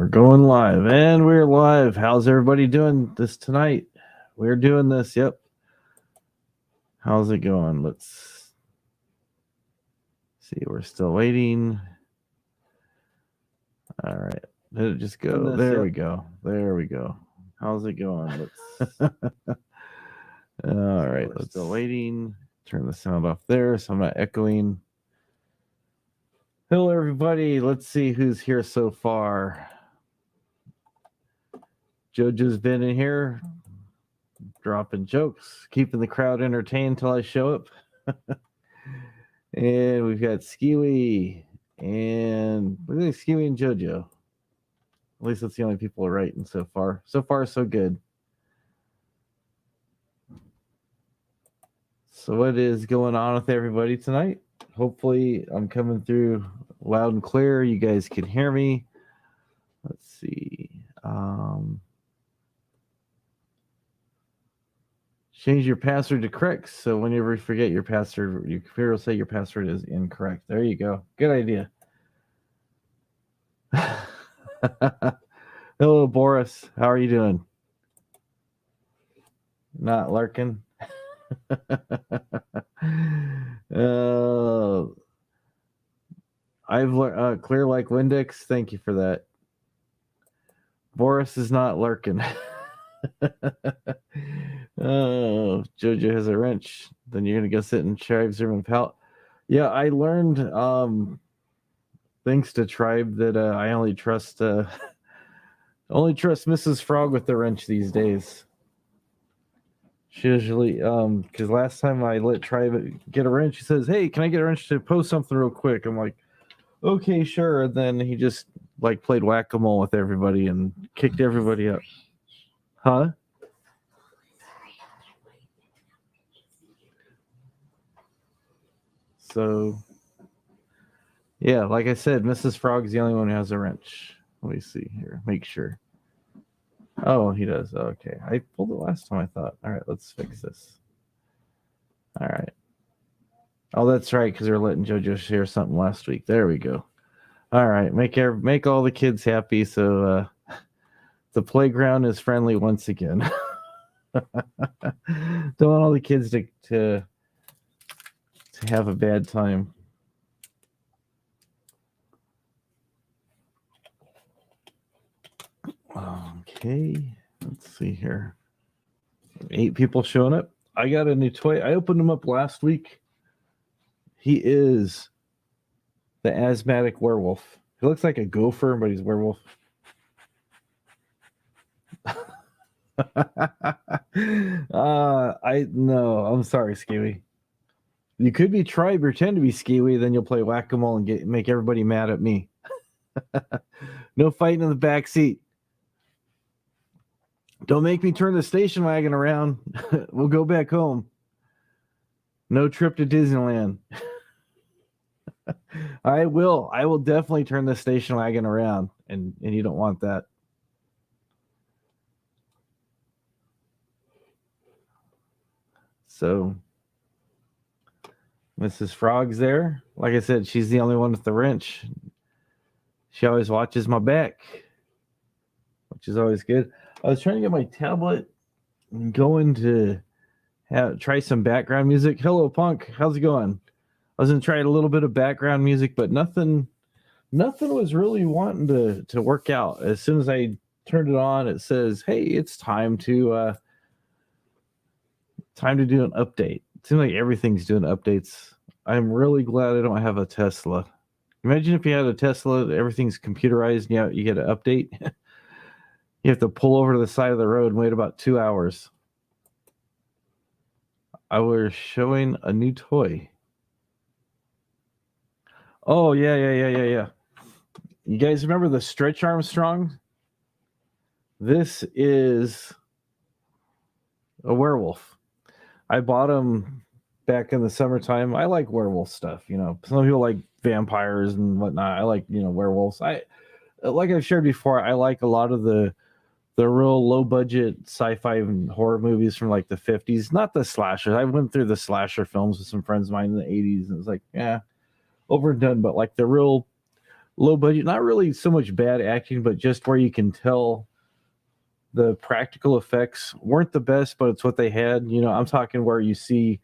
We're going live, and we're live. How's everybody doing this tonight? We're doing this, yep. How's it going? Let's see. We're still waiting. All right. Did it just go? There we go. There we go. How's it going? Let's. All right. Let's still waiting. Turn the sound off there so I'm not echoing. Hello, everybody. Let's see who's here so far. Jojo's been in here, dropping jokes, keeping the crowd entertained until I show up. And we've got Skiwi and look at Skiwi and Jojo. At least that's the only people writing so far. So far, so good. So what is going on with everybody tonight? Hopefully I'm coming through loud and clear. You guys can hear me. Let's see. Change your password to correct, so whenever you forget your password, your computer will say your password is incorrect. There you go. Good idea. Hello, Boris. How are you doing? Not lurking. I've clear like Windex. Thank you for that. Boris is not lurking. Oh, Jojo has a wrench. Then you're gonna go sit in Tribe's room and pout. Yeah, I learned thanks to Tribe that I only trust Mrs. Frog with the wrench these days. She usually because last time I let Tribe get a wrench, he says, "Hey, can I get a wrench to post something real quick?" I'm like, "Okay, sure." And then he just like played whack-a-mole with everybody and kicked everybody up. Huh? So, yeah, like I said, Mrs. Frog's the only one who has a wrench. Let me see here. Make sure. Oh, he does. Okay. I pulled it last time, I thought. All right, let's fix this. All right. Oh, that's right, because we were letting Jojo share something last week. There we go. All right. Make all the kids happy so the playground is friendly once again. Don't want all the kids to have a bad time. Okay, let's see here. 8 people showing up. I got a new toy. I opened him up last week. He is the asthmatic werewolf. He looks like a gopher, but he's a werewolf. I'm sorry, Skiwi. You could be Tribe, pretend to be Skiwi, then you'll play whack-a-mole and make everybody mad at me. No fighting in the back seat. Don't make me turn the station wagon around. We'll go back home. No trip to Disneyland. I will definitely turn the station wagon around, and you don't want that. So Mrs. Frog's there. Like I said, she's the only one with the wrench. She always watches my back, which is always good. I was trying to get my tablet and going to try some background music. Hello, Punk. How's it going? I was going to try a little bit of background music, but nothing was really wanting to work out. As soon as I turned it on, it says, "Hey, it's time to do an update." It seems like everything's doing updates. I'm really glad I don't have a Tesla. Imagine if you had a Tesla, everything's computerized, and you get an update. You have to pull over to the side of the road and wait about 2 hours. I was showing a new toy. Oh, yeah. You guys remember the Stretch Armstrong? This is a werewolf. I bought him back in the summertime. I like werewolf stuff, Some people like vampires and whatnot. I like, werewolves. Like I've shared before, I like a lot of the real low budget sci-fi and horror movies from like the 50s, not the slashers. I went through the slasher films with some friends of mine in the 80s, and it was like, yeah, overdone, but like the real low budget, not really so much bad acting, but just where you can tell the practical effects weren't the best, but it's what they had. You know, I'm talking where you see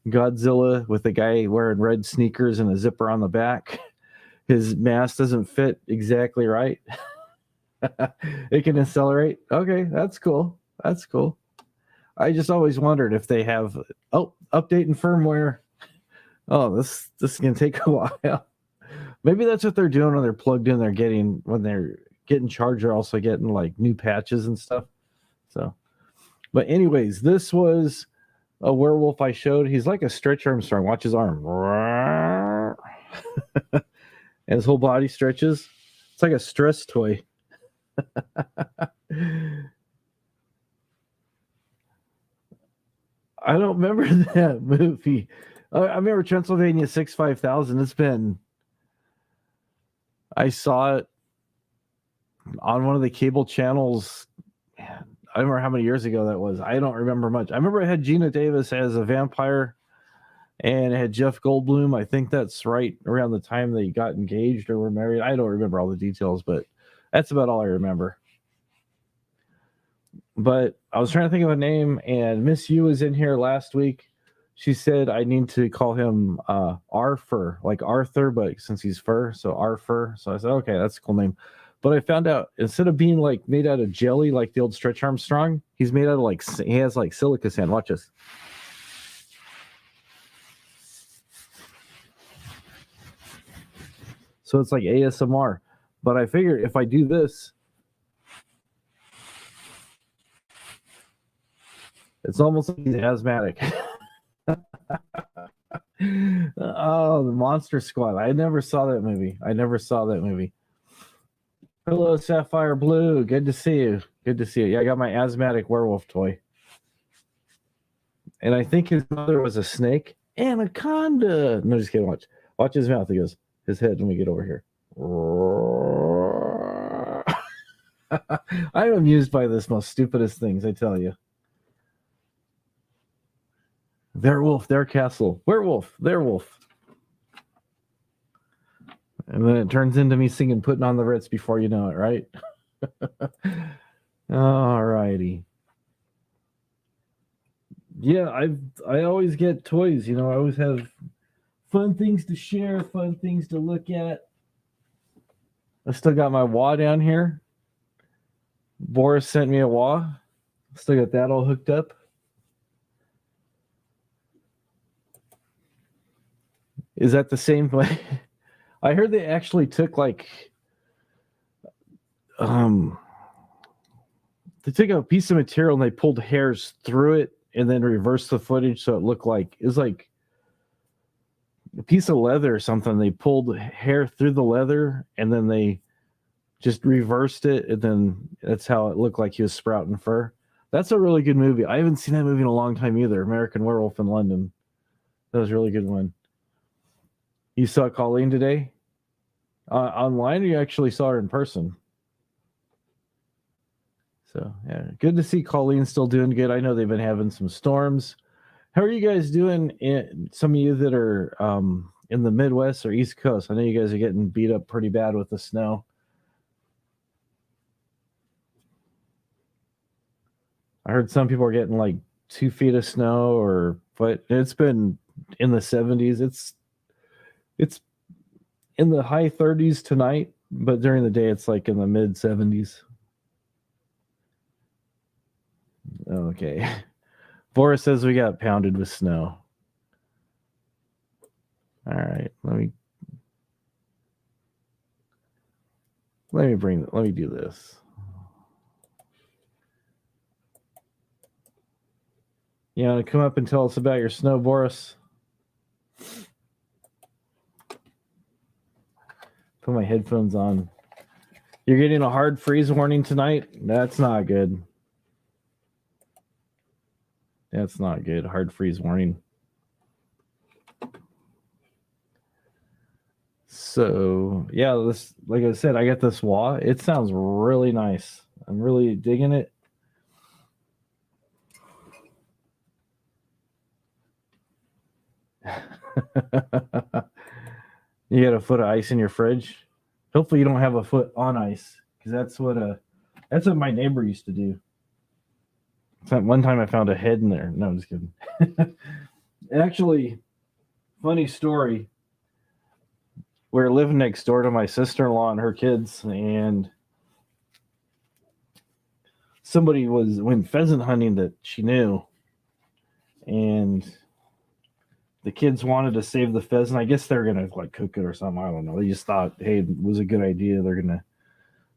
Godzilla with the guy wearing red sneakers and a zipper on the back. His mask doesn't fit exactly right. It can accelerate. Okay, that's cool. That's cool. I just always wondered if they have updating firmware. Oh, this is gonna take a while. Maybe that's what they're doing when they're plugged in. They're getting charged. They're also getting like new patches and stuff. So, but anyways, this was a werewolf I showed. He's like a Stretch Armstrong. Watch his arm. And his whole body stretches. It's like a stress toy. I don't remember that movie. I remember Transylvania 65000. I saw it on one of the cable channels. Man, I don't remember how many years ago that was. I don't remember much. I remember it had Gina Davis as a vampire and it had Jeff Goldblum. I think that's right around the time they got engaged or were married. I don't remember all the details, but that's about all I remember. But I was trying to think of a name, and Miss Yu was in here last week. She said I need to call him Arthur, like Arthur, but since he's fur, so Arthur. So I said, okay, that's a cool name. But I found out instead of being like made out of jelly, like the old Stretch Armstrong, he's made out of he has like silica sand. Watch this. So it's like ASMR. But I figured if I do this, it's almost like he's asthmatic. Oh, the Monster Squad. I never saw that movie. Hello, Sapphire Blue. Good to see you. Yeah, I got my asthmatic werewolf toy. And I think his mother was a snake. Anaconda. No, just kidding. Watch his mouth. He goes, his head when we get over here. I'm amused by this most stupidest things, I tell you. Werewolf, their castle. Werewolf, their wolf. And then it turns into me singing Putting on the Ritz before you know it, right? All righty. Yeah, I always get toys, you know, I always have fun things to share, fun things to look at. I still got my wah down here. Boris sent me a wah. Still got that all hooked up. Is that the same way? I heard they actually took they took a piece of material and they pulled hairs through it and then reversed the footage so it looked like it was like a piece of leather or something. They pulled hair through the leather and then they just reversed it, and then that's how it looked like he was sprouting fur. That's a really good movie. I haven't seen that movie in a long time either. American Werewolf in London. That was a really good one. You saw Colleen today? Online, or you actually saw her in person? So, yeah, good to see Colleen still doing good. I know they've been having some storms. How are you guys doing? Some of you that are in the Midwest or East Coast, I know you guys are getting beat up pretty bad with the snow. I heard some people are getting like 2 feet of snow, but it's been in the 70s. It's in the high 30s tonight, but during the day it's like in the mid 70s. Okay. Boris says we got pounded with snow. All right, let me do this. You want to come up and tell us about your snow, Boris? Put my headphones on. You're getting a hard freeze warning tonight? That's not good. That's not good. Hard freeze warning. So, yeah, this, like I said, I got this wah. It sounds really nice. I'm really digging it. You got a foot of ice in your fridge? Hopefully you don't have a foot on ice, because that's what my neighbor used to do. One time I found a head in there. No, I'm just kidding. Actually, funny story. We were living next door to my sister-in-law and her kids, and somebody went pheasant hunting that she knew, and the kids wanted to save the pheasant. I guess they're gonna like cook it or something. I don't know. They just thought, hey, it was a good idea. They're gonna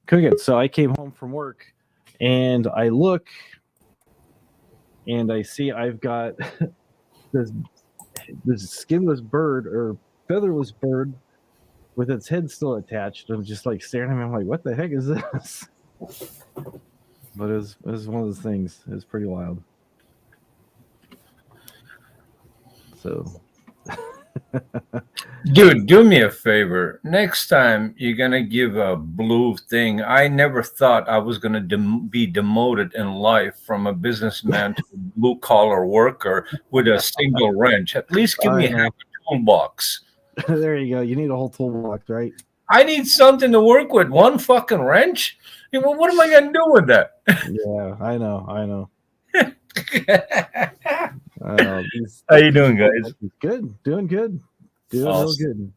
cook it. So I came home from work, and I look, and I see I've got this skinless bird or featherless bird with its head still attached. I'm just like staring at me. I'm like, what the heck is this? But it was one of those things. It was pretty wild. So, dude, do me a favor. Next time you're gonna give a blue thing. I never thought I was gonna be demoted in life from a businessman to a blue collar worker with a single wrench. At least give me half a toolbox. There you go. You need a whole toolbox, right? I need something to work with. One fucking wrench. What am I gonna do with that? Yeah, I know. How you doing, guys? Good, doing good, doing real good.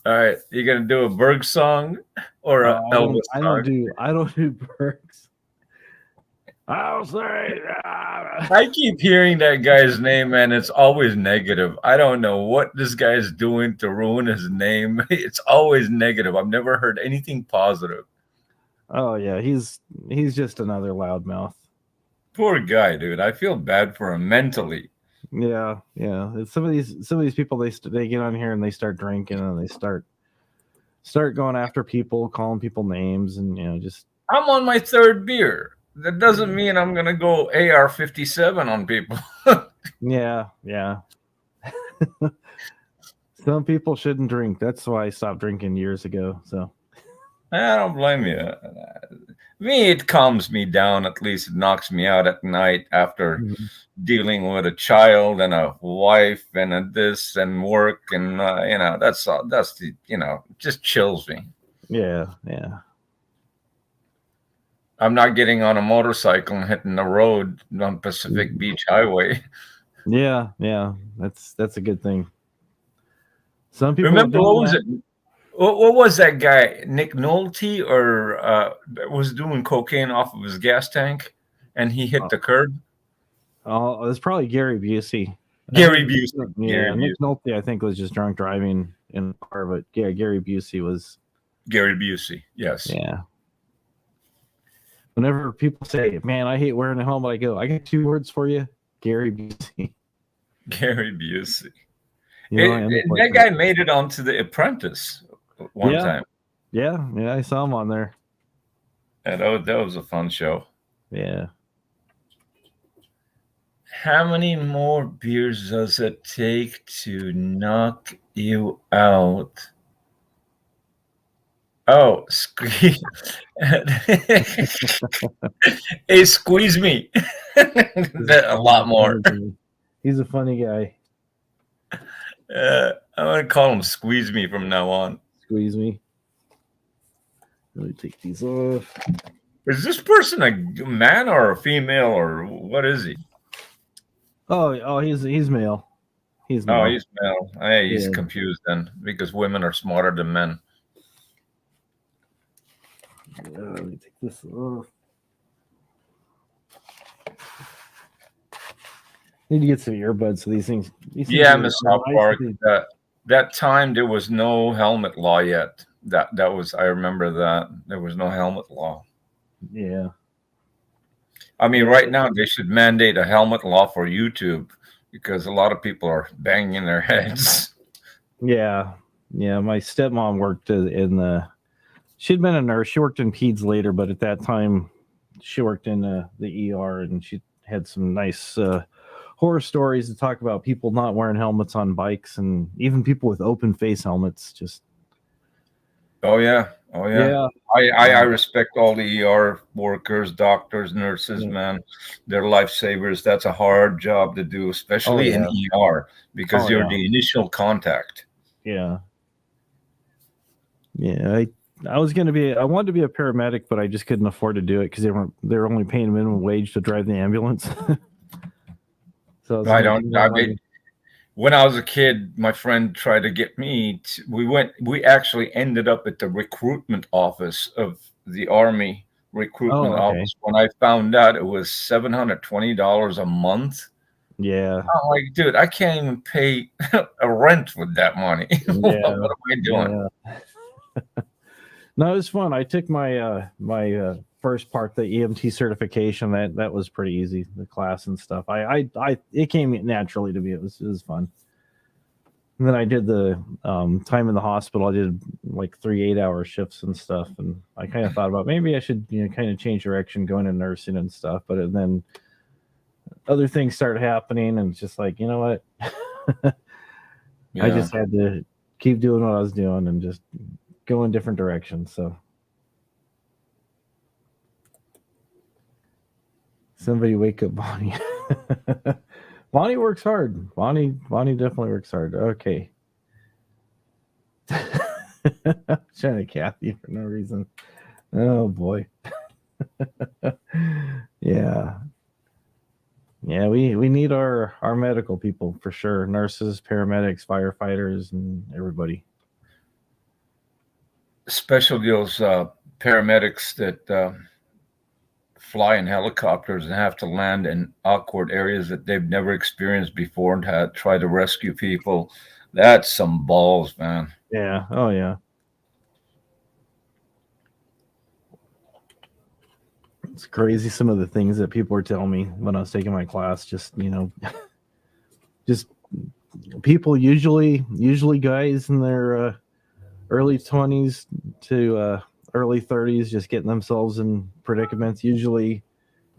All right, you gonna do a Berg song or a Elvis song? I don't do Bergs. I'll say. I keep hearing that guy's name, and it's always negative. I don't know what this guy's doing to ruin his name. It's always negative. I've never heard anything positive. Oh yeah, he's just another loudmouth. Poor guy, dude. I feel bad for him mentally. Yeah. Some of these people, they get on here and they start drinking and they start going after people, calling people names, and just. I'm on my third beer. That doesn't mean I'm gonna go AR-57 on people. Yeah. Some people shouldn't drink. That's why I stopped drinking years ago. So. I don't blame you. Me, it calms me down. At least it knocks me out at night after dealing with a child and a wife and a this and work and that's the just chills me. Yeah. I'm not getting on a motorcycle and hitting the road on Pacific Beach Highway. Yeah, that's a good thing. Some people remember what was it? What was that guy, Nick Nolte, or was doing cocaine off of his gas tank, and he hit the curb? Oh, it was probably Gary Busey. Gary Busey. Yeah, Nick Nolte, I think, was just drunk driving in the car, but yeah, Gary Busey was. Gary Busey, yes. Yeah. Whenever people say, "Man, I hate wearing a helmet," I go, "I got 2 words for you: Gary Busey." Gary Busey. That guy made it onto The Apprentice one time. Yeah, I saw him on there. And that was a fun show. Yeah. How many more beers does it take to knock you out? Oh, hey, squeeze me. A lot more. He's a funny guy. I'm going to call him Squeeze Me from now on. Squeeze me. Let me take these off. Is this person a man or a female, or what is he? Oh, he's male. He's male. Oh, he's male. Hey, he's confused then, because women are smarter than men. Let me take this off. Need to get some earbuds so these things. Miss South Park. That time there was no helmet law yet. That was, I remember that there was no helmet law. Yeah. I mean, right now they should mandate a helmet law for YouTube, because a lot of people are banging their heads. Yeah. My stepmom worked she'd been a nurse. She worked in peds later, but at that time she worked in the ER, and she had some nice horror stories to talk about people not wearing helmets on bikes, and even people with open face helmets. Just. Oh yeah. I respect all the ER workers, doctors, nurses, man. They're lifesavers. That's a hard job to do, especially in ER, because you're the initial contact. Yeah. Yeah, I wanted to be a paramedic, but I just couldn't afford to do it because they were only paying minimum wage to drive the ambulance. So I was like, I mean, when I was a kid, my friend tried to get me. We actually ended up at the recruitment office of the Army recruitment oh, okay. office. When I found out it was $720 a month, Yeah. I'm like, dude, I can't even pay a rent with that money. What Yeah. am I doing? Yeah. No, it was fun. I took my first part, the EMT certification. That was pretty easy, the class and stuff. I it came naturally to me. It was fun. And then I did the time in the hospital. I did like 3 8-hour shifts and stuff. And I kind of thought about maybe I should kind of change direction, going to nursing and stuff. But then other things started happening, and it's just like, you know what? I Yeah. just had to keep doing what I was doing and just go in different directions. So somebody wake up Bonnie. Bonnie works hard. Bonnie definitely works hard. Okay. Trying to Kathy for no reason. Oh boy. Yeah. Yeah, we need our medical people for sure. Nurses, paramedics, firefighters, and everybody. Especially those paramedics that fly in helicopters and have to land in awkward areas that they've never experienced before and try to rescue people. That's some balls, man. Yeah. Oh yeah. It's crazy some of the things that people were telling me when I was taking my class. Just just people usually guys in their early 20s to early 30s, just getting themselves in predicaments, usually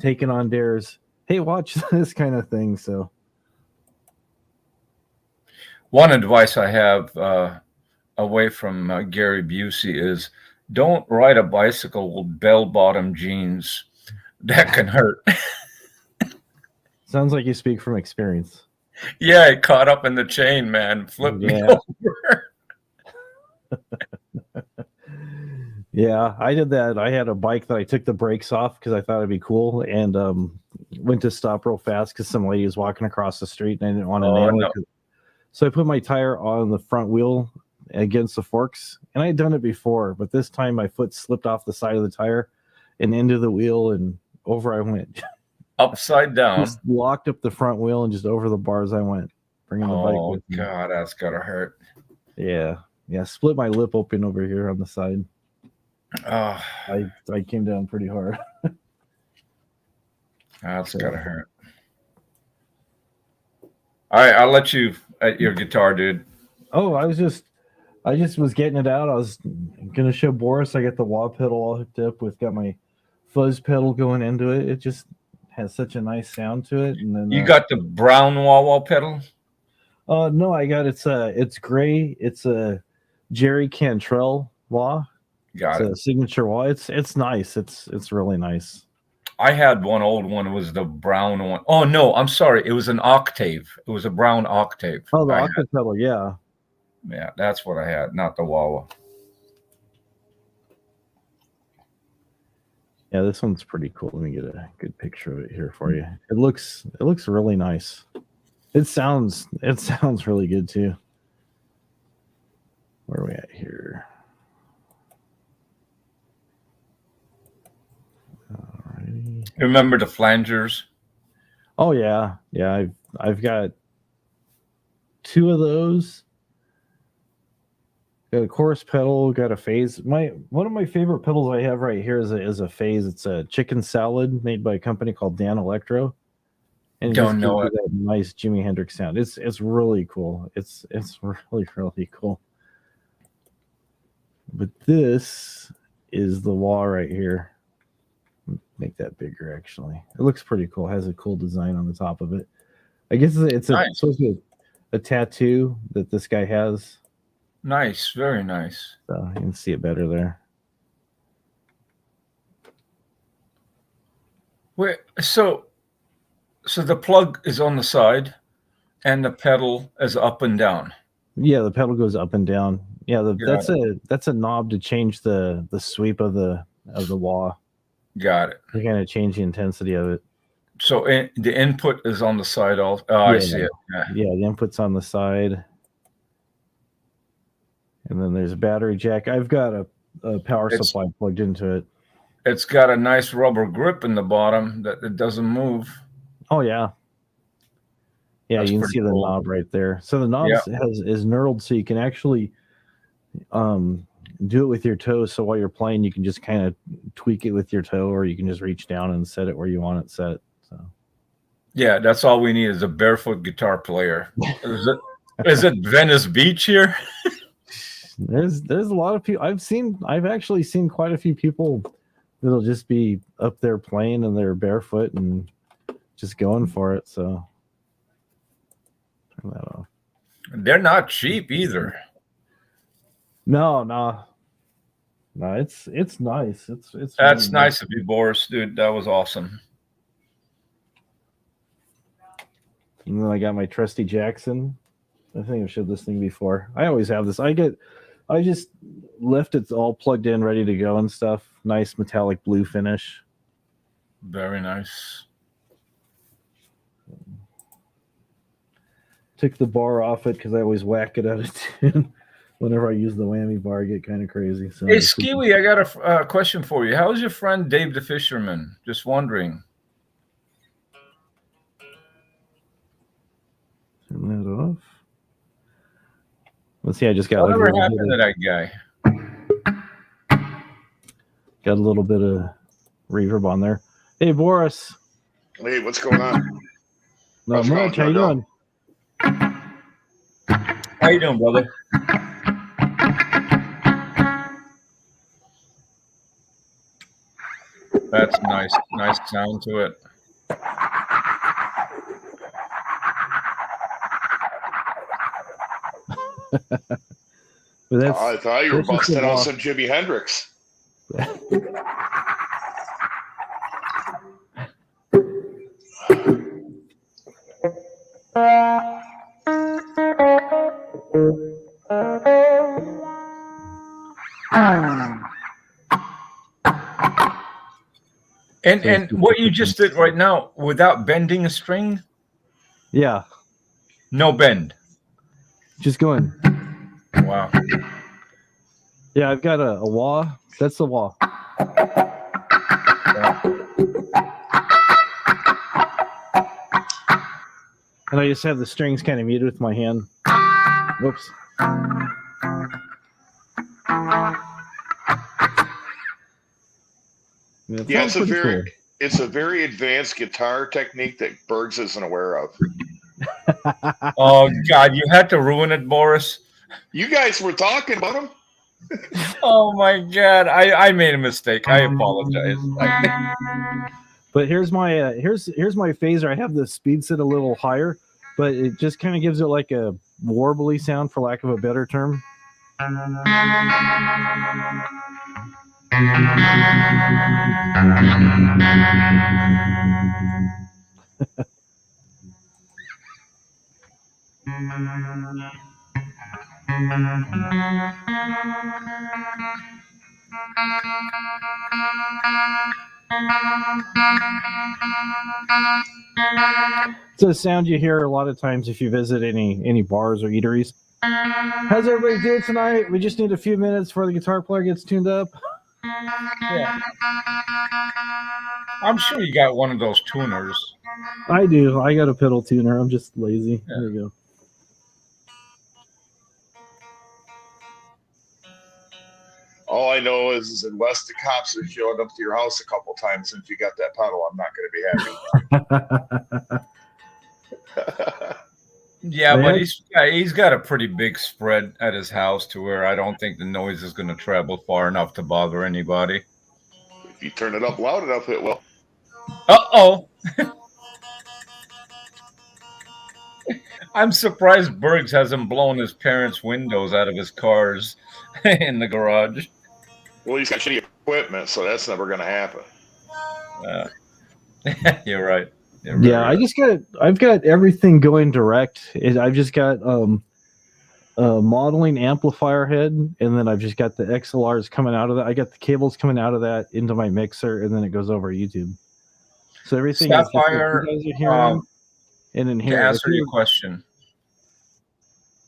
taking on dares. Hey, watch this kind of thing. So One advice I have away from Gary Busey is don't ride a bicycle with bell-bottom jeans. That can hurt. sounds like you speak from experience. Yeah, it caught up in the chain, man. Flipped me Yeah. over. Yeah, I did that. I had a bike that I took the brakes off because I thought it'd be cool, and went to stop real fast because some lady was walking across the street and I didn't want to Oh, nail no. it. So I put my tire on the front wheel against the forks, and I had done it before, but this time my foot slipped off the side of the tire and into the wheel, and over I went. Upside down. Just locked up the front wheel and just over the bars I went, bringing the bike Oh, with me. God, that's got to hurt. Yeah, split my lip open over here on the side. Oh, I came down pretty hard. that's got to hurt. All right, I'll let you at your guitar, dude. Oh, I just was getting it out. I was gonna show Boris. I got the wah pedal all hooked up with, got my fuzz pedal going into it. It just has such a nice sound to it. And then You got the brown wah-wah pedal? no, I got it's gray. It's a Jerry Cantrell wah. Got it. It's a signature wah. It's nice. It's really nice. I had one old one. It was the brown one. Oh, no, I'm sorry. It was an octave. It was a brown octave. Oh, the octave pedal, yeah. Yeah, that's what I had, not the wah-wah. Yeah, this one's pretty cool. Let me get a good picture of it here for you. It looks really nice. It sounds really good too. Where are we at here? Alrighty. Remember the flangers? Oh yeah. I've got 2 of those. Got a chorus pedal, got a phase. One of my favorite pedals I have right here is a phase. It's a chicken salad made by a company called Dan Electro. And it Don't just know gives it. you that nice Jimi Hendrix sound. It's really cool. It's really cool. But this is the wall right here. Make that bigger actually. It looks pretty cool. It has a cool design on the top of it. I guess it's Nice. supposed to be a tattoo that this guy has. Nice, very nice. So you can see it better there. Wait, so the plug is on the side and the pedal is up and down. Yeah, the pedal goes up and down. Yeah, Got that's a knob to change the sweep of the wah. Got it. You kind of change the intensity of it. So the input is on the side. Oh, I see it. Yeah, the input's on the side. And then there's a battery jack. I've got a power supply plugged into it. It's got a nice rubber grip in the bottom that it doesn't move. Oh, yeah. Yeah, that's you can see cool. The knob right there. So the knob is knurled, so you can actually do it with your toe. So while you're playing, you can just kind of tweak it with your toe, or you can just reach down and set it where you want it set. So yeah, that's all we need is a barefoot guitar player. Is it Venice Beach here? There's a lot of people I've actually seen quite a few people that'll just be up there playing and they're barefoot and just going for it. So turn that off. They're not cheap either. No, it's nice. It's that's really nice of you, Boris, dude. That was awesome. And then I got my trusty Jackson. I think I've showed this thing before. I always have this. I just left it all plugged in, ready to go and stuff. Nice metallic blue finish. Very nice. Took the bar off it because I always whack it out of tune. Whenever I use the whammy bar, I get kind of crazy. So hey, Skiwi, I got a question for you. How's your friend Dave the Fisherman? Just wondering. Turn that off. Let's see. I just got. Whatever happened to that guy? Got a little bit of reverb on there. Hey, Boris. Hey, what's going on? Not much. How you doing? How you doing, brother? That's nice. Nice sound to it. I thought you were busting out some Jimi Hendrix. And what you just did right now, without bending a string? Yeah. No bend. Just going. Wow. Yeah, I've got a wah. That's the wah. Yeah. And I just have the strings kind of muted with my hand. Whoops. Yeah, it's a very advanced guitar technique that Bergs isn't aware of. Oh God, you had to ruin it, Boris. You guys were talking about him. Oh my God, I made a mistake. I apologize. But here's my phaser. I have the speed set a little higher, but it just kind of gives it like a warbly sound, for lack of a better term. It's a sound you hear a lot of times if you visit any bars or eateries. How's everybody doing tonight? We just need a few minutes before the guitar player gets tuned up. Yeah. I'm sure you got one of those tuners. I do. I got a pedal tuner. I'm just lazy. Yeah. There you go. All I know is in West, the cops have showed up to your house a couple times. And if you got that pedal, I'm not going to be happy. Yeah, but he's got a pretty big spread at his house to where I don't think the noise is going to travel far enough to bother anybody. If you turn it up loud enough, it will. Uh-oh. I'm surprised Bergs hasn't blown his parents' windows out of his cars in the garage. Well, he's got shitty equipment, so that's never going to happen. You're right. Yeah, right. I've got everything going direct. I've just got modeling amplifier head, and then I've just got the XLRs coming out of that. I got the cables coming out of that into my mixer, and then it goes over YouTube. So everything Sapphire, is just like you guys are hearing, and in to here. answer your question,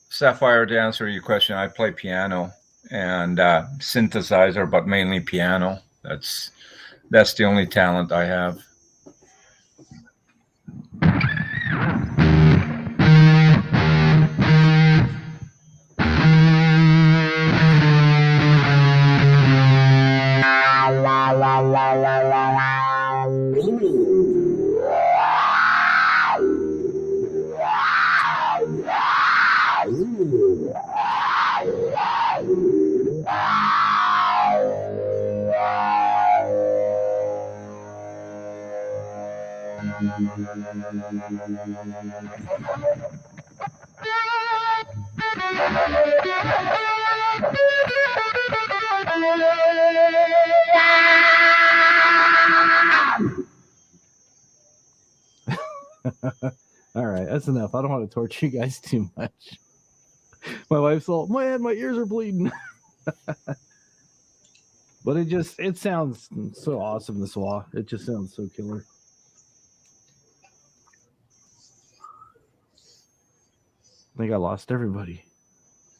Sapphire, to answer your question, I play piano and synthesizer, but mainly piano. That's the only talent I have. All right, that's enough. I don't want to torture you guys too much. My wife's all, man, my ears are bleeding. But it sounds so awesome, this wah. It just sounds so killer. I think I lost everybody.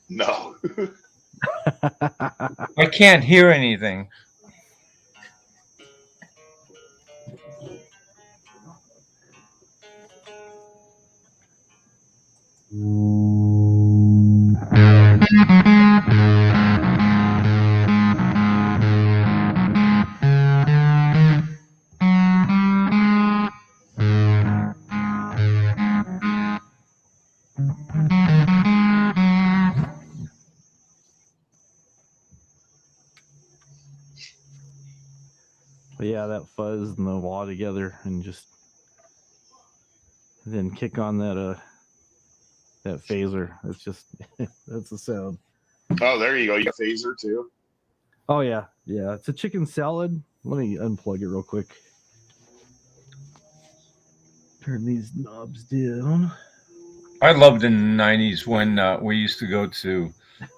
No. I can't hear anything. But yeah, that fuzz and the wah together, and just then kick on that phaser. It's just that's the sound. Oh, there you go. You got phaser too. Oh yeah, it's a chicken salad. Let me unplug it real quick. Turn these knobs down. I loved in the 90s when we used to go to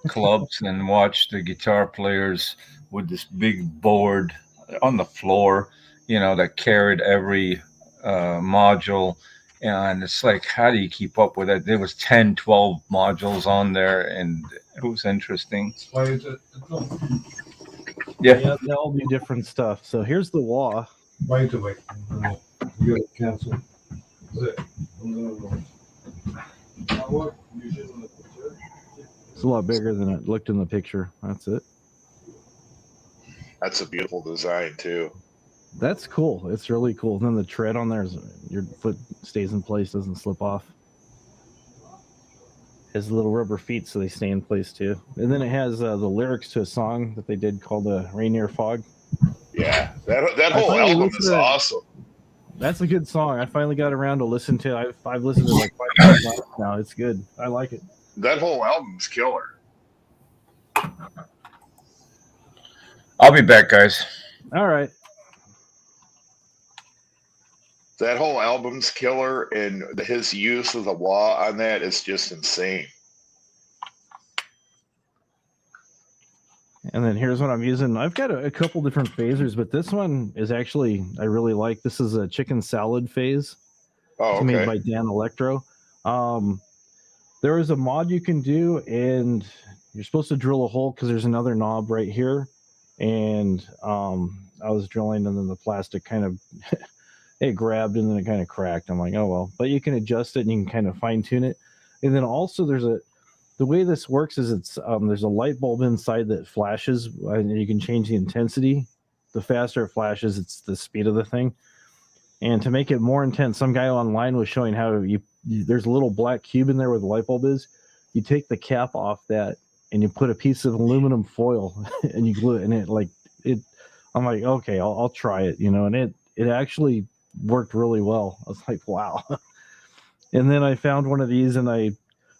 clubs and watch the guitar players with this big board on the floor, that carried every module. And it's like, how do you keep up with it? There was 10, 12 modules on there, and it was interesting. Why is it? Yeah, they all do different stuff. So here's the wah. Wait. You gotta cancel. It's a lot bigger than it looked in the picture. That's it. That's a beautiful design too. That's cool. It's really cool. And then the tread on there is your foot stays in place, doesn't slip off. It has little rubber feet so they stay in place too. And then it has the lyrics to a song that they did called Rainier Fog. Yeah, that whole album is awesome. That's a good song. I finally got around to listen to it. I've listened to it like 5 times now. It's good. I like it. That whole album's killer. I'll be back, guys. All right. That whole album's killer, and his use of the wah on that is just insane. And then here's what I'm using. I've got a couple different phasers, but this one is actually, I really like. This is a chicken salad phase. Oh, okay. It's made by Dan Electro. There is a mod you can do, and you're supposed to drill a hole because there's another knob right here. And I was drilling, and then the plastic kind of it grabbed, and then it kind of cracked. I'm like, oh well. But you can adjust it, and you can kind of fine tune it. And then also the way this works is it's there's a light bulb inside that flashes, and you can change the intensity. The faster it flashes, it's the speed of the thing. And to make it more intense, some guy online was showing how there's a little black cube in there where the light bulb is. You take the cap off that, and you put a piece of aluminum foil, and you glue it, and it. I'm like, okay, I'll try it, and it actually worked really well. I was like, wow. And then I found one of these, and I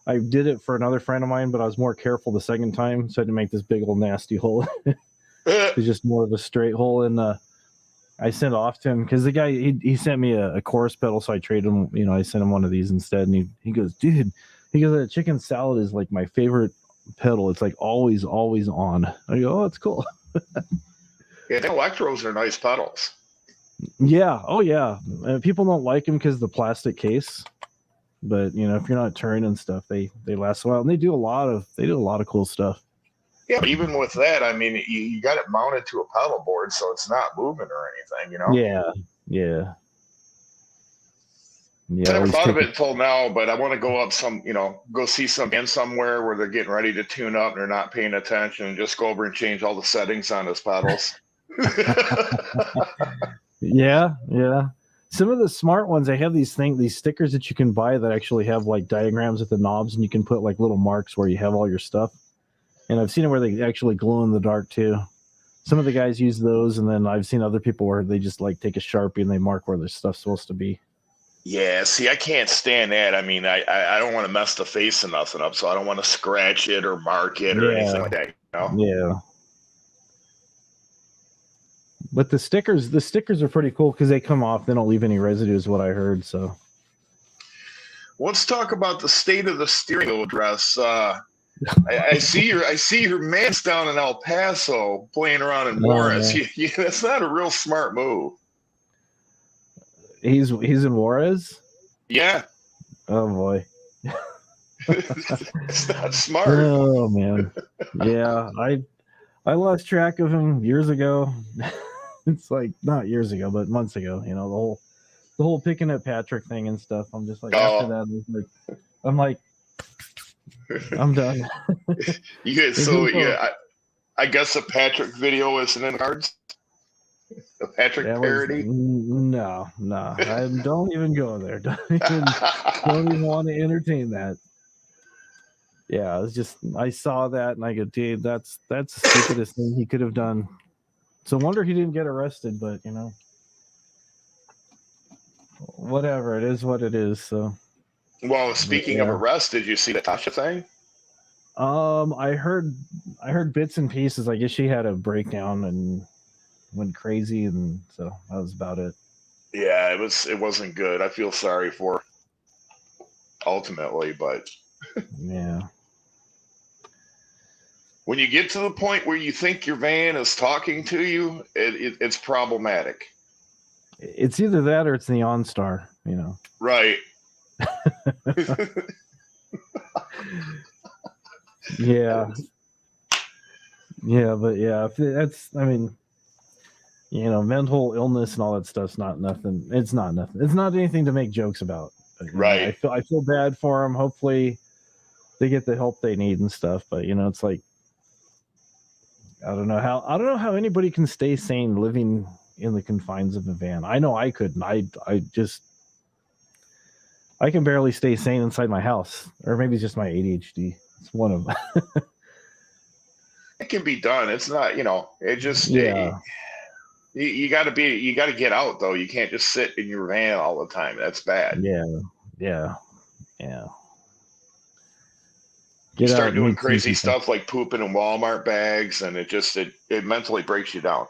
did it for another friend of mine, but I was more careful the second time, so I had to make this big old nasty hole. It's just more of a straight hole, and I sent it off to him because the guy he sent me a chorus pedal, so I traded him. I sent him one of these instead, and he goes, dude, He goes, "That chicken salad is like my favorite pedal. It's like always on." I go, "Oh, it's cool." Yeah, the electros are nice pedals. Yeah. Oh, yeah. People don't like them because of the plastic case, but you know, if you're not touring and stuff, they last a while, and they do a lot of cool stuff. Yeah, but even with that, I mean, you got it mounted to a pedal board, so it's not moving or anything, you know? Yeah. I never thought of it until now, but I want to go up go see some band somewhere where they're getting ready to tune up and they're not paying attention and just go over and change all the settings on his pedals. Yeah. Some of the smart ones, they have these stickers that you can buy that actually have like diagrams at the knobs, and you can put like little marks where you have all your stuff. And I've seen it where they actually glow in the dark too. Some of the guys use those, and then I've seen other people where they just like take a Sharpie and they mark where their stuff's supposed to be. Yeah, see, I can't stand that. I mean, I don't want to mess the face of nothing up, so I don't want to scratch it or mark it or anything like that, you know? Yeah. But the stickers are pretty cool because they come off. They don't leave any residue, is what I heard. So let's talk about the state of the steering wheel address. I see your man's down in El Paso playing around in Morris. Yeah, that's not a real smart move. He's in Juarez? Yeah. Oh boy. It's not smart. Oh man. Yeah, I lost track of him years ago. It's like not years ago, but months ago. You know, the whole picking at Patrick thing and stuff. I'm just like after that, I'm done. I guess the Patrick video isn't in the cards. The Patrick parody? No. I don't even go there. Don't even want to entertain that. Yeah, it's just I saw that and I go, dude, that's the stupidest thing he could have done. So wonder he didn't get arrested, but you know, whatever, it is what it is. So, well, speaking of arrest, did you see the Tasha thing? I heard bits and pieces. I guess she had a breakdown and went crazy, and so that was about it. Yeah, it wasn't good. I feel sorry for her ultimately, but yeah. When you get to the point where you think your van is talking to you, it's problematic. It's either that or it's the OnStar, you know. Right. Yeah. Yeah, but yeah, that's, I mean, you know, mental illness and all that stuff's not nothing. It's not nothing. It's not anything to make jokes about. But, right. Know, I feel bad for them. Hopefully they get the help they need and stuff, but you know, it's like I don't know how anybody can stay sane living in the confines of a van. I know I couldn't. I can barely stay sane inside my house, or maybe it's just my ADHD. It's one of them. It can be done. It's not, you know, it just you got to get out though. You can't just sit in your van all the time. That's bad. Yeah. You start doing crazy stuff like pooping in Walmart bags, and it mentally breaks you down.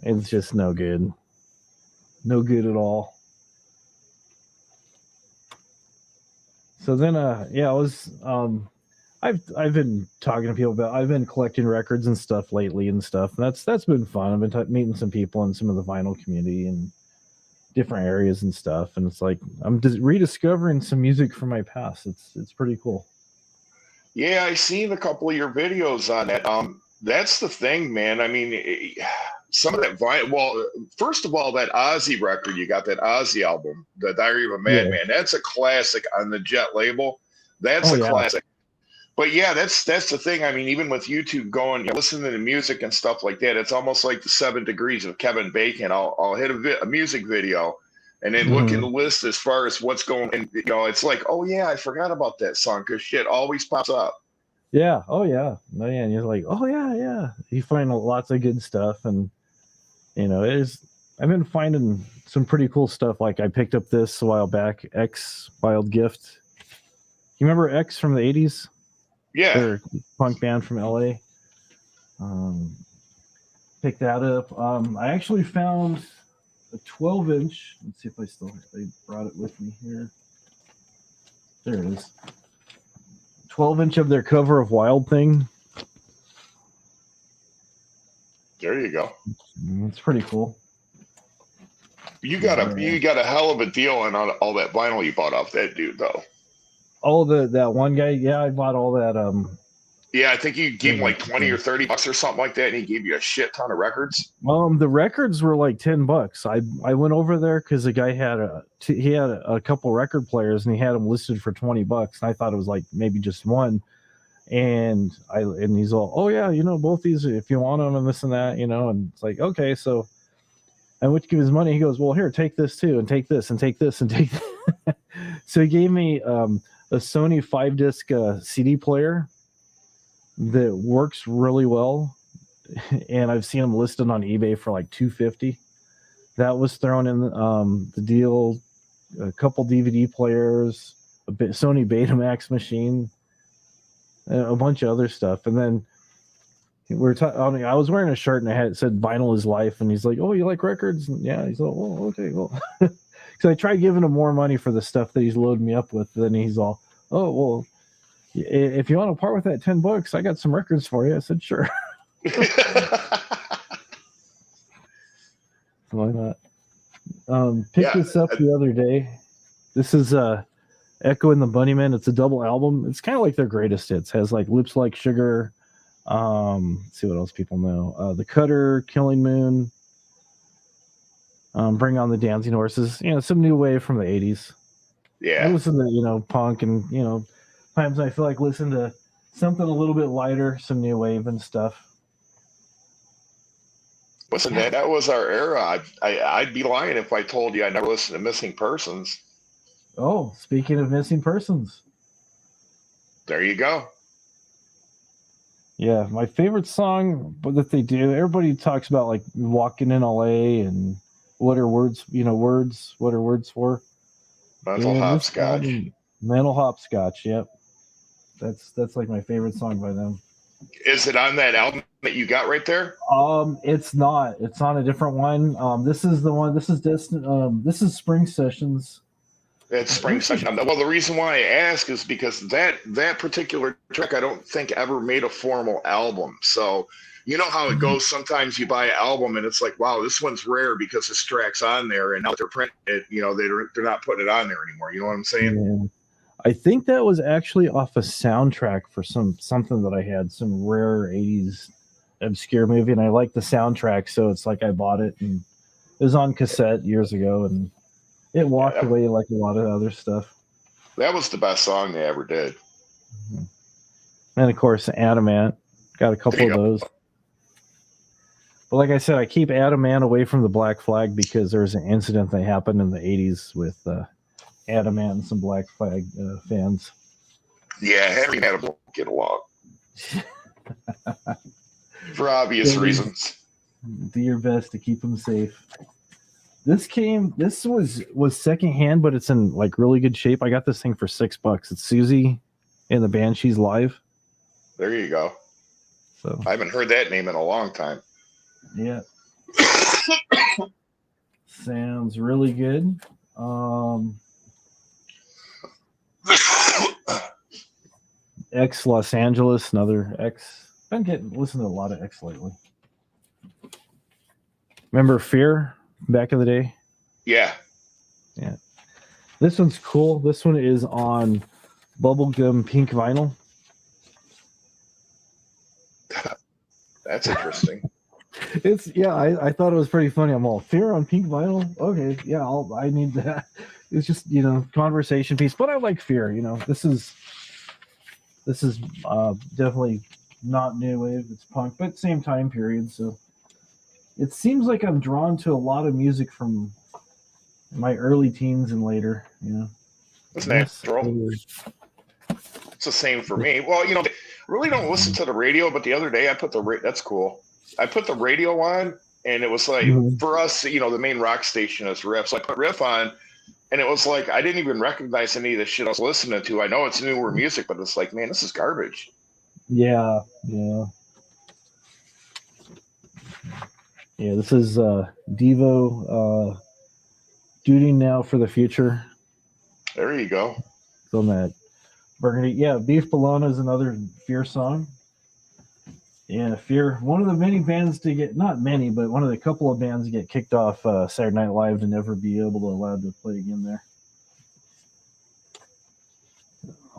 It's just no good. No good at all. So then, I was, I've been talking to people about, I've been collecting records and stuff lately and stuff. And that's been fun. I've been meeting some people in some of the vinyl community and different areas and stuff. And it's like, I'm just rediscovering some music from my past. It's pretty cool. Yeah, I seen a couple of your videos on that. That's the thing, man. I mean, some of that vinyl. Well, first of all, that Ozzy record, you got that Ozzy album, The Diary of a Madman. Yeah. That's a classic on the Jet label. That's a classic. But yeah, that's the thing. I mean, even with YouTube going, listening to music and stuff like that, it's almost like the 7 Degrees of Kevin Bacon. I'll hit a music video and then look in the list as far as what's going. And you know, it's like, oh yeah, I forgot about that song because shit always pops up. Yeah. Oh yeah. No, yeah. And you're like, oh yeah. You find lots of good stuff, and you know, I've been finding some pretty cool stuff. Like I picked up this a while back, X Wild Gift. You remember X from the 80s? Yeah. They're a punk band from LA. Picked that up. I actually found a 12-inch. Let's see if I brought it with me here. There it is. 12-inch of their cover of Wild Thing. There you go. It's pretty cool. You got a hell of a deal on all that vinyl you bought off that dude, though. Oh, that one guy. Yeah, I bought all that. Yeah, I think you gave him like $20 or $30 or something like that, and he gave you a shit ton of records. The records were like $10. I went over there because the guy had a couple record players, and he had them listed for $20. And I thought it was like maybe just one. And he's all, oh yeah, both these if you want them and this and that, and it's like, okay. So I went to give his money. He goes, well, here, take this too, and take this, and take this, and take that. So he gave me a Sony 5-disc CD player that works really well, and I've seen them listed on eBay for like $250. That was thrown in the deal. A couple DVD players, a Sony Betamax machine, a bunch of other stuff, and then I was wearing a shirt and it said "Vinyl is Life," and he's like, "Oh, you like records?" And yeah, he's like, "Oh, okay, well." So I tried giving him more money for the stuff that he's loaded me up with. Then he's all, "Oh, well, if you want to part with that $10, I got some records for you." I said, "Sure." Why not? Picked this up the other day. This is Echo and the Bunnymen. It's a double album. It's kind of like their greatest hits. Has like Lips Like Sugar. Let's see what else people know. The Cutter, Killing Moon. Bring on the Dancing Horses. Some new wave from the 80s. Yeah. I listen to punk and times I feel like listen to something a little bit lighter, some new wave and stuff. Listen, that was our era. I'd be lying if I told you I never listened to Missing Persons. Oh, speaking of Missing Persons. There you go. Yeah, my favorite song that they do, everybody talks about like Walking in LA and what are words, what are words for? Mental Hopscotch. Mental Hopscotch, yep. That's like my favorite song by them. Is it on that album that you got right there? It's not. It's on a different one. This is the one. This is distant. This is Spring Sessions. It's Spring Session. Well, the reason why I ask is because that particular track I don't think ever made a formal album. So you know how it goes. Sometimes you buy an album and it's like, wow, this one's rare because this track's on there, and now they're printing it. They're not putting it on there anymore. You know what I'm saying? Yeah. I think that was actually off a soundtrack for something that I had, some rare 80s obscure movie, and I liked the soundtrack, so it's like I bought it, and it was on cassette years ago, and it walked away like a lot of other stuff. That was the best song they ever did. Mm-hmm. And of course, Adamant. Got a couple of those. But like I said, I keep Adamant away from the Black Flag because there was an incident that happened in the 80s with Adamant and some Black Flag fans. Yeah, Henry and Adam don't get along. For obvious reasons. Do your best to keep them safe. This was secondhand, but it's in like really good shape. I got this thing for $6. It's Susie and the Banshees Live. There you go. So I haven't heard that name in a long time. Yeah. Sounds really good. X Los Angeles, another X. Been listening to a lot of X lately. Remember Fear back in the day? Yeah. Yeah. This one's cool. This one is on bubblegum pink vinyl. That's interesting. I thought it was pretty funny. I'm all Fear on pink vinyl. Okay, yeah, I need that. It's just conversation piece, but I like Fear. This is definitely not new wave. It's punk, but same time period. So it seems like I'm drawn to a lot of music from my early teens and later. It's natural. It's the same for me. Well, I really don't listen to the radio, but the other day I put that's cool. I put the radio on, and it was like, for us, the main rock station is Riff. So I put Riff on, and it was like, I didn't even recognize any of the shit I was listening to. I know it's newer music, but it's like, man, this is garbage. Yeah. Yeah, this is Devo, Duty Now for the Future. There you go. It's on that Burgundy. Yeah, Beef Bologna is another Fear song. Yeah, Fear, one of the many bands to get, not many, but one of the couple of bands to get kicked off Saturday Night Live to never be allowed to play again there.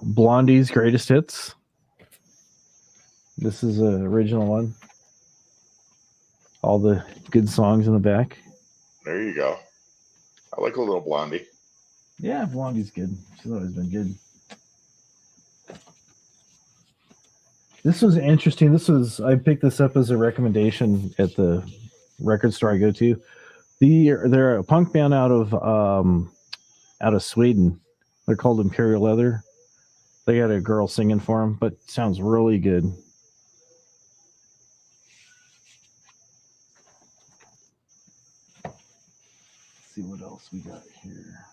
Blondie's Greatest Hits. This is an original one. All the good songs in the back. There you go. I like a little Blondie. Yeah, Blondie's good. She's always been good. This was interesting. I picked this up as a recommendation at the record store I go to. They're a punk band out of Sweden. They're called Imperial Leather. They got a girl singing for them, but sounds really good. Let's see what else we got here.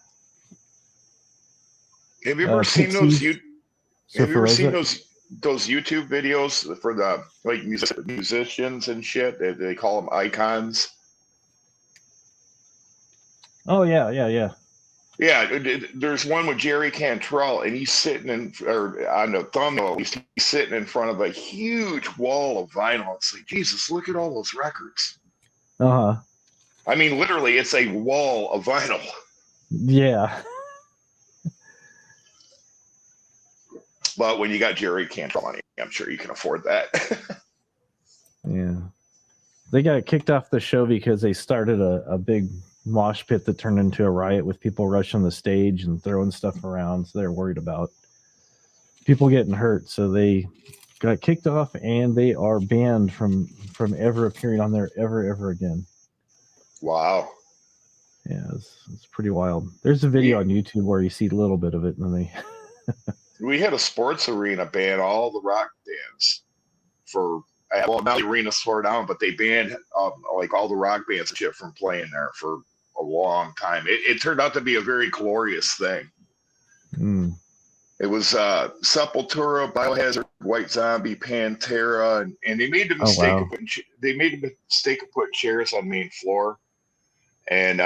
Have you ever seen those? Have you ever seen those YouTube videos for the like musicians and shit? They call them icons. Oh yeah. Yeah, there's one with Jerry Cantrell, and he's sitting on the thumbnail. He's sitting in front of a huge wall of vinyl. It's like, Jesus, look at all those records. Uh huh. I mean, literally, it's a wall of vinyl. Yeah. But when you got Jerry Cantrell money, I'm sure you can afford that. Yeah. They got kicked off the show because they started a big mosh pit that turned into a riot with people rushing the stage and throwing stuff around. So they're worried about people getting hurt. So they got kicked off and they are banned from ever appearing on there ever again. Wow. Yeah, it's pretty wild. There's a video on YouTube where you see a little bit of it, and then we had a sports arena ban all the rock bands for, well, now the arena's tore down, but they banned like all the rock bands and shit from playing there for a long time. It turned out to be a very glorious thing. It was Sepultura, Biohazard, White Zombie, Pantera, and they made the mistake of putting chairs on main floor. And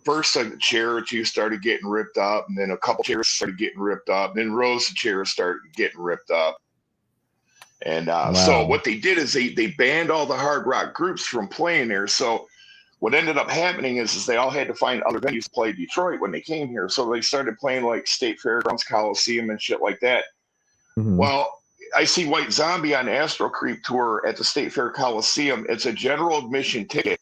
first a chair or two started getting ripped up, and then a couple chairs started getting ripped up, and then rows of chairs started getting ripped up. And so what they did is they banned all the hard rock groups from playing there. So what ended up happening is they all had to find other venues to play Detroit when they came here. So they started playing like State Fairgrounds, Coliseum, and shit like that. Mm-hmm. Well, I see White Zombie on the Astro Creep tour at the State Fair Coliseum. It's a general admission ticket.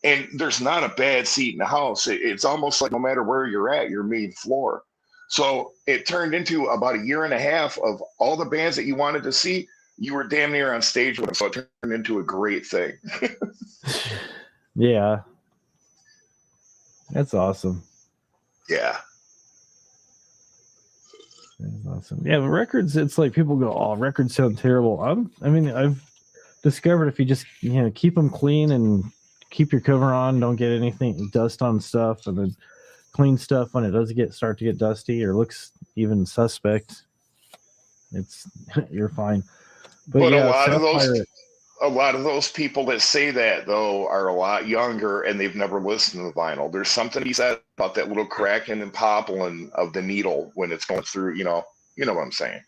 And there's not a bad seat in the house. It's almost like no matter where you're at, your main floor. So it turned into about a year and a half of all the bands that you wanted to see. You were damn near on stage with them. So it turned into a great thing. Yeah. That's awesome. Yeah. That's awesome. Yeah, but records, it's like people go, oh, records sound terrible. I've discovered if you just, keep them clean and keep your cover on, don't get anything dust on stuff, and then clean stuff when it does start to get dusty or looks even suspect, you're fine. But yeah, a lot of those people that say that though are a lot younger and they've never listened to the vinyl. There's something to be said about that little cracking and popping of the needle when it's going through, you know what I'm saying.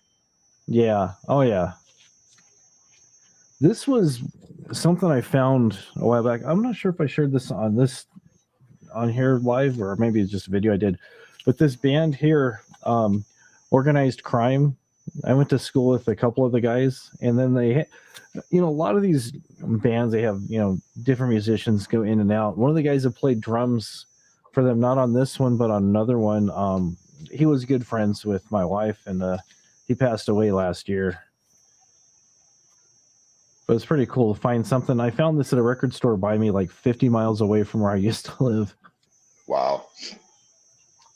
Yeah. Oh yeah. This was something I found a while back. I'm not sure if I shared this on here live or maybe it's just a video I did. But this band here, Organized Crime. I went to school with a couple of the guys, and then they, a lot of these bands, they have, different musicians go in and out. One of the guys that played drums for them, not on this one, but on another one, he was good friends with my wife, and he passed away last year. But it's pretty cool to find something. I found this at a record store by me, like 50 miles away from where I used to live. Wow.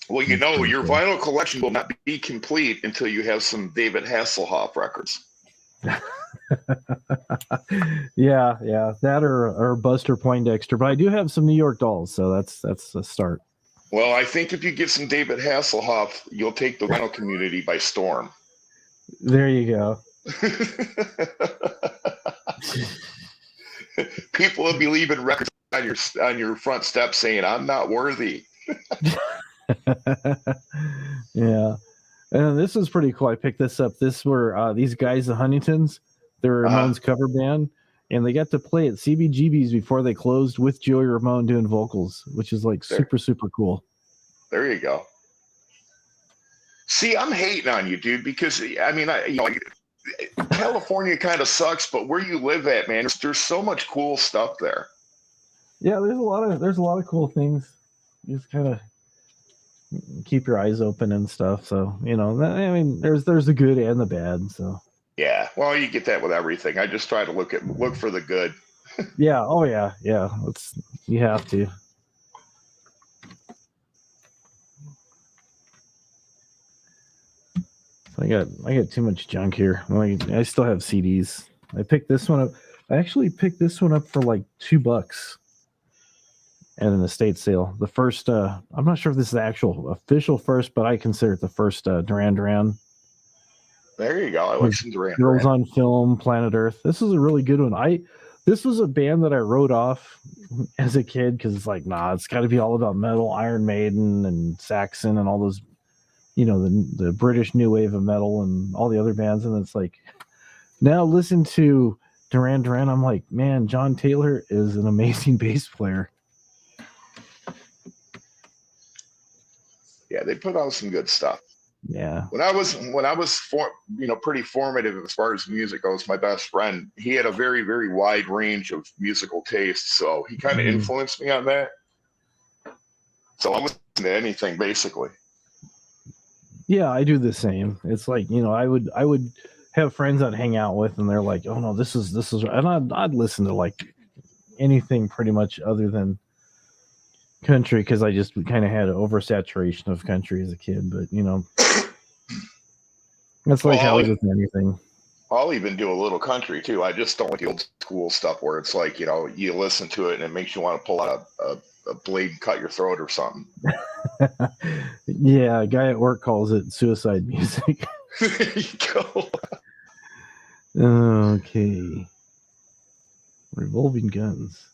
Well, your vinyl collection will not be complete until you have some David Hasselhoff records. Yeah. That or Buster Poindexter. But I do have some New York Dolls, so that's a start. Well, I think if you get some David Hasselhoff, you'll take the vinyl community by storm. There you go. People will be leaving records on your front step saying, "I'm not worthy." Yeah. And this is pretty cool. I picked this up. This were these guys, the Huntingtons. They're Ramones cover band, and they got to play at CBGB's before they closed with Joey Ramone doing vocals, which is like super cool. There you go. See, I'm hating on you, dude, because I mean, California kind of sucks, but where you live at, man, there's so much cool stuff there. Yeah, there's a lot of cool things. You just kind of keep your eyes open and stuff. So I mean, there's the good and the bad. So yeah, well, you get that with everything. I just try to look for the good. Yeah. Oh yeah. You have to. I got too much junk here. I still have CDs. I picked this one up. I actually picked this one up for like $2 at an estate sale. The first, I'm not sure if this is the actual official first, but I consider it the first Duran Duran. There you go. I like some Duran Girls Duran. on Film, Planet Earth. This is a really good one. This was a band that I wrote off as a kid because it's like, nah, it's got to be all about metal, Iron Maiden and Saxon and all those, the British new wave of metal and all the other bands. And it's like, now listen to Duran Duran. I'm like, man, John Taylor is an amazing bass player. Yeah, they put out some good stuff. Yeah. When I was pretty formative as far as music goes, my best friend, he had a very, very wide range of musical tastes. So he kind of influenced me on that. So I'm listening to anything basically. Yeah, I do the same. It's like, I would have friends I'd hang out with and they're like, oh no, this is, and I'd listen to like anything pretty much other than country because I just kind of had an oversaturation of country as a kid, but that's like how it is with anything. I'll even do a little country too. I just don't like the old school stuff where it's like, you listen to it and it makes you want to pull out a blade and cut your throat or something. Yeah, a guy at work calls it suicide music. There you go. Okay. Revolving Guns.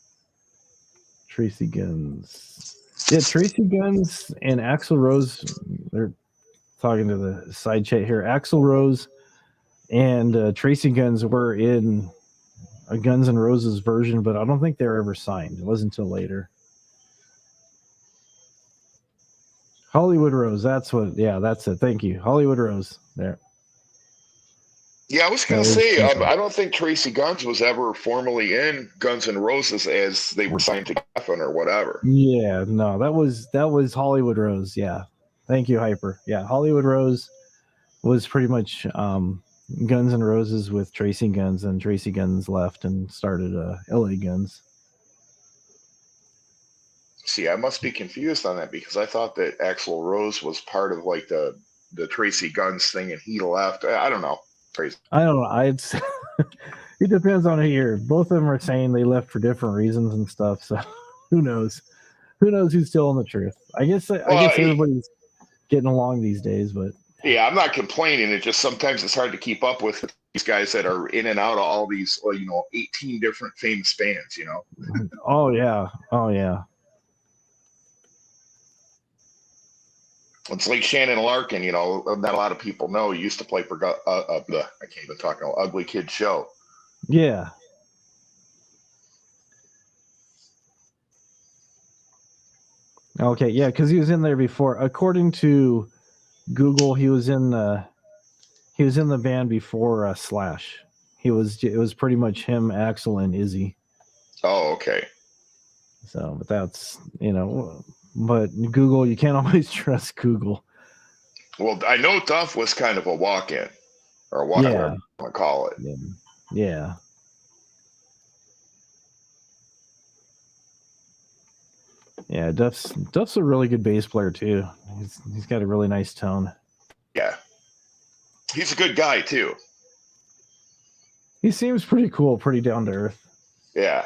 Tracy Guns. Yeah, Tracy Guns and Axl Rose, they're talking to the side chat here. Axl Rose and Tracy Guns were in a Guns N' Roses version, but I don't think they were ever signed. It wasn't until later. Hollywood Rose, that's it. Thank you. Hollywood Rose. There. Yeah, I was going to say, I don't think Tracy Guns was ever formally in Guns N' Roses as they were signed to Geffen or whatever. Yeah, no, that was Hollywood Rose. Yeah. Thank you, Hyper. Yeah, Hollywood Rose was pretty much Guns N' Roses with Tracy Guns, and Tracy Guns left and started LA Guns. See, I must be confused on that because I thought that Axl Rose was part of like the Tracy Guns thing and he left. I don't know. Crazy. I don't know. It depends on who you're. Both of them are saying they left for different reasons and stuff. So who knows? Who knows who's telling the truth? I guess everybody's getting along these days, but yeah, I'm not complaining. It just sometimes it's hard to keep up with these guys that are in and out of all these, 18 different famous bands. Oh yeah. It's like Shannon Larkin, not a lot of people know. He used to play for, I can't even talk now, Ugly Kid Show. Yeah. Okay, yeah, because he was in there before. According to Google, he was in the band before Slash. It was pretty much him, Axel, and Izzy. Oh, okay. So, but that's but Google, you can't always trust Google. Well, I know Duff was kind of a walk-in, or whatever you want to call it. Yeah. Yeah, Duff's a really good bass player too. He's got a really nice tone. Yeah. He's a good guy too. He seems pretty cool, pretty down to earth. Yeah.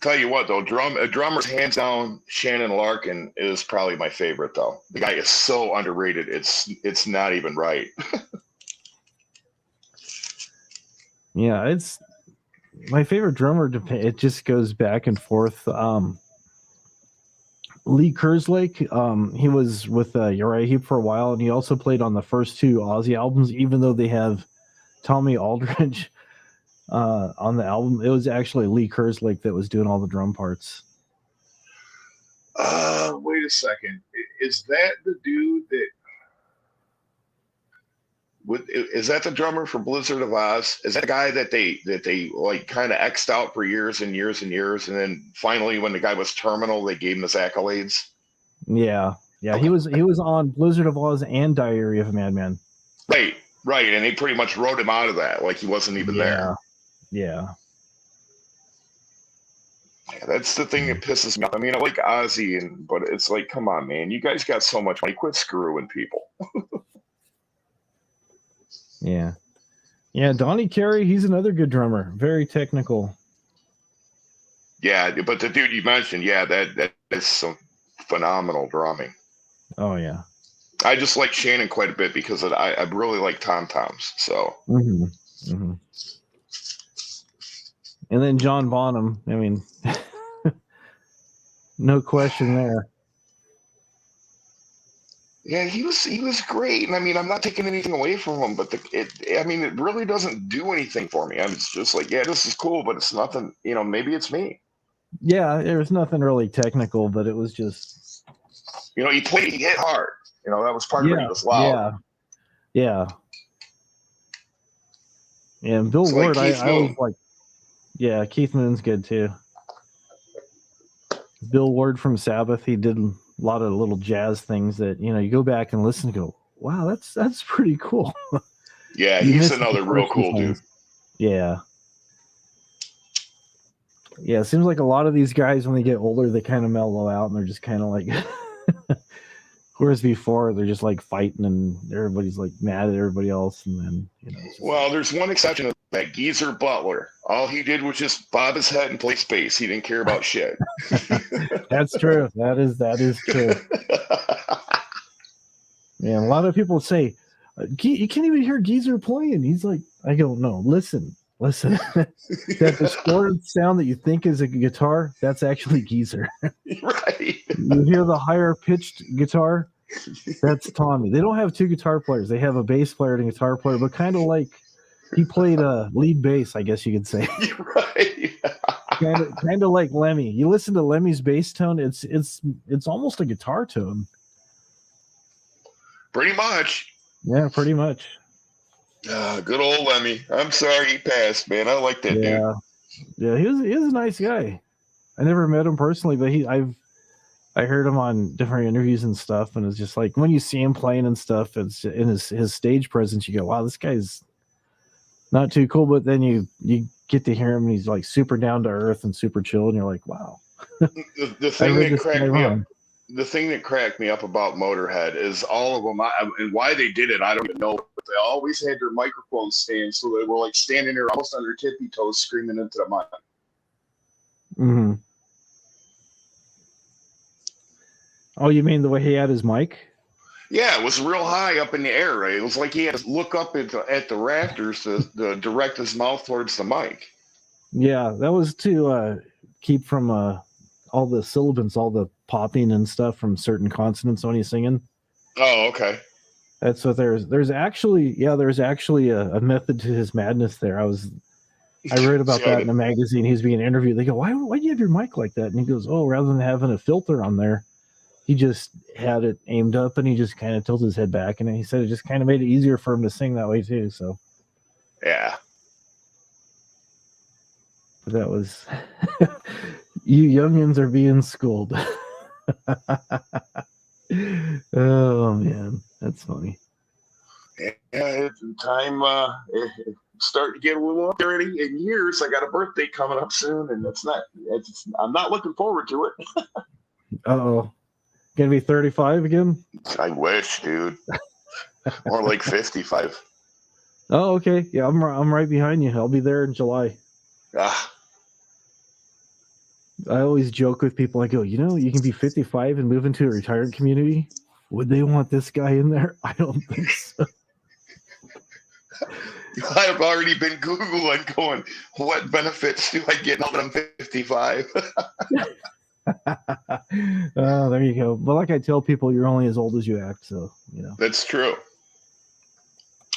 Tell you what though, drummer's hands down, Shannon Larkin is probably my favorite though. The guy is so underrated. It's not even right. Yeah, it's my favorite drummer. It just goes back and forth. Lee Kerslake. He was with Uriah Heep for a while, and he also played on the first two Ozzy albums, even though they have Tommy Aldridge on the album. It was actually Lee Kerslake that was doing all the drum parts. Wait a second. Is that the dude that? Is that the drummer for Blizzard of Oz? Is that the guy that they like kind of X'd out for years and years and years, and then finally, when the guy was terminal, they gave him his accolades? Yeah. Okay. He was on Blizzard of Oz and Diary of a Madman. Right, and they pretty much wrote him out of that, like he wasn't even there. Yeah. Yeah, that's the thing that pisses me off. I mean, I like Ozzy, but it's like, come on, man, you guys got so much money, quit screwing people. Yeah, Donnie Carey, he's another good drummer. Very technical. Yeah, but the dude you mentioned, that is some phenomenal drumming. Oh, yeah. I just like Shannon quite a bit because I really like tom-toms. So. Mm-hmm. And then John Bonham, I mean, no question there. Yeah, he was great, and I mean, I'm not taking anything away from him, but it really doesn't do anything for me. I'm just like, yeah, this is cool, but it's nothing. Maybe it's me. Yeah, there was nothing really technical, but it was just, he hit hard. That was part of it. He was loud. Yeah. And Bill Ward, like I was like, yeah, Keith Moon's good too. Bill Ward from Sabbath, he did a lot of little jazz things that, you go back and listen and go, wow, that's pretty cool. Yeah, he's another real cool dude. Yeah. Yeah, it seems like a lot of these guys, when they get older, they kind of mellow out and they're just kind of like, whereas before, they're just like fighting and everybody's like mad at everybody else. And then, Well, there's one exception of that, Geezer Butler. All he did was just bob his head and play space. He didn't care about shit. That's true. That is true. Yeah, a lot of people say, you can't even hear Geezer playing. He's like, I don't know. Listen. That distorted sound that you think is a guitar, that's actually Geezer. Right. You hear the higher pitched guitar, that's Tommy. They don't have two guitar players. They have a bass player and a guitar player, but kind of like he played lead bass, I guess you could say. Right. kind of like Lemmy. You listen to Lemmy's bass tone, it's almost a guitar tone. Pretty much. Yeah, pretty much. Good old Lemmy. I'm sorry he passed, man. I like that dude. Yeah, he was a nice guy. I never met him personally, but I heard him on different interviews and stuff, and it's just like when you see him playing and stuff, it's in his stage presence, you go, wow, this guy's not too cool, but then you get to hear him and he's like super down to earth and super chill, and you're like, wow. The thing that cracked me up. The thing that cracked me up about Motorhead is all of them, and why they did it, I don't even know, but they always had their microphone stands, so they were like standing there almost on their tippy toes screaming into the mic. Mm-hmm. Oh, you mean the way he had his mic? Yeah, it was real high up in the air. Right? It was like he had to look up at the rafters to direct his mouth towards the mic. Yeah, that was to keep from all the syllables, all the popping and stuff from certain consonants when he's singing. Oh, okay. That's what there's actually a method to his madness there. I read about that in a magazine. He's being interviewed. They go, why do you have your mic like that? And he goes, oh, rather than having a filter on there, he just had it aimed up and he just kind of tilted his head back. And he said it just kind of made it easier for him to sing that way too. So yeah. But that was you youngins are being schooled. Oh man, that's funny. Yeah, it's time starting to get a little up already in years. I got a birthday coming up soon, and I'm not looking forward to it. Uh-oh. Gonna be 35 again? I wish, dude. More like 55. Oh, okay. Yeah, I'm right behind you. I'll be there in July. I always joke with people. I go, you can be 55 and move into a retired community. Would they want this guy in there? I don't think so. I've already been Googling going, what benefits do I get now that I'm 55? Oh, there you go. But like I tell people, you're only as old as you act. So, you know. That's true.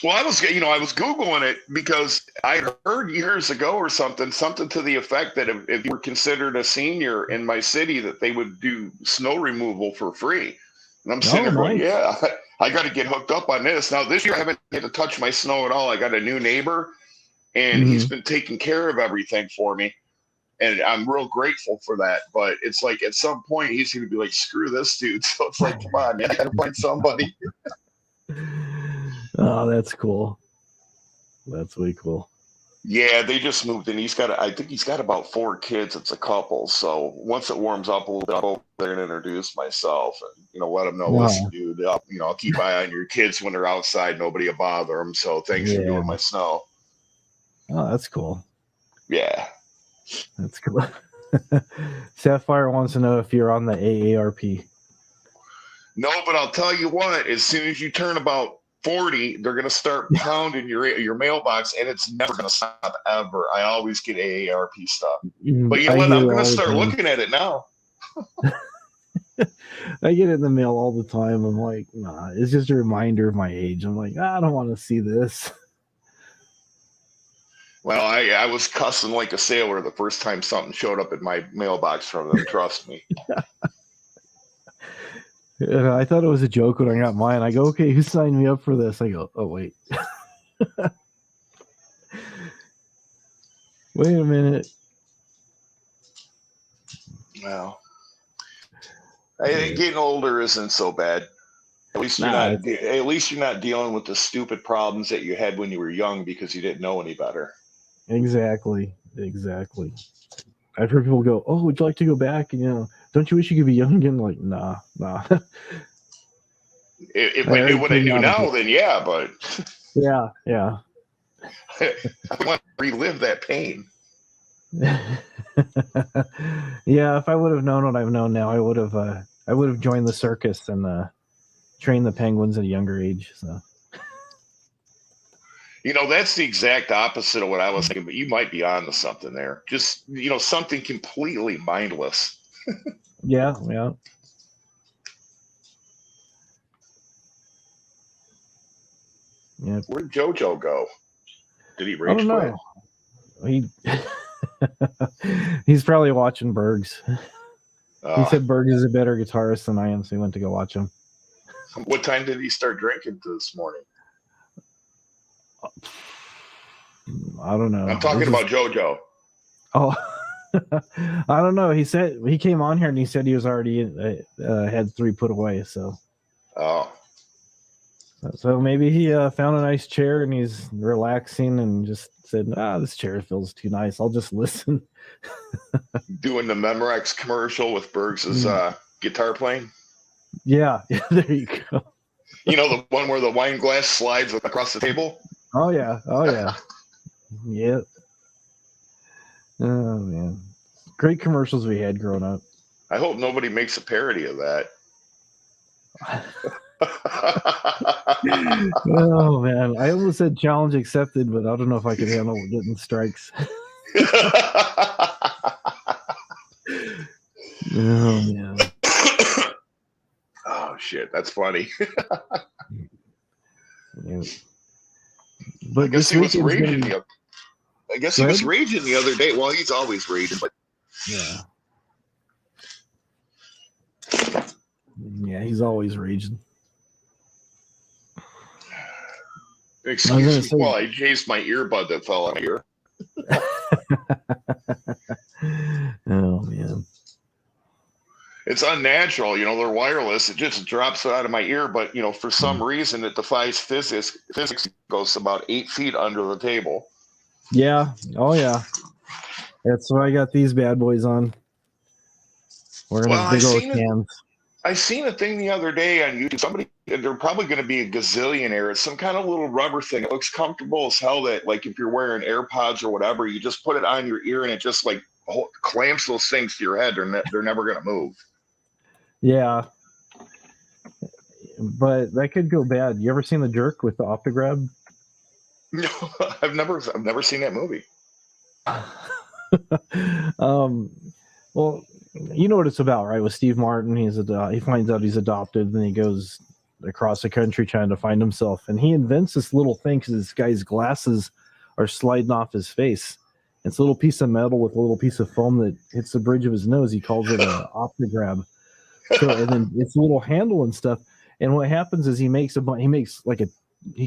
Well, I was Googling it because I heard years ago or something to the effect that if you were considered a senior in my city, that they would do snow removal for free. And I'm sitting there going, nice. yeah, I got to get hooked up on this. Now, this year I haven't had to touch my snow at all. I got a new neighbor, and he's been taking care of everything for me. And I'm real grateful for that. But it's like at some point he's going to be like, screw this dude. So it's like, come on, man, I got to find somebody. Oh, that's cool. That's way cool. Yeah, they just moved in. I think he's got about 4 kids. It's a couple. So once it warms up a little bit, I'll go there and introduce myself and, let them know, listen, dude, I'll keep an eye on your kids when they're outside. Nobody will bother them. So thanks for doing my snow. Oh, that's cool. Yeah. That's cool. Sapphire wants to know if you're on the AARP. No, but I'll tell you what, as soon as you turn about 40, they're going to start pounding your mailbox, and it's never going to stop ever. I always get AARP stuff. But you know what? I'm going to start looking at it now. I get it in the mail all the time. I'm like, nah, it's just a reminder of my age. I'm like, I don't want to see this. Well, I was cussing like a sailor the first time something showed up in my mailbox from them. Trust me. I thought it was a joke when I got mine. I go, okay, who signed me up for this? I go, oh, wait. Wait a minute. Well, getting older isn't so bad. At least you're not dealing with the stupid problems that you had when you were young because you didn't know any better. Exactly. I've heard people go, oh, would you like to go back? And, don't you wish you could be young again? Like, nah. If I knew what I knew now, then yeah, but yeah. I want to relive that pain. Yeah, if I would have known what I've known now, I would have joined the circus and trained the penguins at a younger age. So, that's the exact opposite of what I was thinking. But you might be on to something there. Just something completely mindless. Yeah. Yeah. Where'd Jojo go? Did he rage quit? He's probably watching Bergs. He said Berg is a better guitarist than I am, so he went to go watch him. What time did he start drinking this morning? I don't know. I'm talking about Jojo. Oh, I don't know. He said he came on here and he said he was already had 3 put away. So maybe he found a nice chair and he's relaxing and just said, this chair feels too nice. I'll just listen. Doing the Memorex commercial with Bergs' guitar playing. Yeah, there you go. The one where the wine glass slides across the table. Oh yeah. Yep. Oh man, great commercials we had growing up. I hope nobody makes a parody of that. Oh man, I almost said challenge accepted, but I don't know if I could handle getting strikes. Oh man. Oh shit, that's funny. Yeah. But I guess he was raging. I guess he was raging the other day. Well, he's always raging, but yeah, he's always raging. Excuse me. Well, I chased my earbud that fell out of my ear. Oh man. It's unnatural, they're wireless. It just drops out of my ear, but for some reason it defies physics. Physics goes about 8 feet under the table. Yeah. Oh yeah. That's why I got these bad boys on. We're gonna big old cans. I seen a thing the other day on YouTube. They're probably going to be a gazillionaire. It's some kind of little rubber thing. It looks comfortable as hell. That like if you're wearing AirPods or whatever, you just put it on your ear and it just like clamps those things to your head. They're never going to move. Yeah, but that could go bad. You ever seen The Jerk with the Optograb? No, I've never seen that movie. Well, you know what it's about, right? With Steve Martin, he finds out he's adopted, and he goes across the country trying to find himself, and he invents this little thing because this guy's glasses are sliding off his face. It's a little piece of metal with a little piece of foam that hits the bridge of his nose. He calls it an optigrab. So, and then it's a little handle and stuff. And what happens is he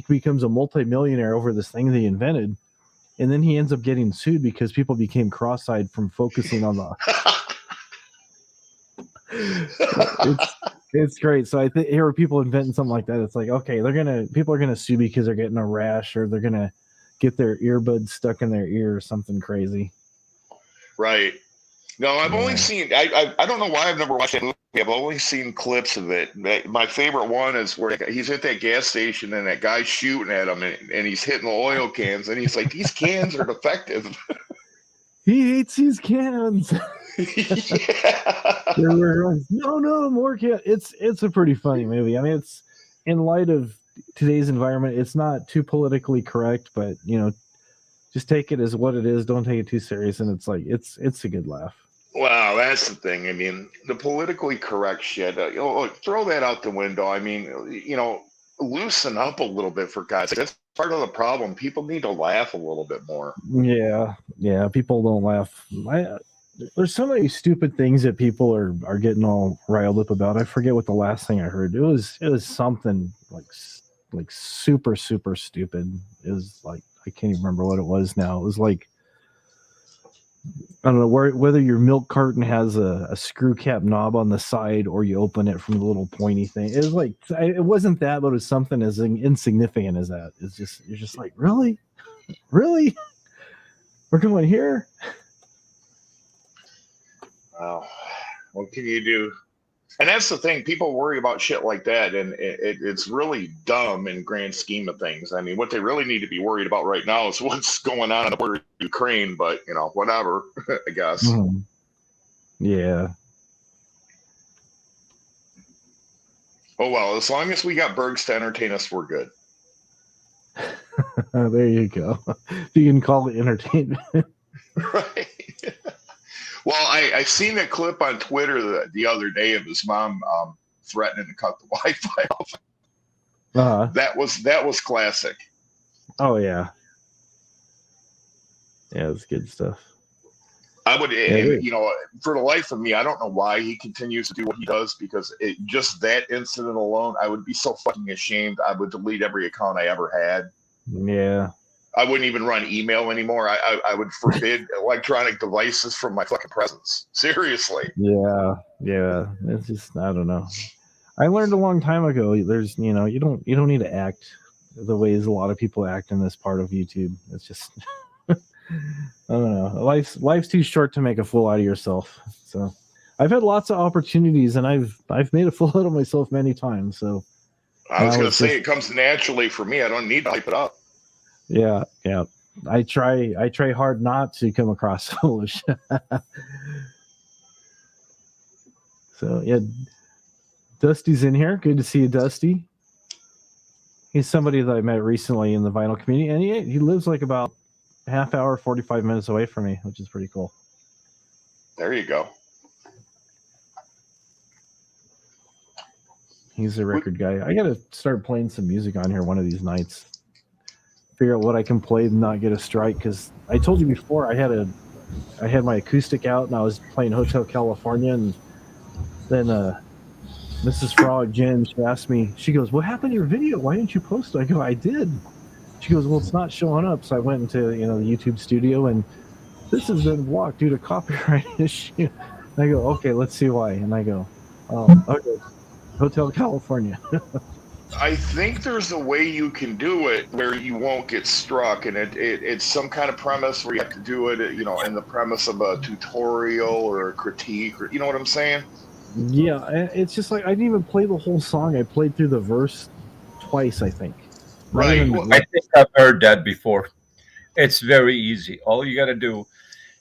becomes a multimillionaire over this thing that he invented. And then he ends up getting sued because people became cross-eyed from focusing on the. It's great. So I think here are people inventing something like that. It's like, okay, people are gonna sue because they're getting a rash, or they're gonna get their earbuds stuck in their ear or something crazy. Right. No, I've only seen. I don't know why I've never watched that movie. I've only seen clips of it. My favorite one is where he's at that gas station and that guy's shooting at him, and he's hitting the oil cans, and he's like, "These cans are defective." He hates these cans. Yeah. No, more cans. It's a pretty funny movie. I mean, it's in light of today's environment. It's not too politically correct, but just take it as what it is. Don't take it too serious, and it's like it's a good laugh. Wow, that's the thing. I mean, the politically correct shit. Throw that out the window. I mean, loosen up a little bit, for God's sake. That's part of the problem. People need to laugh a little bit more. Yeah. People don't laugh. There's so many stupid things that people are getting all riled up about. I forget what the last thing I heard. It was something like super, super stupid. It was like, I can't even remember what it was now. It was like, I don't know whether your milk carton has a screw cap knob on the side or you open it from the little pointy thing. It was like, it wasn't that, but it was something as insignificant as that. You're just like, really? We're going here? Wow. What can you do? And that's the thing. People worry about shit like that, and it's really dumb in grand scheme of things. I mean, what they really need to be worried about right now is what's going on in the border of Ukraine, but, whatever, I guess. Mm-hmm. Yeah. Oh, well, as long as we got Bergs to entertain us, we're good. There you go. You can call it entertainment. Right. Well, I seen a clip on Twitter the other day of his mom threatening to cut the Wi-Fi off. Uh-huh. That was classic. Oh yeah, it's good stuff. I would, for the life of me, I don't know why he continues to do what he does, because just that incident alone, I would be so fucking ashamed. I would delete every account I ever had. Yeah. I wouldn't even run email anymore. I would forbid electronic devices from my fucking presence. Seriously. Yeah. It's just, I don't know. I learned a long time ago. There's, you don't need to act the ways a lot of people act in this part of YouTube. It's just, I don't know. Life's too short to make a fool out of yourself. So, I've had lots of opportunities, and I've made a fool out of myself many times. So, I was going to say, it comes naturally for me. I don't need to hype it up. Yeah. I try hard not to come across foolish. So yeah, Dusty's in here. Good to see you, Dusty. He's somebody that I met recently in the vinyl community, and he lives like about a half hour, 45 minutes away from me, which is pretty cool. There you go. He's a record guy. I gotta start playing some music on here one of these nights. Figure out what I can play and not get a strike, because I told you before I had my acoustic out and I was playing Hotel California, and then Mrs. Frog Jen, she asked me, she goes, "What happened to your video? Why didn't you post it?" I go, "I did." She goes, "Well, it's not showing up." So I went into the YouTube studio, and this has been blocked due to copyright issue. And I go, "Okay, let's see why." And I go, "Oh, okay, Hotel California." I think there's a way you can do it where you won't get struck, and it's some kind of premise where you have to do it, in the premise of a tutorial or a critique, or you know what I'm saying? Yeah, it's just like I didn't even play the whole song. I played through the verse twice, I think. Right. I think I've heard that before. It's very easy. All you got to do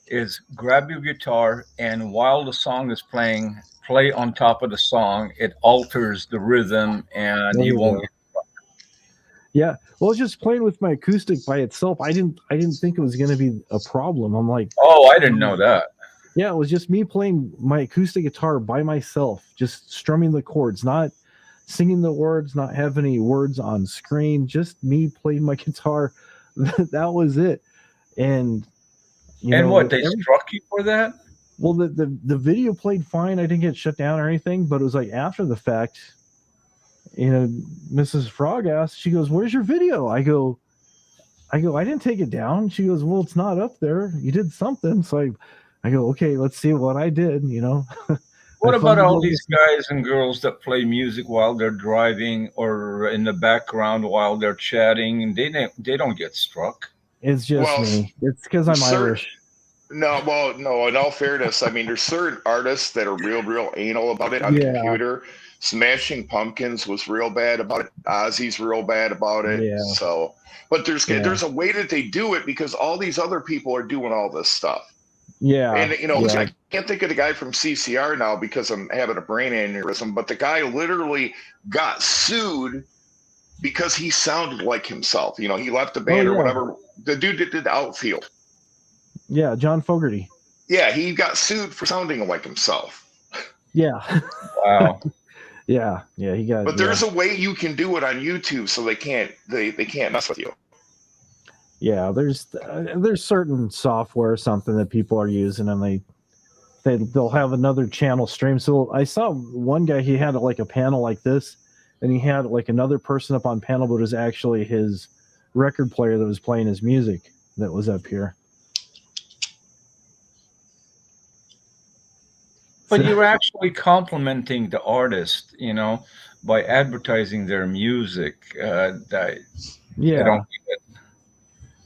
is grab your guitar, and while the song is playing, play on top of the song. It alters the rhythm, and you won't. Yeah, well, just playing with my acoustic by itself, I didn't think it was going to be a problem. I'm like, oh, I didn't know that. Yeah, it was just me playing my acoustic guitar by myself, just strumming the chords, not singing the words, not having any words on screen, just me playing my guitar. That was it. And you And know, what, they struck you for that? well, the video played fine. I didn't get shut down or anything, but it was like after the fact, you know, Mrs. Frog asked, she goes, "Where's your video?" I didn't take it down. She goes, "Well, it's not up there. You did something." So I go, "Okay, let's see what I did." You know. What I about all fumbled these guys and girls that play music while they're driving or in the background while they're chatting, and they don't get struck? It's just Well, me. It's because I'm Irish. No, well, no. In all fairness, I mean, there's certain artists that are real anal about it on the Yeah. computer. Smashing Pumpkins was real bad about it. Ozzy's real bad about it. Yeah. So, but there's Yeah. a way that they do it because all these other people are doing all this stuff. Yeah. And you know, yeah. I can't think of the guy from CCR now because I'm having a brain aneurysm. But the guy literally got sued because he sounded like himself. You know, he left the band or whatever. The dude that did the Outfield. Yeah, John Fogerty. Yeah, he got sued for sounding like himself. Yeah. Wow. yeah, he got. But there's a way you can do it on YouTube, so they can't mess with you. Yeah, there's certain software or something that people are using, and they'll have another channel stream. So I saw one guy, he had like a panel like this, and he had like another person up on panel, but it was actually his record player that was playing his music that was up here. But you're actually complimenting the artist, you know, by advertising their music. I don't get it.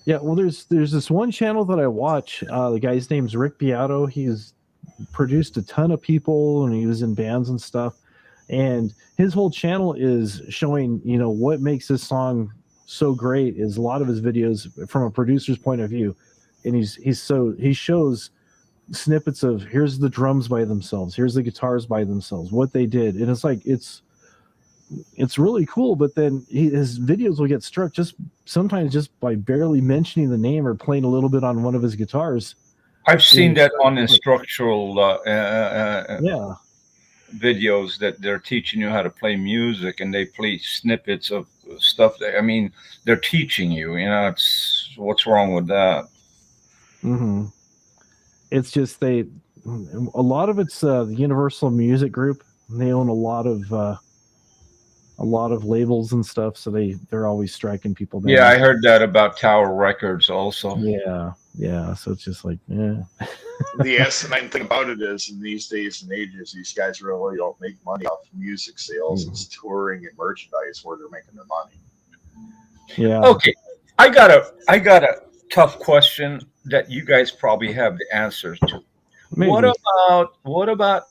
Yeah, well, there's this one channel that I watch. The guy's name's Rick Beato. He's produced a ton of people, and he was in bands and stuff. And his whole channel is showing, you know, what makes this song so great is a lot of his videos from a producer's point of view. And he shows snippets of here's the drums by themselves, here's the guitars by themselves, what they did, and it's like it's really cool. But then his videos will get struck sometimes just by barely mentioning the name or playing a little bit on one of his guitars. I've seen that on instructional videos that they're teaching you how to play music, and they play snippets of stuff that, I mean, they're teaching you, you know, it's what's wrong with that? Mm-hmm. It's just a lot of it's the Universal Music Group. They own a lot of labels and stuff, so they're always striking people down. Yeah, I heard that about Tower Records also. Yeah. So it's just like, yeah. The asinine thing about it is, in these days and ages, these guys really don't make money off music sales. It's touring and merchandise where they're making their money. Yeah. Okay, I got a tough question that you guys probably have the answers to. Maybe. What about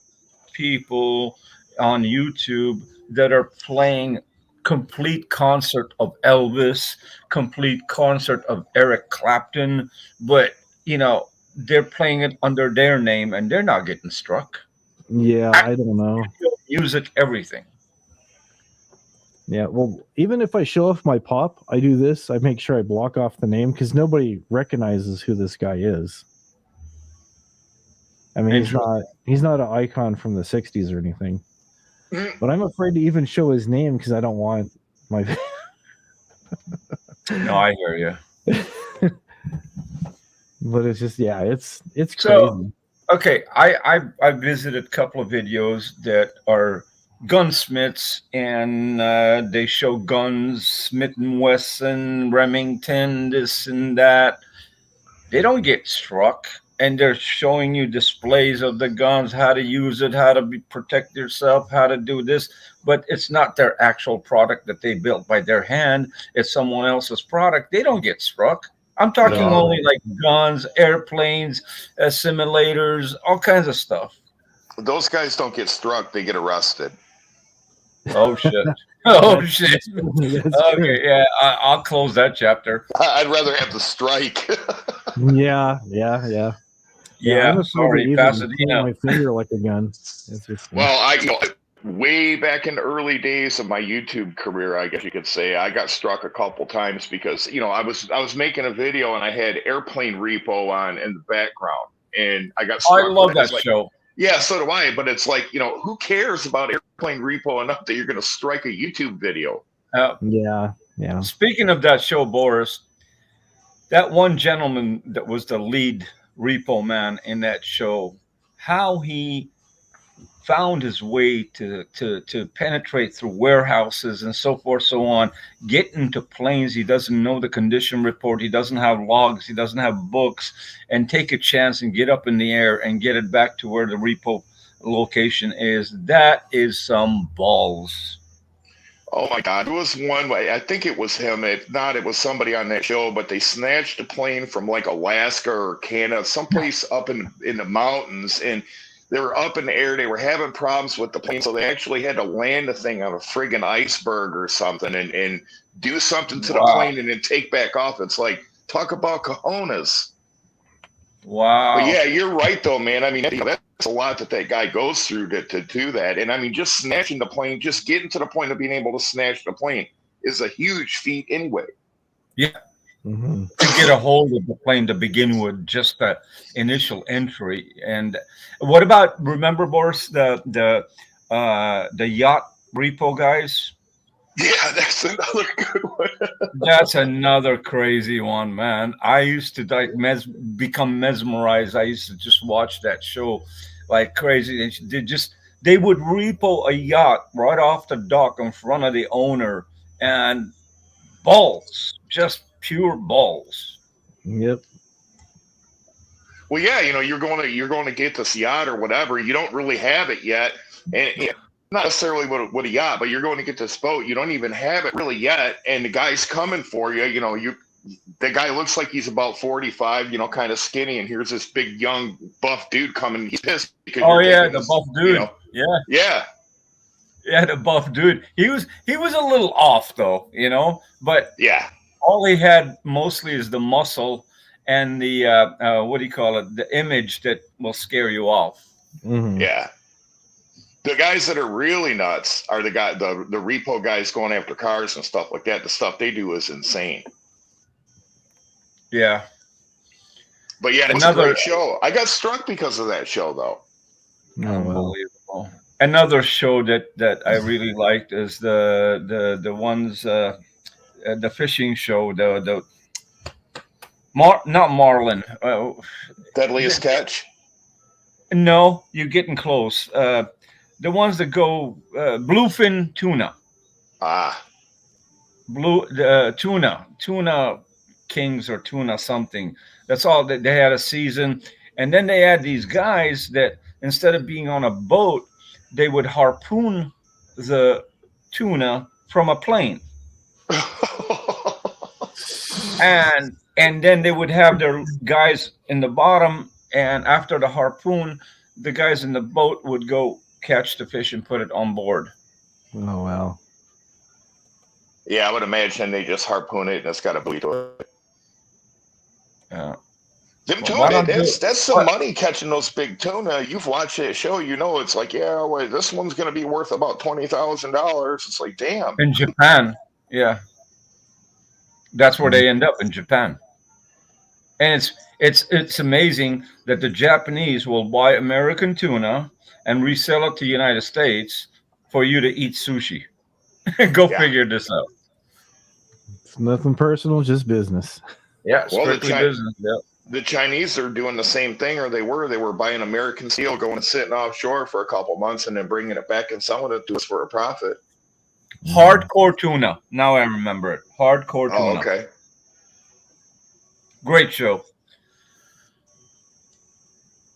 people on YouTube that are playing complete concert of Elvis, complete concert of Eric Clapton, but you know, they're playing it under their name and they're not getting struck? Yeah, I don't know. Music, everything. Yeah, well, even if I show off my pop, I do this. I make sure I block off the name because nobody recognizes who this guy is. I mean, he's not an icon from the 60s or anything. But I'm afraid to even show his name because I don't want my... No, I hear you. But it's just, yeah, it's crazy. So, okay, I visited a couple of videos that are gunsmiths, and they show guns, Smith & Wesson, Remington, this and that. They don't get struck, and they're showing you displays of the guns, how to use it, how to protect yourself, how to do this, but it's not their actual product that they built by their hand. It's someone else's product. They don't get struck. I'm talking only like guns, airplanes, simulators, all kinds of stuff. Those guys don't get struck; they get arrested. Oh shit! Oh shit! Okay, yeah, I'll close that chapter. I'd rather have the strike. Yeah. I'm sorry, Pasadena. My finger like a gun. Well, way back in the early days of my YouTube career, I guess you could say, I got struck a couple times because I was making a video and I had Airplane Repo on in the background, and I got I struck. love with it. It's that like, show. yeah, so do I. But it's like, who cares about airplane repo enough that you're going to strike a YouTube video? Yeah. Speaking of that show, Boris, that one gentleman that was the lead repo man in that show, how he found his way to penetrate through warehouses and so forth, so on, get into planes. He doesn't know the condition report. He doesn't have logs. He doesn't have books, and take a chance and get up in the air and get it back to where the repo location is. That is some balls. Oh my God. It was one way. I think it was him. If not, it was somebody on that show, but they snatched a plane from like Alaska or Canada, someplace up in the mountains, and they were up in the air. They were having problems with the plane, so they actually had to land the thing on a friggin' iceberg or something and do something to the plane and then take back off. It's like, talk about cojones. Wow. But yeah, you're right though, man. I mean, that's a lot that guy goes through to do that. And I mean, just snatching the plane, just getting to the point of being able to snatch the plane is a huge feat anyway. Yeah. To get a hold of the plane to begin with, just the initial entry. And what about, remember, Boris, the yacht repo guys? Yeah, that's another good one. That's another crazy one, man. I used to become mesmerized. I used to just watch that show like crazy. They would repo a yacht right off the dock in front of the owner, and balls, just pure balls. Yep. Well, yeah, you're going to get this yacht or whatever. You don't really have it yet, and not necessarily with a yacht, but you're going to get this boat. You don't even have it really yet, and the guy's coming for you. The guy looks like he's about 45, kind of skinny, and here's this big, young, buff dude coming. He's pissed because the buff dude. Yeah, the buff dude. He was a little off though, but yeah, all he had mostly is the muscle and the what do you call it? The image that will scare you off. Mm-hmm. Yeah. The guys that are really nuts are the repo guys going after cars and stuff like that. The stuff they do is insane. Yeah. But yeah, it's a great show. I got struck because of that show, though. Unbelievable. Another show that I really liked is the ones the fishing show, not Marlin. Deadliest Catch? No, you're getting close. The ones that go bluefin tuna. Tuna kings or tuna something. That's all that they had a season. And then they had these guys that instead of being on a boat, they would harpoon the tuna from a plane. and then they would have their guys in the bottom, and after the harpoon, the guys in the boat would go catch the fish and put it on board. Oh, wow. Yeah, I would imagine they just harpoon it and it's got a buoy to it. Yeah. That's some money catching those big tuna. You've watched that show, it's like, this one's going to be worth about $20,000. It's like, damn. In Japan, yeah. That's where they end up, in Japan. And it's amazing that the Japanese will buy American tuna and resell it to the United States for you to eat sushi. Go figure this out. It's nothing personal, just business. Yeah, strictly business. Yeah. The Chinese are doing the same thing, or they were buying American seal, going and sitting offshore for a couple months and then bringing it back and selling it to us for a profit. Hardcore tuna. Now I remember it. Hardcore tuna. Oh, okay. Great show.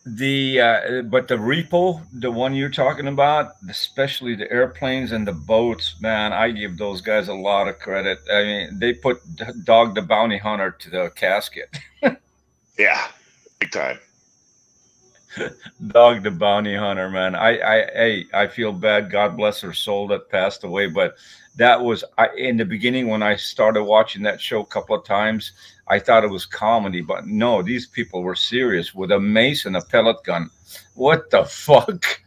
But the repo, the one you're talking about, especially the airplanes and the boats, man, I give those guys a lot of credit. I mean, they put Dog the Bounty Hunter to the casket. Yeah, big time. Dog the Bounty Hunter, man. I feel bad. God bless her soul that passed away. But that was in the beginning when I started watching that show a couple of times. I thought it was comedy, but no, these people were serious with a mace and a pellet gun. What the fuck?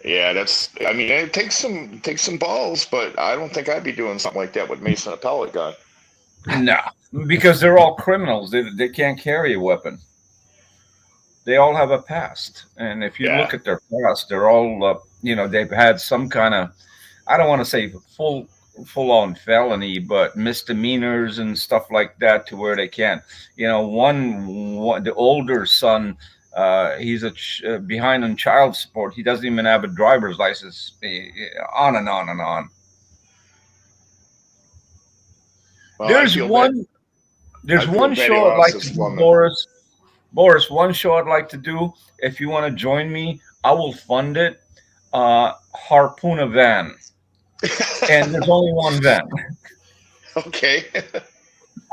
Yeah, it takes some balls, but I don't think I'd be doing something like that with mace and a pellet gun. No, because they're all criminals. They can't carry a weapon. they all have a past. And if you Yeah. look at their past, they're all, they've had some kind of, I don't want to say full on felony, but misdemeanors and stuff like that, to where they can't. One the older son, he's behind on child support. He doesn't even have a driver's license. On and on and on. Well, There's one show I'd like to do, Boris. Boris, one show I'd like to do. If you want to join me, I will fund it. Harpoon a van. And there's only one van. Okay.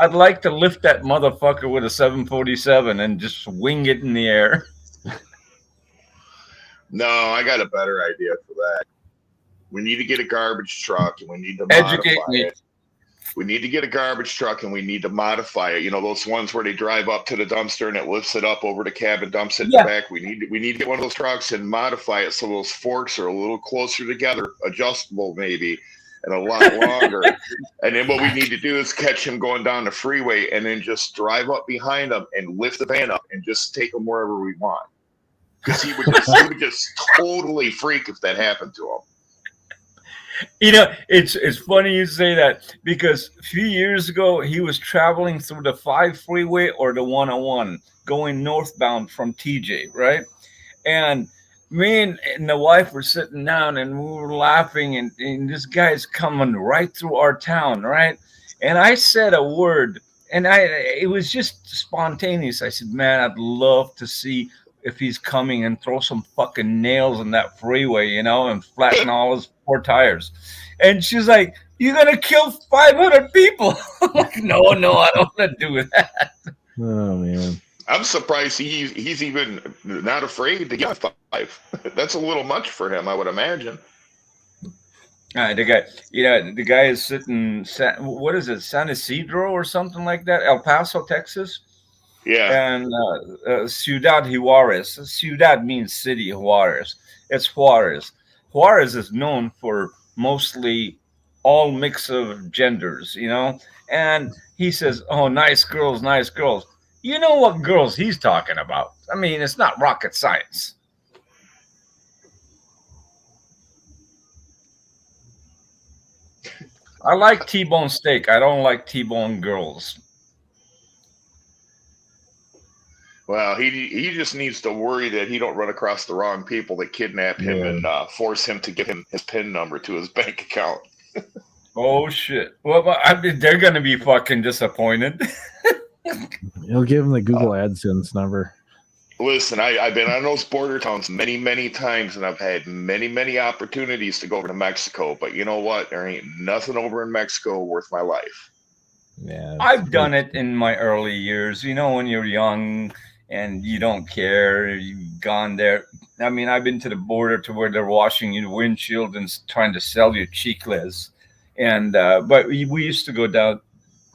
I'd like to lift that motherfucker with a 747 and just wing it in the air. No, I got a better idea for that. We need to get a garbage truck, and we need to Educate modify me. it. We need to get a garbage truck, and we need to modify it. Those ones where they drive up to the dumpster and it lifts it up over the cab and dumps it in the back. We need to get one of those trucks and modify it so those forks are a little closer together, adjustable maybe, and a lot longer. And then what we need to do is catch him going down the freeway and then just drive up behind him and lift the van up and just take him wherever we want. Because he would just totally freak if that happened to him. It's funny you say that, because a few years ago he was traveling through the 5 freeway or the 101 going northbound from TJ, right? And me and the wife were sitting down and we were laughing, and this guy's coming right through our town, right? And I said a word, and it was just spontaneous. I said, man, I'd love to see if he's coming and throw some fucking nails in that freeway, and flatten all his 4 tires. And she's like, you're going to kill 500 people. I'm like, no, I don't want to do that. Oh, man. I'm surprised he's even not afraid to get 5. That's a little much for him, I would imagine. The guy is sitting, what is it, San Isidro or something like that? El Paso, Texas? Yeah. And Ciudad Juarez. Ciudad means city. Juarez. It's Juarez. Juarez is known for mostly all mix of genders, And he says, oh, nice girls, nice girls. You know what girls he's talking about. I mean, it's not rocket science. I like T-bone steak. I don't like T-bone girls. Well, he just needs to worry that he don't run across the wrong people that kidnap him and force him to give him his PIN number to his bank account. Oh, shit. Well, they're going to be fucking disappointed. He'll give him the Google AdSense number. Listen, I've been on those border towns many, many times, and I've had many, many opportunities to go over to Mexico. But you know what? There ain't nothing over in Mexico worth my life. Yeah, I've done it in my early years. When you're young and you don't care, you've gone there. I mean, I've been to the border to where they're washing your windshield and trying to sell you chicles. And but we used to go down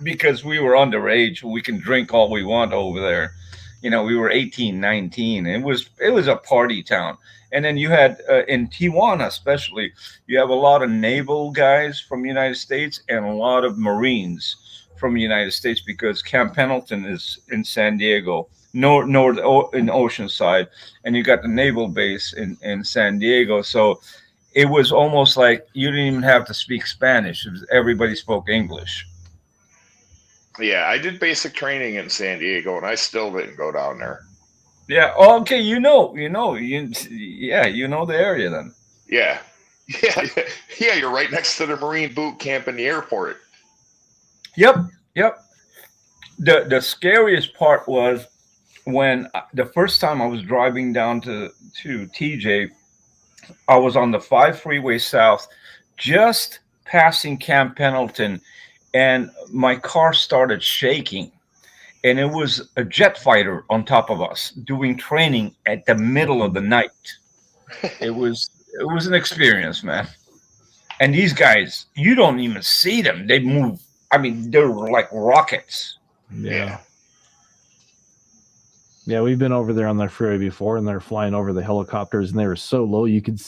because we were underage. We can drink all we want over there. We were 18, 19. It was a party town. And then you had in Tijuana, especially, you have a lot of naval guys from the United States and a lot of Marines from the United States, because Camp Pendleton is in San Diego, north in Oceanside, and you got the naval base in San Diego. So it was almost like you didn't even have to speak Spanish. Everybody spoke English. Yeah, I did basic training in San Diego, and I still didn't go down there. Yeah. Okay. You know the area then. Yeah. You're right next to the Marine boot camp in the airport. Yep. The scariest part was when the first time I was driving down to TJ, I was on the 5 freeway south, just passing Camp Pendleton, and my car started shaking. And it was a jet fighter on top of us doing training at the middle of the night. It was an experience, man. And these guys, you don't even see them. They move. I mean, they're like rockets. Yeah, we've been over there on the freeway before, and they're flying over the helicopters, and they were so low you could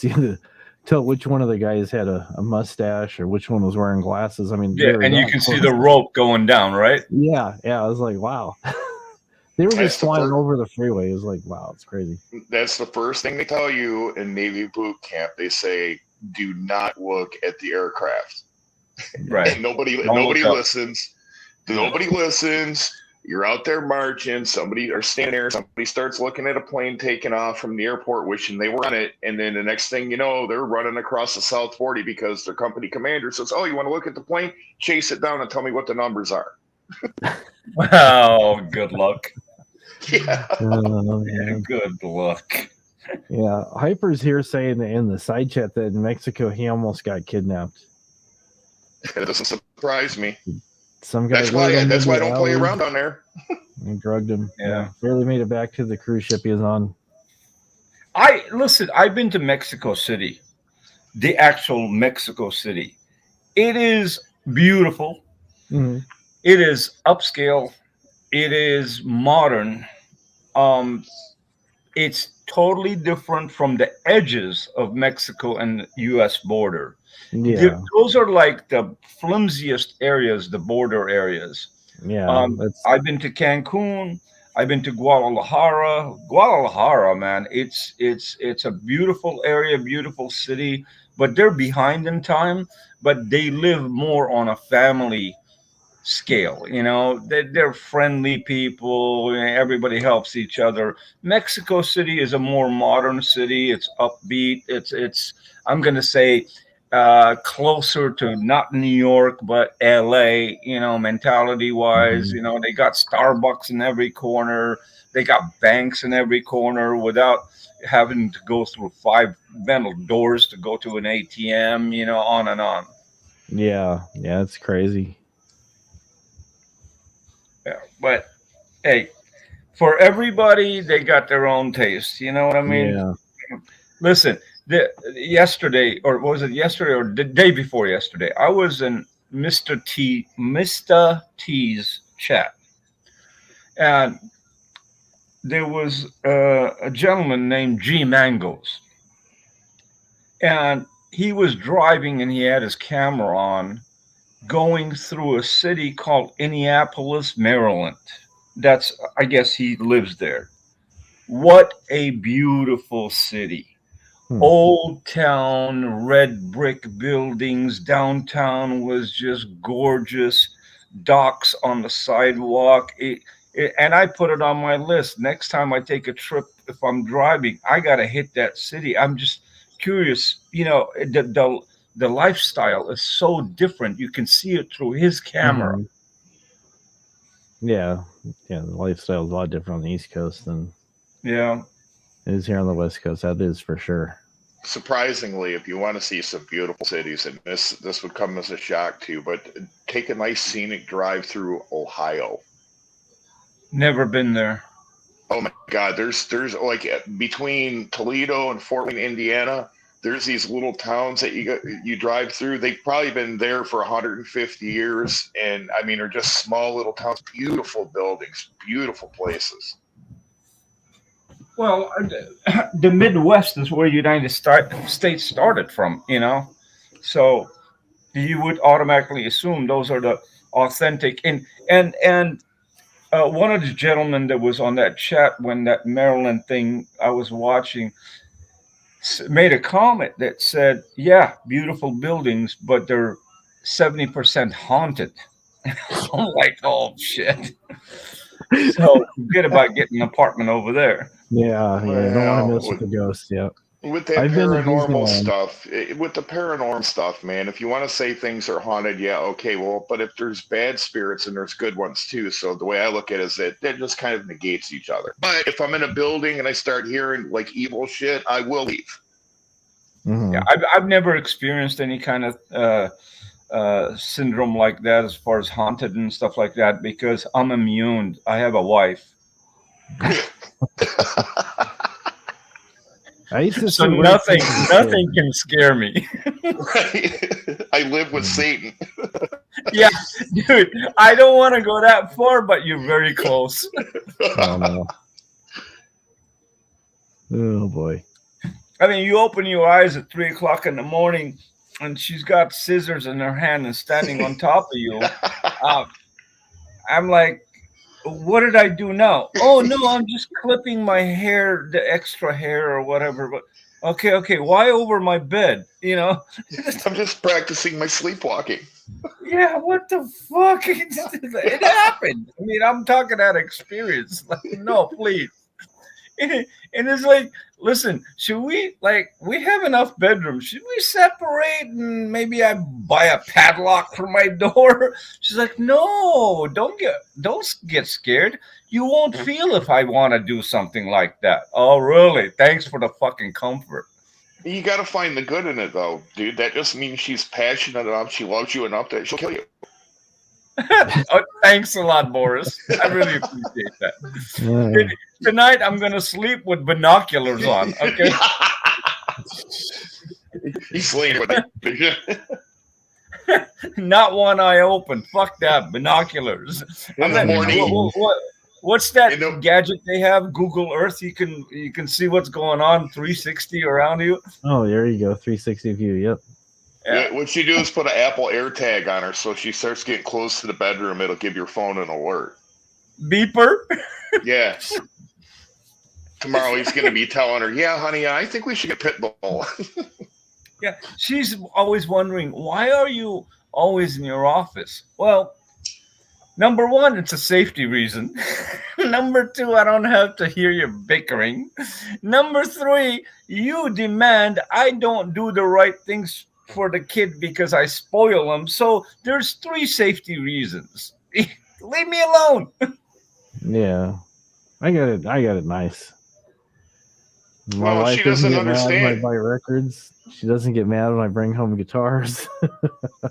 tell which one of the guys had a mustache or which one was wearing glasses. I mean, yeah, and you can see the rope going down, right? Yeah. I was like, wow. They were That's just the flying first- over the freeway. It was like, wow, it's crazy. That's the first thing they tell you in Navy boot camp. They say, do not look at the aircraft. Right. And nobody Don't look up. listens. Nobody listens. You're out there marching. Somebody or standing there. Somebody starts looking at a plane taking off from the airport, wishing they were on it. And then the next thing you know, they're running across the South 40 because their company commander says, "Oh, you want to look at the plane? Chase it down and tell me what the numbers are." Wow, good luck. Yeah. Yeah, good luck. Yeah, Hyper's here saying in the side chat that in Mexico he almost got kidnapped. That doesn't surprise me. Some guy That's why I into don't play alley around down there. and drugged him. Yeah. Barely made it back to the cruise ship he was on. I've been to Mexico City, the actual Mexico City. It is beautiful. Mhm. It is upscale. It is modern. It's totally different from the edges of Mexico and the U.S. border. Yeah, Those are like the flimsiest areas, the border areas. yeah. That's I've been to Cancun. I've been to Guadalajara. Guadalajara, man, it's a beautiful area, beautiful city. But they're behind in time. But they live more on a family scale. You know, they're friendly people. Everybody helps each other. Mexico City is a more modern city. It's upbeat. It's I'm gonna say closer to not New York but LA, you know, mentality wise. You know, they got Starbucks in every corner, they got banks in every corner without having to go through 5 metal doors to go to an ATM, you know, on and on. yeah, it's crazy. Yeah, but hey, for everybody they got their own taste, you know what I mean? Yeah. Listen, yesterday, or was it yesterday or the day before yesterday, I was in Mr. T's chat, and there was a gentleman named G Mangoes, and he was driving and he had his camera on, going through a city called Indianapolis, Maryland. I guess he lives there. What a beautiful city. Old town, red brick buildings. Downtown was just gorgeous. Docks on the sidewalk. And I put it on my list. Next time I take a trip, if I'm driving, I got to hit that city. I'm just curious. You know, the lifestyle is so different. You can see it through his camera. Mhm. Yeah, the lifestyle is a lot different on the East Coast than Yeah. it is here on the West Coast. That is for sure. Surprisingly, if you want to see some beautiful cities, and this would come as a shock to you, but take a nice scenic drive through Ohio. Never been there. Oh my God, there's like between Toledo and Fort Wayne, Indiana, there's these little towns that you drive through. They've probably been there for 150 years, and I mean, they're just small little towns, beautiful buildings, beautiful places. Well, the Midwest is where United States started from, you know, so you would automatically assume those are the authentic. And one of the gentlemen that was on that chat when that Maryland thing I was watching made a comment that said, "Yeah, beautiful buildings, but they're 70% haunted." I'm like, "Oh shit!" So forget about getting an apartment over there. Yeah, don't want to Well, mess with the ghosts. Yeah, With that I've been to paranormal Disneyland. stuff, with the paranormal stuff, man, if you want to say things are haunted, yeah, okay, well, but if there's bad spirits and there's good ones too, so the way I look at it is that just kind of negates each other. But if I'm in a building and I start hearing like evil shit, I will leave. Mhm. Yeah, I've never experienced any kind of syndrome like that as far as haunted and stuff like that because I'm immune. I have a wife. I used to So see nothing can scare me. Right? I live with Satan. Yeah, dude, I don't want to go that far, but you're very close. Oh no. Oh boy. I mean, you open your eyes at 3:00 in the morning, and she's got scissors in her hand and standing on top of you. I'm like, what did I do now? Oh no, I'm just clipping my hair, the extra hair or whatever. But okay, why over my bed? You know? I'm just practicing my sleepwalking. Yeah, what the fuck? It happened. I mean, I'm talking out of experience. Like, no, please. And it's like, listen, should we we have enough bedrooms? Should we separate and maybe I buy a padlock for my door? She's like, no, don't get scared. You won't feel if I want to do something like that. Oh, really? Thanks for the fucking comfort. You got to find the good in it, though, dude. That just means she's passionate enough. She loves you enough that she'll kill you. Oh, thanks a lot, Boris. I really appreciate that. Yeah. Tonight, I'm going to sleep with binoculars on, okay? He's laying with it. Not one eye open. Fuck that. Binoculars. In the morning. What's that gadget they have? Google Earth. You can see what's going on 360 around you. Oh, there you go. 360 view. Yep. Yeah. What you do is put an Apple AirTag on her, so if she starts getting close to the bedroom, it'll give your phone an alert. Beeper. Yeah. Tomorrow he's going to be telling her, "Yeah, honey, I think we should get Pitbull." Yeah, she's always wondering, why are you always in your office? Well, number one, it's a safety reason. Number two, I don't have to hear you bickering. Number three, you demand I don't do the right things for the kid because I spoil them. So there's 3 safety reasons. Leave me alone. Yeah. I got it nice. My Well, wife she doesn't get mad when I understand. buy records. She doesn't get mad when I bring home guitars.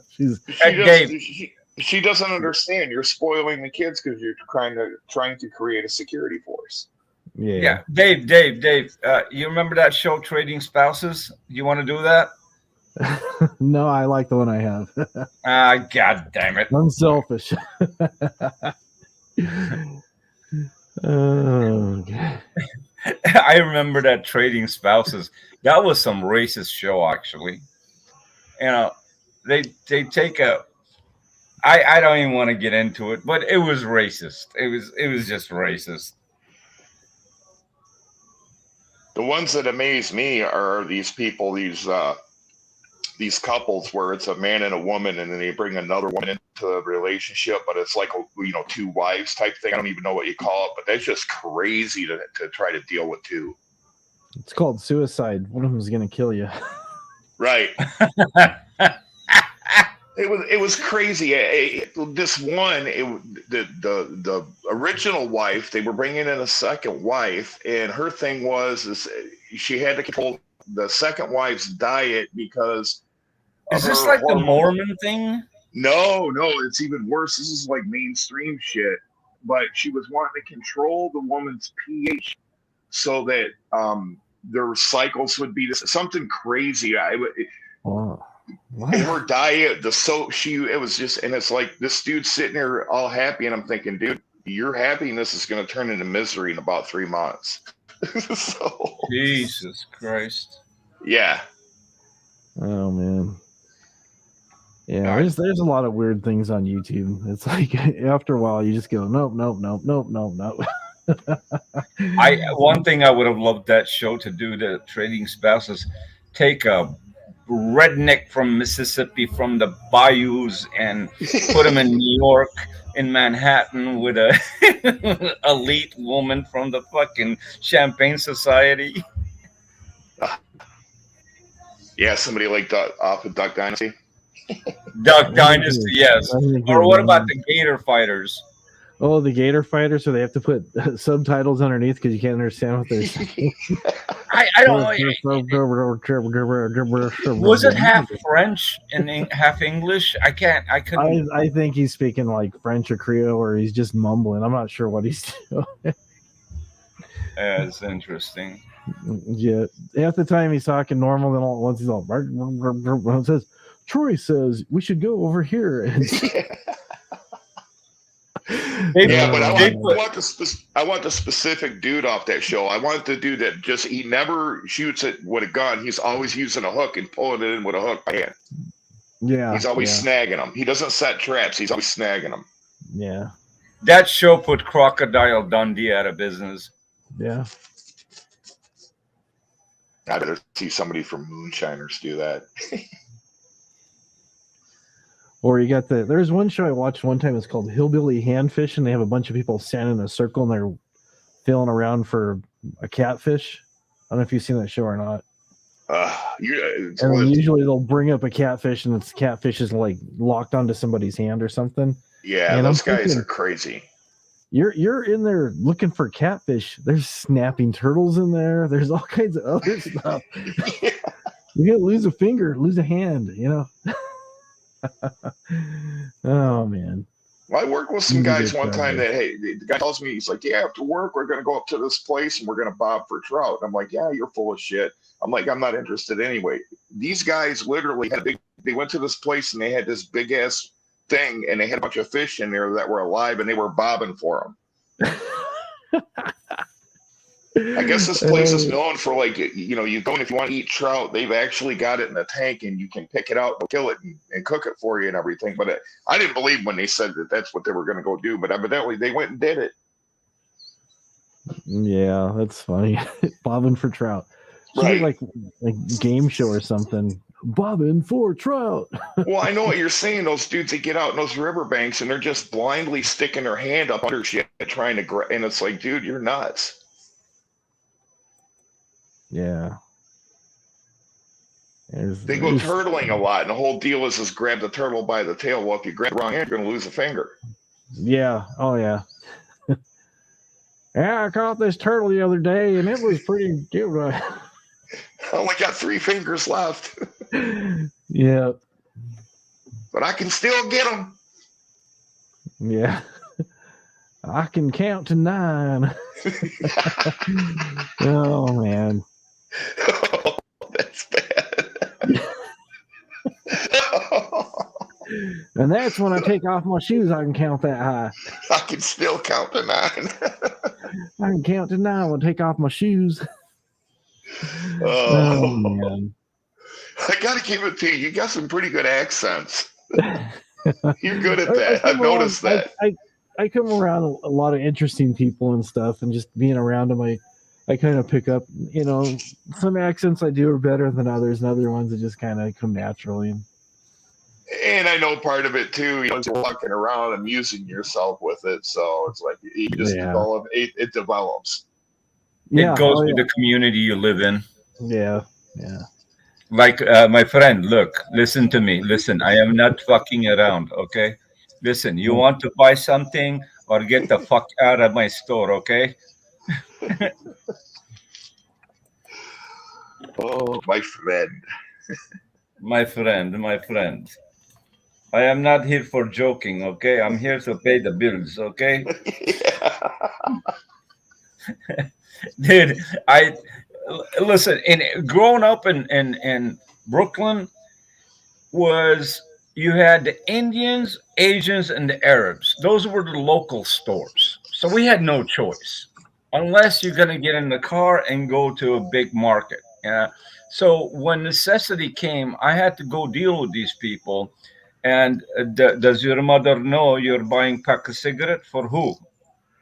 She doesn't understand. You're spoiling the kids because you're trying to create a security force. Yeah. Dave. You remember that show, Trading Spouses? You want to do that? No, I like the one I have. God damn it. I'm selfish. Oh, God. I remember that Trading Spouses. That was some racist show, actually. You know, they take a. I don't even want to get into it, but it was racist. It was just racist. The ones that amaze me are these people, these couples where it's a man and a woman, and then they bring another woman into the relationship, but it's like 2 wives type thing. I don't even know what you call it, but that's just crazy to try to deal with 2. It's called suicide. One of them is going to kill you. Right. It was crazy. This one, the original wife, they were bringing in a second wife, and her thing is she had to control the second wife's diet because. Is this like the Mormon thing? No, it's even worse. This is like mainstream shit. But she was wanting to control the woman's pH so that their cycles would be something crazy. Oh. And her diet, it was just, and it's like this dude's sitting here all happy, and I'm thinking, dude, your happiness is going to turn into misery in about 3 months. So, Jesus Christ. Yeah. Oh man. Yeah, there's a lot of weird things on YouTube. It's like after a while you just go, nope. One thing I would have loved that show to do, the Trading Spouses, take a redneck from Mississippi, from the bayous, and put him in New York, in Manhattan, with a elite woman from the fucking Champagne Society. Yeah, somebody like off of Duck Dynasty. Duck Dynasty, yes. Or what about the Gator Fighters? Oh, the Gator Fighters, so they have to put subtitles underneath because you can't understand what they're saying. I don't know. Was it half French and half English? I couldn't. I think he's speaking like French or Creole, or he's just mumbling. I'm not sure what he's doing. It's interesting. Yeah, half the time he's talking normal, then all at once he's all. It says Troy says we should go over here. And yeah, but I want the specific dude off that show. I want the dude that he never shoots it with a gun. He's always using a hook and pulling it in with a hook by hand. Yeah, he's always snagging them. He doesn't set traps. He's always snagging them. Yeah. That show put Crocodile Dundee out of business. Yeah. I'd rather see somebody from Moonshiners do that. Or you got there's one show I watched one time. It's called Hillbilly Handfish, and they have a bunch of people standing in a circle and they're feeling around for a catfish. I don't know if you've seen that show or not. And then usually they'll bring up a catfish, and this catfish is like locked onto somebody's hand or something. Yeah, and those guys are crazy. You're in there looking for catfish. There's snapping turtles in there. There's all kinds of other stuff. Yeah. You can't lose a finger, lose a hand, you know. Oh man. Well, I worked with some guys one time that, hey, the guy tells me, he's like, yeah, after work, we're going to go up to this place and we're going to bob for trout. I'm like, yeah, you're full of shit. I'm like, I'm not interested anyway. These guys literally they went to this place and they had this big ass thing and they had a bunch of fish in there that were alive and they were bobbing for them. I guess this place is known for, like, you know, you go and if you want to eat trout, they've actually got it in a tank and you can pick it out and kill it and cook it for you and everything. But I didn't believe when they said that that's what they were going to go do, but evidently they went and did it. Yeah, that's funny. Bobbing for trout. Right. Like game show or something. Bobbing for trout. Well, I know what you're saying. Those dudes that get out in those riverbanks and they're just blindly sticking their hand up under shit trying to grab, and it's like, dude, you're nuts. Yeah. They go turtling a lot, and the whole deal is grab the turtle by the tail. Well, if you grab the wrong hand, you're going to lose a finger. Yeah. Oh, yeah. Yeah, I caught this turtle the other day, and it was pretty good. I only got 3 fingers left. Yeah. But I can still get them. Yeah. I can count to 9. Oh, man. Oh, that's bad. And that's when I take off my shoes, I can count that high. I can still count to 9. I can count to 9 when I take off my shoes. Oh, man. I got to give it to you. You got some pretty good accents. You're good at that. I've noticed that. I come around a lot of interesting people and stuff, and just being around them, I kind of pick up, you know, some accents I do are better than others, and other ones that just kind of come naturally. And I know part of it too, you know, you're walking around amusing yourself with it, so it's like you just develop. It develops. Yeah, it goes with the community you live in. Yeah, yeah. Like my friend, look, listen to me. Listen, I am not fucking around, okay? Listen, you want to buy something or get the fuck out of my store, okay? Oh, my friend. My friend. I am not here for joking, okay? I'm here to pay the bills, okay? Dude, listen, growing up in Brooklyn was, you had the Indians, Asians, and the Arabs. Those were the local stores. So we had no choice unless you're going to get in the car and go to a big market. Yeah. So when necessity came, I had to go deal with these people. And does your mother know you're buying pack of cigarette for who?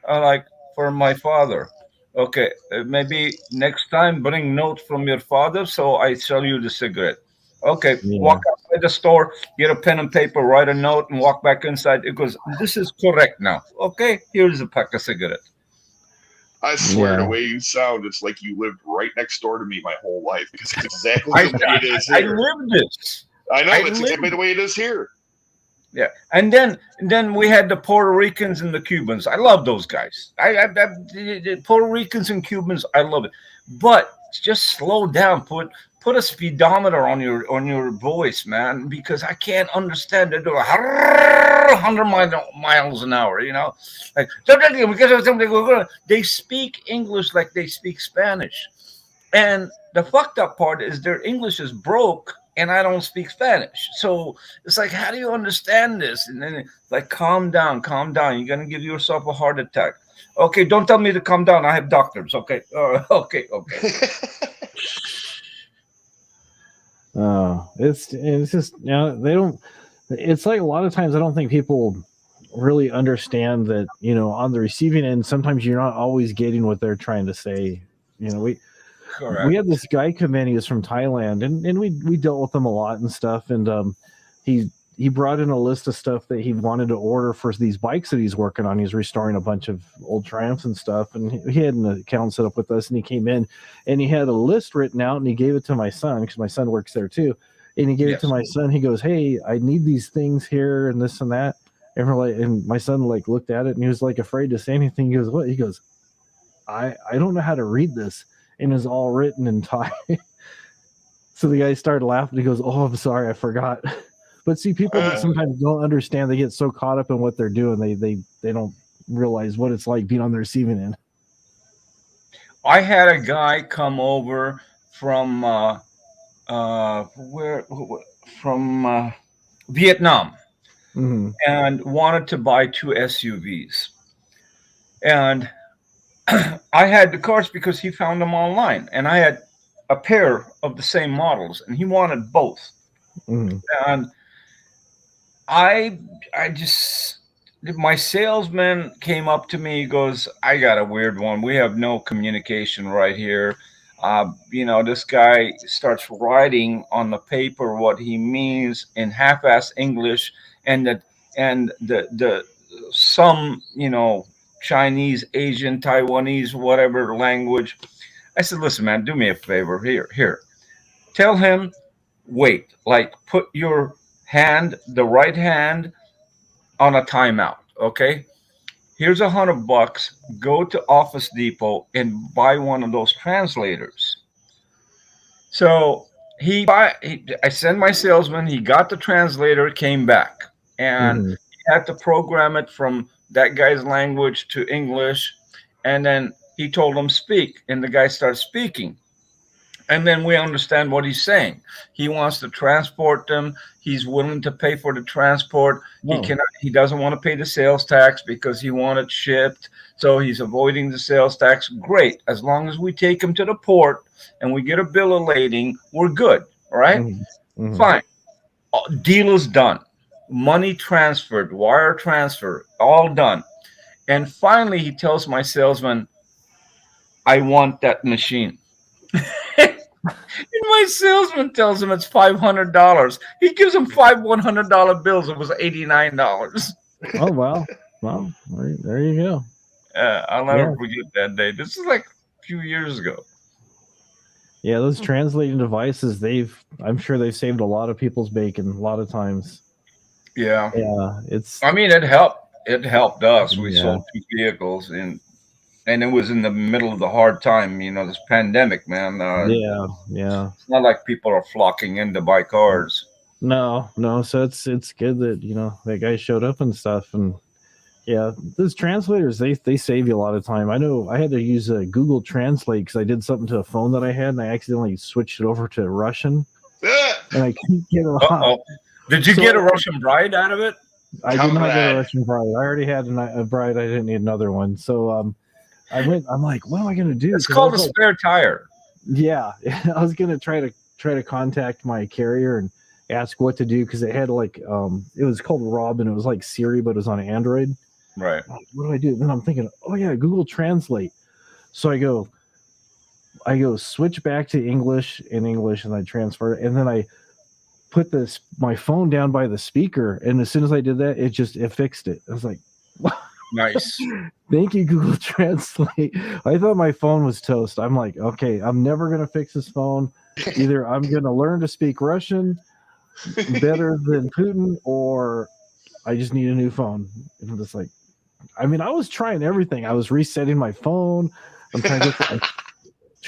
I'm like, for my father. Okay, maybe next time bring note from your father so I sell you the cigarette. Okay, walk outside the store, get a pen and paper, write a note, and walk back inside. It goes, this is correct now. Okay, here's a pack of cigarette. I swear, the way you sound, it's like you lived right next door to me my whole life. Because it's exactly the way it is here. I lived this. I know, it's exactly the way it is here. Yeah, and then we had the Puerto Ricans and the Cubans. I love those guys. The Puerto Ricans and Cubans, I love it. But just slow down. Put a speedometer on your voice, man, because I can't understand. They do 100 miles an hour. You know, like they speak English like they speak Spanish, and the fucked up part is their English is broke. And I don't speak Spanish. So it's like, how do you understand this? And then like, calm down. You're going to give yourself a heart attack. Okay, don't tell me to calm down. I have doctors. Okay. Okay. It's just, you know, they don't, it's like a lot of times I don't think people really understand that, on the receiving end, sometimes you're not always getting what they're trying to say. We had this guy come in. He was from Thailand, and we dealt with him a lot and stuff. And he brought in a list of stuff that he wanted to order for these bikes that he's working on. He's restoring a bunch of old Triumphs and stuff, and he had an account set up with us. And he came in, and he had a list written out, and he gave it to my son because my son works there too. And he gave it to my son. He goes, "Hey, I need these things here and this and that." And and my son looked at it, and he was afraid to say anything. He goes, "What?" He goes, I don't know how to read this. And it's all written in Thai. So the guy started laughing. He goes, "Oh, I'm sorry, I forgot." But see, people that sometimes don't understand, they get so caught up in what they're doing, they don't realize what it's like being on the receiving end. I had a guy come over from Vietnam, and wanted to buy 2 SUVs. And I had the cars because he found them online, and I had a pair of the same models, and he wanted both. And my salesman came up to me. He goes, "I got a weird one. We have no communication right here. This guy starts writing on the paper what he means in half-ass English, and some Chinese, Asian, Taiwanese, whatever language." I said, "Listen, man, do me a favor. Here. Tell him, wait, put your hand, the right hand, on a timeout, okay? Here's $100. Go to Office Depot and buy one of those translators." So I sent my salesman. He got the translator, came back, and he had to program it from that guy's language to English. And then he told him speak, and the guy starts speaking. And then we understand what he's saying. He wants to transport them. He's willing to pay for the transport. He doesn't want to pay the sales tax because he wanted shipped. So he's avoiding the sales tax. Great. As long as we take him to the port and we get a bill of lading, we're good. All right? Fine. Deal is done. Money transferred, wire transfer, all done. And finally, he tells my salesman, "I want that machine." And my salesman tells him it's $500. He gives him 5 $100 bills. It was $89. Oh, wow. Well, there you go. I'll never forget that day. This is a few years ago. Yeah, those translating devices, I'm sure they've saved a lot of people's bacon a lot of times. Yeah. Yeah. It helped. It helped us. We sold 2 vehicles, and it was in the middle of the hard time, this pandemic, man. Yeah. It's not like people are flocking in to buy cars. No. So it's good that that guy showed up and stuff. And yeah, those translators, they save you a lot of time. I know I had to use a Google Translate because I did something to a phone that I had, and I accidentally switched it over to Russian, and I couldn't get it off. Did you get a Russian bride out of it? I did not get a Russian bride. I already had a bride. I didn't need another one. So I'm like, what am I going to do? It's called a spare tire. Yeah. I was going to try to contact my carrier and ask what to do because it had it was called Robin. It was like Siri, but it was on Android. Right. What do I do? Then I'm thinking, oh yeah, Google Translate. So I go switch back to English, and I transfer it, and then I put my phone down by the speaker, and as soon as I did that, it fixed it. I was like, nice. Thank you, Google Translate. I thought my phone was toast. I'm like, okay, I'm never gonna fix this phone. Either I'm gonna learn to speak Russian better than Putin, or I just need a new phone. And I'm just like, I was trying everything. I was resetting my phone. I'm trying to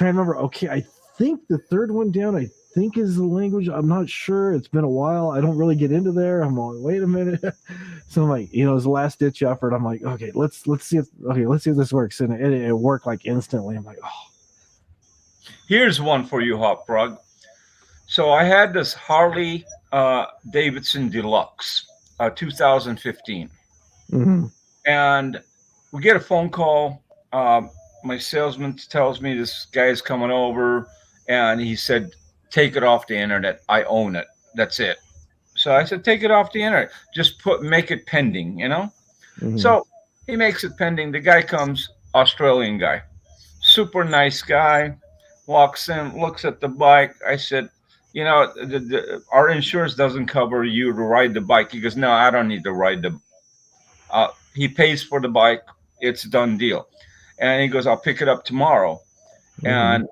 remember. Okay, I think the third one down, I think is the language. I'm not sure. It's been a while. I don't really get into there. I'm like, wait a minute. So I'm like, it was a last ditch effort. I'm like, okay, let's see if this works. And it worked instantly. I'm like, oh. Here's one for you, Hot Frog. So I had this Harley Davidson Deluxe, 2015. And we get a phone call. My salesman tells me this guy's coming over, and he said, "Take it off the internet. I own it. That's it." So I said, "Take it off the internet. Just make it pending, Mhm. So he makes it pending. The guy comes, Australian guy, super nice guy, walks in, looks at the bike. I said, you know, our insurance doesn't cover you to ride the bike. He goes, no, I don't need to ride the. He pays for the bike. It's a done deal. And he goes, I'll pick it up tomorrow. Mhm. And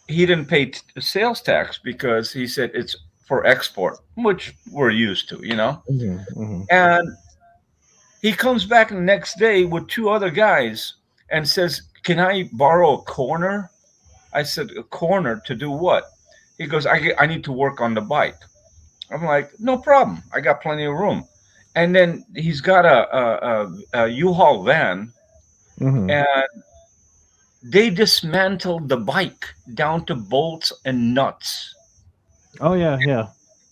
he didn't pay sales tax because he said it's for export, which we're used to, you know. Mhm. Mhm. And he comes back the next day with two other guys and says, can I borrow a corner? I said, a corner to do what? He goes, I need to work on the bike. I'm like, no problem. I got plenty of room. And then he's got a U-Haul van, Mhm. and they dismantled the bike down to bolts and nuts, Oh yeah, yeah.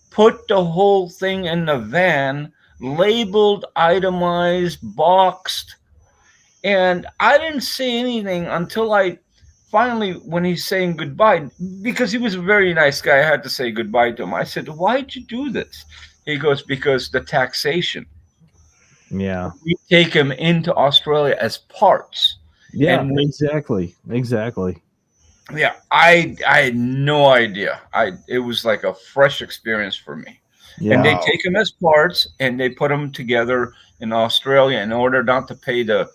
put the whole thing in the van, labeled, itemized, boxed. And I didn't say anything until I finally, when he's saying goodbye, because he was a very nice guy, I had to say goodbye to him. I said, why'd you do this? He goes, because the taxation. Yeah. We take him into Australia as parts. Yeah, And exactly. Exactly. yeah, I had no idea. It was like a fresh experience for me. And they Yeah. Wow. take them as parts and they put them together in Australia in order not to pay the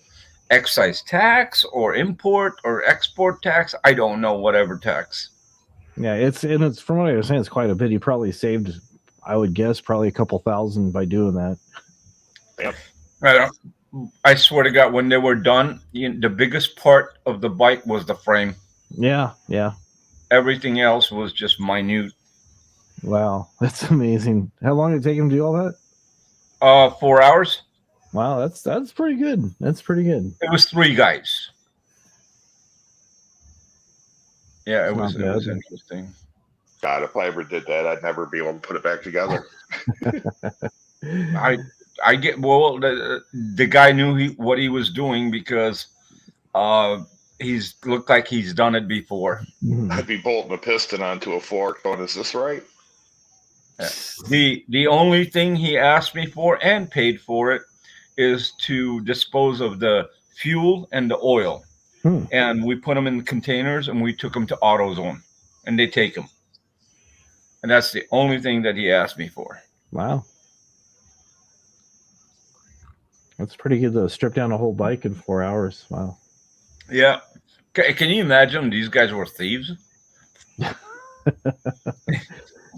excise tax or import or export tax. I don't know, whatever tax. Yeah, it's from what I understand, it's quite a bit. He probably saved, I would guess, probably a couple thousand by doing that. I swear to God, when they were done, the biggest part of the bike was the frame. Yeah, yeah. Everything else was just minute. Wow, that's amazing. How long did it take him to do all that? 4 hours. Wow, that's pretty good. That's pretty good. It was three guys. Yeah, It's not it was bad. interesting. God, if I ever did that, I'd never be able to put it back together. I get well. The guy knew what he was doing because he's looked like he's done it before. Mhm. I'd be bolting a piston onto a fork going, is this right? The only thing he asked me for and paid for it is to dispose of the fuel and the oil. Hmm. And we put them in containers and we took them to AutoZone and they take them. And that's the only thing that he asked me for. Wow, that's pretty good to strip down a whole bike in 4 hours. Wow. Yeah. Can you imagine these guys were thieves?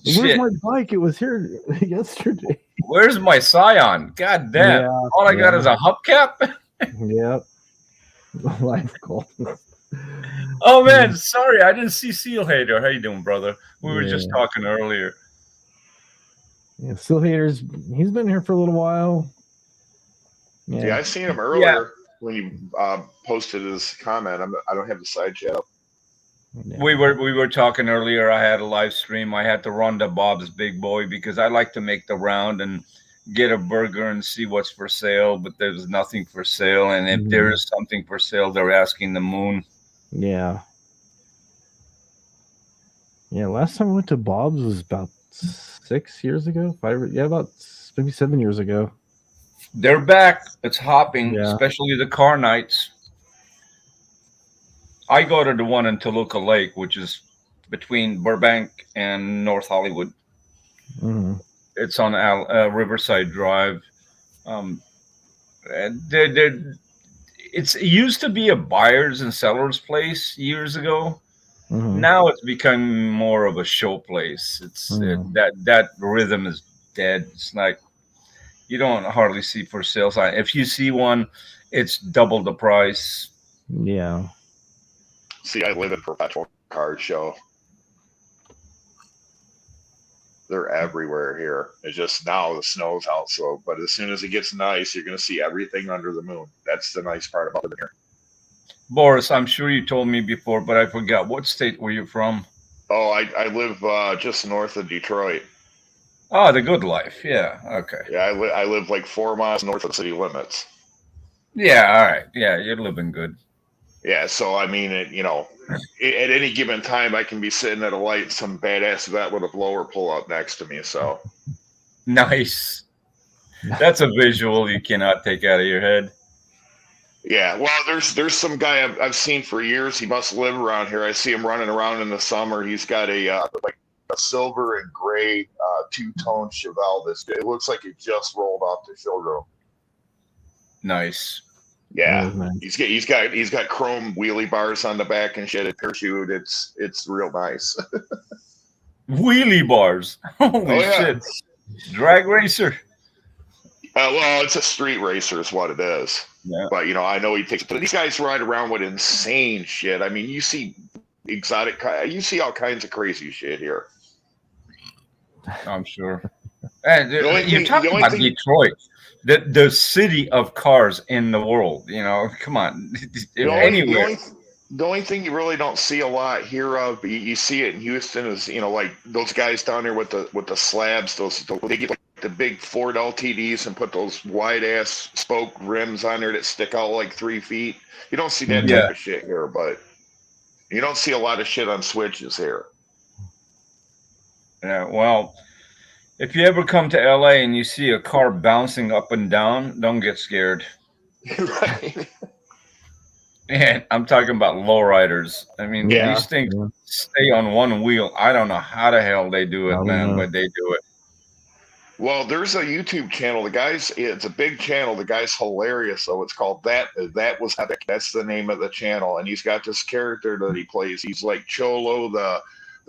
Where's Shit. my bike? It was here yesterday. Where's my Scion? God damn. Yeah, All I got yeah. is a hubcap. Yep. Life goals. Oh man, sorry, I didn't see Seal Hater. How you doing, brother? We were just Yeah. talking earlier. Yeah, Still Haters. He's been here for a little while. Yeah, I seen him earlier Yeah. when you posted his comment. I don't have the side chat up. Yeah. We were talking earlier. I had a live stream. I had to run to Bob's Big Boy because I like to make the round and get a burger and see what's for sale, but there's nothing for sale. And if there is something for sale, they're asking the moon. Yeah. Yeah, last time I went to Bob's was about 6 years ago. About maybe 7 years ago. They're back. It's hopping, Yeah. especially the car nights. I go to the one in Toluca Lake, which is between Burbank and North Hollywood. Hmm. It's on Riverside Drive. It used to be a buyer's and seller's place years ago. Hmm. Now it's become more of a show place. That rhythm is dead. It's like you don't hardly see for sale sign. If you see one, it's double the price. Yeah. See, I live in perpetual car show. They're everywhere here. It's just now the snow's out, so but as soon as it gets nice, you're gonna see everything under the moon. That's the nice part about living here. Boris, I'm sure you told me before, but I forgot. What state were you from? Oh, I live just north of Detroit. Oh, the good life. Yeah. Okay. Yeah, I live like 4 miles north of the city limits. Yeah. All right. Yeah, you're living good. Yeah, so I mean, at any given time, I can be sitting at a light, some badass vet with a blower pull up next to me. So Nice. That's a visual you cannot take out of your head. Yeah, well, there's some guy I've seen for years. He must live around here. I see him running around in the summer. He's got like a silver and gray two-tone Chevelle. It looks like it just rolled off the showroom. Nice. Yeah, Nice. he's got chrome wheelie bars on the back and shit. A parachute. It's real nice. Wheelie bars. Holy shit. Drag racer. Well, it's a street racer is what it is. Yeah. But, I know he takes – but these guys ride around with insane shit. I mean, you see you see all kinds of crazy shit here. I'm sure. And you're talking about Detroit, the city of cars in the world. Come on. Anywhere. The only thing you really don't see a lot here of, you see it in Houston, is like those guys down there with the slabs. They get like the big Ford LTDs and put those wide ass spoke rims on there that stick out like 3 feet. You don't see that type of shit here, but you don't see a lot of shit on switches here. Yeah, well, if you ever come to LA and you see a car bouncing up and down, don't get scared. Right. And I'm talking about lowriders. I mean, these things stay on one wheel. I don't know how the hell they do it, man, but they do it. Well, there's a YouTube channel. It's a big channel. The guy's hilarious, though. It's called That Was Epic. That's the name of the channel. And he's got this character that he plays. He's like Cholo, the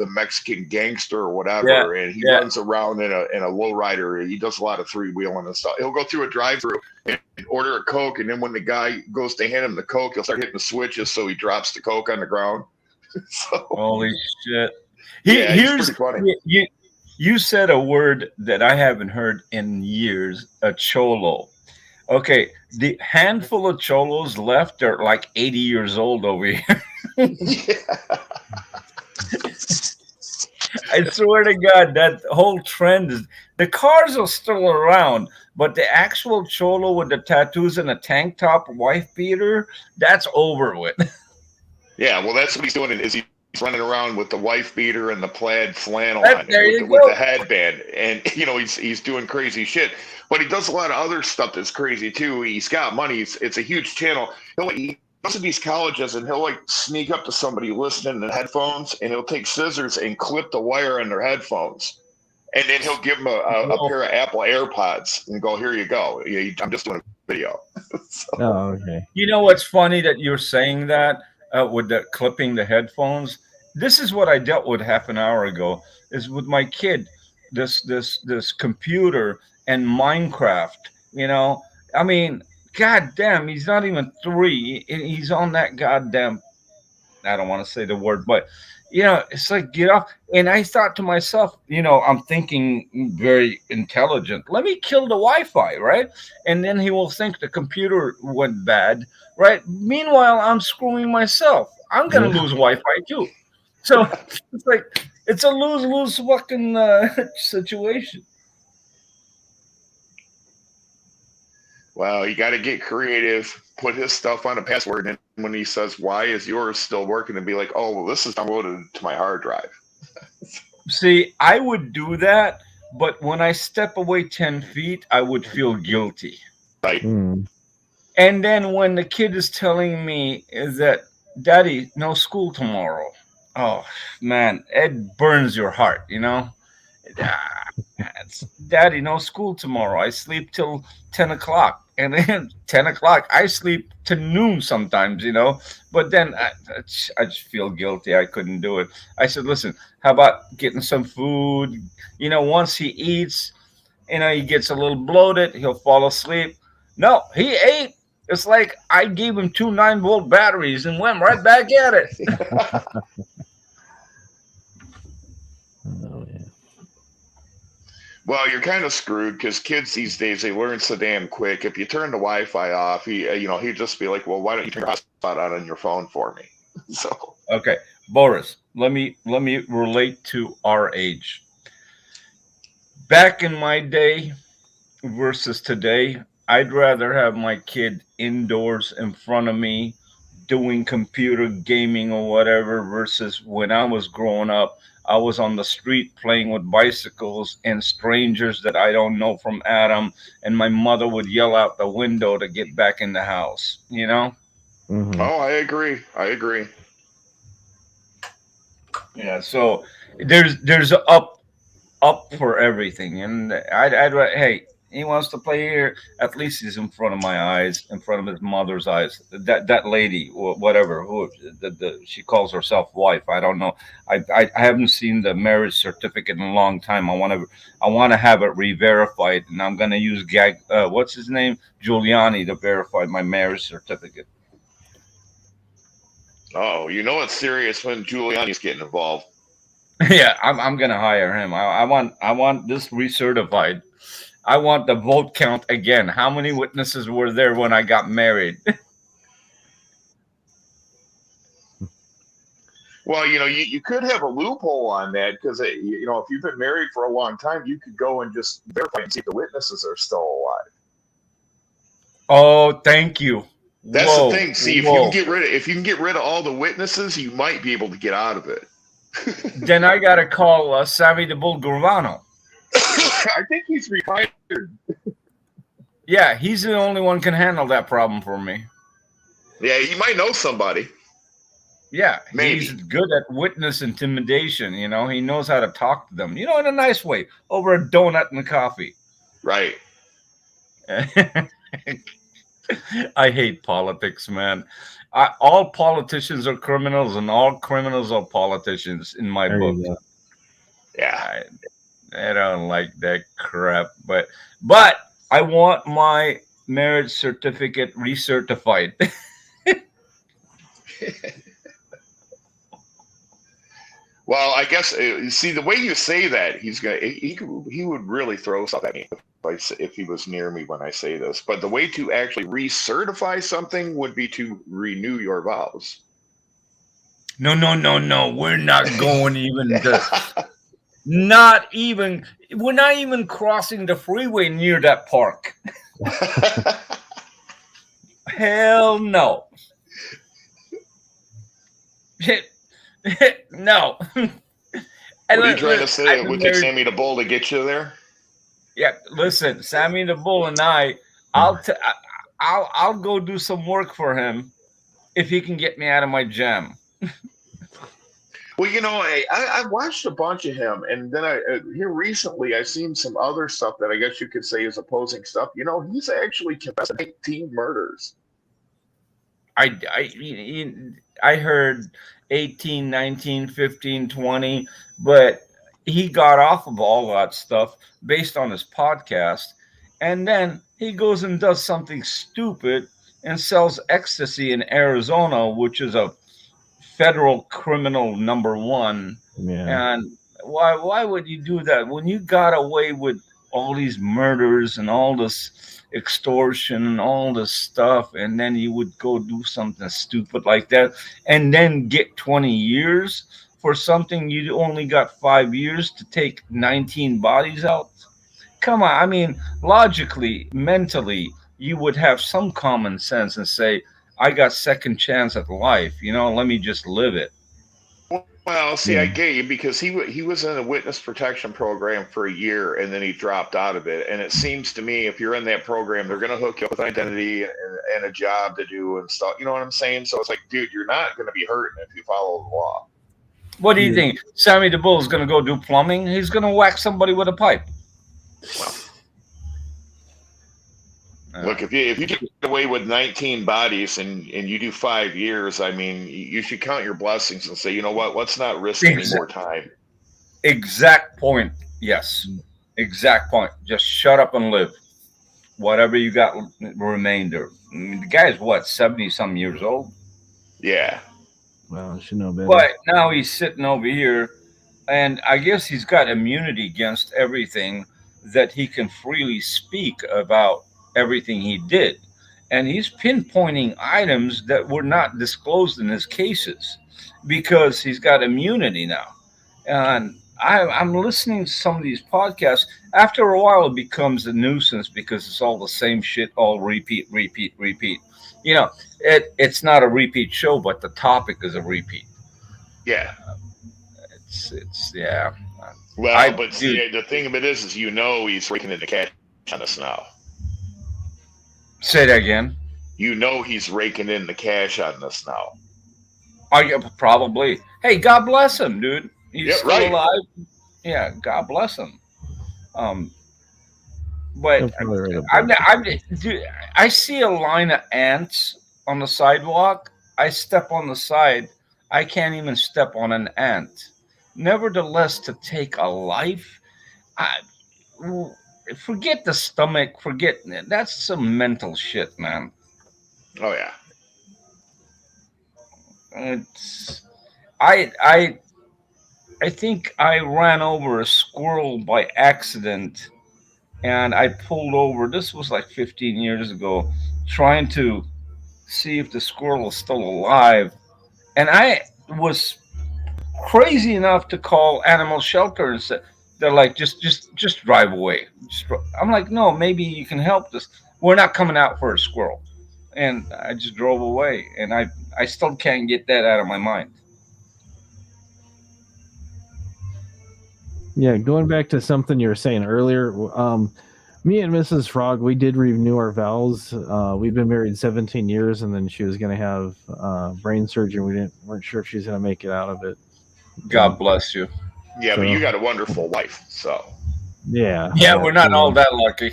Mexican gangster or whatever. And he runs around in a lowrider. He does a lot of three-wheeling and stuff. He'll go through a drive-through and order a Coke. And then when the guy goes to hand him the Coke, he'll start hitting the switches so he drops the Coke on the ground. Holy shit. Here's pretty funny. You said a word that I haven't heard in years, a cholo. Okay, the handful of cholos left are like 80 years old over here. I swear to God, that whole trend is, the cars are still around, but the actual cholo with the tattoos and a tank top, wife beater, that's over with. Yeah, well, that's what he's doing. Is he's running around with the wife beater and the plaid flannel With the headband, and he's doing crazy shit. But he does a lot of other stuff that's crazy too. He's got money. It's a huge channel. He goes to these colleges and he'll like sneak up to somebody listening in headphones, and he'll take scissors and clip the wire on their headphones, and then he'll give them a pair of Apple AirPods and go, "Here you go. I'm just doing a video." Oh, okay. You know what's funny that you're saying that with the clipping the headphones? This is what I dealt with half an hour ago. Is with my kid, this computer and Minecraft. I mean, goddamn, he's not even 3. He's on that goddamn. I don't want to say the word, but it's like, get off. And I thought to myself, I'm thinking very intelligent. Let me kill the Wi-Fi, right? And then he will think the computer went bad, right? Meanwhile, I'm screwing myself. I'm gonna lose Wi-Fi too. So it's like it's a lose-lose fucking situation. Well, you got to get creative. Put his stuff on a password, and when he says, "Why is yours still working?" and be like, "Oh, well, this is downloaded to my hard drive." See, I would do that, but when I step away 10 feet, I would feel guilty. Right. Mm. And then when the kid is telling me is that, "Daddy, no school tomorrow." Oh, man, it burns your heart, Daddy, no school tomorrow. I sleep till 10 o'clock. And then 10 o'clock, I sleep to noon sometimes, But then I just feel guilty. I couldn't do it. I said, listen, how about getting some food? Once he eats, he gets a little bloated. He'll fall asleep. No, he ate. It's like I gave him 2 9-volt batteries and went right back at it. Oh, yeah. Well, you're kind of screwed because kids these days, they learn so damn quick. If you turn the Wi-Fi off, he'd just be like, "Well, why don't you turn your hotspot on your phone for me?" So okay, Boris, let me relate to our age. Back in my day versus today, I'd rather have my kid indoors in front of me doing computer gaming or whatever versus when I was growing up, I was on the street playing with bicycles and strangers that I don't know from Adam, and my mother would yell out the window to get back in the house, you know? Mhm. Oh, I agree. I agree. Yeah, so there's a up for everything, and hey, he wants to play here. At least he's in front of my eyes, in front of his mother's eyes. That lady, whatever, who she calls herself wife. I don't know. I haven't seen the marriage certificate in a long time. I want to have it re-verified, and I'm gonna use what's his name, Giuliani, to verify my marriage certificate. Oh, you know it's serious when Giuliani's getting involved. Yeah, I'm gonna hire him. I want this recertified. I want the vote count again. How many witnesses were there when I got married? Well, you could have a loophole on that because, if you've been married for a long time, you could go and just verify and see if the witnesses are still alive. Oh, thank you. That's the thing. See, if you whoa. can get rid of all the witnesses, you might be able to get out of it. Then I gotta call Sammy the Bull Gravano. I think he's retired. Yeah, he's the only one can handle that problem for me. Yeah, he might know somebody. Yeah, Maybe. He's good at witness intimidation. You know, he knows how to talk to them. You know, in a nice way, over a donut and coffee. Right. I hate politics, man. All politicians are criminals, and all criminals are politicians in my There book. you go. Yeah. I don't like that crap, but I want my marriage certificate recertified. Well, I guess see the way you say that he would really throw something at me if he was near me when I say this. But the way to actually recertify something would be to renew your vows. No. We're not going even to. We're not even crossing the freeway near that park. Hell no. No. What are you trying to say? It would take Sammy the Bull to get you there? Yeah, listen, Sammy the Bull and I'll go do some work for him if he can get me out of my jam. Well, I watched a bunch of him, and then here recently I've seen some other stuff that I guess you could say is opposing stuff. He's actually confessed 18 murders. I heard 18, 19, 15, 20, but he got off of all that stuff based on his podcast, and then he goes and does something stupid and sells ecstasy in Arizona, which is a federal criminal #1. Yeah. And why would you do that when you got away with all these murders and all this extortion and all this stuff, and then you would go do something stupid like that and then get 20 years for something you only got 5 years to take 19 bodies out? Come on, I mean, logically, mentally, you would have some common sense and say, I got second chance at life, let me just live it. Well, see, I get you because he was in a witness protection program for a year and then he dropped out of it. And it seems to me if you're in that program, they're going to hook you up with identity and a job to do and stuff. You know what I'm saying? So it's like, dude, you're not going to be hurting if you follow the law. What do you think? Sammy the Bull is going to go do plumbing? He's going to whack somebody with a pipe. Well, look, if you get away with 19 bodies and you do 5 years, I mean, you should count your blessings and say, you know what? Let's not risk any more time. Exact point. Yes. Exact point. Just shut up and live. Whatever you got remainder. I mean, the guy's what, 70-some years old? Yeah. Well, I should know better. But now he's sitting over here, and I guess he's got immunity against everything, that he can freely speak about everything he did. And he's pinpointing items that were not disclosed in his cases because he's got immunity now. And I'm listening to some of these podcasts. After a while, it becomes a nuisance because it's all the same shit, all repeat. It's not a repeat show, but the topic is a repeat. Yeah. it's yeah. Well, but see, the thing of it is he's raking in the cash on us now. Say that again. He's raking in the cash on us now. Oh, yeah, probably. Hey, God bless him, dude. He's still right. alive. Yeah, God bless him. But dude, I see a line of ants on the sidewalk. I step on the side. I can't even step on an ant. Nevertheless, to take a life, forget the stomach. That's some mental shit, man. Oh yeah. I think I ran over a squirrel by accident, and I pulled over. This was like 15 years ago, trying to see if the squirrel was still alive, and I was crazy enough to call animal shelter and said, they're like, just drive away. I'm like, no, maybe you can help this. We're not coming out for a squirrel. And I just drove away, and I still can't get that out of my mind. Yeah, going back to something you were saying earlier, me and Mrs. Frog, we did renew our vows. We've been married 17 years, and then she was going to have brain surgery. We weren't sure if she was going to make it out of it. God bless you. Yeah, but you got a wonderful wife, so. Yeah. Yeah, we're not all that lucky.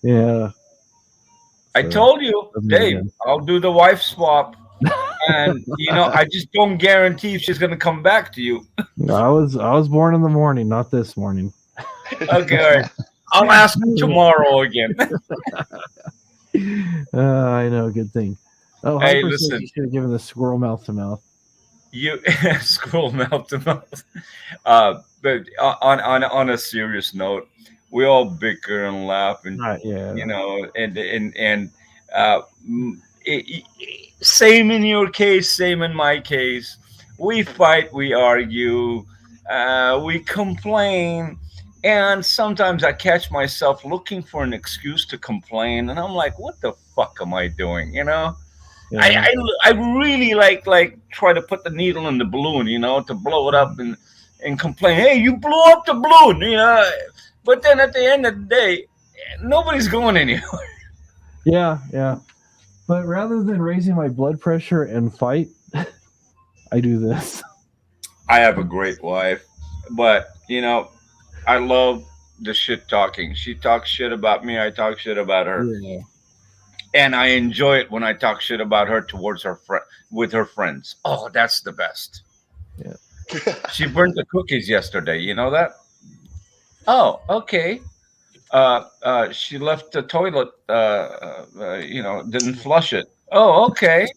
Yeah. I told you, Dave, I'll do the wife swap. And I just don't guarantee if she's going to come back to you. I was born in the morning, not this morning. Okay, all right. I'll ask tomorrow again. I know, good thing. Oh, hey, listen, you should have given the squirrel mouth to mouth. Squirrel mouth to mouth. But on a serious note, we all bicker and laugh, and same in your case, same in my case. We fight, we argue, we complain, and sometimes I catch myself looking for an excuse to complain, and I'm like, what the fuck am I doing? Yeah. I really like try to put the needle in the balloon, to blow it up and complain, hey, you blew up the balloon, but then at the end of the day, nobody's going anywhere. Yeah. But rather than raising my blood pressure and fight, I do this. I have a great wife, but I love the shit talking. She talks shit about me. I talk shit about her. Yeah. And I enjoy it when I talk shit about her towards with her friends. Oh, that's the best. Yeah. She burned the cookies yesterday. You know that? Oh, okay. She left the toilet, didn't flush it. Oh, okay.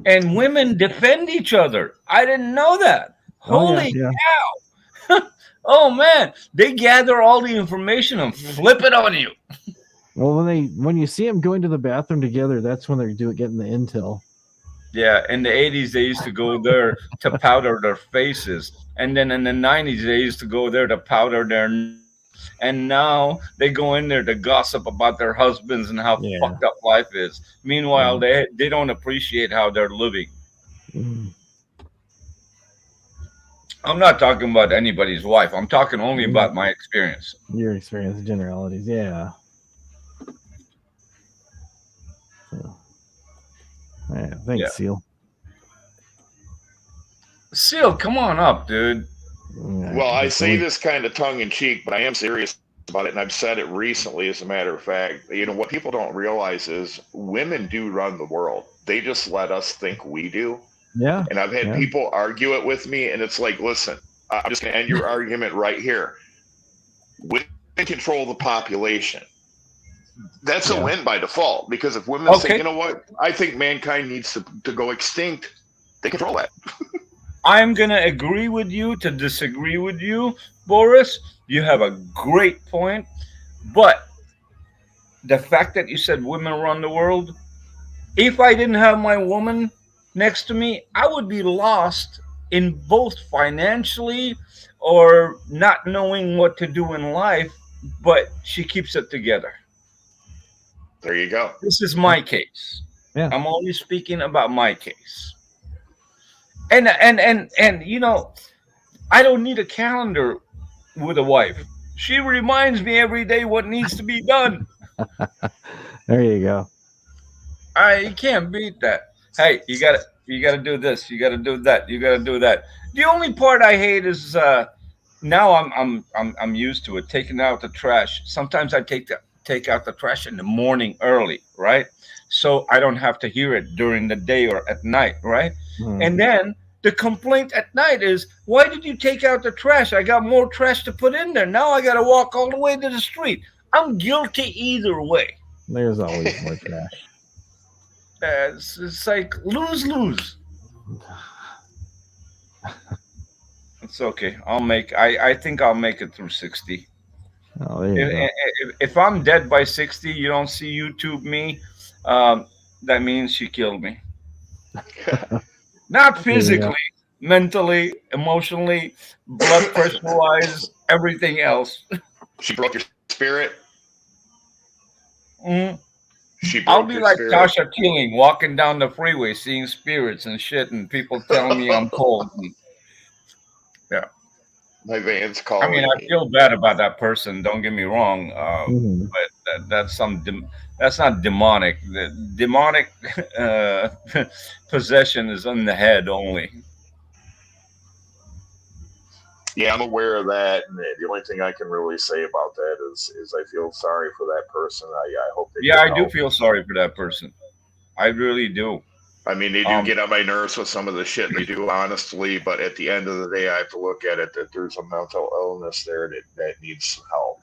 And women defend each other. I didn't know that. Holy cow. Oh, man. They gather all the information and flip it on you. Well, when you see them going to the bathroom together, that's when they're getting the intel. Yeah, in the 80s, they used to go there to powder their faces. And then in the 90s, they used to go there to powder their... And now they go in there to gossip about their husbands and how fucked up life is. Meanwhile, they don't appreciate how they're living. Mm. I'm not talking about anybody's wife. I'm talking only about my experience. Your experience, generalities, yeah. So, yeah, thanks, Seal. Seal, come on up, dude. Well, I say this kind of tongue-in-cheek, but I am serious about it, and I've said it recently, as a matter of fact. What people don't realize is women do run the world. They just let us think we do. Yeah. And I've had people argue it with me, and it's like, listen, I'm just going to end your argument right here. Women control the population. That's a win by default, because if women say, you know what, I think mankind needs to go extinct, they control that. I'm going to agree with you to disagree with you, Boris. You have a great point. But the fact that you said women run the world, if I didn't have my woman next to me, I would be lost in both financially or not knowing what to do in life, but she keeps it together. There you go. This is my case. Yeah. I'm only speaking about my case. And you know, I don't need a calendar with a wife. She reminds me every day what needs to be done. There you go. You can't beat that. Hey, you gotta do this. You gotta do that. You gotta do that. The only part I hate is now I'm used to it. Taking out the trash. Sometimes I take out the trash in the morning early, right? So I don't have to hear it during the day or at night, right? Hmm. And then the complaint at night is, why did you take out the trash? I got more trash to put in there. Now I got to walk all the way to the street. I'm guilty either way. There's always more trash. It's like lose. It's okay. I think I'll make it through 60. Oh, there you go. If I'm dead by 60, you don't see YouTube me. That means she killed me. Not physically, mentally, emotionally, blood pressure wise, everything else. She broke your spirit. Mm. She broke I'll be your like spirit. Tasha Keeling, walking down the freeway, seeing spirits and shit, and people telling me I'm cold. Yeah. My van's I calling mean, I me. feel bad about that person. Don't get me wrong, Mhm. but that's that's not demonic. The demonic possession is in the head only. Yeah, I'm aware of that, and the only thing I can really say about that is I feel sorry for that person. I hope they Yeah, get I do help. feel sorry for that person. I really do. I mean, they do get on my nerves with some of the shit they do, honestly. But at the end of the day, I have to look at it that there's a mental illness there that needs help.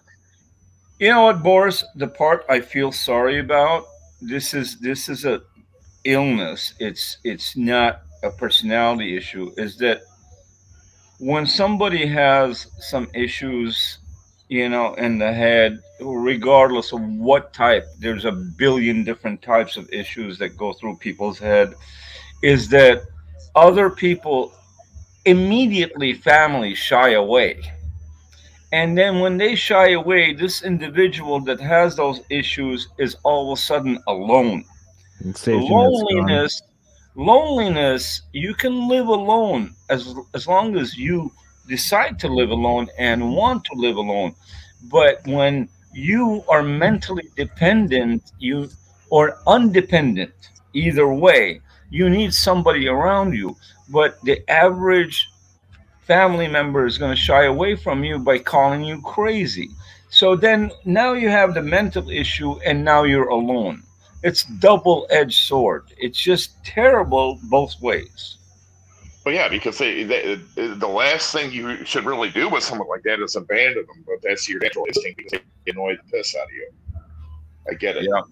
You know what, Boris? The part I feel sorry about. This is a illness. It's not a personality issue. Is that when somebody has some issues, you know, in the head, regardless of what type, there's a billion different types of issues that go through people's head, is that other people immediately, families shy away. And then when they shy away, this individual that has those issues is all of a sudden alone. And safety net's gone. Loneliness, you can live alone as long as you decide to live alone and want to live alone. But when you are mentally dependent, you or undependent, either way, you need somebody around you. But the average family member is going to shy away from you by calling you crazy. So then now you have the mental issue and now you're alone. It's double-edged sword. It's just terrible both ways. But yeah, because the last thing you should really do with someone like that is abandon them. But that's your natural instinct because they annoy the piss out of you. I get it. Yeah.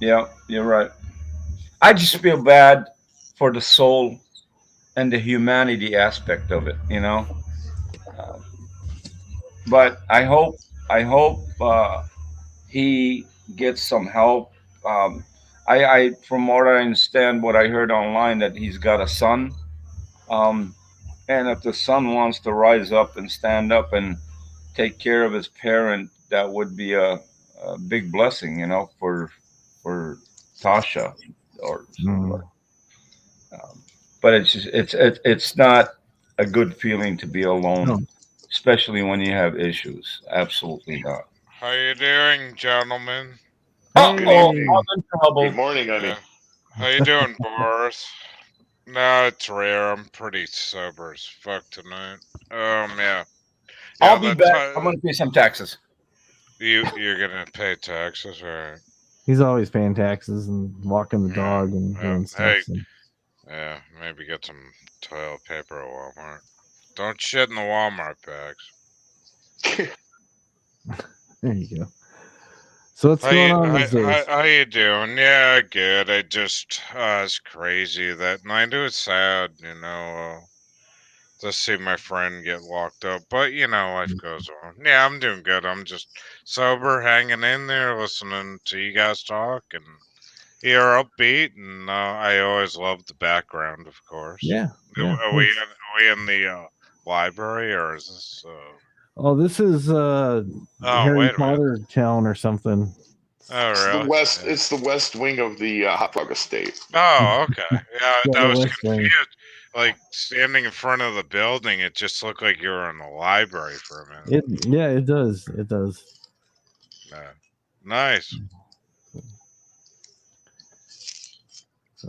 Yeah, you're right. I just feel bad for the soul and the humanity aspect of it, you know. Uh, but I hope he gets some help. I from what I understand, what I heard online, that he's got a son, um, and if the son wants to rise up and stand up and take care of his parent, that would be a big blessing, you know, for Tasha. Or, Mm. um, but it's not a good feeling to be alone, No. especially when you have issues. Absolutely not. How you doing, gentlemen? Uh Good oh, evening. I'm in trouble. Good morning, honey. Yeah. How you doing, Boris? No, it's rare. I'm pretty sober as fuck tonight. Yeah. I'll be back. That's I'm gonna pay some taxes. you're gonna pay taxes, right? He's always paying taxes and walking the dog and doing stuff. Hey, So. yeah, maybe get some toilet paper at Walmart. Don't shit in the Walmart bags. There you go. So what's going on these days? How you doing? Yeah, good. It's crazy that night. It was sad, you know, to see my friend get locked up. But, you know, life goes on. Yeah, I'm doing good. I'm just sober, hanging in there, listening to you guys talk, and you're upbeat, and I always love the background, of course. Yeah. Are we in the library, or is this... Oh, this is Oh, Harry wait a minute. Potter town or something. Oh, It's really? the west. Yeah. It's the west wing of the hot dog estate. Oh, okay. Yeah, Yeah, I the was West Wing. confused. Like standing in front of the building, it just looked like you were in the library for a minute. It does. It does. Yeah. Nice. So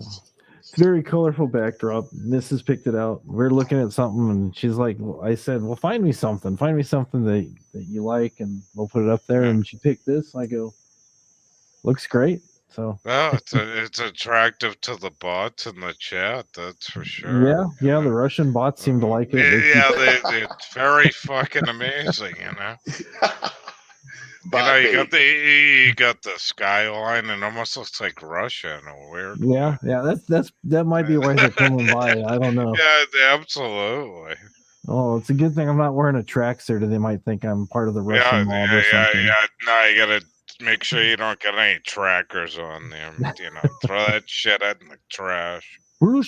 it's a very colorful backdrop. Mrs. picked it out. We're looking at something, and she's like, I said, well, find me something that you like, and we'll put it up there. Yeah. And she picked this. I go, looks great. So Well, it's attractive to the bots in the chat, that's for sure. yeah, the Russian bots seem to like it. It's very fucking amazing, you know. Bot You bait. got the skyline, and almost looks like Russia in a weird way. Yeah, that might be why they're coming by. I don't know. Yeah, absolutely. Oh, it's a good thing I'm not wearing a tracksuit, or they might think I'm part of the Russian mob or something. No, you gotta make sure you don't get any trackers on there. You know, throw that shit out in the trash. I don't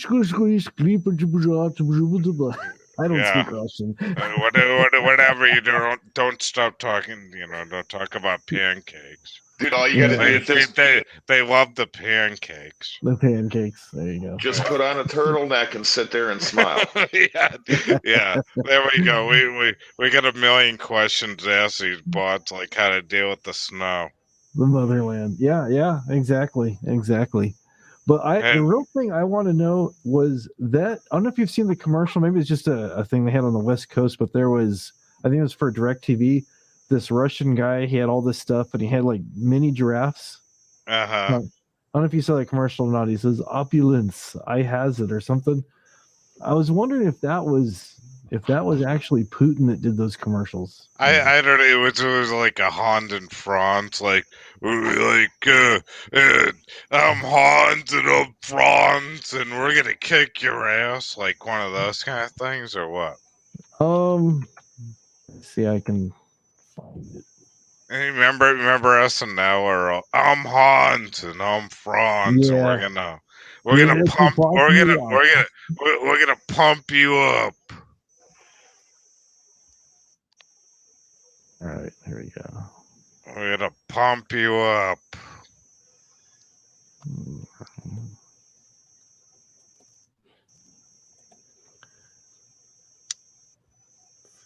speak Russian. Whatever you do, don't stop talking. You know, don't talk about pancakes. Dude, all you gotta do is They love the pancakes. The pancakes. There you go. just put on a turtleneck and sit there and smile. yeah. There we go. We got a million questions to ask these bots, like how to deal with the snow. The motherland. Yeah, exactly. But the real thing I want to know was that, I don't know if you've seen the commercial, maybe it's just a thing they had on the West Coast, but there was, I think it was for DirecTV, this Russian guy, he had all this stuff, and he had like mini giraffes. I don't know if you saw that commercial or not. He says, opulence, I has it, or something. I was wondering if that was actually Putin that did those commercials. I don't know. It was like a Hans and Franz, I'm Hans and I'm Franz, and we're gonna kick your ass, like one of those kind of things, or what? Let's see, I can find it. Hey, remember SNL, or I'm Hans and I'm Franz, and we're gonna pump you up. All right, here we go. We're gonna pump you up.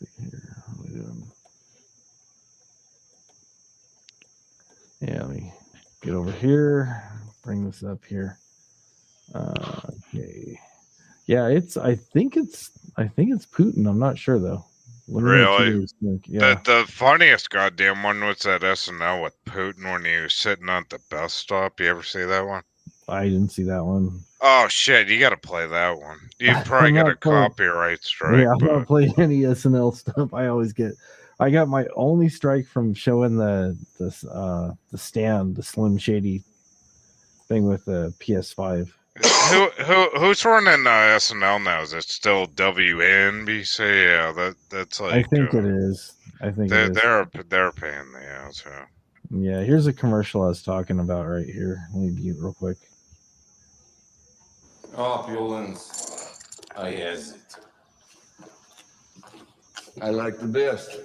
Let's see here. What are we doing? Yeah, let me get over here. Bring this up here. Okay. Yeah, I think it's Putin. I'm not sure though. Really? Yeah. The funniest goddamn one was that SNL with Putin when he was sitting at the bus stop. You ever see that one? I didn't see that one. Oh shit! You got to play that one. You probably got a copyright strike. Yeah, I'm not playing any SNL stuff. I got my only strike from showing the stand, the Slim Shady thing with the PS5. Who's running SNL now? Is it still WNBC? Yeah, that's like. I think it is. They're paying the ass. Yeah, here's a commercial I was talking about right here. Let me view it real quick. Opulence, I has it. I like the best.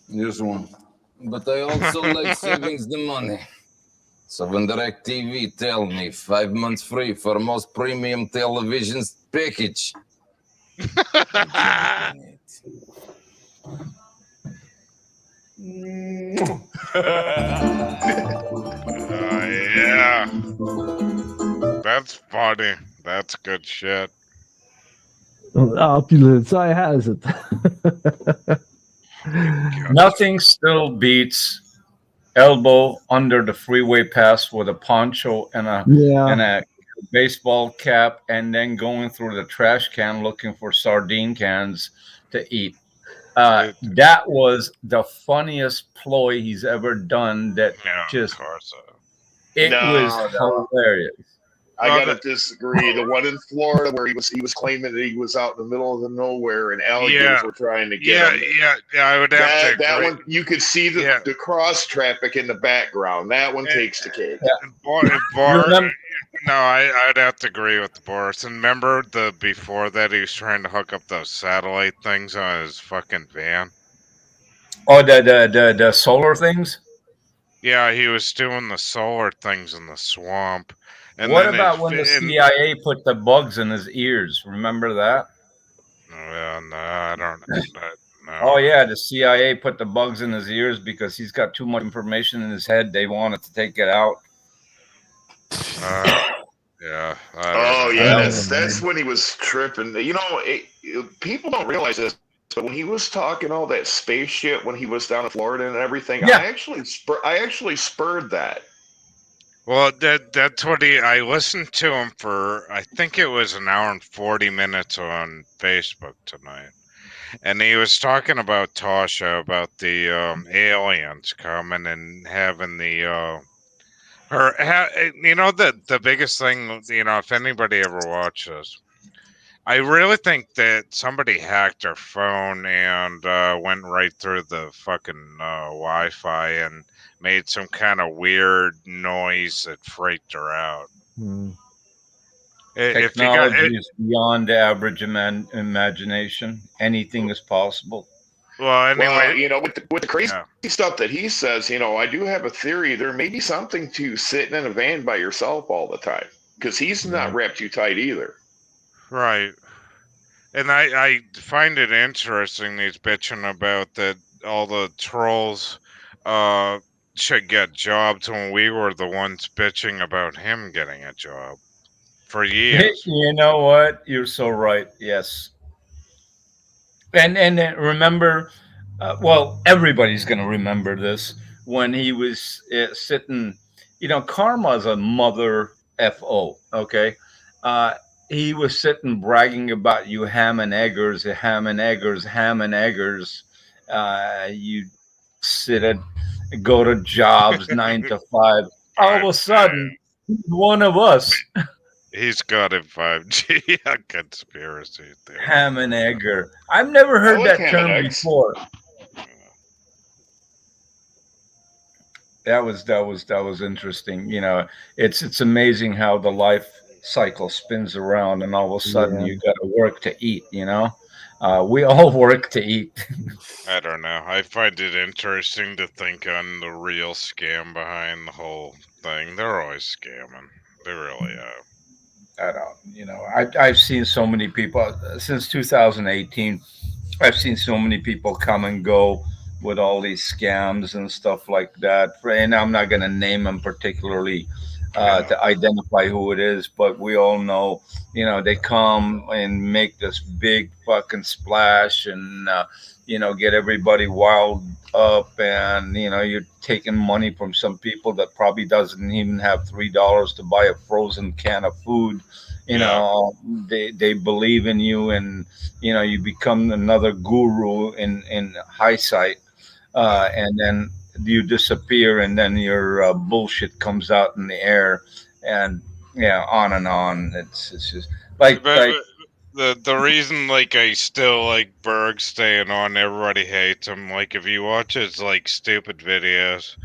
This one. But I also like savings the money. So when DirecTV tell me 5 months free for most premium televisions package. Yeah. That's funny. That's good shit. Opulence, I has it. Nothing still beats elbow under the freeway pass with a poncho and a baseball cap, and then going through the trash can looking for sardine cans to eat. That was the funniest ploy he's ever done. That just was hilarious. I gotta disagree. The one in Florida where he was claiming that he was out in the middle of the nowhere and alligators were trying to get him. Yeah. I would have to. That one, you could see the cross traffic in the background. That one takes the cake. No, I'd have to agree with the Boris. And remember before that he was trying to hook up those satellite things on his fucking van. Oh, the solar things. Yeah, he was doing the solar things in the swamp. And What then about when the CIA put the bugs in his ears? Remember that? No, I don't. No. Oh yeah, the CIA put the bugs in his ears because he's got too much information in his head. They wanted to take it out. Yeah. I don't Oh know. yeah, Oh, that's when he was tripping. You know, people don't realize this, but when he was talking all that space shit when he was down in Florida and everything, Yeah. I actually spurred that. Well, that's what I listened to him for. I think it was an hour and 40 minutes on Facebook tonight, and he was talking about Tasha, about the aliens coming and having the the biggest thing. If anybody ever watches, I really think that somebody hacked her phone and went right through the fucking Wi-Fi and made some kind of weird noise that freaked her out. If you got Technology is beyond average imagination. Anything is possible. well, anyway, Well, with the crazy yeah, stuff that he says, I do have a theory. There may be something to sitting in a van by yourself all the time because he's not wrapped too tight either. right. And I find it interesting he's bitching about that all the trolls should get jobs when we were the ones bitching about him getting a job for years. You know what? You're so right. Yes. And remember, well, everybody's going to remember this when he was sitting. Karma's a mother fo. Okay, he was sitting bragging about you ham and eggers, ham and eggers, ham and eggers. You sit at go to jobs 9 to 5. All of a sudden, he's one of us. He's got a 5G conspiracy theory. Ham and egger. I've never heard like that ham term and eggs. before. That was interesting. It's amazing how the life cycle spins around, and all of a sudden you got to work to eat. We all work to eat. I don't know. I find it interesting to think on the real scam behind the whole thing. They're always scamming. They really are. I don't. I've seen so many people since 2018. I've seen so many people come and go with all these scams and stuff like that. And I'm not going to name them particularly to identify who it is, but we all know, they come and make this big fucking splash and, get everybody wild up. And, you're taking money from some people that probably doesn't even have $3 to buy a frozen can of food. They believe in you, and you become another guru in hindsight, and then you disappear, and then your bullshit comes out in the air, and on and on. It's just like the reason I still like Berg staying on. Everybody hates him. If you watch his stupid videos,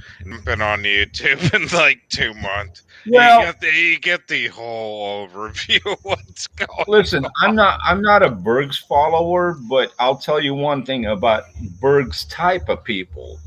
been on YouTube in 2 months. Well, you get the whole overview of what's going listen, on. I'm not a Berg's follower, but I'll tell you one thing about Berg's type of people.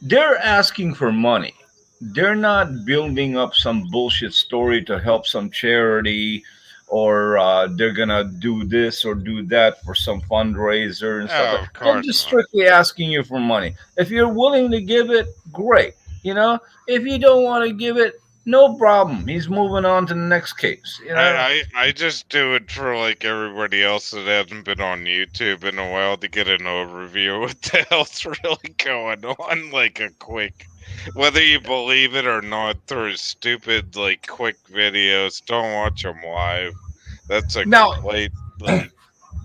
They're asking for money. They're not building up some bullshit story to help some charity, or they're gonna do this or do that for some fundraiser and stuff. Of course They're just not. strictly asking you for money. If you're willing to give it, great. If you don't want to give it, no problem. He's moving on to the next case. I just do it for everybody else that hasn't been on YouTube in a while to get an overview of what the hell's really going on, a quick, whether you believe it or not, through stupid quick videos. Don't watch them live. That's a complete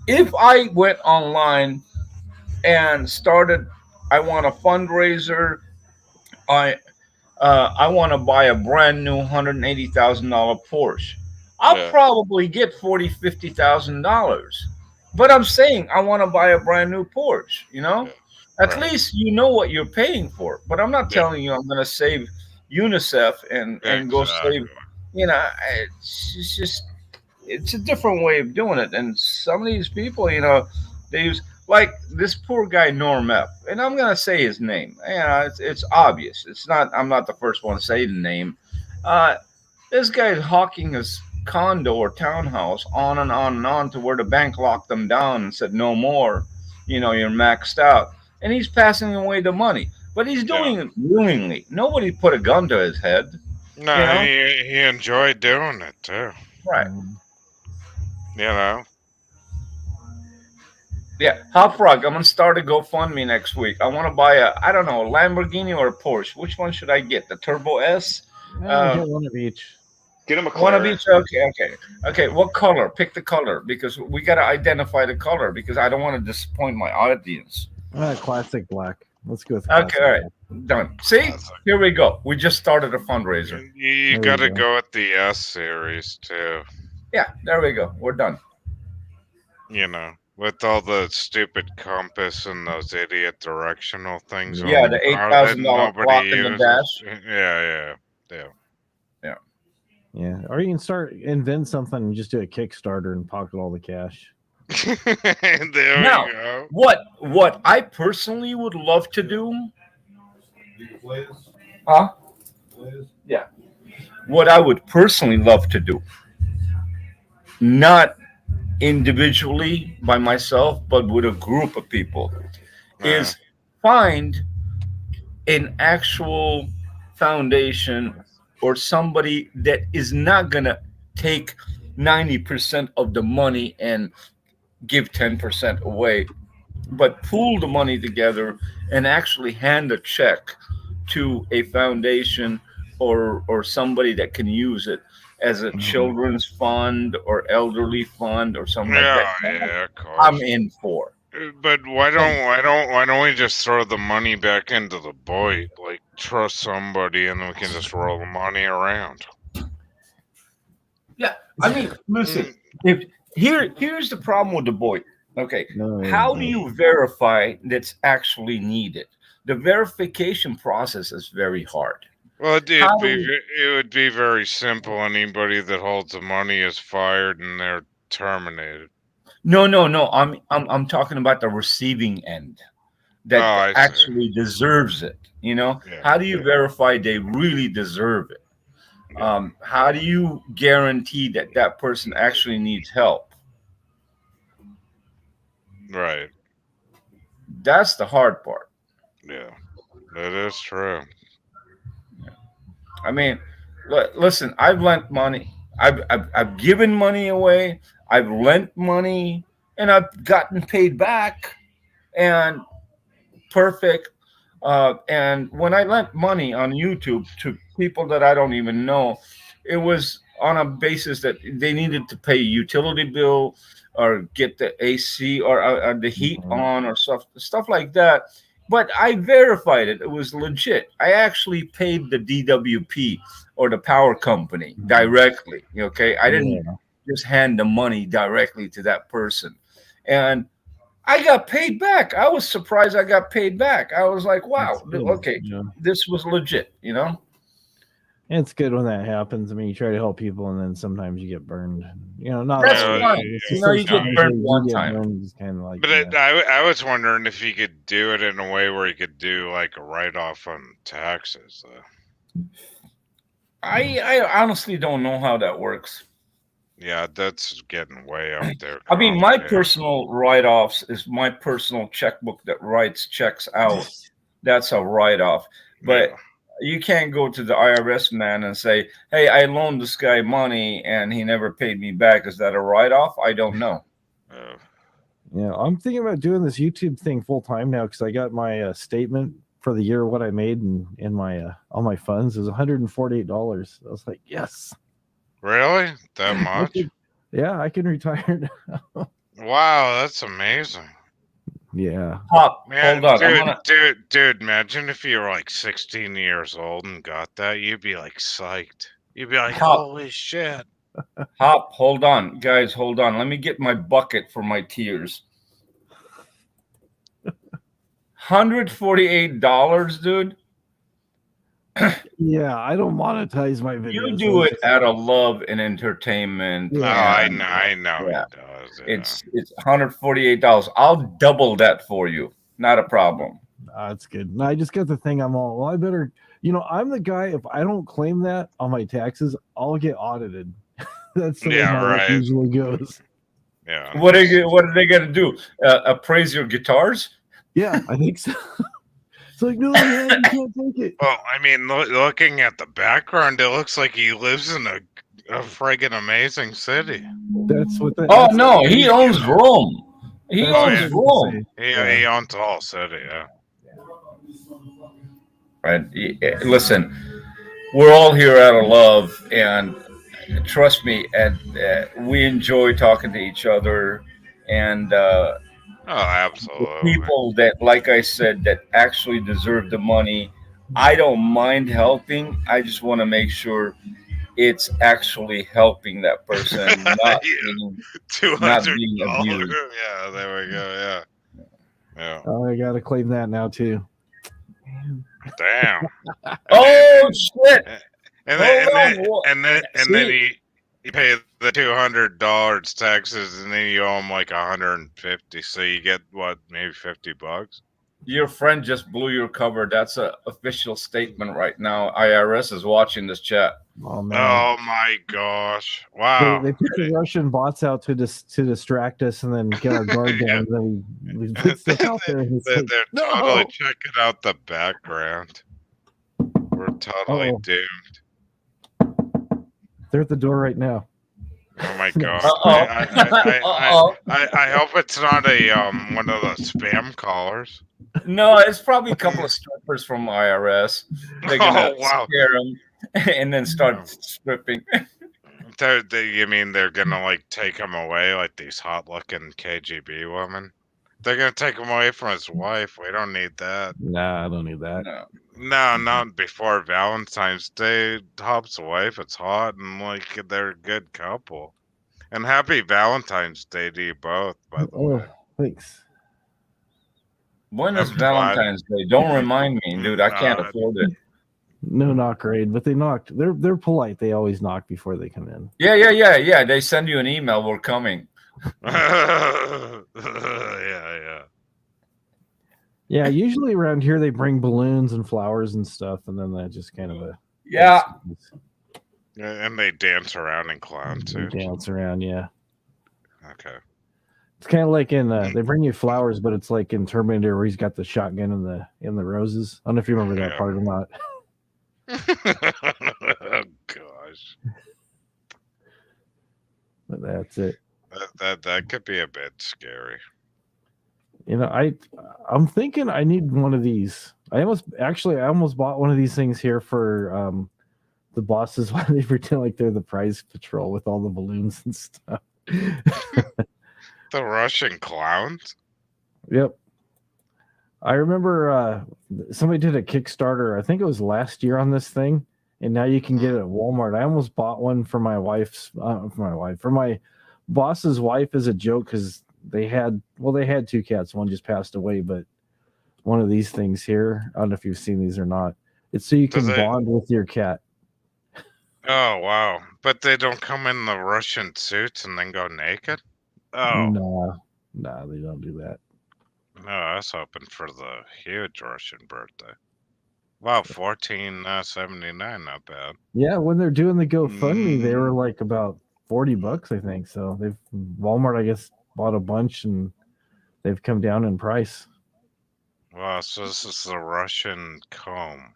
if I went online and started, I want a fundraiser. I want to buy a brand new $180,000 Porsche. I'll probably get $50,000. But I'm saying I want to buy a brand new Porsche. At least you know what you're paying for. But I'm not telling you I'm going to save UNICEF and go save. It's a different way of doing it. And some of these people, they use like this poor guy Norm F, and I'm gonna say his name. It's obvious. It's not. I'm not the first one to say the name. Uh, this guy's hawking his condo or townhouse on and on and on to where the bank locked them down and said no more. You're maxed out, and he's passing away the money, but he's doing it willingly. Nobody put a gun to his head. No, he enjoyed doing it too. Right. You know. Yeah, Hop Frog, I'm gonna start a GoFundMe next week. I want to buy a Lamborghini or a Porsche. Which one should I get? The Turbo S? Get one of each. Get him a One of McLaren. each. Okay. What color? Pick the color because we gotta identify the color because I don't want to disappoint my audience. Classic black. Let's go with Okay, classic all right, black. done. See, here we go. We just started a fundraiser. You There got we to go. go with the S series too. Yeah, there we go. We're done. You know, with all the stupid compass and those idiot directional things. Yeah, on the car that $8,000 nobody clock in the uses. dash. Yeah. Yeah, or you can invent something and just do a Kickstarter and pocket all the cash. There Now, we go. what I personally would love to do, Do you play this? huh? Play this? What I would personally love to do, not individually by myself, but with a group of people, is find an actual foundation or somebody that is not going to take 90% of the money and give 10% away, but pool the money together and actually hand a check to a foundation or somebody that can use it as a children's fund or elderly fund or something like that. Yeah, of course. I'm in for. But why don't we just throw the money back into the boy? Like trust somebody, and then we can just roll the money around. Yeah, I mean, listen. Here's the problem with the boy. Okay, how do you verify that's actually needed? The verification process is very hard. Well, it would be very simple. Anybody that holds the money is fired and they're terminated. No. I'm talking about the receiving end that actually deserves it. How do you verify they really deserve it? How do you guarantee that person actually needs help? Right. That's the hard part. Yeah, that is true. I mean, listen, I've lent money. I've given money away. I've lent money, and I've gotten paid back. And perfect. And when I lent money on YouTube to people that I don't even know, it was on a basis that they needed to pay a utility bill or get the AC or the heat on or stuff like that. But I verified it. It was legit. I actually paid the DWP or the power company directly. Okay. I didn't just hand the money directly to that person. And I got paid back. I was surprised I got paid back. I was like, wow, okay, this was legit, And it's good when that happens. I mean, you try to help people and then sometimes you get burned. Not that's always. fine. You get burned one time. Kind of like, but I was wondering if you could do it in a way where you could do like a write-off on taxes. I honestly don't know how that works. Yeah, that's getting way up there. I mean, my personal write-offs is my personal checkbook that writes checks out. That's a write-off. But you can't go to the IRS man and say, hey, I loaned this guy money and he never paid me back. Is that a write-off? I don't know. Yeah, I'm thinking about doing this YouTube thing full time now because I got my statement for the year, what I made in my all my funds is $148. I was like, yes. Really? That much? I can retire now. Wow, that's amazing. Yeah. Man, hold on. Dude, imagine if you were like 16 years old and got that. You'd be like psyched. You'd be like, holy shit. Hop, hold on. Guys, hold on. Let me get my bucket for my tears. $148, dude. Yeah, I don't monetize my videos. You do it out of love and entertainment. No, I know Yeah. he does. Yeah. It's $148. I'll double that for you. Not a problem. That's good. No, I just got the thing. I'm all, well, I better, I'm the guy, if I don't claim that on my taxes, I'll get audited. That's the way my life usually goes. Yeah. What are they gonna do? Appraise your guitars? Yeah, I think so. It's like, no, yeah, you can't take it. Well, I mean, looking at the background, it looks like he lives in a friggin' amazing city. That's what that. Oh no, he owns Rome. He That's owns what I was Rome. He owns the whole city. Yeah. Right. Listen, we're all here out of love, and trust me, and we enjoy talking to each other, and Oh, the absolutely. people that, like I said, that actually deserve the money. I don't mind helping. I just want to make sure it's actually helping that person, not being $200. abused. Yeah, there we go. Yeah. Yeah. Oh, I gotta claim that now too. Damn. Oh shit! And then you pay the $200 taxes, and then you owe them like $150. So you get what, maybe $50? Your friend just blew your cover. That's an official statement right now. IRS is watching this chat. Oh man! Oh my gosh! Wow. They put the Russian bots out to distract us, and then get our guard down. Yeah. And then we put stuff out there. And it's like, They're no! totally checking out the background. We're totally Uh-oh. doomed. They're at the door right now. Oh my god! Uh-oh. I hope it's not a one of the spam callers. No, it's probably a couple of strippers from IRS. They're gonna Oh, wow. scare them and then start stripping. You mean they're gonna like take him away, like these hot-looking KGB women? They're gonna take him away from his wife. We don't need that. Nah, I don't need that. No. No, not before Valentine's Day. Hop's wife, it's hot, and like they're a good couple. And happy Valentine's Day to you both, by the way. Oh, thanks. When is I'm glad. Valentine's Day? Don't remind me, dude. I can't afford it. No knock raid, but they knocked. They're polite. They always knock before they come in. Yeah. They send you an email. We're coming. Yeah. Yeah, usually around here they bring balloons and flowers and stuff, and then that just kind of a Yeah. And they dance around in clown suits. dance around. Yeah, Okay. it's kind of like in they bring you flowers, but it's like in Terminator where he's got the shotgun in the roses. I don't know if you remember that Yeah. part or not. Oh gosh. But that's it. That could be a bit scary. I'm thinking I need one of these. I almost bought one of these things here for the bosses when they pretend like they're the prize patrol with all the balloons and stuff. The Russian clowns? Yep. I remember somebody did a Kickstarter, I think it was last year on this thing, and now you can get it at Walmart. I almost bought one for for my boss's wife as a joke because they had two cats. One just passed away, but one of these things here, I don't know if you've seen these or not. It's so you can bond with your cat. Oh wow. But they don't come in the Russian suits and then go naked? Oh. No, they don't do that. No, I was hoping for the huge Russian birthday. Wow, $14.79, not bad. Yeah, when they're doing the GoFundMe, they were like about $40, I think. So Walmart, I guess, bought a bunch and they've come down in price. Wow, so this is the Russian comb.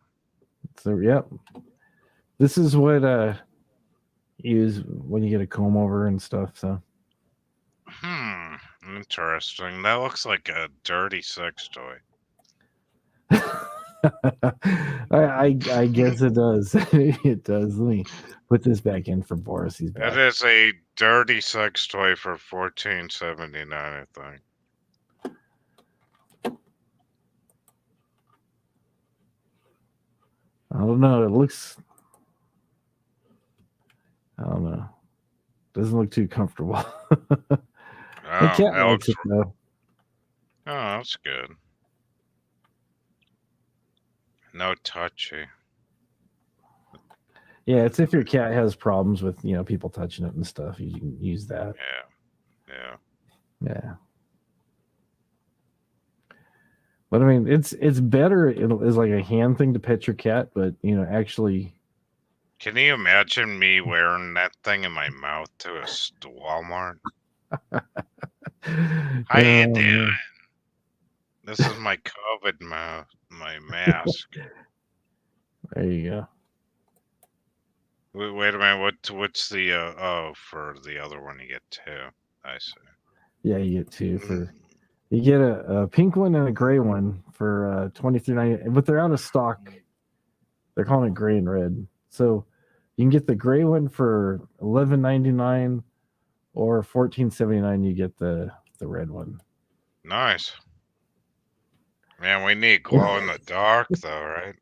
So yep, this is what you use when you get a comb over and stuff. So Interesting. That looks like a dirty sex toy. I guess it does. It does. Let me put this back in for Boris. He's back. It is a dirty sex toy for $14.79, I think. I don't know. It looks. I don't know. Doesn't look too comfortable. The cat likes it though. Oh, that's good. No touchy. Yeah, it's if your cat has problems with people touching it and stuff, you can use that. Yeah. Yeah. Yeah. But I mean, it's better as like a hand thing to pet your cat, but actually. Can you imagine me wearing that thing in my mouth to Walmart? How you doing? This is my COVID my mask. There you go. Wait a minute. What's the for the other one you get two? I see. Yeah, you get two for. You get a pink one and a gray one for $23.99, but they're out of stock. They're calling it gray and red, so you can get the gray one for $11.99 or $14.79. You get the red one. Nice. Man, we need glow in the dark though, right?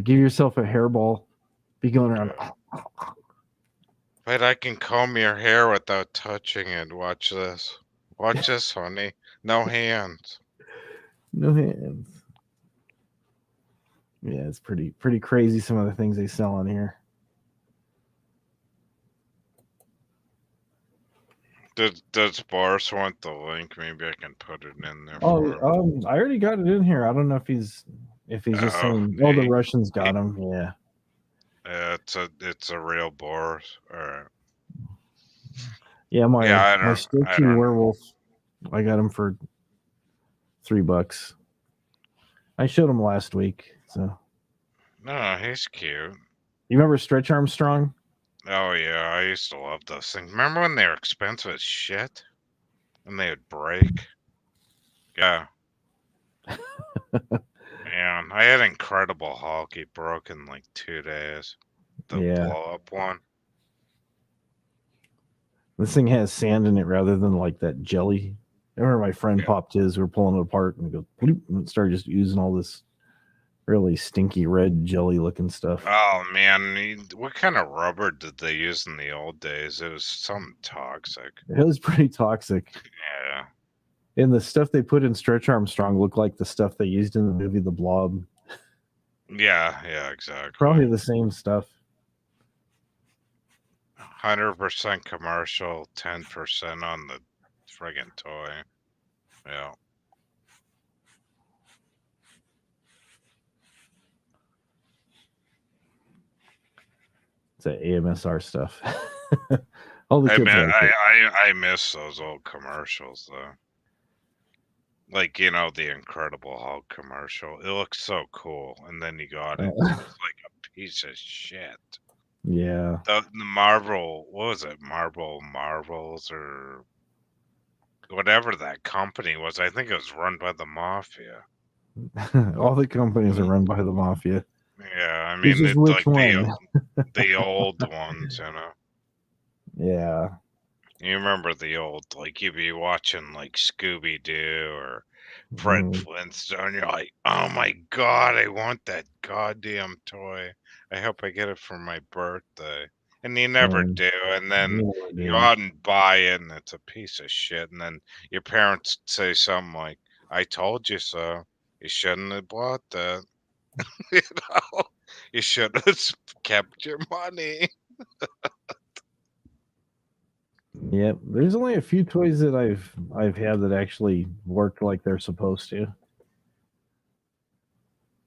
Give yourself a hairball. Be going around. Wait, I can comb your hair without touching it. Watch this. Watch this, honey. No hands. No hands. Yeah, it's pretty crazy. Some of the things they sell on here. Does Boris want the link? Maybe I can put it in there. I already got it in here. I don't know if he's just saying. Oh, the Russians got him. Yeah. It's a real Boris. All right. Yeah, my stretching werewolf. I got him for $3. I showed him last week. So. No, he's cute. You remember Stretch Armstrong? Oh yeah, I used to love those things. Remember when they were expensive as shit, and they would break? Yeah. Man, I had Incredible Hulk. He broke in like 2 days. The blow up one. This thing has sand in it rather than like that jelly. I remember my friend popped his. We were pulling it apart and it goes, bloop, and it started just using all this really stinky red jelly looking stuff. Oh man, what kind of rubber did they use in the old days? It was something toxic. It was pretty toxic. Yeah. And the stuff they put in Stretch Armstrong looked like the stuff they used in the movie The Blob. Yeah, exactly. Probably the same stuff. 100% commercial, 10% on the friggin' toy. Yeah. It's that AMSR stuff. I miss those old commercials though. Like, the Incredible Hulk commercial. It looks so cool. And then you got it. It's like a piece of shit. Yeah. The Marvel, what was it? Marvels or whatever that company was. I think it was run by the Mafia. All the companies are run by the Mafia. Yeah, I mean, it's which like one? the old ones, Yeah. You remember the old, like, you'd be watching, like, Scooby-Doo or Fred Flintstone. You're like, oh, my God, I want that goddamn toy. I hope I get it for my birthday. And you never do. And then you go out and buy it, and it's a piece of shit. And then your parents say something like, I told you so. You shouldn't have bought that. You should have kept your money. Yep. There's only a few toys that I've had that actually worked like they're supposed to.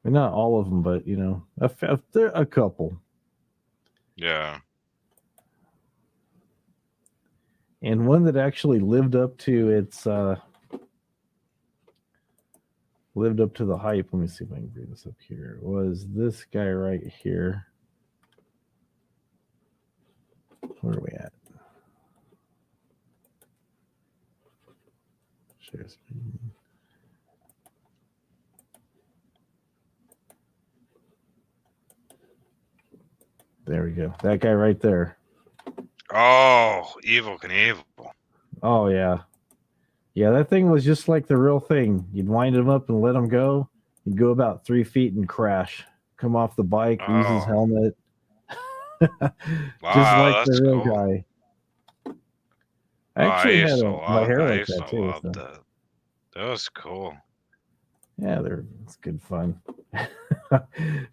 And not all of them, but a couple. Yeah. And one that actually lived up to the hype. Let me see if I can bring this up here. Was this guy right here? Where are we at? Share screen. There we go. That guy right there. Oh, Evil Knievel. Oh, yeah. Yeah, that thing was just like the real thing. You'd wind him up and let him go. He'd go about 3 feet and crash. Come off the bike, lose his helmet. Just like the real guy. I actually had my hair like that too. That was cool. Yeah, it's good fun.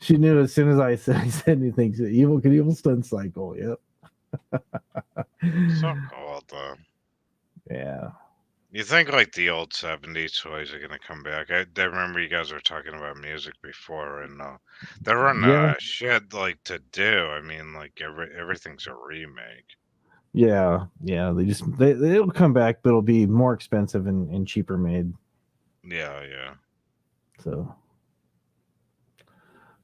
She knew as soon as I said anything. Evil Knievel stunt cycle. Yep. So cool, though. Yeah. You think like the old 70s toys are gonna come back? I remember you guys were talking about music before, and they're running Yeah. out of shit like to do. I mean, like everything's a remake. Yeah. They'll come back, but it'll be more expensive and cheaper made. Yeah. So,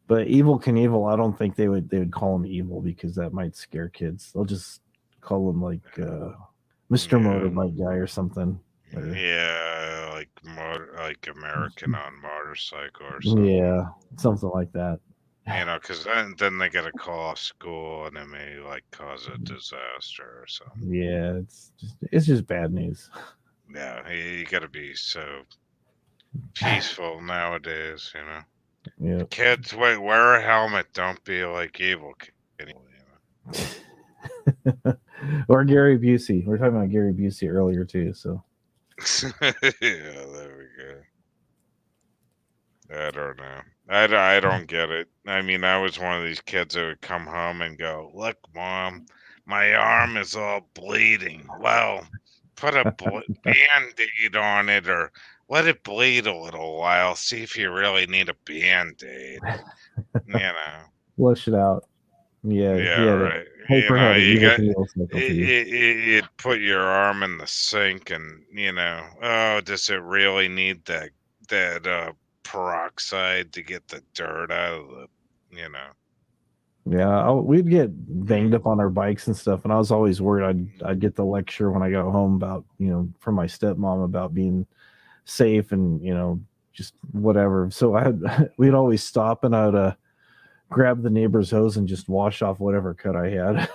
but Evil Knievel, I don't think they would call him evil because that might scare kids. They'll just call him like Mr. Motorbike Guy or something. Yeah, like American on Motorcycle or something. Yeah, something like that. You know, because then they gotta call off school, and it may like cause a disaster or something. Yeah, it's just bad news. Yeah, you gotta be so peaceful nowadays, you know. Yeah. Kids, wear a helmet. Don't be like evil. Or Gary Busey. We were talking about Gary Busey earlier too. So Yeah, there we go. I don't know. I don't get it. I mean, I was one of these kids that would come home and go, "Look, Mom, my arm is all bleeding." Well, put a band-aid on it, or let it bleed a little while. See if you really need a band-aid. You know. flush it out. Yeah, Right. You know, you'd put your arm in the sink, and does it really need that peroxide to get the dirt out of the, you know? Yeah, we'd get banged up on our bikes and stuff, and I was always worried I'd get the lecture when I got home about from my stepmom about being safe and just whatever. So we'd always stop and I'd grab the neighbor's hose and just wash off whatever cut I had.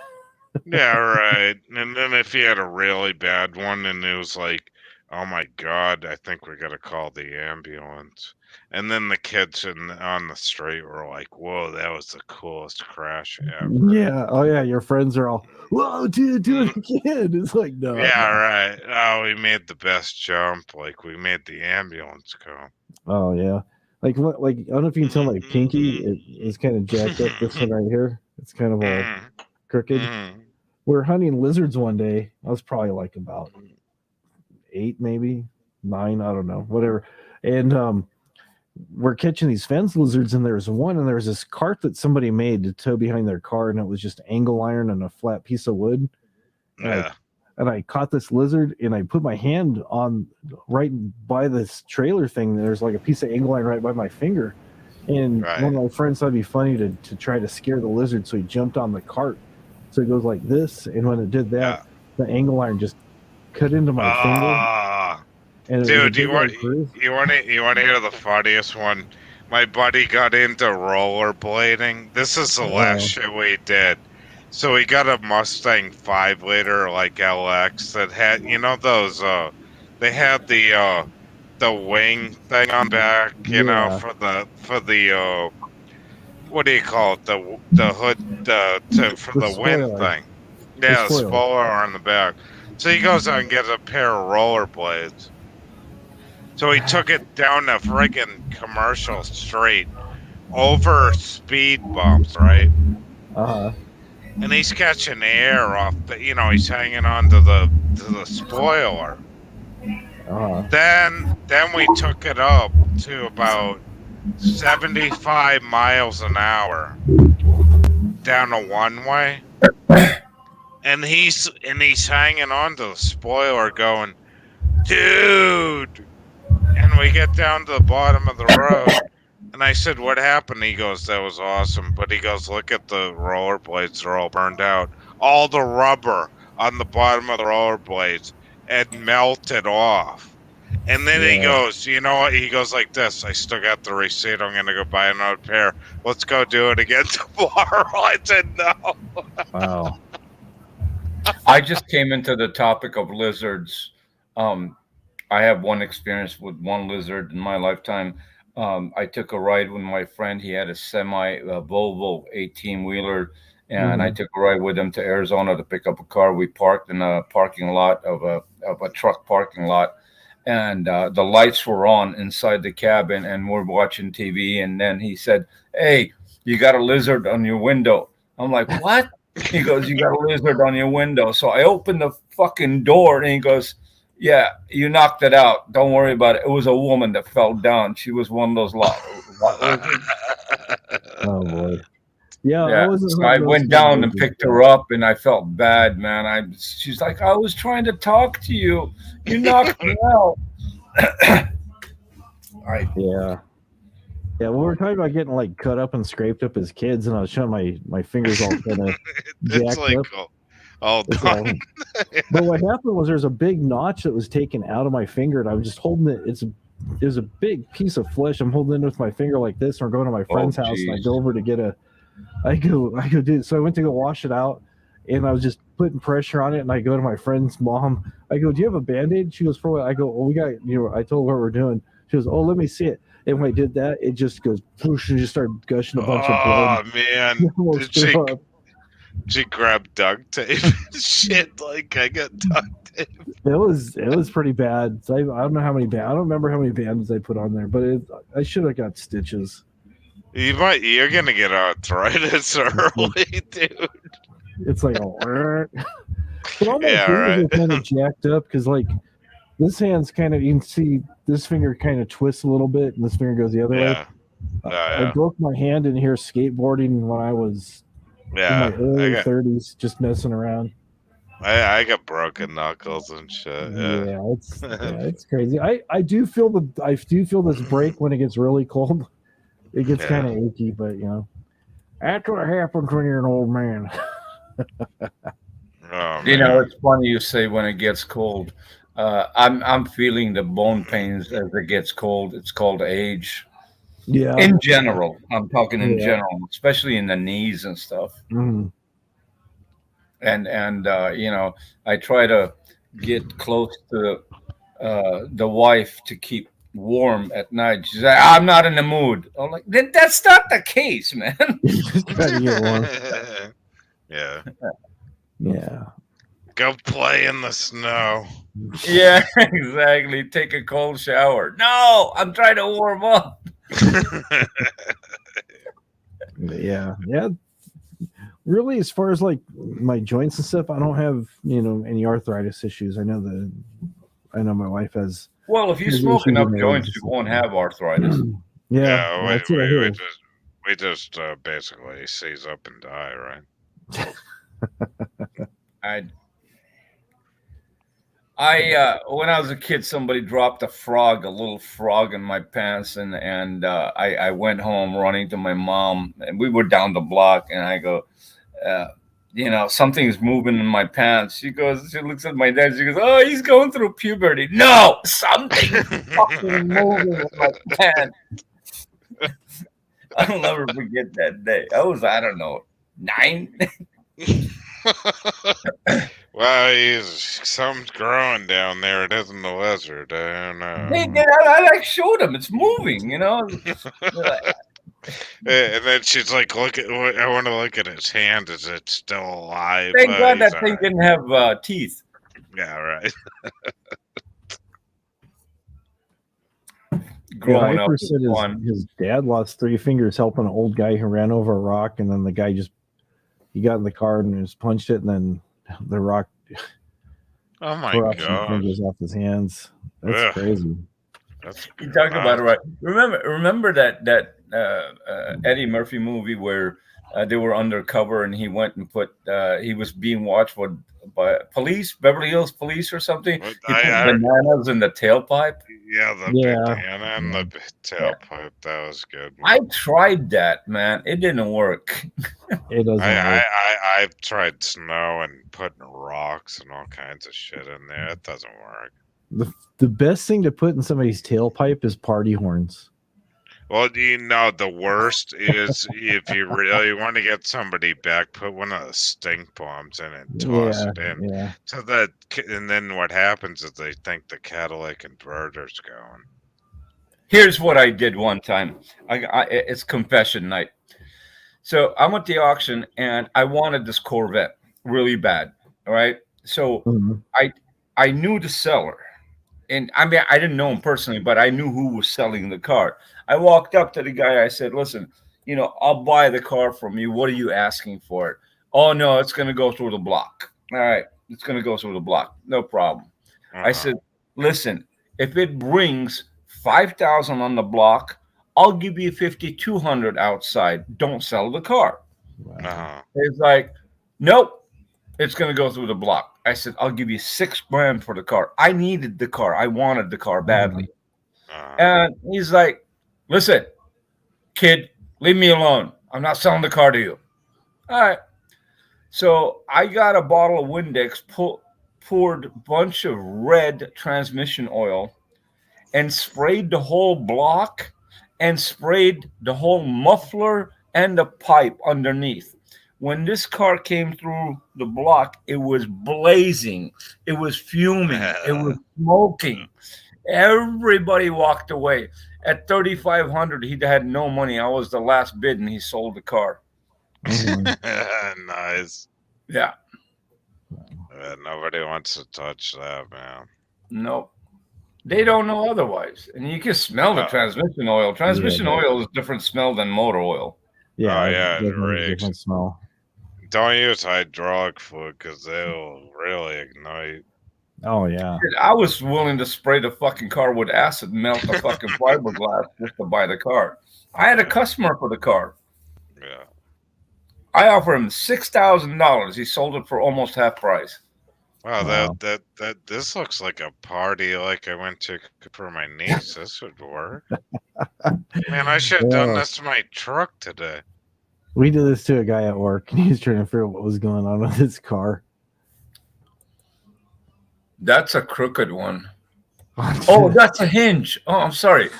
Yeah, right. And then if you had a really bad one and it was like, oh my God, I think we got to call the ambulance. And then the kids on the street were like, whoa, that was the coolest crash ever. Yeah. Oh, yeah. Your friends are all, whoa, dude, do it again. It's like, no. Yeah, right. Oh, we made the best jump. Like, we made the ambulance come. Oh, yeah. Like, what? Like, I don't know if you can tell my pinky is kind of jacked up. This one right here. It's kind of all crooked. We're hunting lizards one day. I was probably like about 8, maybe 9. I don't know, whatever. And we're catching these fence lizards, and there's this cart that somebody made to tow behind their car, and it was just angle iron and a flat piece of wood. And I caught this lizard, and I put my hand on right by this trailer thing. There's like a piece of angle iron right by my finger. And one of my friends thought it'd be funny to try to scare the lizard, so he jumped on the cart. So it goes like this, and when it did that, the angle iron just cut into my finger. And dude, you want to hear the funniest one? My buddy got into rollerblading. This is the last shit we did. So we got a Mustang 5-liter like LX that had those they had the wing thing on back, for the what do you call it? The hood for the wind thing. Yeah, the spoiler on the back. So he goes out and gets a pair of rollerblades. So he took it down the friggin' commercial street over speed bumps, right? And he's catching air off he's hanging on to the spoiler. Then we took it up to about 75 miles an hour down a one-way. And he's hanging on to the spoiler going, dude. And we get down to the bottom of the road. And I said, what happened? He goes, that was awesome. But he goes, look at the rollerblades. They're all burned out. All the rubber on the bottom of the rollerblades had melted off. And then he goes, you know what? He goes like this. I still got the receipt. I'm going to go buy another pair. Let's go do it again tomorrow. I said, no. Wow. I just came into the topic of lizards. I have one experience with one lizard in my lifetime. I took a ride with my friend. He had a Volvo 18-wheeler, and I took a ride with him to Arizona to pick up a car. We parked in a parking lot of a truck parking lot, and the lights were on inside the cabin, and we're watching TV. And then he said, "Hey, you got a lizard on your window." I'm like, "What?" He goes, "You got a lizard on your window." So I opened the fucking door, and he goes, "Yeah, you knocked it out. Don't worry about it. It was a woman that fell down. She was one of those Oh boy. Yeah, Yeah, I wasn't. so I hunting those went kind of down and lizards, picked her up, and I felt bad, man. She's like, "I was trying to talk to you. You knocked me out." Yeah. Yeah, well, we were talking about getting like cut up and scraped up as kids, and I was showing my fingers all kind of It's jacked like up. all It's all- done. But what happened was there's a big notch that was taken out of my finger, and I was just holding it. There's a big piece of flesh. I'm holding it with my finger like this, and we're going to my friend's house, and I geez. go over to get I go do it. So I went to go wash it out, and I was just putting pressure on it, and I go to my friend's mom. I go, "Do you have a Band-Aid?" She goes, "For what?" I go, "Well, we got, I told her what we're doing." She goes, "Oh, let me see it." And when I did that, it just goes whoosh and just started gushing a bunch of blood. Oh man, Almost did threw up. she grab duct tape and shit? Like I got duct tape. It was pretty bad. So I don't know how many I don't remember how many bandages I put on there, but I should have got stitches. You're gonna get arthritis early, dude. It's like but all my Yeah, fingers right. are kind of jacked up because like this hand's kind of, you can see this finger kind of twists a little bit, and this finger goes the other way. Yeah. I broke my hand in here skateboarding when I was in my early 30s, just messing around. I got broken knuckles and shit. Yeah. It's crazy. I do feel this break when it gets really cold. It gets kind of achy, but that's what happens when you're an old man. Oh, You man. know, it's funny you say when it gets cold. I'm feeling the bone pains as it gets cold. It's called age. Yeah. In general, I'm talking in Yeah. general, especially in the knees and stuff. Mhm. And I try to get close to the wife to keep warm at night. She's like, "I'm not in the mood." I'm like, That's not the case, man." Just try to get warm. Yeah. Yeah. Go play in the snow. Yeah, exactly. Take a cold shower. No, I'm trying to warm up. Yeah. Really, as far as like my joints and stuff, I don't have any arthritis issues. I know my wife has. Well, if you smoke enough joints, you won't have arthritis. Yeah, we that's what I hear. just basically seize up and die, right? I when I was a kid, somebody dropped a little frog in my pants, and I went home running to my mom, and we were down the block, and I go, something's moving in my pants. She looks at my dad, she goes, "Oh, he's going through puberty." No, something fucking moving in my pants. I'll never forget that day. I don't know, 9. Well, something's growing down there. It isn't the lizard. I don't know. I showed him. It's moving, And then she's like, "Look at! I want to look at his hand. Is it still alive?" Thank God He's that thing didn't have teeth. Yeah, right. Growing up Hyper was said fun. his dad lost 3 fingers helping an old guy who ran over a rock, and then the guy he got in the car and just punched it, and then the rock Oh my tore off some god, fingers off his hands. That's Ugh. crazy. that's You talk about it right. Remember that Eddie Murphy movie where they were undercover and he went and he was being watched by police, Beverly Hills Police or something. He put bananas in the tailpipe. Yeah, the banana and the tailpipe. That was good. I tried that, man. It didn't work. It doesn't work. I've tried snow and putting rocks and all kinds of shit in there. It doesn't work. The best thing to put in somebody's tailpipe is party horns. Well, the worst is if you really want to get somebody back, put one of the stink bombs in and toss it in. Yeah. So and then what happens is they think the catalytic converter's going. Here's what I did one time. It's confession night. So I'm at the auction and I wanted this Corvette really bad. All right. So I knew the seller. and I mean, I didn't know him personally, but I knew who was selling the car. I walked up to the guy. I said, "Listen, I'll buy the car from you. What are you asking for it?" "Oh no, it's going to go through the block." "All right, it's going to go through the block. No problem." I said, "Listen, if it brings 5,000 on the block, I'll give you 5,200 outside. Don't sell the car." He's like, "Nope. It's going to go through the block." I said, "I'll give you $6,000 for the car." I needed the car. I wanted the car badly. And he's like, "Listen, kid, leave me alone. I'm not selling the car to you." All right. So I got a bottle of Windex, poured a bunch of red transmission oil, and sprayed the whole block and sprayed the whole muffler and the pipe underneath. When this car came through the block, it was blazing. It was fuming. It was smoking. Everybody walked away. At 3,500, he had no money. I was the last bid, and he sold the car. Nice. Yeah. Nobody wants to touch that, man. Nope. They don't know otherwise. And you can smell the transmission oil. Transmission oil is a different smell than motor oil. Yeah, it different smell. Don't use hydraulic fluid because they'll really ignite. Oh yeah. I was willing to spray the fucking car with acid, melt the fucking fiberglass just to buy the car. I had a customer for the car. Yeah. I offered him $6,000. He sold it for almost half price. Wow, that this looks like a party like I went to for my niece. This would work. Man, I should have done this to my truck today. We did this to a guy at work, and he's trying to figure out what was going on with his car. That's a crooked one. Oh, that's a hinge. Oh, I'm sorry.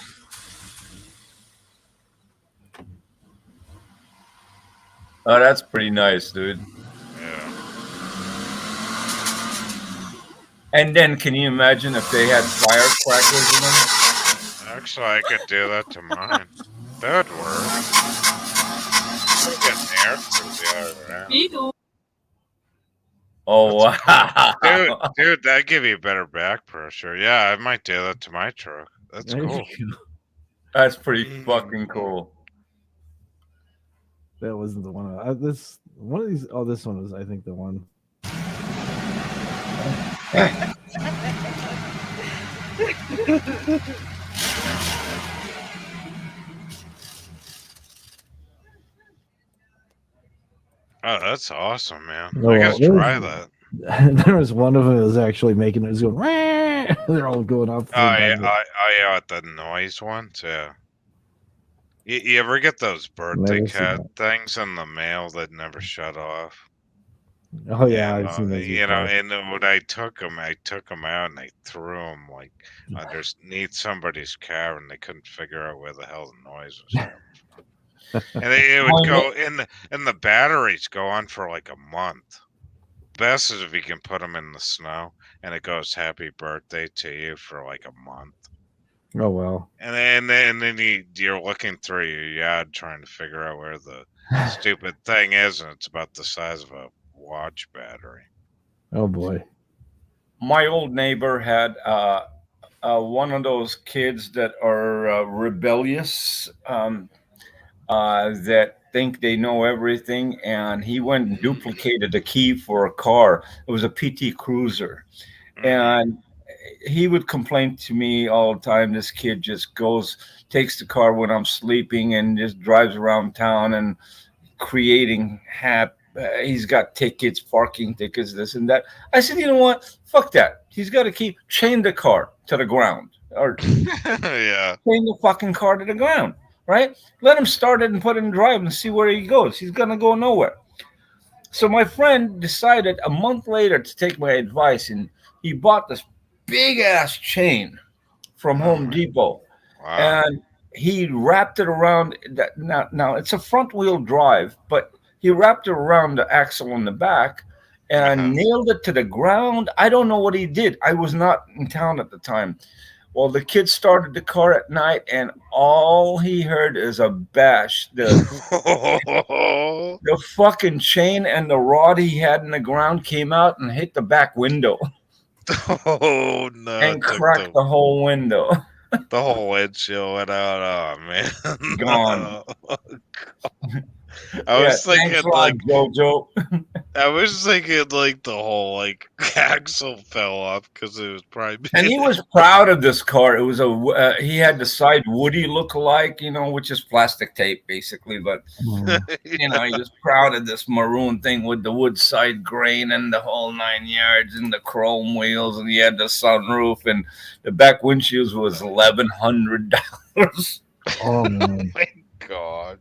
Oh, that's pretty nice, dude. Yeah. And then, can you imagine if they had firecrackers in them? Actually, I could do that to mine. That would work. Get there through the other end. Oh, wow. Dude, that'd give you better back pressure. Yeah, I might do that to my truck. That's cool. That's pretty fucking cool. That wasn't the one. One of these. Oh, this one was, I think, the one. Oh, that's awesome, man. Oh, I gotta try that. There was one of them that was actually making it. Was going. They're all going up. Yeah, the noise ones. Yeah. You ever get those birthday cat things in the mail that never shut off? Oh yeah, And, I've seen those. and then when I took them out and I threw them like underneath somebody's car, and they couldn't figure out where the hell the noise was coming from. And it would go and the batteries go on for like a month. Best is if you can put them in the snow, and it goes "Happy Birthday" to you for like a month. Oh well. And then you're looking through your yard trying to figure out where the stupid thing is, and it's about the size of a watch battery. Oh boy. My old neighbor had one of those kids that are rebellious, that think they know everything, and he went and duplicated a key for a car. It was a PT Cruiser, and he would complain to me all the time. This kid just takes the car when I'm sleeping and just drives around town and creating he's got tickets, parking tickets, this and that. I said, you know what? Fuck that. He's got to chain the car to the ground, or chain the fucking car to the ground, right? Let him start it and put it in drive and see where he goes. He's gonna go nowhere. So my friend decided a month later to take my advice, and he bought this big ass chain from Home Depot. Wow. And he wrapped it around that. Now it's a front wheel drive, but he wrapped it around the axle in the back and nailed it to the ground. I don't know what he did. I was not in town at the time. Well, the kid started the car at night, and all he heard is a bash. The fucking chain and the rod he had in the ground came out and hit the back window. Oh no! and It took cracked the whole window. the whole windshield went out. Oh man, Gone. No. I Yeah, was thanks thinking a lot, like Jojo. the whole like axle fell off because it was probably. And he was proud of this car. It was he had the side Woody look-alike, which is plastic tape basically. But he was proud of this maroon thing with the wood side grain and the whole 9 yards and the chrome wheels, and he had the sunroof, and the back windshields was $1,100. Oh man. My God.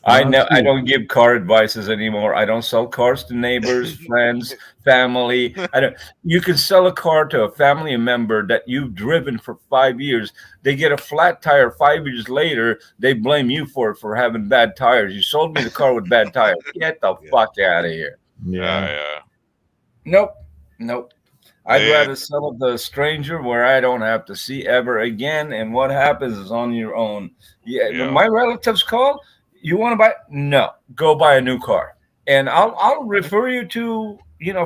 I don't give car advices anymore. I don't sell cars to neighbors, friends, family. You can sell a car to a family member that you've driven for 5 years. They get a flat tire 5 years later. They blame you for having bad tires. You sold me the car with bad tires. Get the fuck out of here. Yeah. Nope. I'd rather sell it to a stranger where I don't have to see ever again. And what happens is on your own. Yeah. My relatives call. You want to buy? No, go buy a new car, and I'll refer you to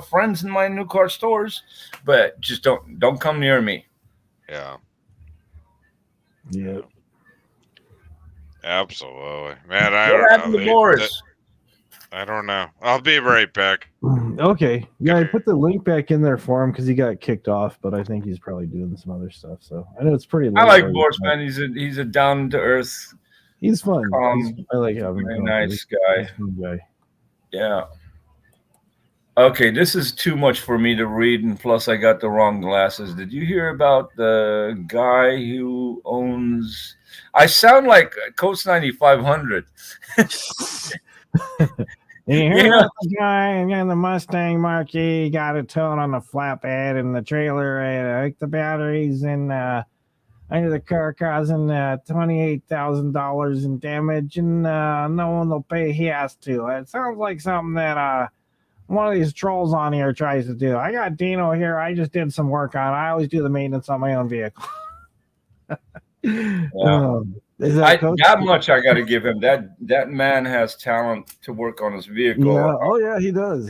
friends in my new car stores, but just don't come near me. Yeah. Yeah. Absolutely, man. What happened to Boris? I don't know. I'll be right back. Okay. Yeah, I put the link back in there for him because he got kicked off, but I think he's probably doing some other stuff. So I know it's pretty. I like Boris, man. He's a down to earth. He's fun. I like having very him. Nice guy. Guy. Yeah. Okay, this is too much for me to read, and plus I got the wrong glasses. Did you hear about the guy who owns? I sound like Coach 9500. You hear about the guy and the Mustang marquee got a towed on the flatbed and the trailer hooked the batteries and under the car causing $28,000 in damage, and no one will pay. He has to. It sounds like something that one of these trolls on here tries to do. I got Dino here. I just did some work on it. I always do the maintenance on my own vehicle. That much I got to give him. That man has talent to work on his vehicle. Yeah. Oh yeah, he does.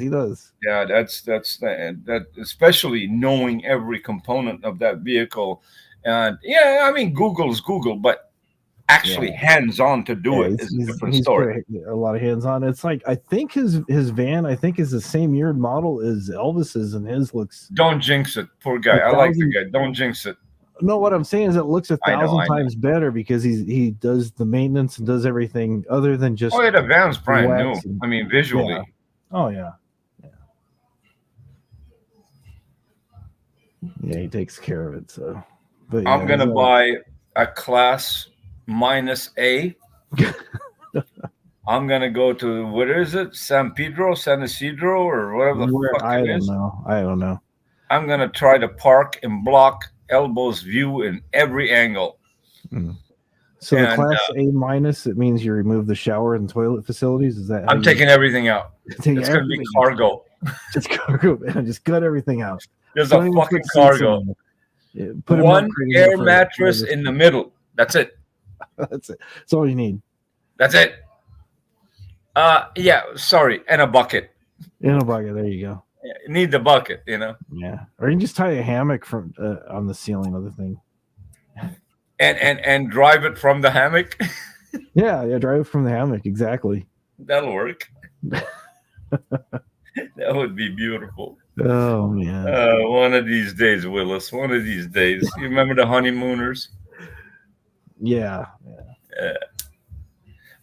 Yeah, that's that. Especially knowing every component of that vehicle. And yeah, I mean, Google's Google, but actually hands-on to do it is a different story. A lot of hands-on. It's like I think his van is the same year model as Elvis's, and his looks. Don't jinx it, poor guy. I like the guy. Don't jinx it. No, what I'm saying is it looks 1,000 times better because he does the maintenance and does everything other than just. Oh yeah, the van's brand new. I mean, visually. Yeah. Oh yeah. Yeah, he takes care of it. So. But I'm gonna buy a class -A. I'm gonna go to what is it, San Isidro, or whatever the fuck it is. I don't know. I'm gonna try to park and block Elbow's view in every angle. So the class A-, it means you remove the shower and toilet facilities. Is that? I'm taking everything out. It's gonna be cargo. Just cargo, man. Just cut everything out. There's a fucking cargo. Yeah, put one air mattress in the middle. That's it. That's it. That's all you need. That's it. Yeah. Sorry, and a bucket. In a bucket. There you go. Yeah, you need the bucket. Yeah. Or you can just tie a hammock from on the ceiling of the thing. And drive it from the hammock. Yeah. Drive it from the hammock. Exactly. That'll work. That would be beautiful. Oh man. One of these days, Willis. One of these days. You remember the honeymooners? Yeah.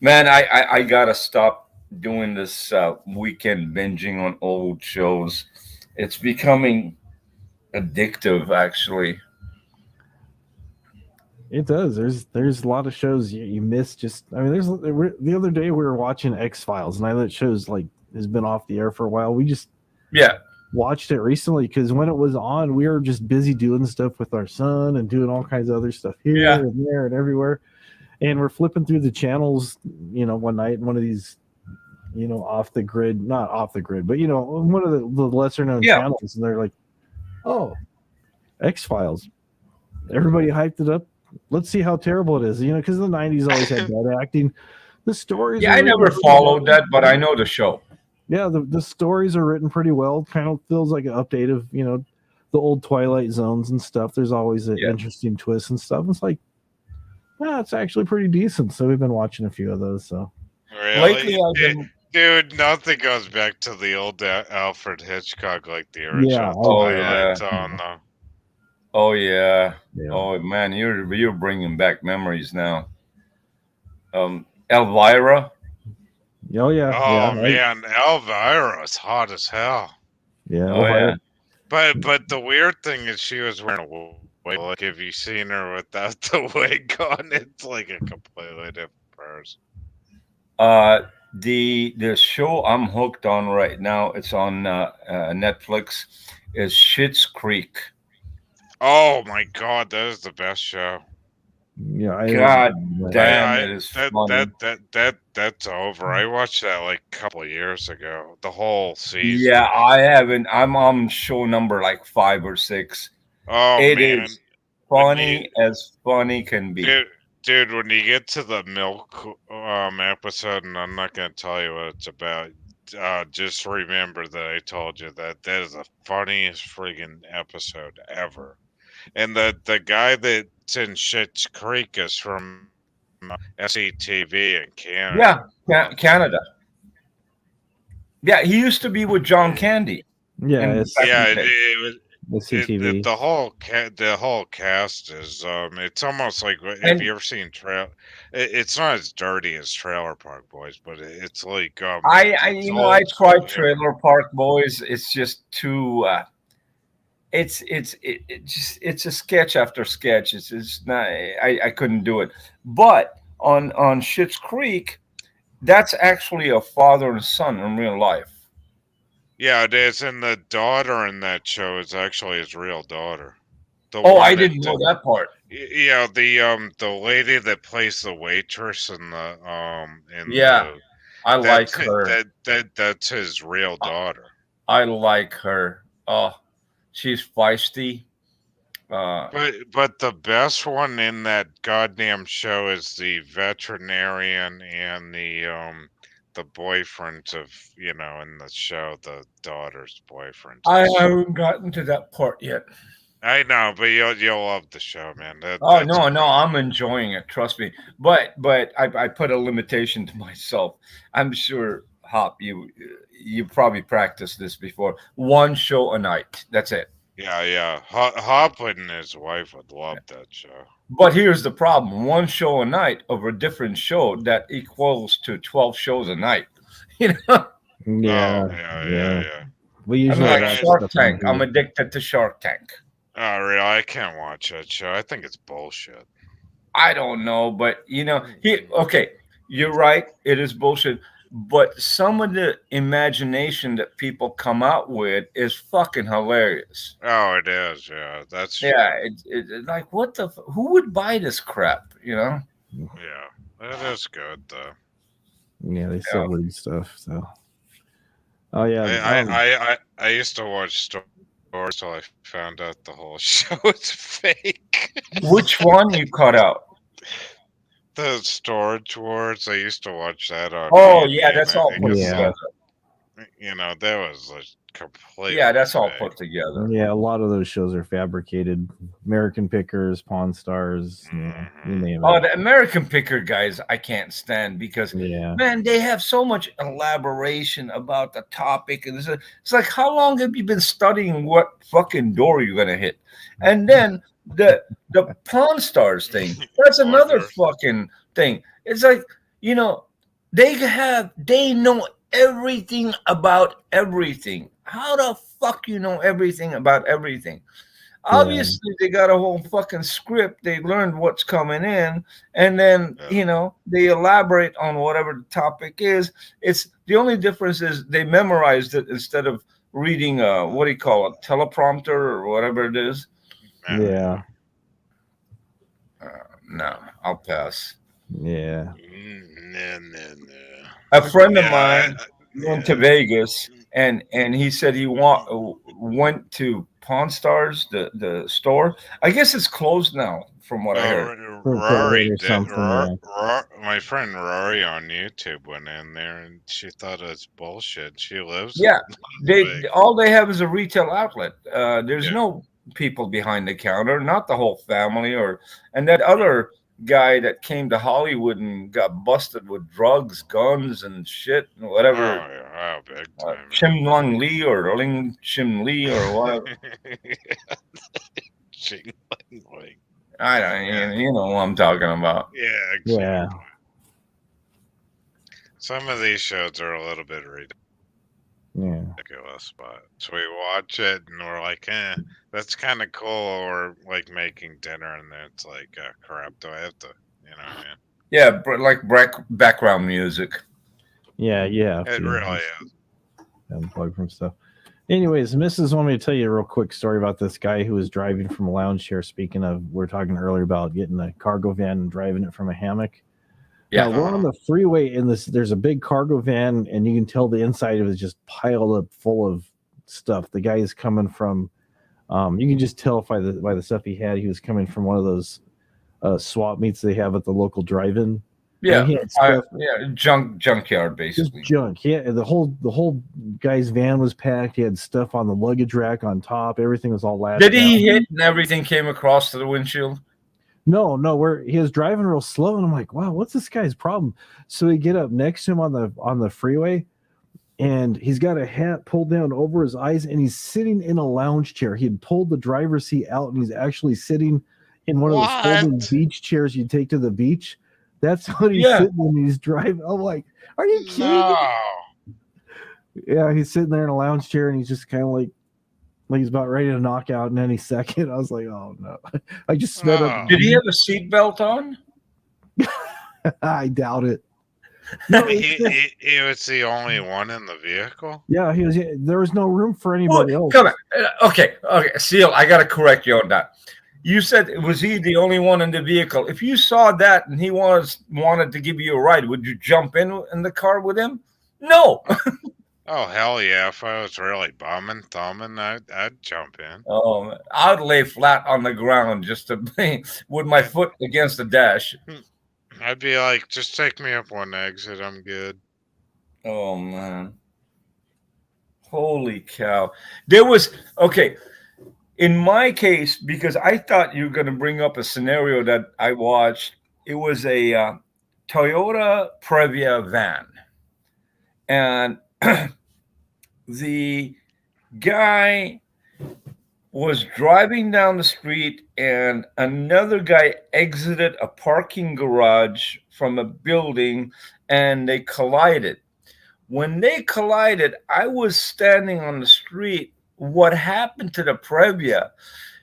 Man, I gotta stop doing this weekend binging on old shows. It's becoming addictive, actually. It does. There's a lot of shows you miss. The other day we were watching X-Files, and I know that show's has been off the air for a while. We just watched it recently because when it was on, we were just busy doing stuff with our son and doing all kinds of other stuff here and there and everywhere. And we're flipping through the channels, one night, one of these, off the grid, not off the grid, but one of the lesser known channels, and they're like, "Oh, X-Files." Everybody hyped it up. Let's see how terrible it is, because the '90s always had bad acting. The stories. Yeah, I never followed that, but I know the show. Yeah, the stories are written pretty well. Kind of feels like an update of the old Twilight Zones and stuff. There's always an Yeah. interesting twist and stuff. It's like, yeah, it's actually pretty decent. So we've been watching a few of those. So Lately, Really? I've been. Dude, nothing goes back to the old Alfred Hitchcock like the Yeah, original Oh, Twilight yeah. Zone, though. Oh yeah. yeah, Oh man, you're bringing back memories now. Elvira. oh yeah, Oh yeah, man, Elvira's hot as hell. yeah. Oh yeah. But the weird thing is she was wearing a wig. Like if you seen her without the wig on, it's like a completely different person. The show I'm hooked on right now, it's on Netflix, is Schitt's Creek. Oh my god, that is the best show. Yeah, God I- damn, it is funny. That's over. I watched that like a couple of years ago. The whole season. Yeah, I haven't. I'm on show number like 5 or 6. Oh It man, is funny as funny can be. dude, when you get to the milk episode, and I'm not gonna tell you what it's about. Just remember that I told you that is the funniest friggin' episode ever. And the guy that's in Schitt's Creek is from SCTV in Canada. Yeah, Canada. Yeah, he used to be with John Candy. yeah, And it's back in Yeah, the day. it was. the CTV. The whole cast is it's almost like have And- you ever seen it's not as dirty as Trailer Park Boys, but it's like I it's I old tried school. Trailer Park Boys. It's just too. It's a sketch after sketch. It's not. I couldn't do it. But on Schitt's Creek, that's actually a father and son in real life. Yeah, it is, and the daughter in that show is actually his real daughter. The Oh, one I that didn't know that part. Yeah, the lady that plays the waitress in the Yeah, I like her. That's his real daughter. I like her. Oh, she's feisty. But the best one in that goddamn show is the veterinarian and the boyfriend of in the show, the daughter's boyfriend. I haven't gotten to that part yet. I know, but you'll love the show, man. Oh That's no, great. I'm enjoying it. Trust me. But I put a limitation to myself. I'm sure, Hop, you probably practiced this before. One show a night. That's it. Yeah. Hopwood and his wife would love that show. But here's the problem: one show a night of a different show that equals to 12 shows a night. You know, Yeah, Oh, yeah. We I'm usually like watch Shark stuff on Tank. I'm here. addicted to Shark Tank. Oh, really? I can't watch that show. I think it's bullshit. I don't know, but okay, you're right. It is bullshit. But some of the imagination that people come out with is fucking hilarious. Oh, it is. Yeah, that's Yeah, it's like what the who would buy this crap? Yeah, that is good though. Yeah, they still read stuff. So, oh yeah, I used to watch stories till I found out the whole show is fake. Which one you cut out? The Storage Wars. I used to watch that on. Oh TV, yeah, that's and I all think put it's, Yeah. together. that was like completely. Yeah, that's all fake. put together. yeah, a lot of those shows are fabricated. American Pickers, Pawn Stars, you name Oh, it. the American Picker guys, I can't stand because Yeah, man, they have so much elaboration about the topic, and it's like, how long have you been studying what fucking door you're gonna hit? And then the Pawn Stars thing, that's another fucking thing. It's like, they know everything about everything. How the fuck you know everything about everything? Obviously, they got a whole fucking script. They learned what's coming in, and then they elaborate on whatever the topic is. It's the only difference is they memorized it instead of reading what do you call it, teleprompter or whatever it is. yeah, No, I'll pass. yeah. No. A friend of Yeah, mine went to Vegas, and he said he went to Pawn Stars, the store. I guess it's closed now, from what I heard. Rory or did. something. My friend Rory on YouTube went in there and she thought it was bullshit. She lives Yeah, in they Las Vegas. all they have is a retail outlet. There's Yeah. no people behind the counter, not the whole family, and that other guy that came to Hollywood and got busted with drugs, guns, and shit, and Oh, whatever. yeah, big time. Chim Lung Lee or Ling Chim Lee or whatever. Like, I don't, you know what I'm talking about. yeah, exactly. Yeah. Some of these shows are a little bit Yeah. ridiculous, but so we watch it and we're like, that's kind of cool. Or like making dinner and then it's like, crap, do I have to, you know what I mean? Yeah, like background music. Yeah. It really is. Unplug from stuff. Anyways, Mrs. wanted me to tell you a real quick story about this guy who was driving from a lounge chair. Speaking of, we are talking earlier about getting a cargo van and driving it from a hammock. Yeah. Now, we're on the freeway and there's a big cargo van and you can tell the inside of it is just piled up full of stuff. The guy is coming from, you can just tell by the stuff he had, he was coming from one of those swap meets they have at the local drive-in. Yeah, he had stuff, junkyard just basically. junk. Yeah, the whole guy's van was packed. He had stuff on the luggage rack on top. Everything was all lashed Did he down. hit and everything came across to the windshield? No, where he was driving real slow, and I'm like, wow, what's this guy's problem? So we get up next to him on the freeway, and he's got a hat pulled down over his eyes, and he's sitting in a lounge chair. He had pulled the driver's seat out, and he's actually sitting in one of those folding beach chairs you take to the beach. That's what he's sitting in. He's driving. I'm like, are you kidding me? Yeah, he's sitting there in a lounge chair, and he's just kind of like he's about ready to knock out in any second. I was like, oh no. I just sped up. Did he have a seatbelt on? I doubt it. No, he was the only one in the vehicle? Yeah, there was no room for anybody else. Come on. Okay, Seal, I got to correct you on that. You said, was he the only one in the vehicle? If you saw that and he wanted to give you a ride, would you jump in the car with him? No. Oh, hell yeah. If I was really thumbing, I'd jump in. Oh, I'd lay flat on the ground just to be with my foot against the dash. I'd be like, just take me up one exit. I'm good. Oh, man. Holy cow. There was, okay, in my case, because I thought you were going to bring up a scenario that I watched, it was a Toyota Previa van. And the guy was driving down the street and another guy exited a parking garage from a building and they collided. When they collided, I was standing on the street. What happened to the Previa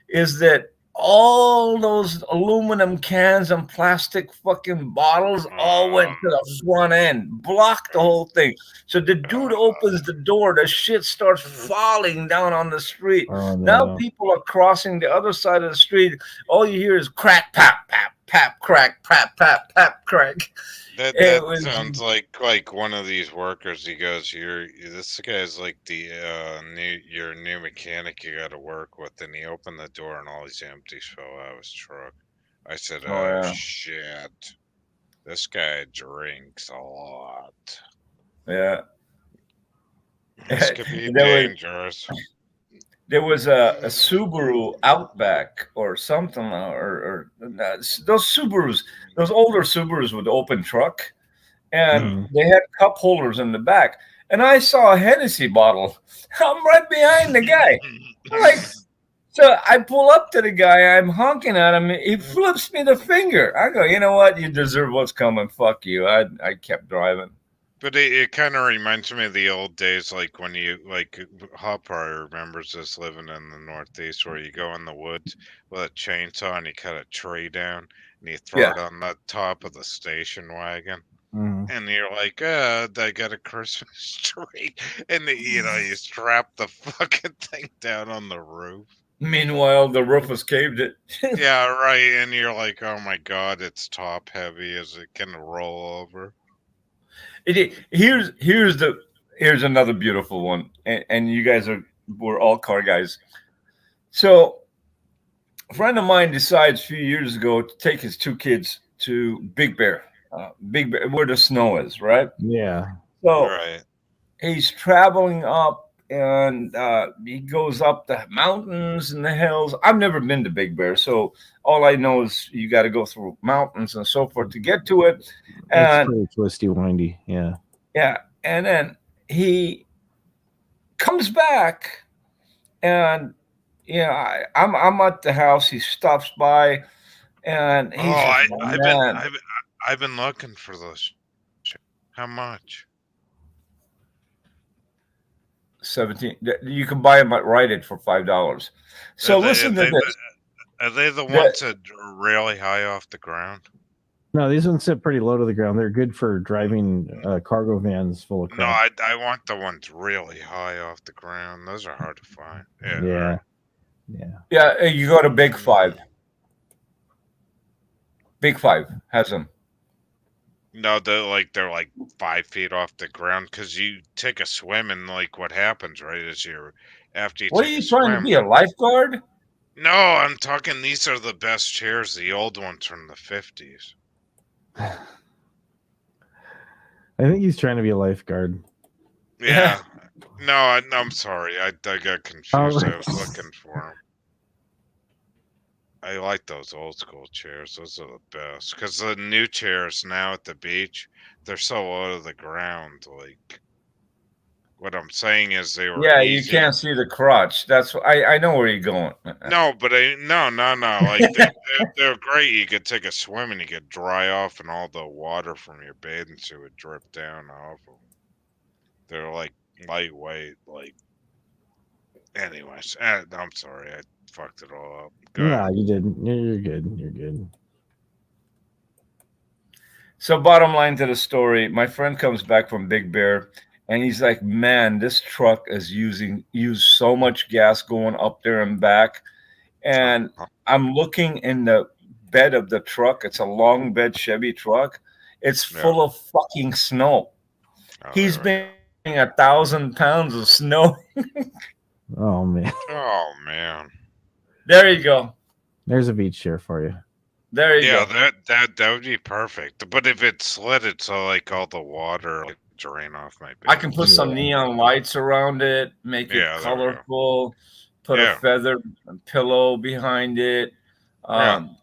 is that all those aluminum cans and plastic fucking bottles all went to the front end, blocked the whole thing. So the dude opens the door, the shit starts falling down on the street. Oh, no. Now people are crossing the other side of the street. All you hear is crack, pap, pap, pap, crack, pap, pap, pap, crack. That sounds like one of these workers. He goes, this guy's like the your new mechanic you got to work with. And he opened the door and all these empties fell out of his truck. I said, shit, this guy drinks a lot. Yeah, this could be dangerous. There was a Subaru Outback or something, or those Subarus, those older Subarus with open truck, and they had cup holders in the back. And I saw a Hennessy bottle. I'm right behind the guy. So I pull up to the guy. I'm honking at him. He flips me the finger. I go, you know what? You deserve what's coming. Fuck you. I kept driving. But it kind of reminds me of the old days, like when you, Hop probably remembers this living in the Northeast, where you go in the woods with a chainsaw and you cut a tree down and you throw it on the top of the station wagon. And you're like, I got a Christmas tree. And, you strap the fucking thing down on the roof. Meanwhile, the roof was caved it. Yeah, right. And you're like, oh my God, it's top heavy. Is it going to roll over? Here's another beautiful one, and you guys we're all car guys. So a friend of mine decides a few years ago to take his 2 kids to Big Bear, where the snow is, right? Yeah. So Right. he's traveling up, and he goes up the mountains and the hills. I've never been to Big Bear, so all I know is you got to go through mountains and so forth to get to it. It's And pretty twisty, windy. Yeah. yeah, and then he comes back, and I'm at the house. He stops by, and he's like, "Oh, man." I've been looking for those. How much? 17. You can buy them at Rite Aid for $5. So listen to this. Are they the ones that are really high off the ground? No, these ones sit pretty low to the ground. They're good for driving cargo vans full of No, crap. I want the ones really high off the ground. Those are hard to find. Yeah. Yeah, you go to Big Five. Big Five has them. No, they're like 5 feet off the ground because you take a swim and like what happens, right? Is after you. What are you trying to be, a lifeguard? No, I'm talking. These are the best chairs. The old ones from the 50s. I think he's trying to be a lifeguard. Yeah. No, I'm sorry. I got confused. I was looking for them. I like those old school chairs. Those are the best. Because the new chairs now at the beach, they're so low to the ground. Like, what I'm saying is they were. Yeah, easy. you can't see the crotch. That's I know where you're going. No, but no. Like they're great. You could take a swim and you could dry off, and all the water from your bathing suit would drip down off them. They're like lightweight. Like, anyways, I'm sorry. I fucked it all up. No, you didn't. You're good. You're good. So bottom line to the story, my friend comes back from Big Bear, and he's like, "Man, this truck is used so much gas going up there and back." And I'm looking in the bed of the truck. It's a long bed Chevy truck. It's full of fucking snow. He's been 1,000 pounds of snow. Oh man. Oh man. There you go. There's a beach chair for you. There you go. Yeah, that would be perfect. But if it's slitted, so like all the water like drain off my bed. I can put some neon lights around it, make it colorful, put a feather pillow behind it,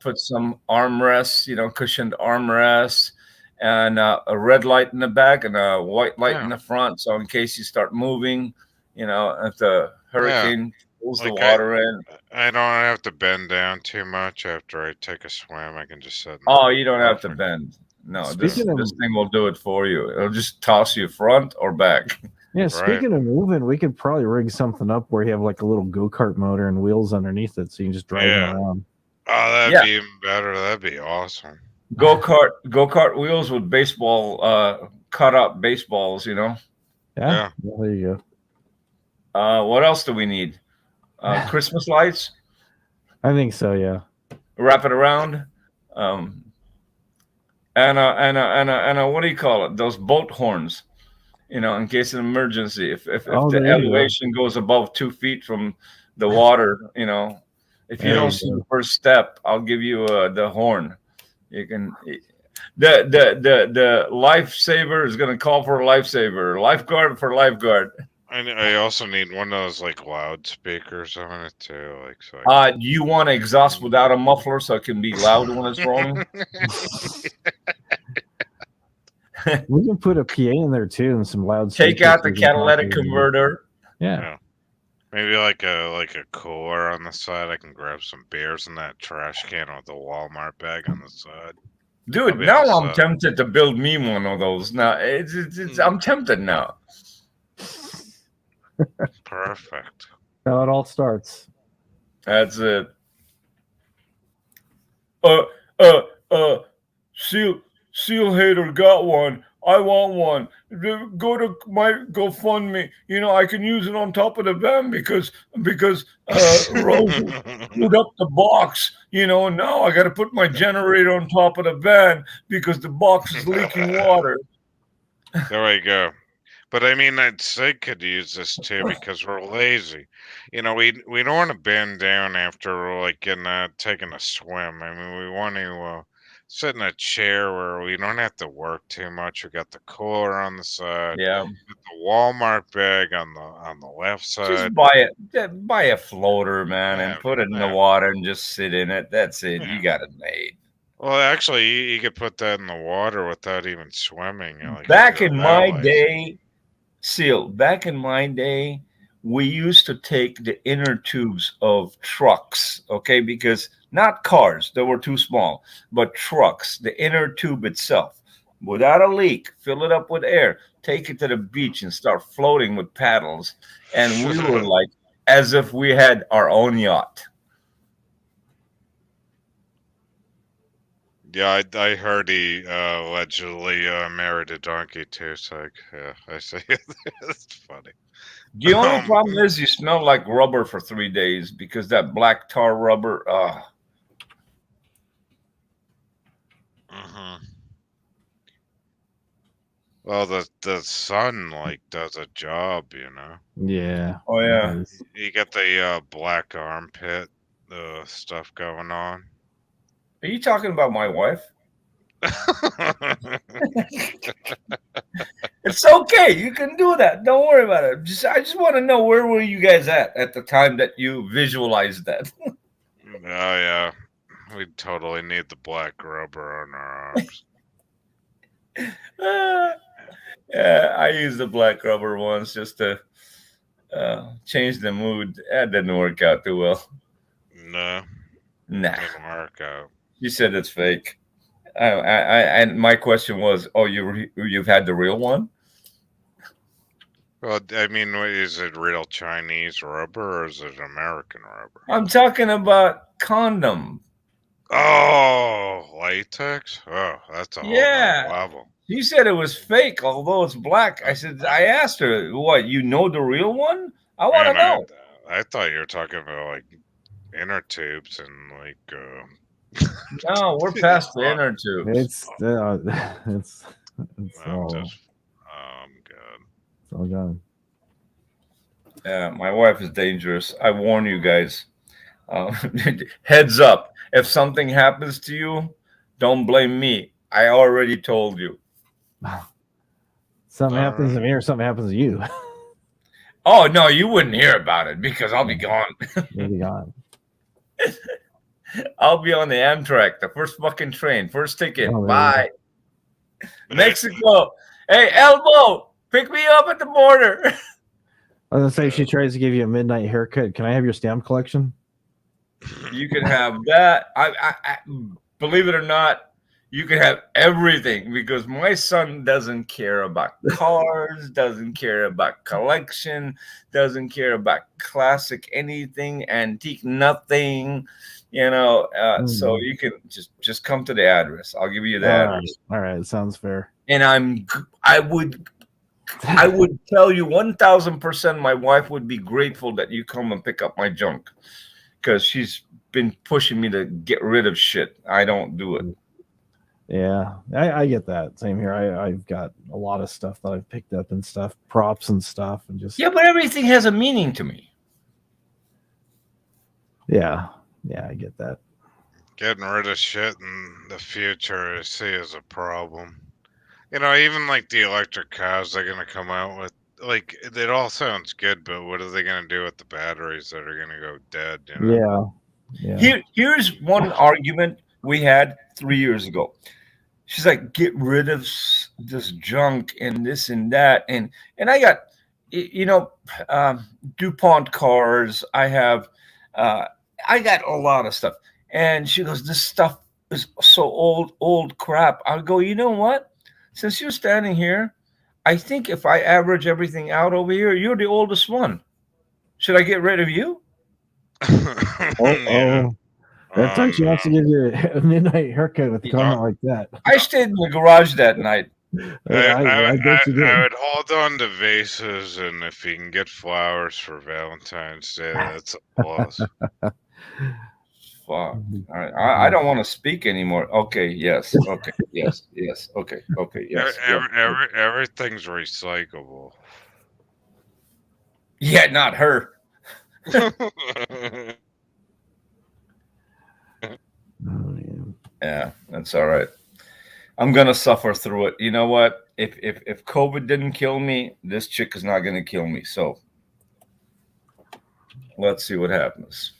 put some armrests, cushioned armrests, and a red light in the back and a white light in the front. So in case you start moving, if the hurricane pulls the water in. I don't have to bend down too much after I take a swim. I can just sit. You don't have to bend. No, this thing will do it for you. It'll just toss you front or back. Yeah, speaking of moving, we could probably rig something up where you have like a little go-kart motor and wheels underneath it so you can just drive it around. Oh, that'd be even better. That'd be awesome. Go-kart wheels with baseball, cut up baseballs, Yeah, there you go. What else do we need? Christmas lights? I think so, yeah. Wrap it around. And what do you call it? Those boat horns, in case of emergency. If the elevation goes above 2 feet from the water, if you don't see the first step, I'll give you the horn. You can. The lifesaver is going to call for a lifesaver. Lifeguard for lifeguard. I also need one of those like loudspeakers on it too. Like so. You want to exhaust without a muffler so it can be loud when it's rolling? We can put a PA in there too and some loud. Take out the catalytic converter. Yeah. Maybe like a cooler on the side. I can grab some beers in that trash can with the Walmart bag on the side. Dude, now I'm tempted to build me one of those. Now I'm tempted now. Perfect. How it all starts. That's it. Seal hater got one. I want one. Go to my GoFundMe. I can use it on top of the van because Rose put up the box. And now I got to put my generator on top of the van because the box is leaking water. There we go. But I mean, Sid could use this too because we're lazy. You know, we don't want to bend down after like taking a swim. I mean, we want to sit in a chair where we don't have to work too much. We got the cooler on the side, Yeah. the Walmart bag on the left Just side. buy a floater, man, and Yeah, put it in the yeah. water and just sit in it. That's it. Yeah. You got it made. Well, actually, you could put that in the water without even swimming. Like, Back if in you're that my lazy. day, Seal, back in my day, we used to take the inner tubes of trucks, okay, because not cars, they were too small, but trucks, the inner tube itself, without a leak, fill it up with air, take it to the beach and start floating with paddles. And we were like, as if we had our own yacht. Yeah, I heard he allegedly married a donkey too. So yeah, I see. It's funny. The only problem is you smell like rubber for 3 days because that black tar rubber. Mhm. Well, the sun like does a job, you know. Yeah. Oh yeah. it is. You get the black armpit stuff going on. Are you talking about my wife? It's okay. You can do that. Don't worry about it. I just want to know, where were you guys at the time that you visualized that? Oh yeah, we totally need the black rubber on our arms. Yeah, I used the black rubber once just to change the mood. That didn't work out too well. No, Nah, didn't work out. you said it's fake. And my question was, oh, you've had the real one? Well, I mean, is it real Chinese rubber or is it American rubber? I'm talking about condom. Oh, latex? Oh, that's a whole Yeah. nother level. She said it was fake, although it's black. I asked her, what, you know the real one? I want to Man, know. I thought you were talking about like inner tubes and like. No, we're past the inner tubes. It's I'm all, just. I'm good. it's all gone. Yeah, my wife is dangerous. I warn you guys. Heads up. If something happens to you, don't blame me. I already told you. Something All happens to right. me or something happens to you. Oh, no, you wouldn't hear about it because I'll be gone. You'll be gone. I'll be on the Amtrak, the first fucking train, first ticket. Oh, there you Bye. Mexico. Hey, Elbow, pick me up at the border. I was gonna say, if she tries to give you a midnight haircut, can I have your stamp collection? You can have that. I believe it or not, you can have everything because my son doesn't care about cars, doesn't care about collection, doesn't care about classic anything, antique nothing. So you can just come to the address. I'll give you the address. All right, sounds fair. And I would tell you 1,000% my wife would be grateful that you come and pick up my junk because she's been pushing me to get rid of shit. I don't do it. Yeah, I get that. Same here. I've got a lot of stuff that I've picked up and stuff, props and stuff, and just Yeah, but everything has a meaning to me. yeah, I get that. Getting rid of shit in the future, I see as a problem. Even like the electric cars they're gonna come out with, like it all sounds good, but what are they gonna do with the batteries that are gonna go dead? Yeah. Here's one argument we had 3 years ago. She's like, get rid of this junk and this and that, and I got DuPont cars. I have I got a lot of stuff, and she goes, this stuff is so old crap. I'll go, you know what? Since you're standing here, I think if I average everything out over here, you're the oldest one. Should I get rid of you? Yeah. That's why she wants to give you a midnight haircut with a comment like that. I stayed in the garage that night. I bet you did. would hold on to vases, and if you can get flowers for Valentine's Day, that's a plus. fuck. All right. I don't want to speak anymore. Okay. Yes. Okay. Yes. Yes. Okay. Okay. Yes. Everything's recyclable. Yeah. Not her. Oh, yeah. Yeah. That's all right. I'm gonna suffer through it. You know what? If COVID didn't kill me, this chick is not gonna kill me. So let's see what happens.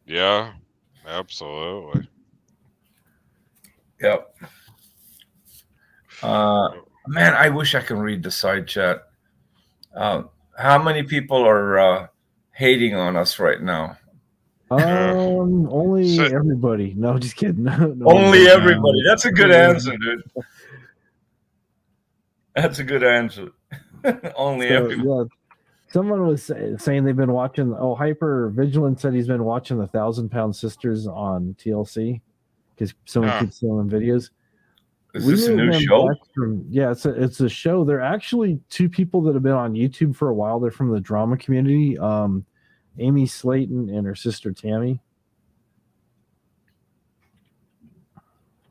Yeah, absolutely. Yep. Man, I wish I could read the side chat. How many people are hating on us right now? Only So- everybody. No, just kidding. No, Only everybody. That's a good answer, dude. That's a good answer. Only So, everybody. yeah, someone was saying they've been watching. Oh, Hyper Vigilant said he's been watching the 1,000-Pound Sisters on TLC because someone Huh. keeps showing videos. Is this a new moved them show? back yeah, it's a show. They're actually two people that have been on YouTube for a while. They're from the drama community. Amy Slayton and her sister Tammy.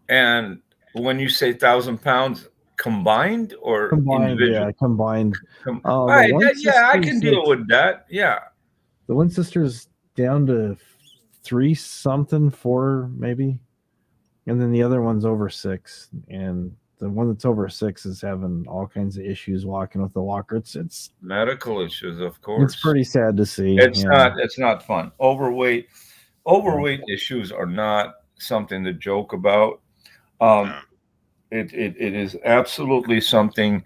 And when you say 1,000 pounds combined or Combined, individual? yeah, combined. All right, one yeah, I can sister's deal like- with that. Yeah. The one sister's down to 3 something, 4 maybe, and then the other one's over 6. And the one that's over 6 is having all kinds of issues walking with the walker. It's Medical issues, of course. it's pretty sad to see. It's yeah. not fun. Overweight issues are not something to joke about. It is absolutely something.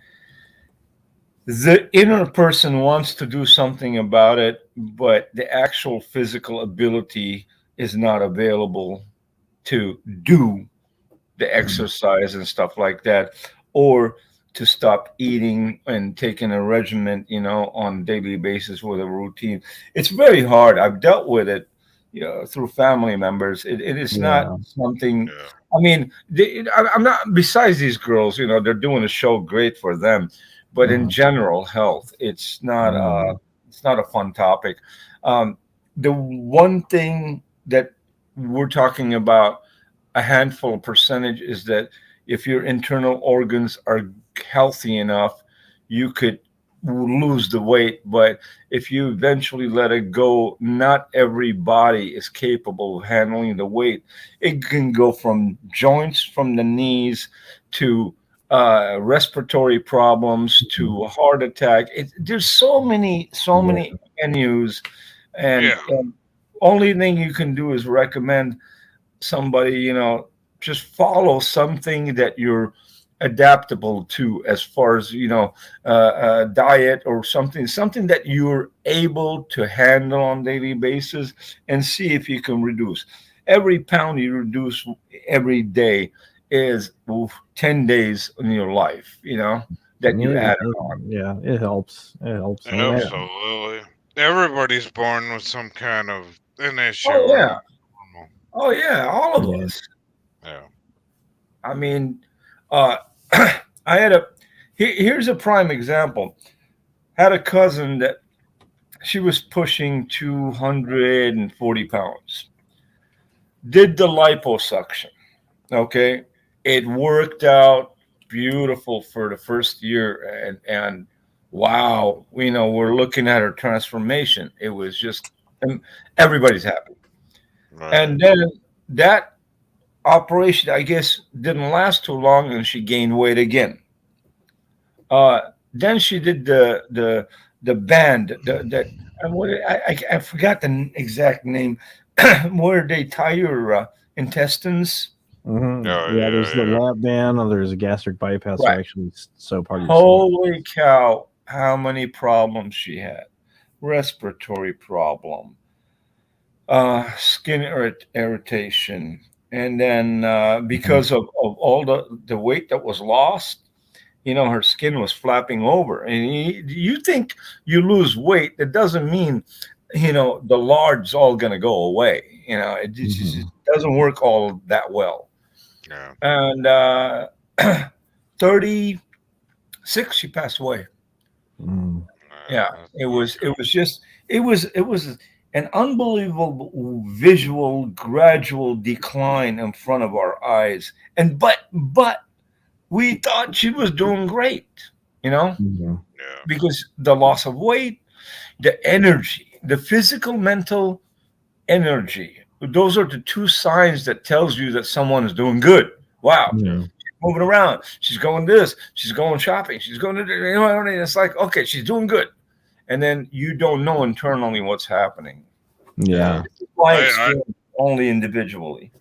The inner person wants to do something about it, but the actual physical ability is not available to do the exercise and stuff like that, or to stop eating and taking a regimen, on a daily basis with a routine. It's very hard. I've dealt with it, through family members. It is not something. Yeah. I mean, I'm not. Besides these girls, they're doing a show, great for them. But in general health, it's not. It's not a fun topic. The one thing that we're talking about, a handful percentage, is that if your internal organs are healthy enough, you could lose the weight. But if you eventually let it go, not every body is capable of handling the weight. It can go from joints, from the knees, to respiratory problems, to heart attack. There's so many venues, and only thing you can do is recommend somebody, just follow something that you're adaptable to, as far as diet or something that you're able to handle on a daily basis, and see if you can reduce. Every pound you reduce every day is 10 days in your life, that you add on. Yeah, it helps. It helps. I mean, Absolutely. Everybody's born with some kind of an issue. Oh yeah. Oh yeah, all of us. Yeah. I mean, here's a prime example. Had a cousin that she was pushing 240 pounds. Did the liposuction. Okay. It worked out beautiful for the first year, and wow, we're looking at her transformation. It was just, everybody's happy. Right. And then that operation, I guess, didn't last too long, and she gained weight again. Then she did the band, I forgot the exact name, where they tie your intestines. There's the lap band, or there's a gastric bypass. Right. Actually, so part of Holy cow! How many problems she had? Respiratory problem, skin irritation, and then because of all the weight that was lost, her skin was flapping over. And you think you lose weight, that doesn't mean the large's all going to go away. It just doesn't work all that well. Yeah. And 36, she passed away. Yeah, it was an unbelievable visual gradual decline in front of our eyes. And but we thought she was doing great, you know, Mhm. Yeah. because the loss of weight, the energy, the physical, mental energy. Those are the two signs that tells you that someone is doing good. Wow, Yeah. moving around. She's going this. She's going shopping. She's going to. You know what I mean? It's like, okay, she's doing good, and then you don't know internally what's happening. Yeah. My I experience only individually.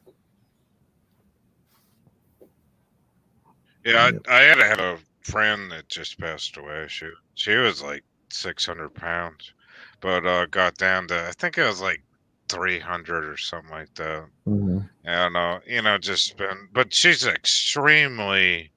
yeah, Yep. I had a friend that just passed away. She was like 600 pounds, but got down to I think it was like 300 or something like that. Mhm. And just been. But she's extremely.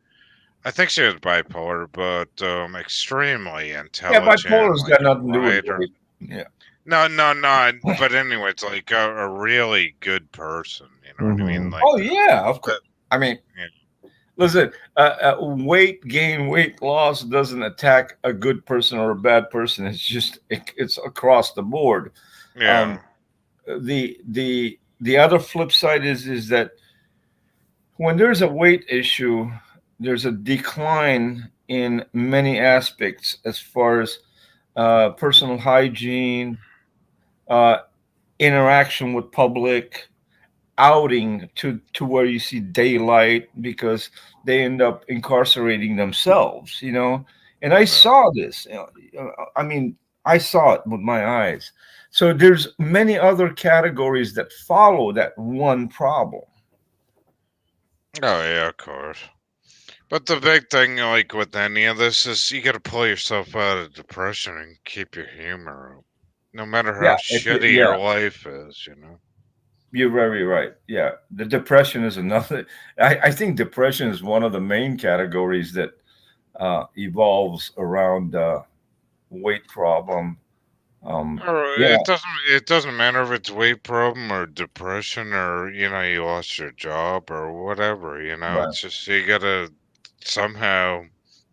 I think she was bipolar, but extremely Yeah, intelligent, bipolar's like got nothing to do with writer. weight. Yeah. No, no, no. But anyway, it's like a really good person. You know what I mean? Mhm. Like Oh yeah, of course. that. I mean, Yeah. listen, weight gain, weight loss doesn't attack a good person or a bad person. It's just it's across the board. Yeah. Um, the other flip side is that when there's a weight issue, there's a decline in many aspects as far as personal hygiene, uh, interaction with public, outing to where you see daylight because they end up incarcerating themselves, you know. And I Yeah. saw this. I mean, I saw it with my eyes. So there's many other categories that follow that one problem. Oh yeah, of course. But the big thing, like with any of this, is you got to pull yourself out of depression and keep your humor up, no matter how Yeah, shitty yeah, your life is. You know. you're very right. Yeah, the depression is another. I think depression is one of the main categories that evolves around weight problem. Or Yeah, it doesn't matter if it's weight problem or depression or you lost your job or whatever. right. It's just you gotta somehow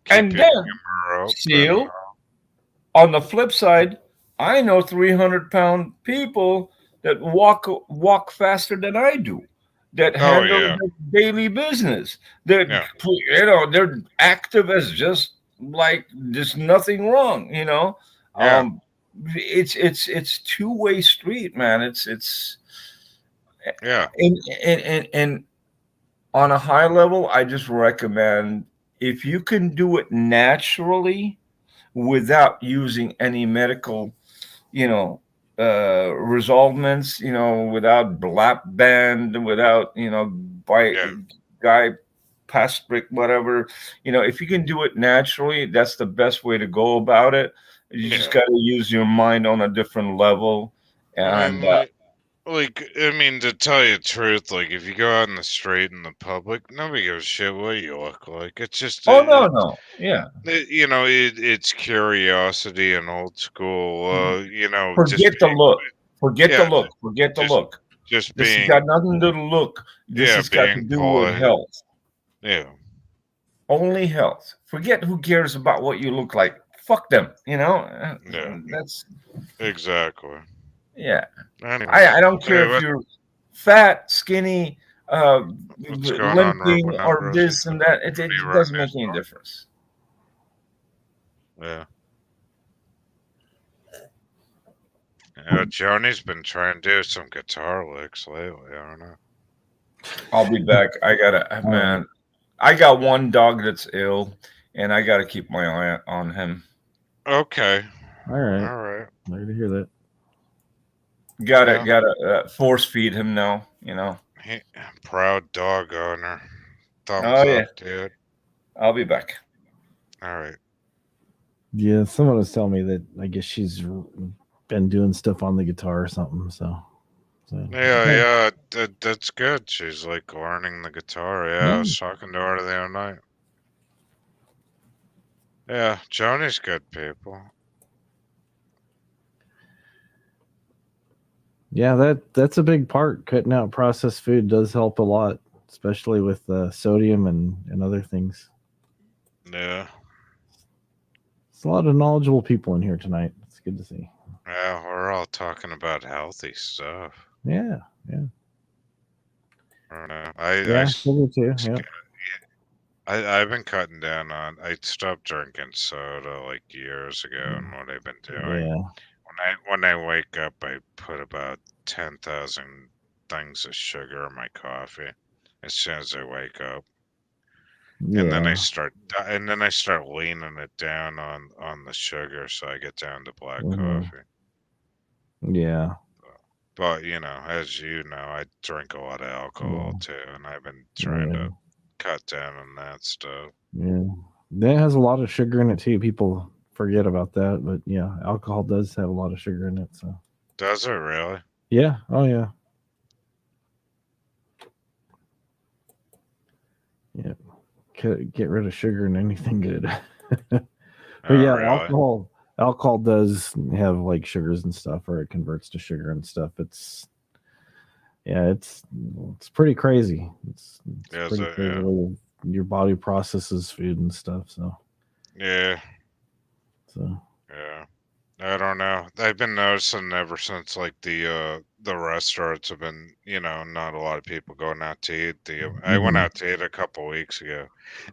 keep And your then, humor up and Seal, on the flip side, I know 300-pound people that walk faster than I do, that oh handle yeah, their daily business, that yeah, they're active as just like there's nothing wrong, you know. yeah, Um, it's two-way street, man. It's yeah, and on a high level, I just recommend if you can do it naturally without using any medical, you know, resolvements, without blap band, without, by yeah, guy pastric, whatever, if you can do it naturally, that's the best way to go about it. You just yeah. got to use your mind on a different level. I And mean, I mean, to tell you the truth, like if you go out in the street in the public, nobody gives a shit what you look like. It's just oh no, no, yeah, it's curiosity and old school. Just forget the look, forget the yeah, look, forget the just look. just This has got being nothing to look. This yeah, has got to being do with polite. health. Yeah, Only health. Forget who cares about what you look like. Fuck them. yeah, That's exactly. yeah. Anyways, I don't hey, care if you're fat, skinny, what's going on, limping, Robinette or Rosie? this and that. What are you It writing doesn't make news any for? difference. Yeah. Joni's been trying to do some guitar licks lately. I don't know. I'll be back. I gotta, All right. man. I got one dog that's ill, and I gotta keep my eye on him. Okay. All right. All right. Glad to hear that. Gotta Yeah. gotta force feed him now. Proud dog owner. Oh Thumbs yeah. up, dude. I'll be back. All right. Yeah, someone was telling me that I guess she's been doing stuff on the guitar or something. So Yeah, that's good. She's like learning the guitar. Yeah, I yeah. was talking to her the other night. Yeah, Joni's good people. Yeah, that's a big part. Cutting out processed food does help a lot, especially with sodium and other things. Yeah. It's a lot of knowledgeable people in here tonight. It's good to see. Yeah, we're all talking about healthy stuff. Yeah. I don't know. Yeah. Sugar too. Yeah. I've been cutting down on. I stopped drinking soda like years ago, and what I've been doing Yeah. when I wake up, I put about 10,000 things of sugar in my coffee as soon as I wake up, and then Yeah. I start leaning it down on the sugar, so I get down to black Mhm. coffee. Yeah. But as you know, I drink a lot of alcohol too, and I've been trying Yeah. to cut down on that stuff. Yeah. That has a lot of sugar in it too. People forget about that, but yeah, alcohol does have a lot of sugar in it. So Does it really? yeah. Oh yeah. Yeah. Get rid of sugar in anything good. But Oh, yeah, really? alcohol does have like sugars and stuff, or it converts to sugar and stuff. It's pretty crazy. It's Is pretty it? crazy Yeah. the way your body processes food and stuff. So Yeah. so Yeah. I don't know. I've been noticing ever since like the restaurants have been, not a lot of people going out to eat. I went mhm. out to eat a couple weeks ago,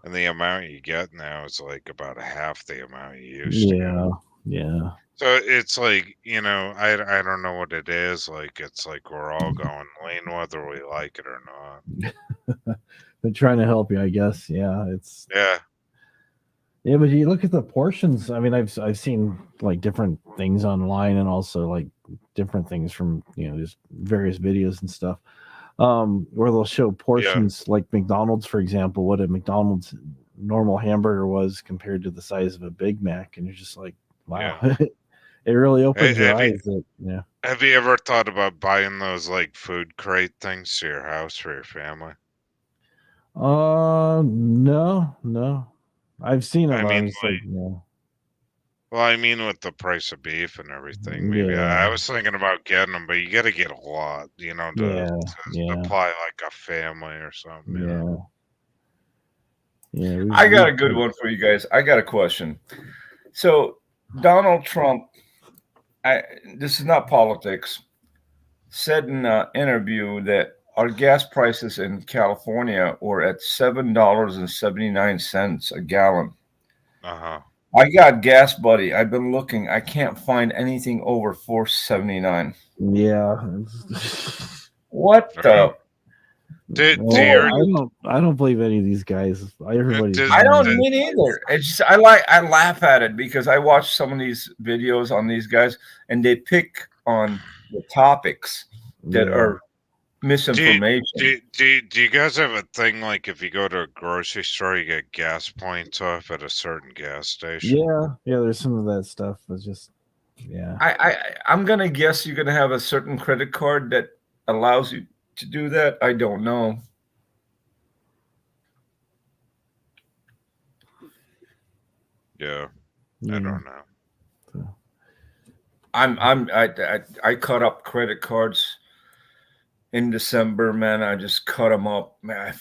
and the amount you get now is like about half the amount you used to get. Yeah, yeah, So it's like, I don't know what it is. Like it's like we're all going lean whether we like it or not. they're trying to help you, I guess. Yeah. Yeah, but you look at the portions. I mean, I've seen like different things online, and also like different things from just various videos and stuff. Where they'll show Yeah. portions like McDonald's, for example, what a McDonald's normal hamburger was compared to the size of a Big Mac, and you're just like, wow, Yeah. it really Hey, opens your eyes. That yeah. have you ever thought about buying those like food crate things to your house for your family? No, no. I've seen I them. I mean, was like, well, I mean, with the price of beef and everything, maybe I yeah, was thinking about getting them, but you got to get a lot, yeah, to yeah, supply like a family or something. yeah, yeah. I got a good one for you guys. I got a question. So Donald Trump, this is not politics, said in an interview that our gas prices in California were at $7.79 a gallon. Uh huh. I got Gas Buddy. I've been looking. I can't find anything over $4.79. Yeah. What the? Do Well, your I don't believe any of these guys. Everybody's does, I don't does, mean either. It's just, I laugh at it because I watch some of these videos on these guys and they pick on the topics that yeah, are do, misinformation. do you guys have a thing like if you go to a grocery store, you get gas points off at a certain gas station? yeah. There's some of that stuff. It's just yeah, I'm gonna guess you're gonna have a certain credit card that allows you to do that. I don't know. Yeah, I yeah. don't know. So, I cut up credit cards in December, man. I just cut them up, man.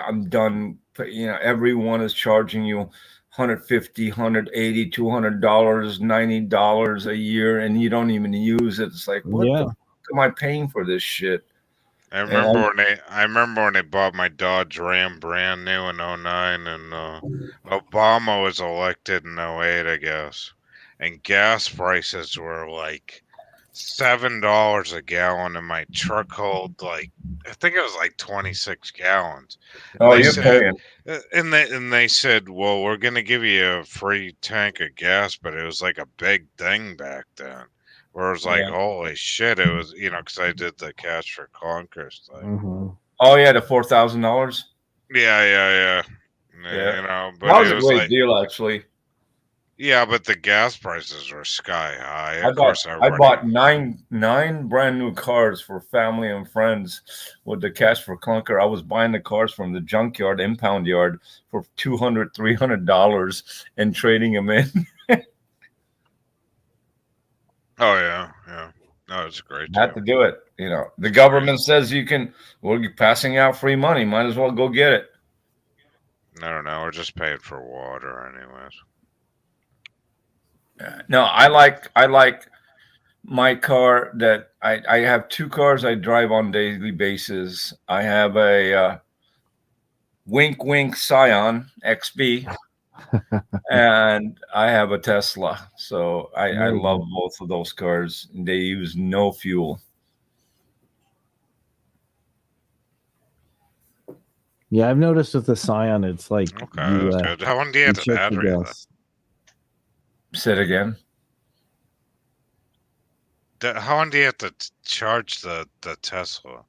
I'm done. Everyone is charging you $150, $180, $200, $90 a year, and you don't even use it. It's like, what the yeah, fuck am I paying for this shit? I remember And when they bought my Dodge Ram brand new in '09, and Obama was elected in '08, I guess. And gas prices were like $7 a gallon, and my truck hold like I think it was like 26 gallons. And oh, they you're said paying. and they said, well, we're gonna give you a free tank of gas, but it was like a big thing back then. Where it was like, Yeah. holy shit, it was, because I did the Cash for Clunkers thing. hmm Oh yeah, the $4,000. Yeah. Yeah, But that was it a was great like, deal, actually. yeah, but the gas prices were sky high. I Of bought course, I everybody. bought nine brand new cars for family and friends with the cash for clunker. I was buying the cars from the junkyard, impound yard for $200, $300 and trading them in. Oh, yeah. No, it's a great Had deal. to do it. The government says you can. We're passing out free money. Might as well go get it. I don't know. We're just paying for water, anyways. No, I like my car that I have two cars I drive on daily basis. I have a Wink Wink Scion XB, and I have a Tesla. So I There you love go. both of those cars. They use no fuel. Yeah, I've noticed with the Scion, it's like Okay, you, that's good. How long do you you have the check the battery then? gas. Say it again. How long do you have to charge the Tesla?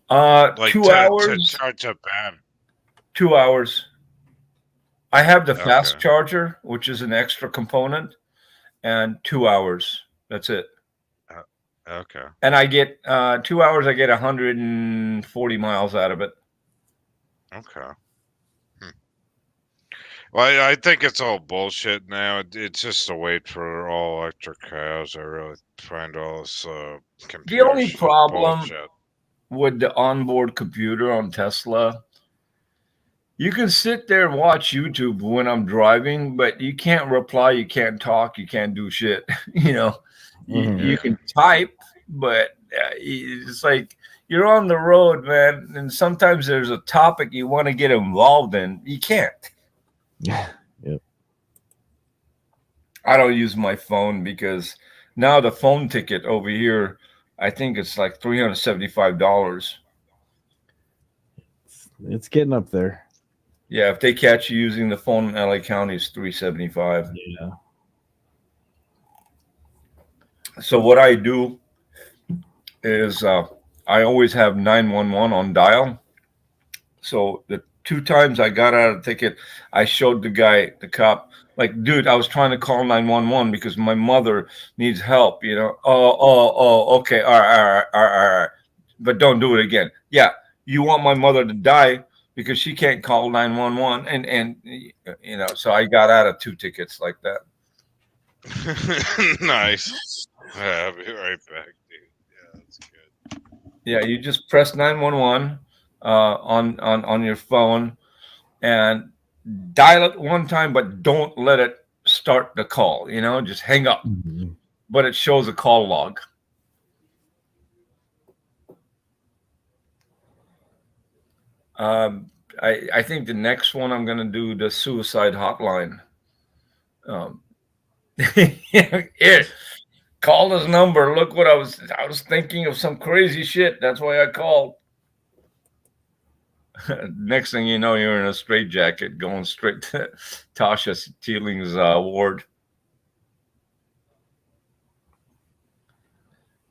Like 2 to hours. charge a battery? 2 hours. I have the fast Okay. charger, which is an extra component, and 2 hours. That's it. Okay. And I get 2 hours. I get 140 miles out of it. Okay. Well, I think it's all bullshit now. It's just a wait for all electric cars. I really find all this computer only shit problem- bullshit. With the onboard computer on Tesla, you can sit there and watch YouTube when I'm driving, but you can't reply, you can't talk, you can't do shit. You can type, but it's like you're on the road, man, and sometimes there's a topic you want to get involved in, you can't. Yep. I don't use my phone because now the phone ticket over here, I think it's like $375. It's getting up there. Yeah, if they catch you using the phone in LA County, it's $375. Yeah. So what I do is I always have 911 on dial. So the 2 times I got out of the ticket, I showed the cop, like, dude, I was trying to call 911 because my mother needs help. Oh, okay, all right. But don't do it again. Yeah, you want my mother to die because she can't call 911, and so I got out of 2 tickets like that. Nice. I'll be right back, dude. Yeah, that's good. Yeah, you just press 911 on your phone and dial it one time, but don't let it start the call. Just hang up. Mhm. But it shows a call log. I think the next one I'm gonna do the suicide hotline. Here, call this number. Look what I was thinking of some crazy shit. That's why I called. Next thing you know, you're in a straitjacket going straight to Tasha Teeling's ward.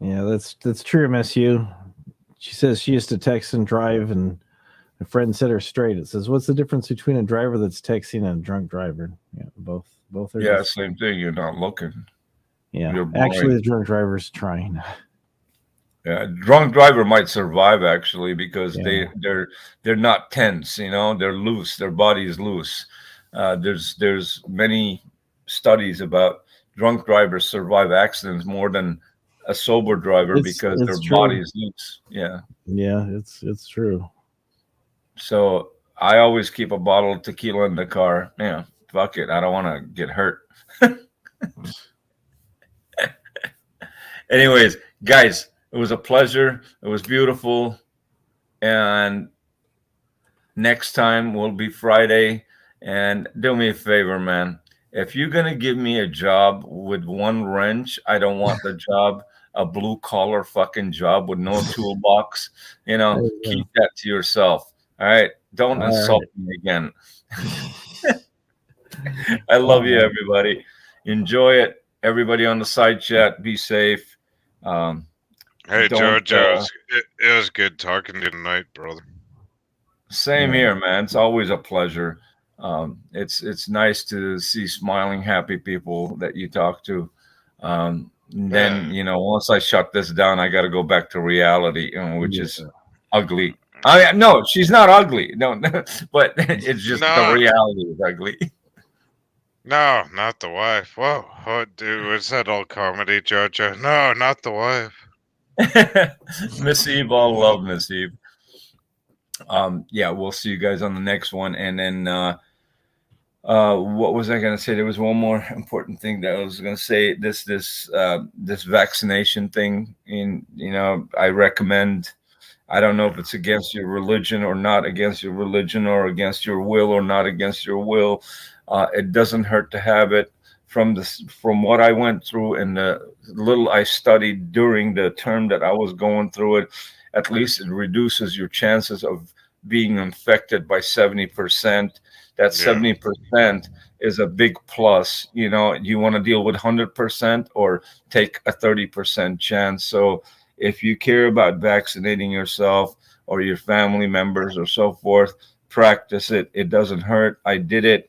Yeah, that's true, MSU. She says she used to text and drive, and a friend set her straight. It says, "What's the difference between a driver that's texting and a drunk driver?" Yeah, both are. Yeah, just, same thing. You're not looking. yeah. You're Actually, blind. the drunk driver's trying. Yeah, drunk driver might survive actually because Yeah. they're not tense. They're loose. Their body is loose. There's many studies about drunk drivers survive accidents more than a sober driver because their true. body is loose. Yeah. Yeah, it's true. So I always keep a bottle of tequila in the car. Yeah, fuck it. I don't want to get hurt. Anyways, guys, it was a pleasure. It was beautiful. And next time will be Friday. And do me a favor, man. If you're going to give me a job with one wrench, I don't want the job, a blue collar fucking job with no toolbox. Keep that to yourself. All right. Don't insult me again. I love you, everybody. Enjoy it. Everybody on the side chat, be safe. Hey, Jojo, it was good talking to you tonight, brother. Same here, man. It's always a pleasure. It's nice to see smiling, happy people that you talk to. Then once I shut this down, I got to go back to reality, which is ugly. No, she's not ugly. No, but it's just the reality is ugly. No, not the wife. Whoa, dude, was that all comedy, Jojo? No, not the wife. Miss Eve, all love, Miss Eve. Yeah, we'll see you guys on the next one, and then What was I going to say? There was one more important thing that I was going to say. This vaccination thing. I recommend. I don't know if it's against your religion or not against your religion, or against your will or not against your will. It doesn't hurt to have it. From what I went through and the little I studied during the term that I was going through it, at least it reduces your chances of being infected by 70%. That Yeah. 70% is a big plus. You want to deal with 100% or take a 30% chance. So if you care about vaccinating yourself or your family members or so forth, practice it. It doesn't hurt. I did it,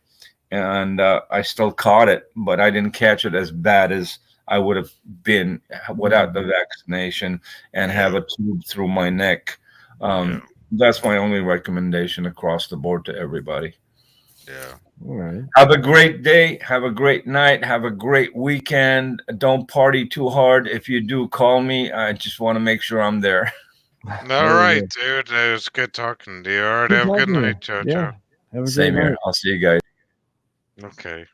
and I still caught it, but I didn't catch it as bad as I would have been without the vaccination and have Yeah. a tube through my neck. Yeah. That's my only recommendation across the board to everybody. Yeah. All right. Have a great day. Have a great night. Have a great weekend. Don't party too hard. If you do, call me. I just want to make sure I'm there. All Very right, good. dude. It was good talking to you. All right. Good Have a good talking to night, you. Yeah. Jojo. Have a great Same here. night. I'll see you guys. Okay.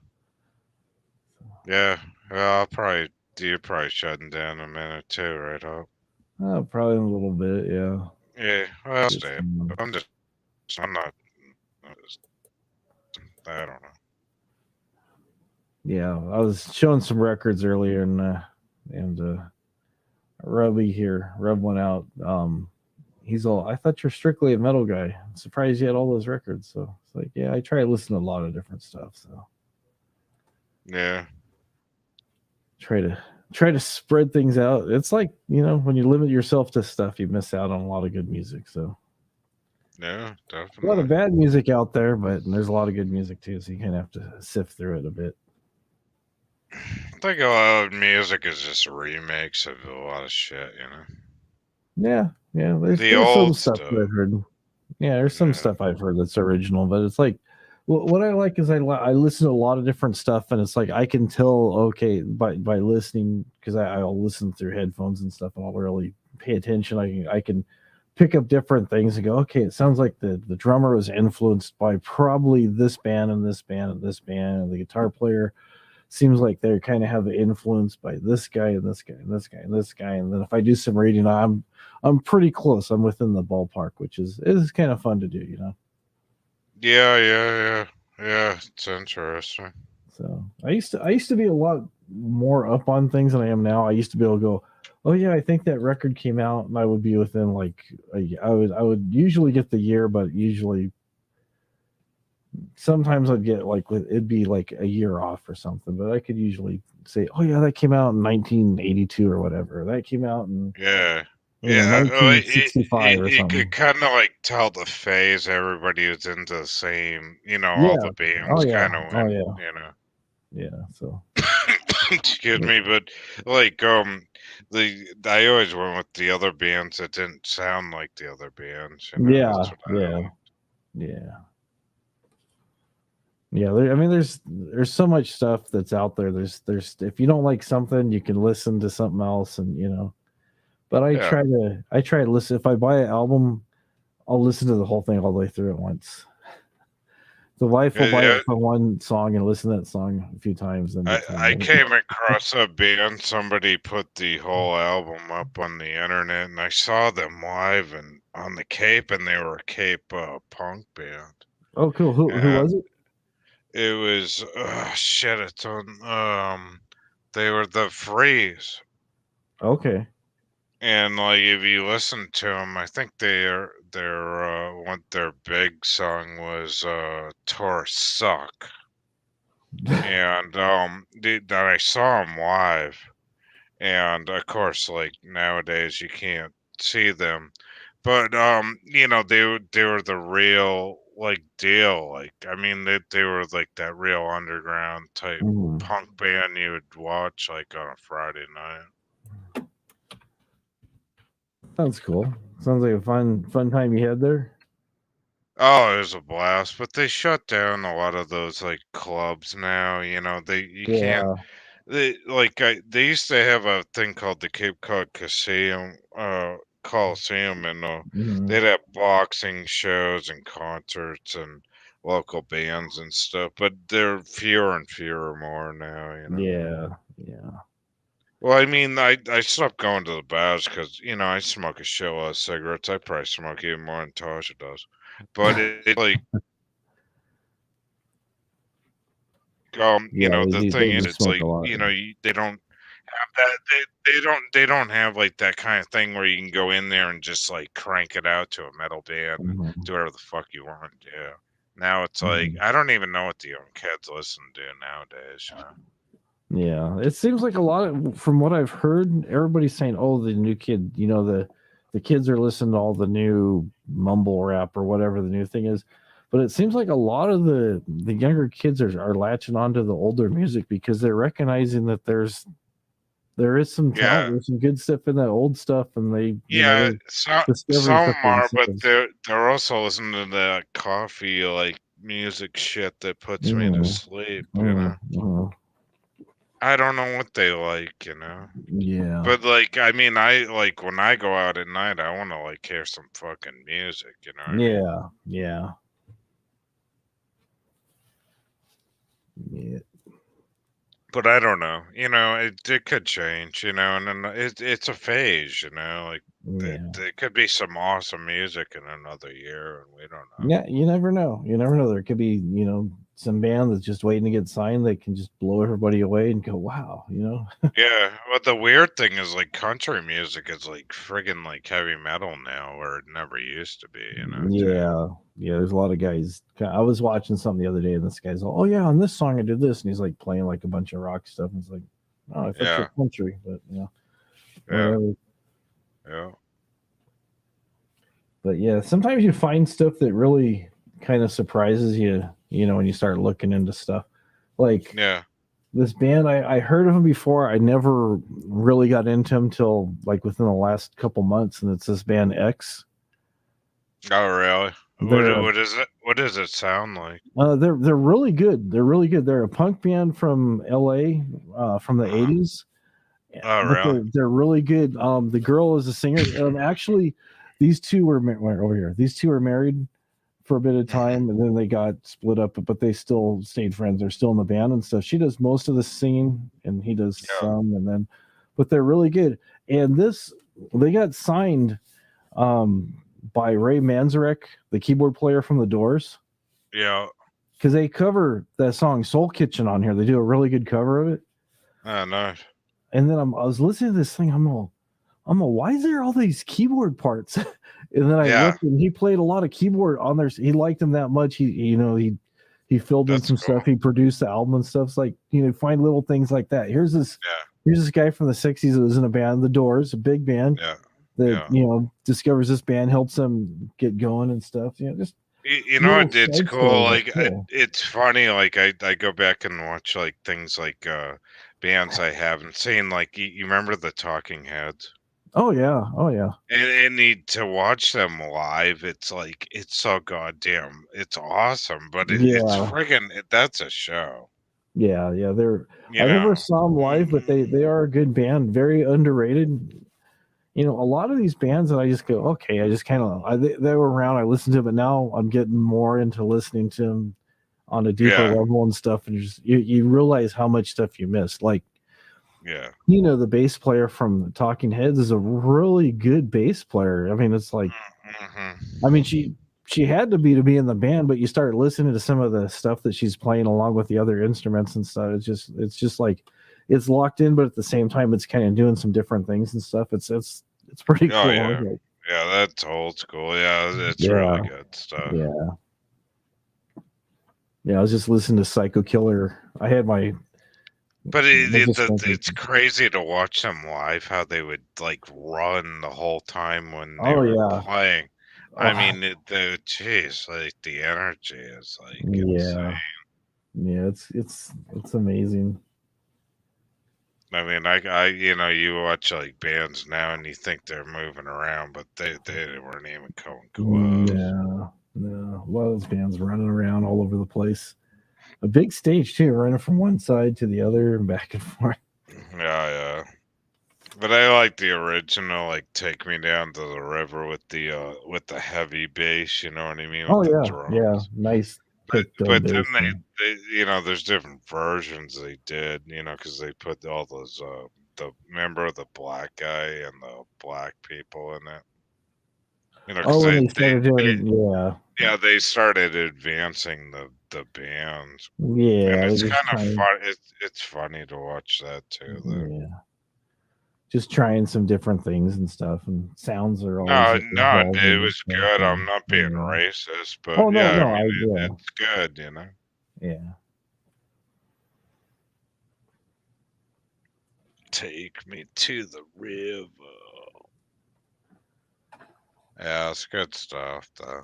Yeah. Well, I'll probably you're probably shutting down in a minute too, right? Hope. Probably a little bit. Yeah. Yeah. Well, I'll Get stay. some, I'm not. I don't know. yeah. I was showing some records earlier, and Rubby here, Rub went out. He's all, I thought you're strictly a metal guy. I'm surprised you had all those records. So it's like, yeah, I try to listen to a lot of different stuff. So Yeah. try to spread things out. It's like, when you limit yourself to stuff, you miss out on a lot of good music. So Yeah. a lot of Definitely. bad music out there, but there's a lot of good music too. So you kind of have to sift through it a bit. I think a lot of music is just a remix of a lot of shit, you know. Yeah, yeah. The There's some old stuff stuff. that I've heard. Yeah, there's some Yeah. stuff I've heard that's original, but it's like what I like is I listen to a lot of different stuff, and it's like I can tell, okay, by listening, because I'll listen through headphones and stuff, and I'll really pay attention. I can pick up different things and go, okay, it sounds like the drummer was influenced by probably this band and this band and this band, and the guitar player seems like they kind of have the influence by this guy and this guy and this guy and this guy. And then if I do some reading, I'm pretty close. I'm within the ballpark, which is kind of fun to do, Yeah. It's interesting. So I used to be a lot more up on things than I am now. I used to be able to go, oh yeah, I think that record came out, and I would be within like I would usually get the year, but usually sometimes I'd get like it'd be like a year off or something, but I could usually say, oh yeah, that came out in 1982 or whatever. That came out in Yeah. 1965 or You could something. kind of like tell the phase everybody was into the same, all Yeah. the bands Oh yeah. kind of Oh went, yeah. Yeah. So excuse me, but like I always went with the other bands that didn't sound like the other bands, yeah. that's what I Yeah. like. Yeah. Yeah, I mean, there's so much stuff that's out there. There's if you don't like something, you can listen to something else, and But Yeah. I try to listen. If I buy an album, I'll listen to the whole thing all the way through at once. The wife will buy Yeah, it for one song and listen to that song a few times, and I came across a band. Somebody put the whole album up on the internet, and I saw them live and on the Cape, and they were a Cape punk band. oh, cool. Who And was it? it was shit. It's on. They were the Freeze, Okay. and like if you listen to them, I think their what their big song was "Tour Suck," and I saw them live. And of course, like nowadays you can't see them, but they were the real like deal. Like I mean, they were like that real underground type Mm, punk band you would watch like on a Friday night. sounds cool. Sounds like a fun time you had there. Oh, it was a blast, but they shut down a lot of those like clubs now. You can't. Yeah. They used to have a thing called the Cape Cod Coliseum, and Mhm. they'd have boxing shows and concerts and local bands and stuff, but they're fewer and fewer more now. Yeah. Well, I mean, I stopped going to the bars because I smoke a shitload of cigarettes. I probably smoke even more than Tasha does, but it's like Yeah, the they thing is, do it's smoke like a lot. they don't have that. They don't have like that kind of thing where you can go in there and just like crank it out to a metal band and Mhm, do whatever the fuck you want. Yeah. Now it's like mhm. I don't even know what the young kids listen to nowadays. Yeah, it seems like a lot of, from what I've heard, everybody's saying, "Oh, the new kid, the kids are listening to all the new mumble rap or whatever the new thing is." But it seems like a lot of the younger kids are latching onto the older music because they're recognizing that there is some talent, Yeah. there's some good stuff in that old stuff, and Yeah, they're some discovering some stuff for are, but themselves. they're also listening to that coffee like music shit that puts me to Mm, sleep. mm. I don't know what they like. Yeah, But like I mean I like when I go out at night I wanna like hear some fucking music, you know what I mean? yeah. Yeah. But I don't know. It could change, and then it's a phase. Like Yeah. there could be some awesome music in another year and we don't know. Yeah, you never know. You never know. There could be, some band that's just waiting to get signed that can just blow everybody away and go, wow. Yeah, but the weird thing is like country music is like friggin' like heavy metal now where it never used to be, too. Yeah. Yeah, there's a lot of guys. I was watching something the other day and this guy's like, oh, yeah, on this song I did this. And he's like playing like a bunch of rock stuff. And it's like, oh, I thought you're Yeah, country, but yeah, whatever. yeah. But yeah, sometimes you find stuff that really kind of surprises you, when you start looking into stuff. Like, Yeah. this band, I heard of them before. I never really got into them till like within the last couple months, and it's this band X. Oh, really? They're What is it? What does it sound like? they're really good. They're really good. They're a punk band from L.A. From the Uh-huh. '80s, Oh, but really? they're really good. The girl is a singer. Actually, these two were over here. These two were married for a bit of Hmm. time, and then they got split up, but they still stayed friends. They're still in the band and stuff. She does most of the singing and he does Yeah. some, but they're really good. And they got signed by Ray Manzarek, the keyboard player from the Doors, Yeah. because they cover that song Soul Kitchen on here. They do a really good cover of it. Oh, nice. And then I was listening to this thing. Why is there all these keyboard parts? And then I Yeah, looked, and he played a lot of keyboard on there. He liked them that much. He filled in that's some cool. stuff. He produced the album and stuff. It's like, find little things like that. Here's this Yeah, guy from the '60s that was in a band, The Doors, a big band yeah, that yeah. discovers this band, helps them get going and stuff. Just You know little what? It's side cool. stories. That's Like cool. it's funny. Like I go back and watch like things like bands I haven't seen. Like you remember the Talking Heads? Oh yeah. And need to watch them live. It's like it's so goddamn. It's awesome, but it's Yeah. friggin' that's a show. Yeah. You I never know. saw them live, but they are a good band, very underrated. A lot of these bands that I just go, okay, I just kind of, they were around, I listened to them, but now I'm getting more into listening to them on a deeper Yeah, level and stuff. And you realize how much stuff you missed. Like, yeah, the bass player from Talking Heads is a really good bass player. I mean, it's like, I mean, hmm, she had to be in the band, but you start listening to some of the stuff that she's playing along with the other instruments and stuff. It's just like, it's locked in, but at the same time, it's kind of doing some different things and stuff. It's pretty oh cool. yeah, Okay. yeah. That's old school. Yeah, it's really Yeah, good stuff. yeah, yeah. I was just listening to Psycho Killer. I had my. But I just it's crazy to watch them live, how they would like run the whole time when they Oh were yeah, playing. I oh, mean, jeez, like the energy is like insane. yeah, yeah. It's amazing. I mean, you watch like bands now and you think they're moving around, but they weren't even coming close. Yeah, no. A lot of those bands running around all over the place. A big stage too, running from one side to the other and back and forth. Yeah, yeah. But I like the original, like "Take Me Down to the River" with the heavy bass. You know what I mean, with Oh the yeah, yeah. drums. Nice. picked But then bass. there's different versions they did, because they put all those remember the black guy and the black people in it, because Oh, when they started doing, they started advancing the bands, and they it's just kind of trying, fun. It's funny to watch that too, though. yeah, just trying some different things and stuff, and sounds are always No, like no, evolving it and was stuff, good. I'm and not being racist, but oh no, yeah, I no, mean, it's good, yeah. Take me to the river. Yeah, it's good stuff, though.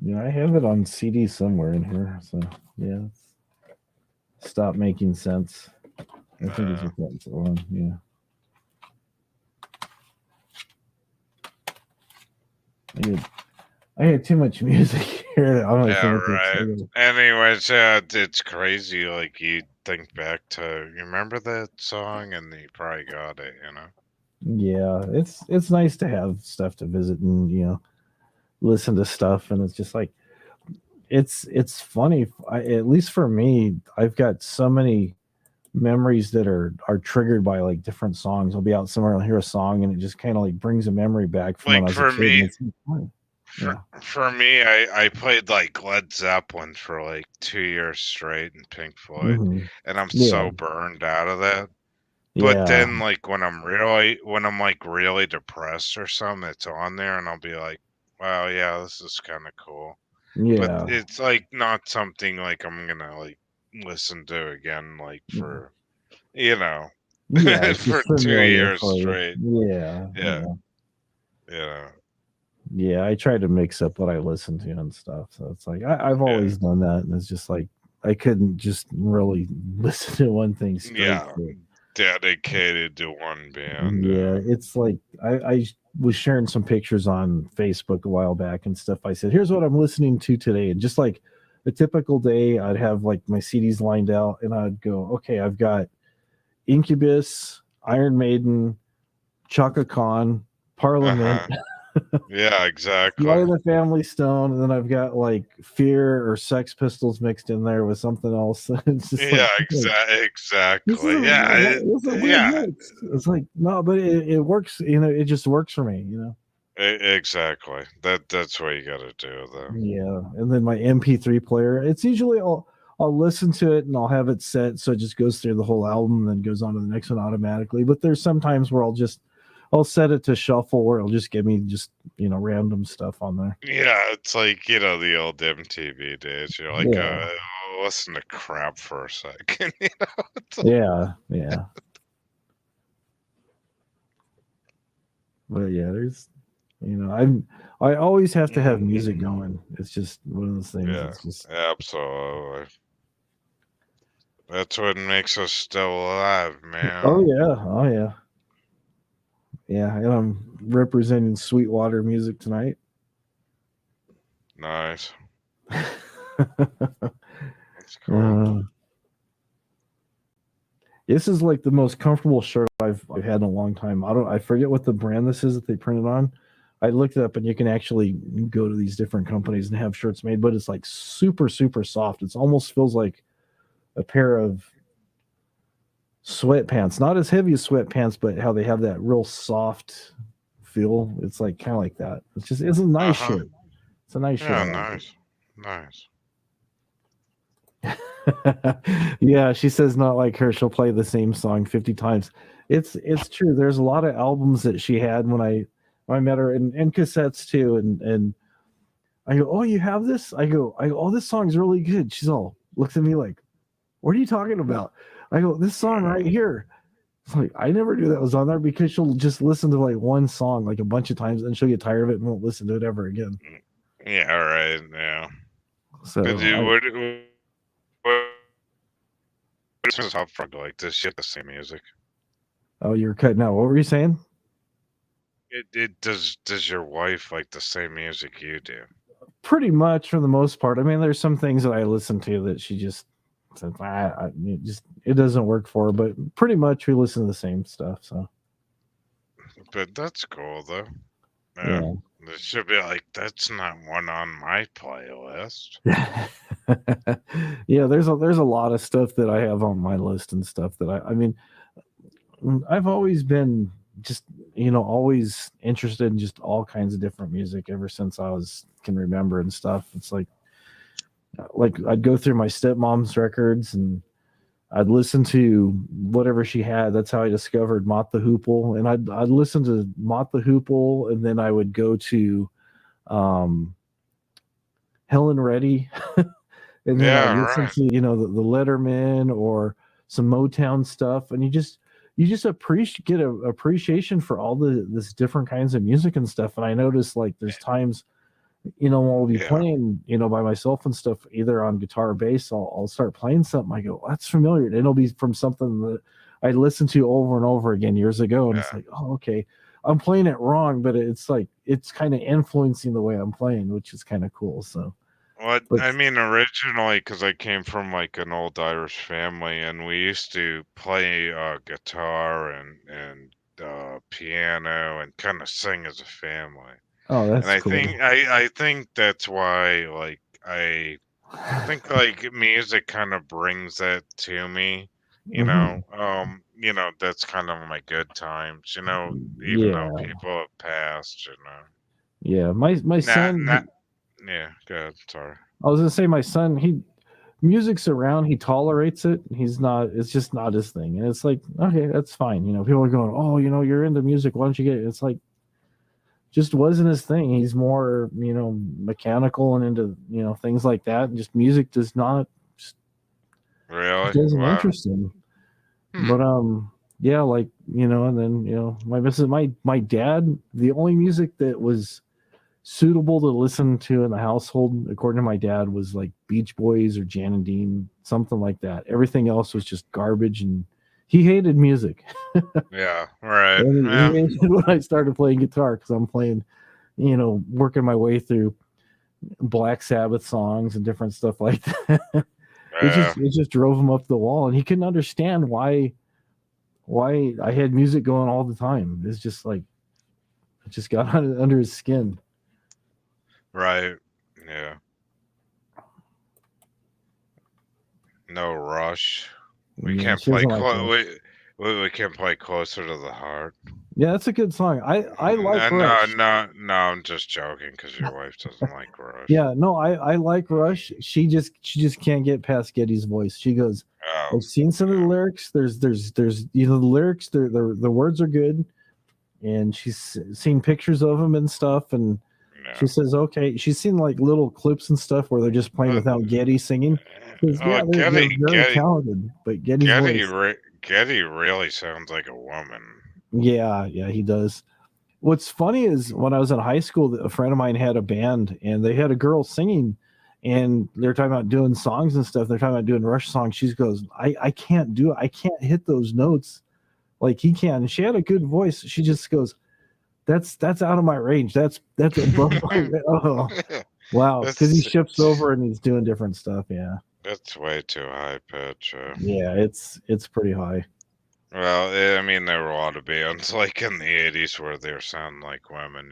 Yeah, I have it on CD somewhere in here. So yeah, stop making sense. I think it's what that's on. Yeah. I had too much music here on my Yeah, fingertips. right. Anyways, it's crazy. Like, you think back to, you remember that song, and you probably got it, Yeah, it's nice to have stuff to visit and listen to stuff, and it's just like it's funny. At least for me, I've got so many memories that are triggered by like different songs. I'll be out somewhere, I'll hear a song, and it just kind of like brings a memory back from when I Like, was a for kid. me, And it's fun. for me, I played like Led Zeppelin for like 2 years straight and Pink Floyd, and I'm so burned out of that. But then, like, when I'm like really depressed or something, it's on there, and I'll be like, wow, yeah, this is kind of cool. But it's like not something like I'm gonna like listen to again, like for it's for just 2 years for you. straight. Yeah, I try to mix up what I listen to and stuff. So it's like I've always done that, and it's just like I couldn't just really listen to one thing straight. Yeah, dedicated to one band. Yeah, it's like I was sharing some pictures on Facebook a while back and stuff. I said, "Here's what I'm listening to today," and just like a typical day, I'd have like my CDs lined out, and I'd go, "Okay, I've got Incubus, Iron Maiden, Chaka Khan, Parliament." Yeah, exactly. Light of the Family Stone, and then I've got like Fear or Sex Pistols mixed in there with something else. It's just exactly. Yeah, It's like no, but it works. It just works for me. Exactly. That's what you got to do, though. Yeah, and then my MP3 player. It's usually I'll listen to it and I'll have it set so it just goes through the whole album and then goes on to the next one automatically. But there's sometimes where I'll set it to shuffle where it'll just give me just random stuff on there. Yeah, it's like the old MTV days. You're like, listen to crap for a second. Yeah. But yeah, there's I always have to have music going. It's just one of those things. Yeah, it's just absolutely. That's what makes us still alive, man. Oh yeah. Yeah, and I'm representing Sweetwater music tonight. Nice. That's cool. This is like the most comfortable shirt I've had in a long time. I forget what the brand this is that they printed on. I looked it up, and you can actually go to these different companies and have shirts made, but it's like super, super soft. It almost feels like a pair of sweatpants, not as heavy as sweatpants, but how they have that real soft feel. It's like kind of like that. It's a nice shirt. It's a nice shirt. Yeah, nice. Yeah, she says not like her. She'll play the same song 50 times. It's true. There's a lot of albums that she had when I met her, and cassettes too. And I go, "Oh, you have this?" I go, "Oh, this song's really good." She's all looks at me like, "What are you talking about?" I go, "This song right here." It's like I never knew that was on there because she'll just listen to like one song like a bunch of times, and she'll get tired of it and won't listen to it ever again. Yeah, all right, yeah. So what's up front like this shit? The same music. Oh, you're cutting out. What were you saying? It does your wife like the same music you do? Pretty much for the most part. I mean, there's some things that I listen to that she just said, it doesn't work for her, but pretty much we listen to the same stuff. So, but that's cool though. Yeah. It should be like, that's not one on my playlist. Yeah, there's a lot of stuff that I have on my list and stuff that I mean, I've always been just always interested in just all kinds of different music ever since I can remember and stuff. It's like I'd go through my stepmom's records and I'd listen to whatever she had. That's how I discovered Mott the Hoople, and I'd listen to Mott the Hoople, and then I would go to Helen Reddy, and then I'd listen to the Letterman or some Motown stuff, and you just get a appreciation for all this different kinds of music and stuff. And I noticed like there's times when we'll be playing by myself and stuff, either on guitar or bass, I'll start playing something, I go, that's familiar, and it'll be from something that I listened to over and over again years ago, and it's like, oh, okay, I'm playing it wrong, but it's like it's kind of influencing the way I'm playing, which is kind of cool. So I mean, originally, because I came from like an old Irish family, and we used to play guitar and piano and kind of sing as a family. Oh, that's and cool. I think that's why I think like music kind of brings that to me. That's kind of my good times. Even though people have passed. Yeah, my son. Yeah, good. Sorry. I was gonna say my son. Music's around. He tolerates it. He's not. It's just not his thing. And it's like, okay, that's fine. People are going, oh, you're into music. Why don't you get it? It's like, just wasn't his thing. He's more, mechanical and into, things like that. And just music does not. Really? Doesn't interest him. But yeah, like and then my dad. The only music that was suitable to listen to in the household, according to my dad, was like Beach Boys or Jan and Dean, something like that. Everything else was just garbage, and he hated music. Yeah, right. And he hated when I started playing guitar, because I'm playing, working my way through Black Sabbath songs and different stuff like that. It just drove him up the wall, and he couldn't understand why I had music going all the time. It's just like it just got under his skin. Right. Yeah. No Rush. We can't play we can't play Closer to the Heart. Yeah, that's a good song. I like Rush. No, I'm just joking because your wife doesn't like Rush. Yeah, no, I like Rush. She just can't get past Geddy's voice. She goes, I've seen some of the lyrics. There's the lyrics. The words are good, and she's seen pictures of them and stuff, and she says, okay. She's seen like little clips and stuff where they're just playing without Geddy singing. They're very talented, but Geddy really sounds like a woman. Yeah, he does. What's funny is when I was in high school, a friend of mine had a band, and they had a girl singing, and they're talking about doing songs and stuff. They're talking about doing Rush songs. She goes, I can't do it. I can't hit those notes like he can. And she had a good voice. She just goes, that's out of my range. That's above my oh wow. Because he shifts over and he's doing different stuff. Yeah. That's way too high pitch. Yeah, it's pretty high. Well, I mean, there were a lot of bands like in the 80s where they sound like women,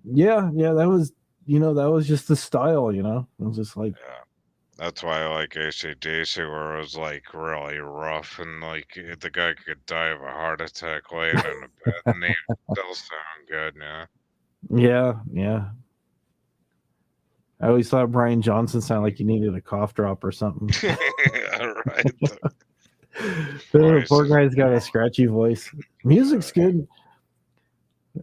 Yeah, that was just the style, It was just like, yeah. That's why I like AC/DC, where it was like really rough and like the guy could die of a heart attack laying in a bed and they still sound good, Yeah. I always thought Brian Johnson sounded like he needed a cough drop or something. Right. The poor guy's got a scratchy voice. Music's good.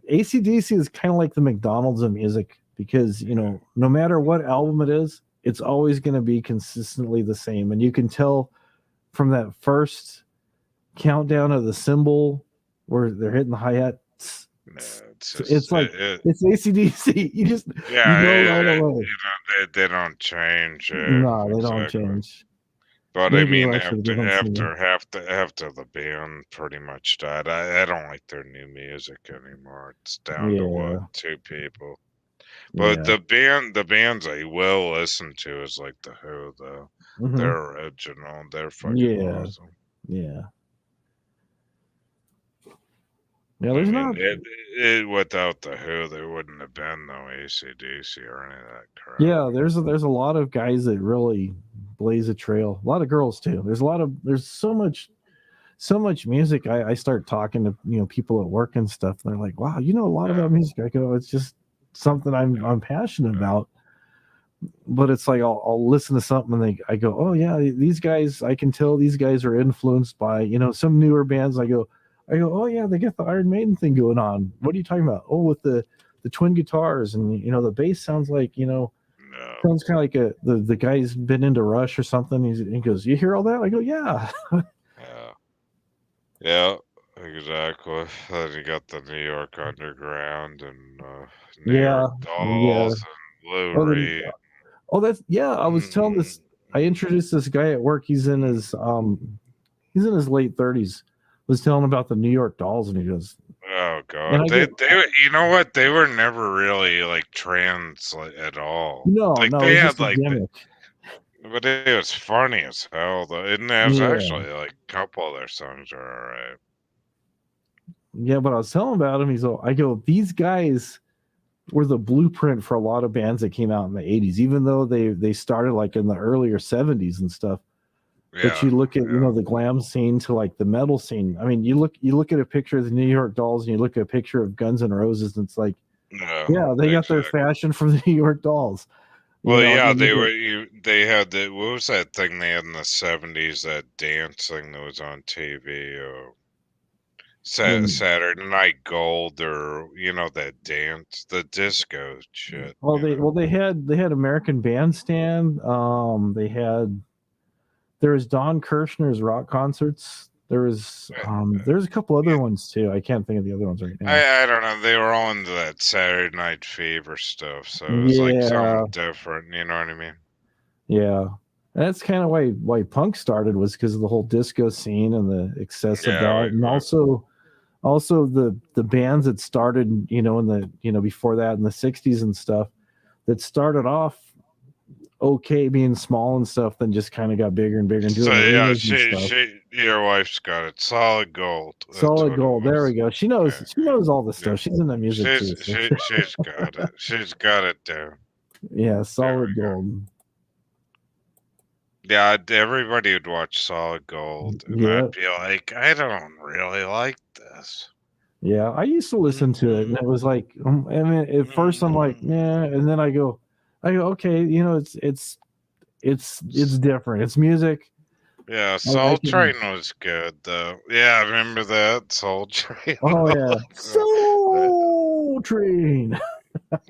AC/DC is kind of like the McDonald's of music, because no matter what album it is, it's always going to be consistently the same, and you can tell from that first countdown of the cymbal where they're hitting the hi-hat. It's like it's AC/DC. You just right away. They don't change. No, they don't change. But maybe I mean, after half the band pretty much died, I don't like their new music anymore. It's down to two people. But the bands I will listen to is like the Who, though. Mm-hmm. They're original. They're fucking awesome. Yeah. Yeah, I there's mean, not. it without the Who, there wouldn't have been no AC/DC or any of that crap. Yeah, there's a lot of guys that really blaze a trail. A lot of girls too. There's so much music. I start talking to people at work and stuff. And they're like, "Wow, you know a lot about music." I go, "It's just something I'm passionate about." But it's like I'll listen to something and I go, "Oh yeah, these guys. I can tell these guys are influenced by some newer bands." I go, "Oh yeah, they got the Iron Maiden thing going on. What are you talking about? Oh, with the twin guitars and the bass sounds like No. sounds kind of like the guy's been into Rush or something." He goes, "You hear all that?" I go, "Yeah." Yeah. Yeah, exactly. Then you got the New York Underground and New Yeah, York yeah. Dolls and Lou Oh, Reed. that's yeah. I was telling this. I introduced this guy at work. He's in his late 30s. Was telling about the New York Dolls, and he goes, Oh and God, I they go, you know what? They were never really like trans at all. no, Like no, they it's had just a like gimmick. but it was funny as hell though. And it was Yeah, actually like a couple of their songs are alright. yeah. But I was telling about him. I go, these guys were the blueprint for a lot of bands that came out in the 80s, even though they started like in the earlier 70s and stuff. But Yeah. you look at the glam scene to like the metal scene. I mean, you look at a picture of the New York Dolls and you look at a picture of Guns N' Roses, and it's like, yeah, they got their fashion from the New York Dolls. Well, yeah, they had the what was that thing they had in the 70s, that dance thing that was on TV, Saturday Night Gold, or that dance, the disco shit. Well, they had American Bandstand. There was Don Kirshner's rock concerts. There's a couple other ones too. I can't think of the other ones right now. I don't know. They were all into that Saturday Night Fever stuff, so it was like something different. You know what I mean? Yeah, and that's kind of why punk started, was because of the whole disco scene and the excess of that, and also the bands that started, in the before that in the 60s and stuff, that started off okay being small and stuff, then just kind of got bigger and bigger and doing arenas and stuff. Your wife's got it. Solid Gold. Solid Gold. There we go. She knows. She knows all the stuff. She's in the music too. So. She's got it. She's got it down. Yeah, Solid Gold. Yeah, everybody would watch Solid Gold, and I'd be like, I don't really like this. Yeah, I used to listen to it, and it was like, I mean, at first I'm like, yeah, and then I go, okay, it's different. It's music. Yeah, Soul Train was good though. Yeah, I remember that Soul Train. Oh yeah, Soul Train.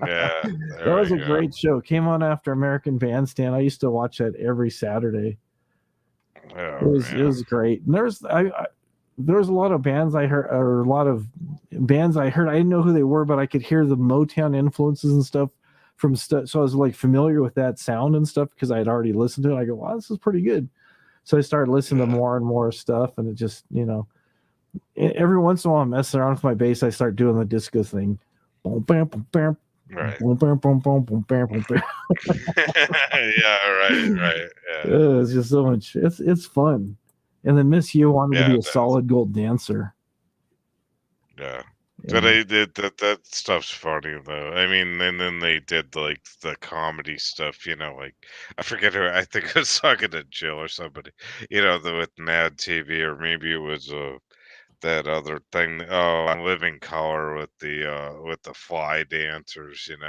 Yeah, that was a great show. Came on after American Bandstand. I used to watch that every Saturday. Oh, it was great. And there was a lot of bands I heard, or a lot of bands I heard. I didn't know who they were, but I could hear the Motown influences and stuff from stuff. So I was like familiar with that sound and stuff because I had already listened to it. I go, wow, this is pretty good. So I started listening to more and more stuff, and it just, every once in a while I'm messing around with my bass. I start doing the disco thing. Boom, bam, boom, bam. Right. Boom, bam, boom, boom, boom, bam, boom, bam. Yeah, right. Yeah. It's just so much. It's fun. And then Miss You wanted to be a Solid Gold dancer. Yeah. But that stuff's funny though. I mean, and then they did like the comedy stuff, like I forget who. I think I was talking to Jill or somebody, with Mad TV, or maybe it was that other thing. Oh, Living Color with the fly dancers. It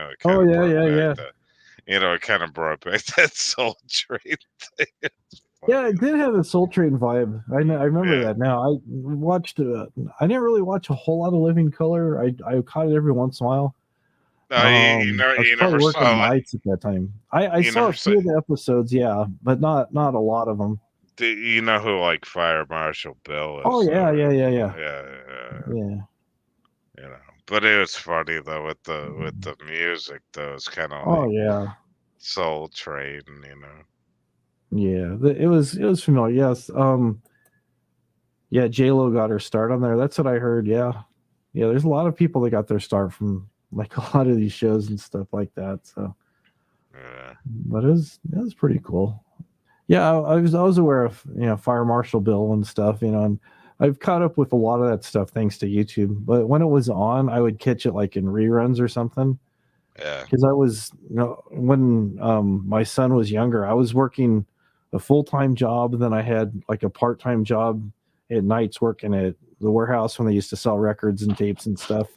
kind of brought back that Soul Train thing. Yeah, it did have a Soul Train vibe. I remember that now. I watched. I didn't really watch a whole lot of Living Color. I caught it every once in a while. You never working saw nights at that time. I saw a few of the episodes, yeah, but not a lot of them. You know who like Fire Marshal Bill is? Oh yeah. Yeah. But it was funny though with the music though. It's kind of Soul Train, Yeah, it was familiar. Yes. Yeah, J-Lo got her start on there. That's what I heard. Yeah. There's a lot of people that got their start from like a lot of these shows and stuff like that. So, but it was pretty cool. Yeah, I was aware of Fire Marshal Bill and stuff. And I've caught up with a lot of that stuff thanks to YouTube. But when it was on, I would catch it like in reruns or something. Yeah. Because I was, when my son was younger, I was working a full-time job, and then I had like a part-time job at nights working at the warehouse when they used to sell records and tapes and stuff,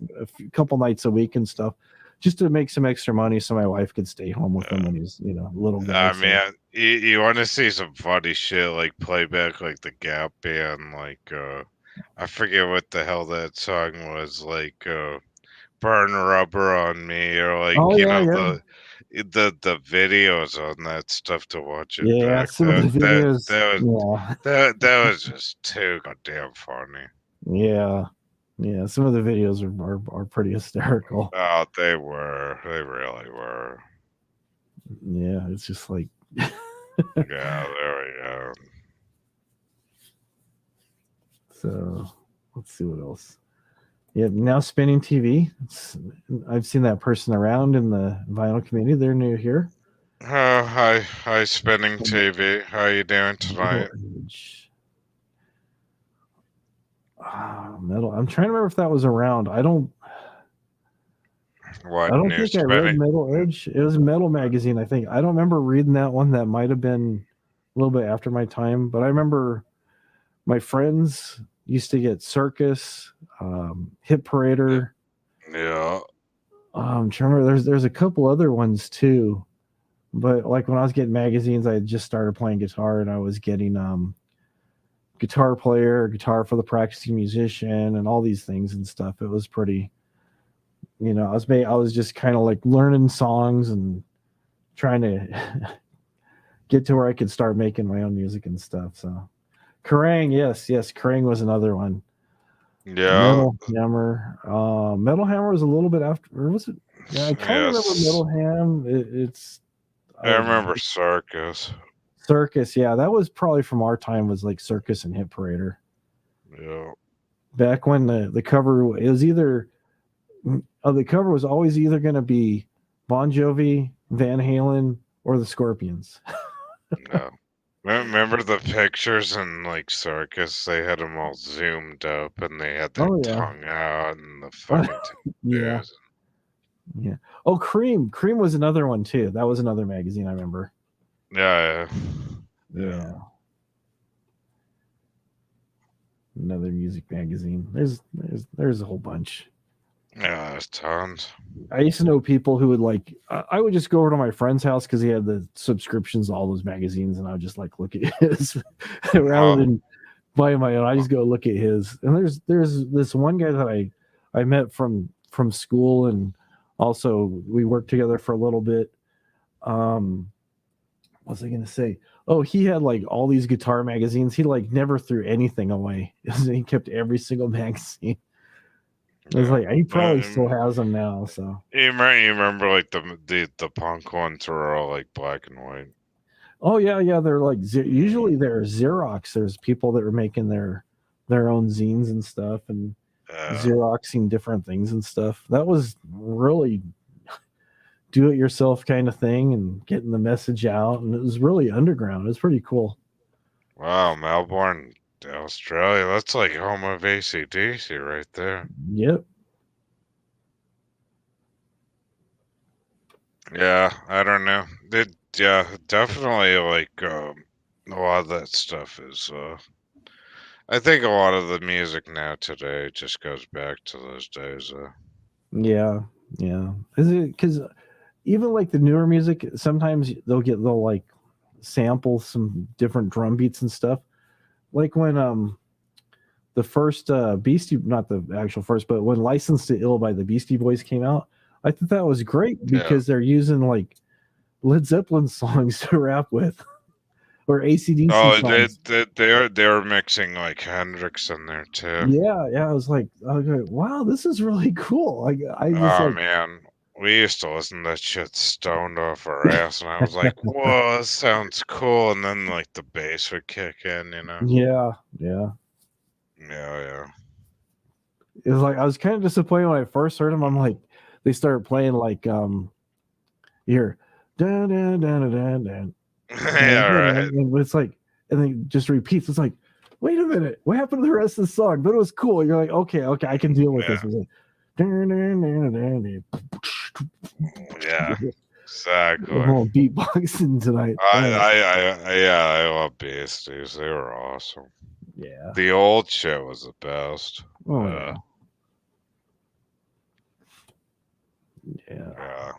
couple nights a week and stuff, just to make some extra money so my wife could stay home with him when he's, little guy. Man, you want to see some funny shit like playback, like the Gap Band, like I forget what the hell that song was, like "Burn Rubber on Me," or like the videos on that stuff to watch it back. Some of the videos. That was just too goddamn funny. Yeah, some of the videos are pretty hysterical. Oh, they really were. Yeah, it's just like. Yeah, there we go. So let's see what else. Yeah, now spinning TV. I've seen that person around in the vinyl community. They're new here. Hi, spinning TV. How you doing tonight? Metal. I'm trying to remember if that was around. I don't think I read Metal Edge. It was Metal Magazine, I think. I don't remember reading that one. That might have been a little bit after my time, but I remember my friends used to get Circus, Hit Parader. Yeah. I'm trying to remember. There's a couple other ones too, but like when I was getting magazines, I had just started playing guitar, and I was getting Guitar Player, Guitar for the Practicing Musician, and all these things and stuff. It was pretty, I was just kind of like learning songs and trying to get to where I could start making my own music and stuff. So Kerrang, yes, Kerrang was another one. Yeah. Metal Hammer. Metal Hammer was a little bit after, or was it? Yeah, I kind of remember Metal Ham. I remember Circus. Circus, yeah, that was probably from our time. Was like Circus and Hit Parader. Yeah. Back when the cover, it was either the cover was always either going to be Bon Jovi, Van Halen, or the Scorpions. No. Remember the pictures in like Circus? They had them all zoomed up, and they had their tongue out, and the fucking yeah. Oh, Cream was another one too. That was another magazine I remember. Yeah. Another music magazine. There's a whole bunch. Yeah, there's tons. I used to know people who would like. I would just go over to my friend's house because he had the subscriptions to all those magazines, and I would just like look at his rather than buy my own. I just go look at his. And there's this one guy that I met from school, and also we worked together for a little bit. What was I gonna say? Oh, he had like all these guitar magazines. He like never threw anything away. He kept every single magazine. It was like he probably still has them now. So you remember like the punk ones were all like black and white. Oh yeah, they're like usually they're Xerox. There's people that are making their own zines and stuff, and Xeroxing different things and stuff. That was really do it yourself kind of thing and getting the message out, and it was really underground. It was pretty cool. Wow, Melbourne, Australia. That's like home of AC/DC right there. Yep. Yeah, I don't know. Yeah, definitely like a lot of that stuff is I think a lot of the music now today just goes back to those days. Yeah. Is it because even like the newer music, sometimes they'll like sample some different drum beats and stuff. Like when the first Beastie, not the actual first, but when Licensed to Ill by the Beastie Boys came out, I thought that was great because they're using like Led Zeppelin songs to rap with, or AC/DC songs. They're mixing like Hendrix in there too. Yeah. I was like, wow, this is really cool. Man, we used to listen to that shit stoned off our ass, and I was like, whoa, this sounds cool. And then like the bass would kick in, you know? Yeah. It was like I was kind of disappointed when I first heard them. I'm like, they started playing like here. Dun, dun, dun, dun, dun, dun. Yeah, right. And it's like, and then it just repeats. It's like, wait a minute, what happened to the rest of the song? But it was cool. You're like, okay, I can deal with this. It was like, Yeah, exactly. I'm all beatboxing tonight. I love Beasties. They were awesome. Yeah. The old shit was the best. Oh yeah. Yeah.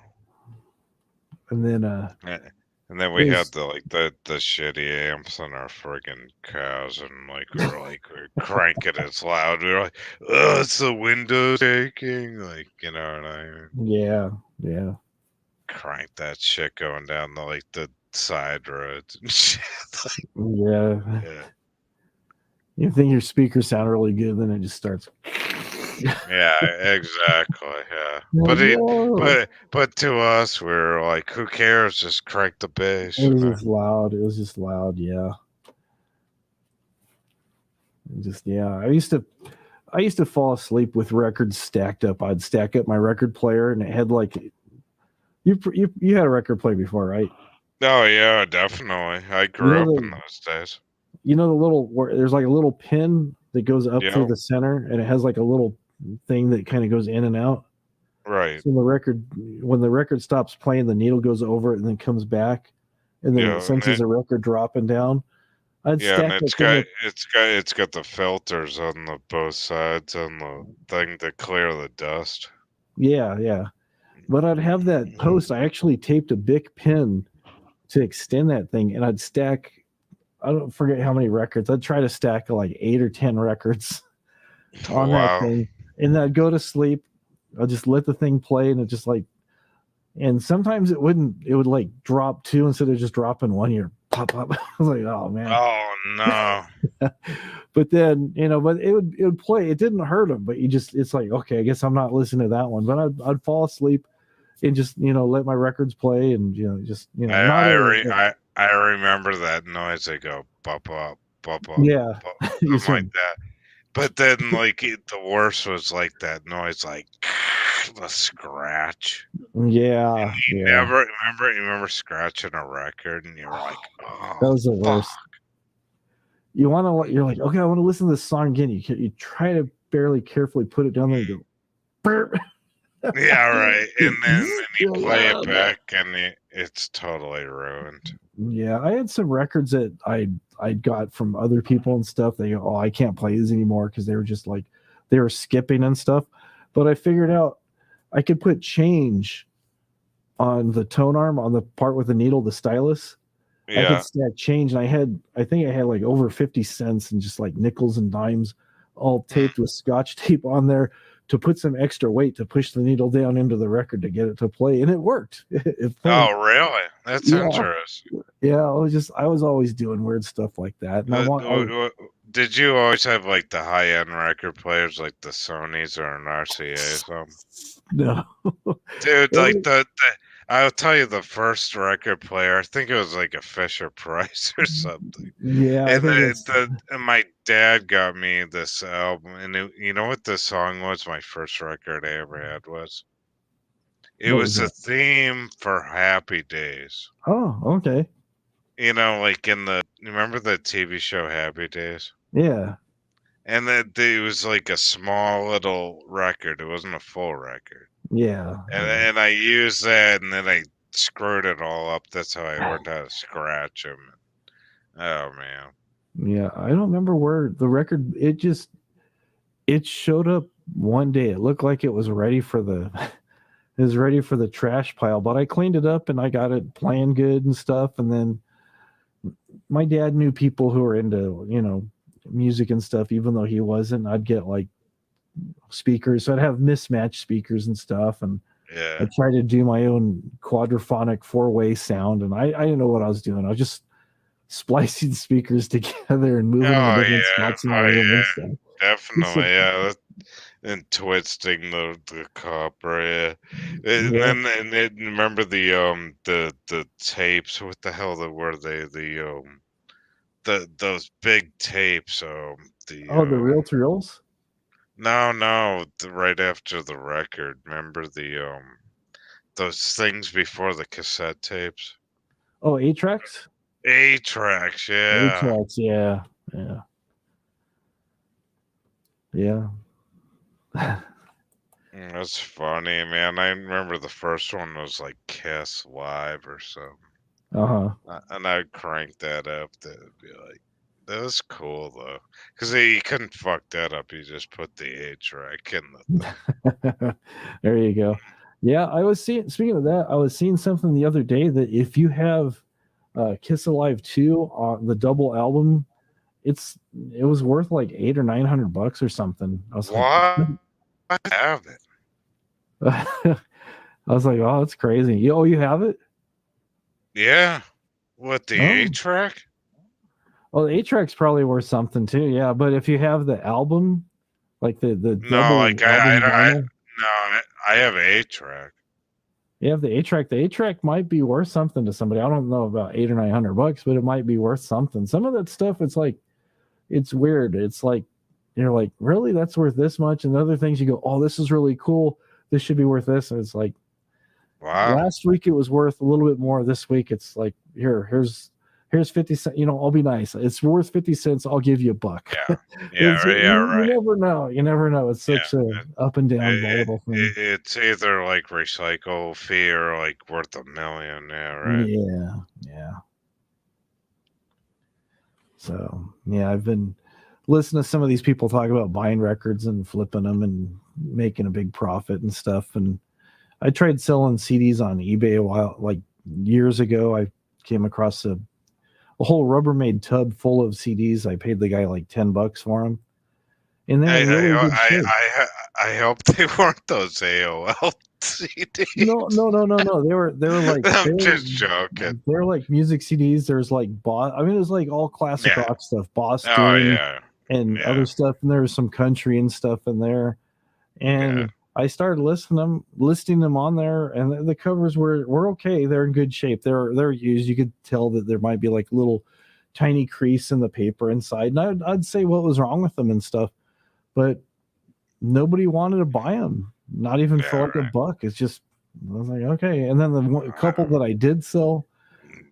And then And then we had there's- the shitty amps on our friggin' cows, and we were cranking it loud. We were like, "Oh, it's the window shaking!" Like, you know what I mean? yeah. Crank that shit going down the side roads and shit. Yeah. Yeah, You think your speakers sound really good, then it just starts. yeah, exactly. Yeah, Like, but to us, we were like, "Who cares? Just crank the bass." it was just loud. It was just loud. Yeah. Just yeah. I used to fall asleep with records stacked up. I'd stack up my record player, and it had like you had a record player before, right? Oh yeah, definitely. I grew up in those days. You know the little there's like a little pin that goes up Yeah. through the center, and it has like a little thing that kind of goes in and out. Right. So when the record stops playing, the needle goes over it and then comes back, and then Yeah, it senses a record dropping down. I'd Yeah, stack and it's got the filters on the both sides on the thing to clear the dust. Yeah. But I'd have that post. I actually taped a big pin to extend that thing, and I'd stack. I don't forget how many records. I'd try to stack like 8 or 10 records on that thing, and then I'd go to sleep. I'll just let the thing play, and it just like, and sometimes it would like drop 2 instead of just dropping 1. You're pop. I was like, oh man. Oh no. But then but it would play. It didn't hurt him, but it's like, okay, I guess I'm not listening to that one. But I'd fall asleep and just let my records play, and I remember that noise. They go bop up, yeah, something like that. But then the worst was like that noise, like the scratch. yeah. You remember scratching a record, and you were like, oh, That was the fuck. worst. You're like, okay, I want to listen to this song again. You try to barely carefully put it down there and go, burp. Yeah, right. And then you play it back, and it's totally ruined. Yeah, I had some records that I got from other people and stuff. They go, oh, I can't play these anymore because they were just like they were skipping and stuff. But I figured out I could put change on the tone arm on the part with the needle, the stylus. Yeah. I could stack change, and I think I had like over 50 cents and just like nickels and dimes all taped with scotch tape on there to put some extra weight to push the needle down into the record to get it to play, and it worked. It played. Oh, really? That's interesting. Yeah, I was always doing weird stuff like that. And did you always have like the high end record players like the Sonys or an RCA or something? No. Dude, like I'll tell you the first record player, I think it was like a Fisher Price or something. Yeah. And my dad got me this album, and you know what the song was? My first record I ever had was? It was a theme for Happy Days. Oh, okay. Like remember the TV show Happy Days? Yeah. And it was like a small little record. It wasn't a full record. Yeah. And I used that, and then I screwed it all up. That's how I learned how to scratch them. Oh man. Yeah, I don't remember where the record. It showed up one day. It looked like it was ready for the. It was ready for the trash pile, but I cleaned it up and I got it playing good and stuff. And then my dad knew people who were into music and stuff, even though he wasn't. I'd get like speakers, so I'd have mismatched speakers and stuff, and yeah, I tried to do my own quadraphonic 4-way sound, and I didn't know what I was doing. I was just splicing speakers together and moving them to different spots in my room and stuff. Definitely, yeah. And twisting the copper, yeah. And then remember the tapes. What the hell were they? Those big tapes. The reel to reels. No, right after the record. Remember those things before the cassette tapes? Oh, 8-tracks? 8-tracks, yeah. 8-tracks, yeah. Yeah. That's funny, man. I remember the first one was like Kiss Live or something. Uh-huh. And I'd crank that up. That'd be like, that was cool though, because you couldn't fuck that up. You just put the H track in the thing. There you go. Yeah, I was seeing. Speaking of that, I was seeing something the other day that if you have Kiss Alive 2 on the double album, it was worth like $800 or $900 or something. I was What? I have it. like, I was like, oh, that's crazy. Oh, you have it? Yeah. What, the Oh. 8-track? Well, the 8-track's probably worth something too. Yeah, but if you have the album, like the No, double like album vinyl, I have 8-track. you have the 8-track. The 8-track might be worth something to somebody. I don't know about $800 or $900, but it might be worth something. Some of that stuff, it's like, it's weird. It's like, you're like, really, that's worth this much? And the other things you go, oh, this is really cool. This should be worth this. And it's like, Wow. last week it was worth a little bit more. This week it's like, here's 50 cents. I'll be nice. It's worth 50 cents. I'll give you $1. Yeah. Yeah, You never know. You never know. It's such a up and down volatile thing. It's either like recycle fee or like worth $1 million. Yeah, right. Yeah. So yeah, I've been listening to some of these people talk about buying records and flipping them and making a big profit and stuff. And I tried selling CDs on eBay a while, like years ago. I came across a whole Rubbermaid tub full of CDs. I paid the guy like $10 for them. And then I hope they weren't those AOL CDs. No. They were like I'm just joking. They're like music CDs. There's like Boss. I mean, it was like all classic rock stuff. Boss and other stuff, and there was some country and stuff in there. And I started listing them on there, and the covers were okay. They're in good shape. They're used. You could tell that there might be like little tiny crease in the paper inside. And I'd say what was wrong with them and stuff, but nobody wanted to buy them. Not even for like $1. It's just, I was like, okay. And then the couple that I did sell,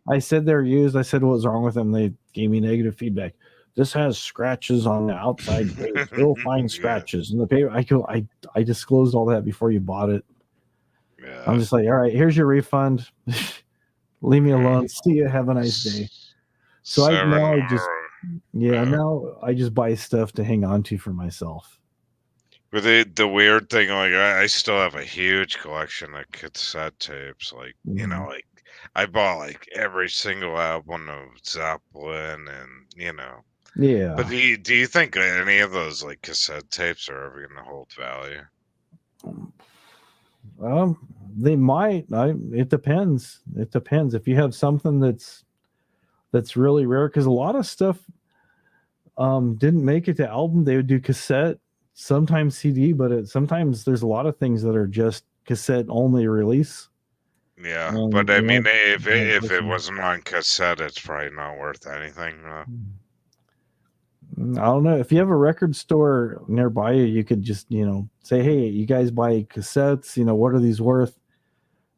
I said they're used. I said what was wrong with them. They gave me negative feedback. This has scratches on the outside page. You'll find scratches in the paper. I disclosed all that before you bought it. Yeah. I'm just like, all right, here's your refund. Leave me alone. See you. Have a nice day. So now I just buy stuff to hang on to for myself. But the weird thing, like I still have a huge collection of cassette tapes. Like like I bought like every single album of Zeppelin, and Yeah. But do you think any of those like cassette tapes are ever going to hold value? They might. It depends. It depends. If you have something that's really rare, because a lot of stuff didn't make it to album. They would do cassette, sometimes CD, but sometimes there's a lot of things that are just cassette only release. Yeah, but I mean, if it wasn't on cassette, it's probably not worth anything. I don't know. If you have a record store nearby you could just say, hey, you guys buy cassettes, what are these worth?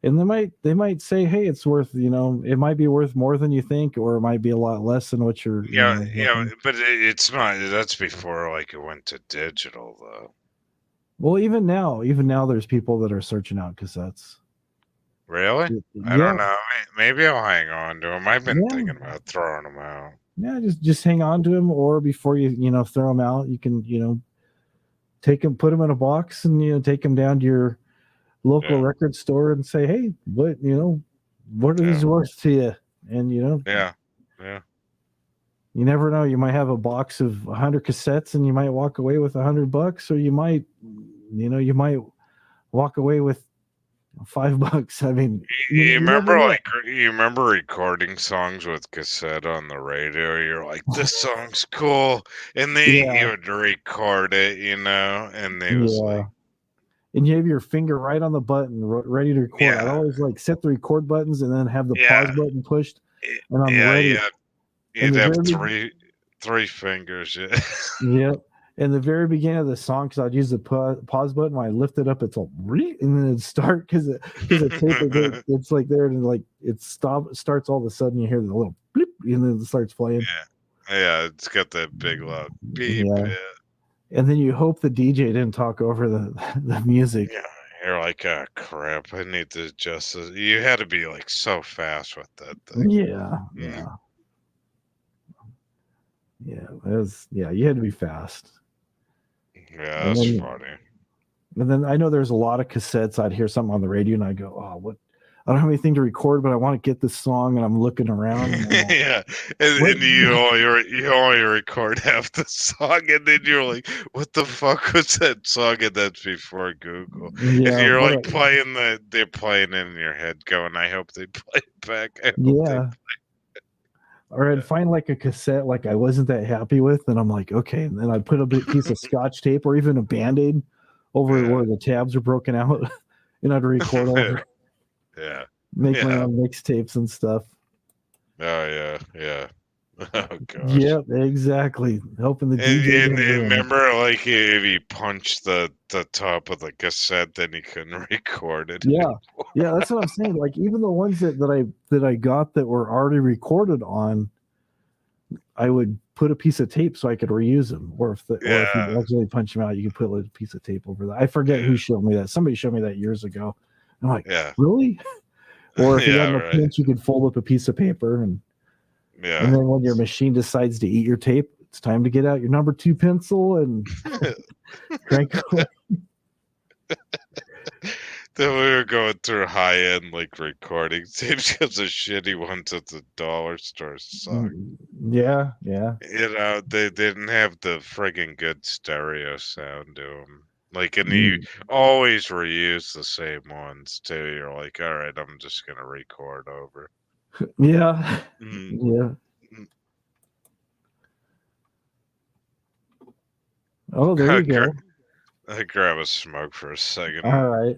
And they might say, hey, it's worth, it might be worth more than you think, or it might be a lot less than what you're but it's not. That's before like it went to digital though. Well, even now there's people that are searching out cassettes. Really? I don't know. Maybe I'll hang on to them. I've been thinking about throwing them out. Yeah, just hang on to them, or before you throw them out, you can take them, put them in a box, and take them down to your local record store and say, hey, what are these worth to you? And you never know. You might have a box of 100 cassettes, and you might walk away with $100, or you might walk away with $5. I mean, you remember recording songs with cassette on the radio? You're like, this song's cool, and then you would record it, and they was like, and you have your finger right on the button, ready to record. I'd always like set the record buttons and then have the pause button pushed, and I'm ready. You'd have three fingers. Yep. In the very beginning of the song, because I'd use the pause button, when I lift it up, it's all and then it'd start because the tape it's like there, and like it starts all of a sudden. You hear the little bleep, and then it starts playing. Yeah, it's got that big loud beep. and then you hope the DJ didn't talk over the music. Yeah, you're like, oh crap, I need to adjust this. You had to be like so fast with that thing. Yeah, Mm. yeah. It was, yeah, you had to be fast. Yeah, And that's then, funny. and then I know there's a lot of cassettes. I'd hear something on the radio, and I go, "Oh, what? I don't have anything to record, but I want to get this song." And I'm looking around. And I'm like, Yeah, and you only record half the song, and then you're like, "What the fuck was that song?" And that's before Google, and yeah, you're what like they're playing it in your head, going, "I hope they play it back." I hope they yeah. Or I'd find like a cassette like I wasn't that happy with, and I'm like, okay. And then I'd put a piece of scotch tape or even a band-aid over Yeah. where the tabs are broken out, and I'd record over, Yeah. make my Yeah. own mixtapes and stuff. Oh yeah, yeah. Oh gosh. Yep, exactly. Helping the DJ. And remember, like if you punched the top of the cassette, then you couldn't record it. Yeah, yeah, that's what I'm saying. Like even the ones that I got that were already recorded on, I would put a piece of tape so I could reuse them. Or if you actually punch them out, you could put a piece of tape over that. I forget who showed me that. Somebody showed me that years ago. I'm like, really? Or if you got no pinch, you could fold up a piece of paper and then when your machine decides to eat your tape, it's time to get out your number 2 pencil and crank away. Then we were going through high end like recording tapes because the shitty ones at the dollar store suck. Yeah, yeah. You know, they didn't have the friggin' good stereo sound to them. Like, and you always reuse the same ones too. You're like, all right, I'm just gonna record over. Yeah, yeah. Oh, there you go. I grab a smoke for a second. All right.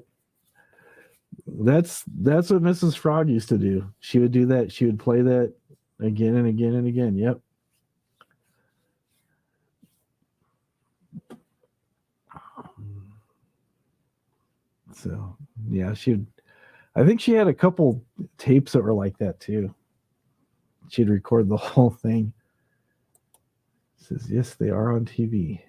That's what Mrs. Frog used to do. She would do that. She would play that again and again and again. Yep. So yeah, I think she had a couple tapes that were like that too. She'd record the whole thing. It says, yes, they are on TV.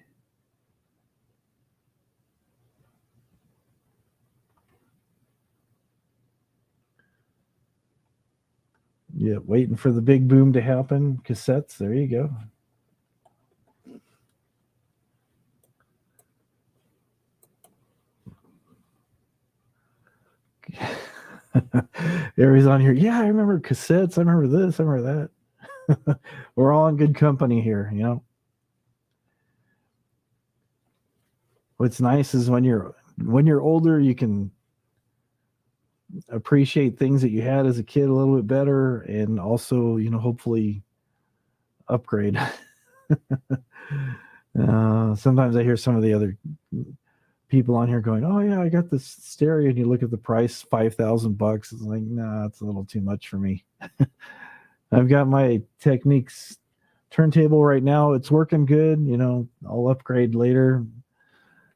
Yeah, waiting for the big boom to happen. Cassettes, there you go. Everybody's on here. Yeah, I remember cassettes. I remember this. I remember that. We're all in good company here, you know. What's nice is when you're older, you can appreciate things that you had as a kid a little bit better, and also, you know, hopefully upgrade. Sometimes I hear some of the other people on here going, "Oh yeah, I got this stereo," and you look at the price, $5,000. It's like, nah, it's a little too much for me. I've got my Technics turntable right now. It's working good. You know, I'll upgrade later.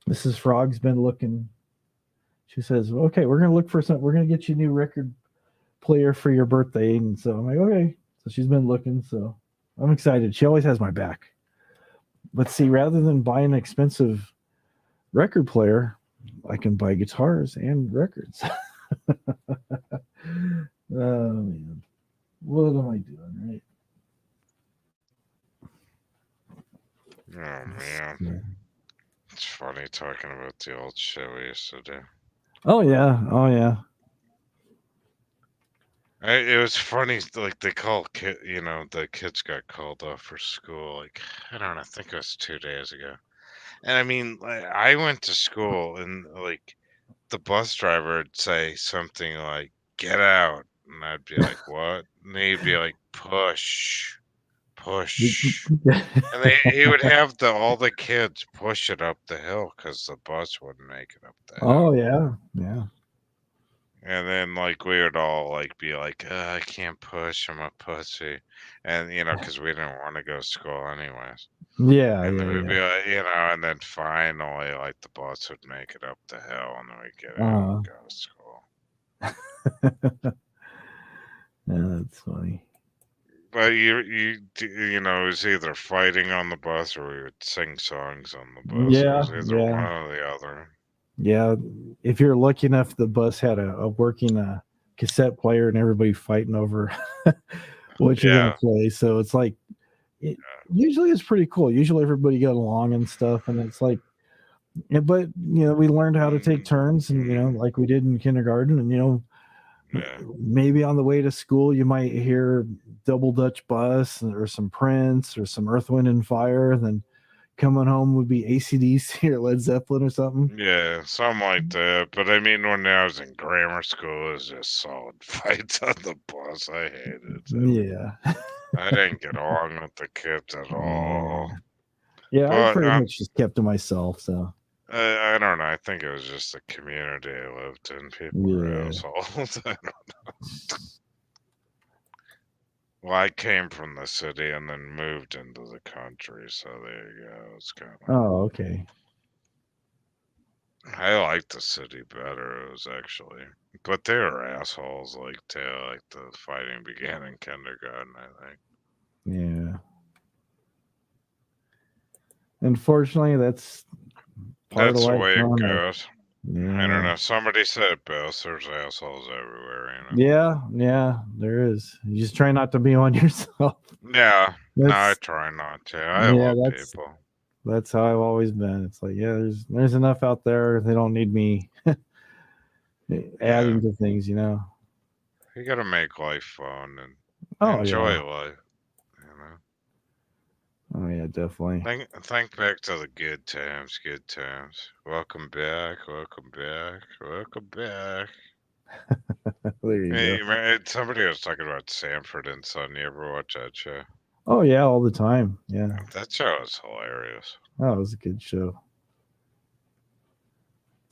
Mrs. Frog's been looking. She says, "Okay, we're gonna look for something. We're gonna get you a new record player for your birthday." And so I'm like, "Okay." So she's been looking. So I'm excited. She always has my back. But see, rather than buying an expensive record player, I can buy guitars and records. Oh man, what am I doing, right? Oh man, it's funny talking about the old shit we used to do. Oh yeah, oh yeah. It was funny, like they call you know, the kids got called off for school. Like I don't know, I think it was 2 days ago. And I mean, like, I went to school, and like the bus driver would say something like "Get out," and I'd be like, "What?" And he'd be like, "Push, push," and he would have all the kids push it up the hill because the bus wouldn't make it up the hill. Oh yeah, yeah. And then like we would all like be like, I can't push, I'm a pussy, and you know, because we didn't want to go to school anyways. Yeah, And yeah, we'd be yeah. like, you know, and then finally, like the bus would make it up the hill, and then we'd get out and go to school. Yeah, that's funny. But you know, it was either fighting on the bus or we would sing songs on the bus. It Yeah, was either yeah. one or the other. Yeah, if you're lucky enough, the bus had a working cassette player and everybody fighting over what you're gonna Yeah. play. So it's like, usually it's pretty cool. Usually everybody got along and stuff, and it's like, yeah, but we learned how to take turns, and like we did in kindergarten, and Yeah. maybe on the way to school you might hear Double Dutch Bus or some Prince or some Earth, Wind and Fire, and then coming home would be AC/DC or Led Zeppelin or something. Yeah, something like that. But I mean, when I was in grammar school, it was just solid fights on the bus. I hated it. Yeah. I didn't get along with the kids at all. Yeah, I But pretty much just kept to myself. So I don't know. I think it was just the community I lived in. People were yeah. assholes. I don't know. Well, I came from the city and then moved into the country, so there you go. It's kind of. Oh, okay. I liked the city better. It was actually, but they were assholes. Like the fighting began in kindergarten. I think. Yeah. Unfortunately, that's part That's of the life. way it growing up. goes. Yeah. I don't know. Somebody said it best. There's assholes everywhere. Yeah, there is. You just try not to be one yourself. Yeah. No, I That's- try not to. I love people. That's how I've always been. It's like, yeah, there's enough out there. They don't need me adding to things, You gotta make life fun and enjoy yeah. life. Oh yeah, definitely. Think back to the good times. Good times. Welcome back. Welcome back. Welcome back. There you Hey, go. man, somebody was talking about Sanford and Son. You ever watch that show? Oh yeah, all the time. Yeah. That show is hilarious. Oh, it was a good show.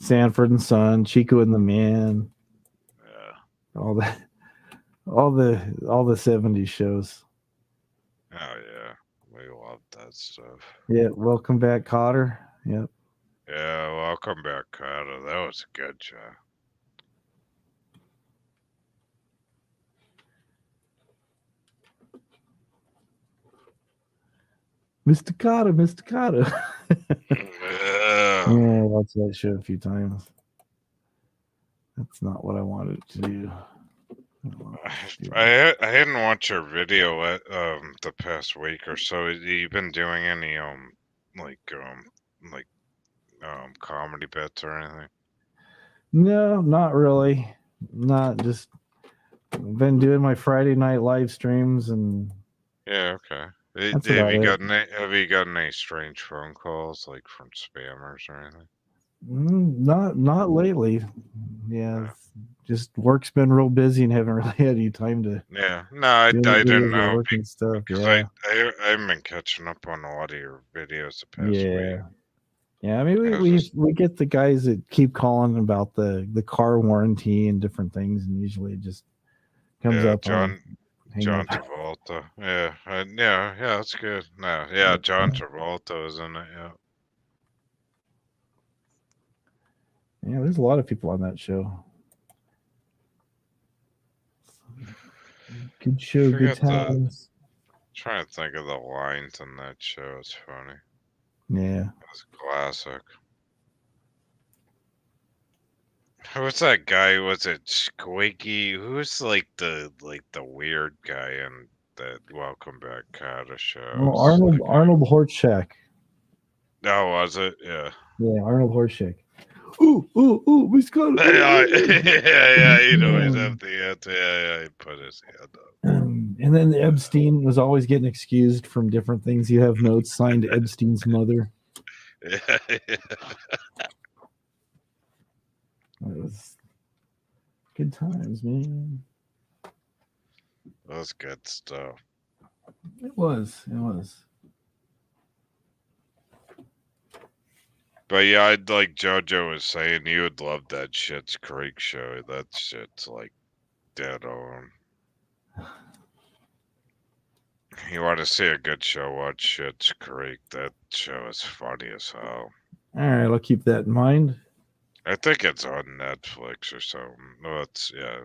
Sanford and Son, Chico and the Man, Yeah. all the 70s shows. Oh yeah. We love that stuff. Yeah, Welcome Back, Cotter. Yep. Yeah, welcome back, Carter. That was a good show. Mr. Cotter, Mr. Cotter. Yeah. I watched that show a few times. That's not what I wanted to do. I hadn't watched your video the past week or so. You been doing any comedy bits or anything? No, not really. Not just been doing my Friday night live streams and Yeah, okay. That's Have about you it. gotten any strange phone calls like from spammers or anything? not lately. Yeah, just work's been real busy and haven't really had any time to. Yeah, no, I do didn't videos or know work and stuff. because Yeah, I haven't been catching up on a lot of your videos the past yeah, week. yeah. I mean, I was we just- we get the guys that keep calling about the car warranty and different things, and usually it just comes Yeah, up. John Hang up. Travolta. Yeah, yeah, that's good. No, yeah, John Travolta is in it. Yeah. Yeah, there's a lot of people on that show. Good show, good times. Trying to think of the lines in that show. It's funny. Yeah. It's classic. Who's that guy? Was it Squeaky? Who's like the weird guy in that Welcome Back Kotter show? Well, Arnold Horchak. Oh, was it? Yeah. Yeah, Arnold Horchak. Ooh, we got yeah, he'd always have the answer. Yeah, he put his hand up. And then Epstein was always getting excused from different things. You have notes signed Epstein's mother. Yeah. It was good times, man. That was good stuff. It was. But yeah, I'd like Jojo was saying, you would love that Schitt's Creek show. That shit's like dead on. You want to see a good show? Watch Schitt's Creek. That show is funny as hell. All right, I'll keep that in mind. I think it's on Netflix or something. No, it's yeah.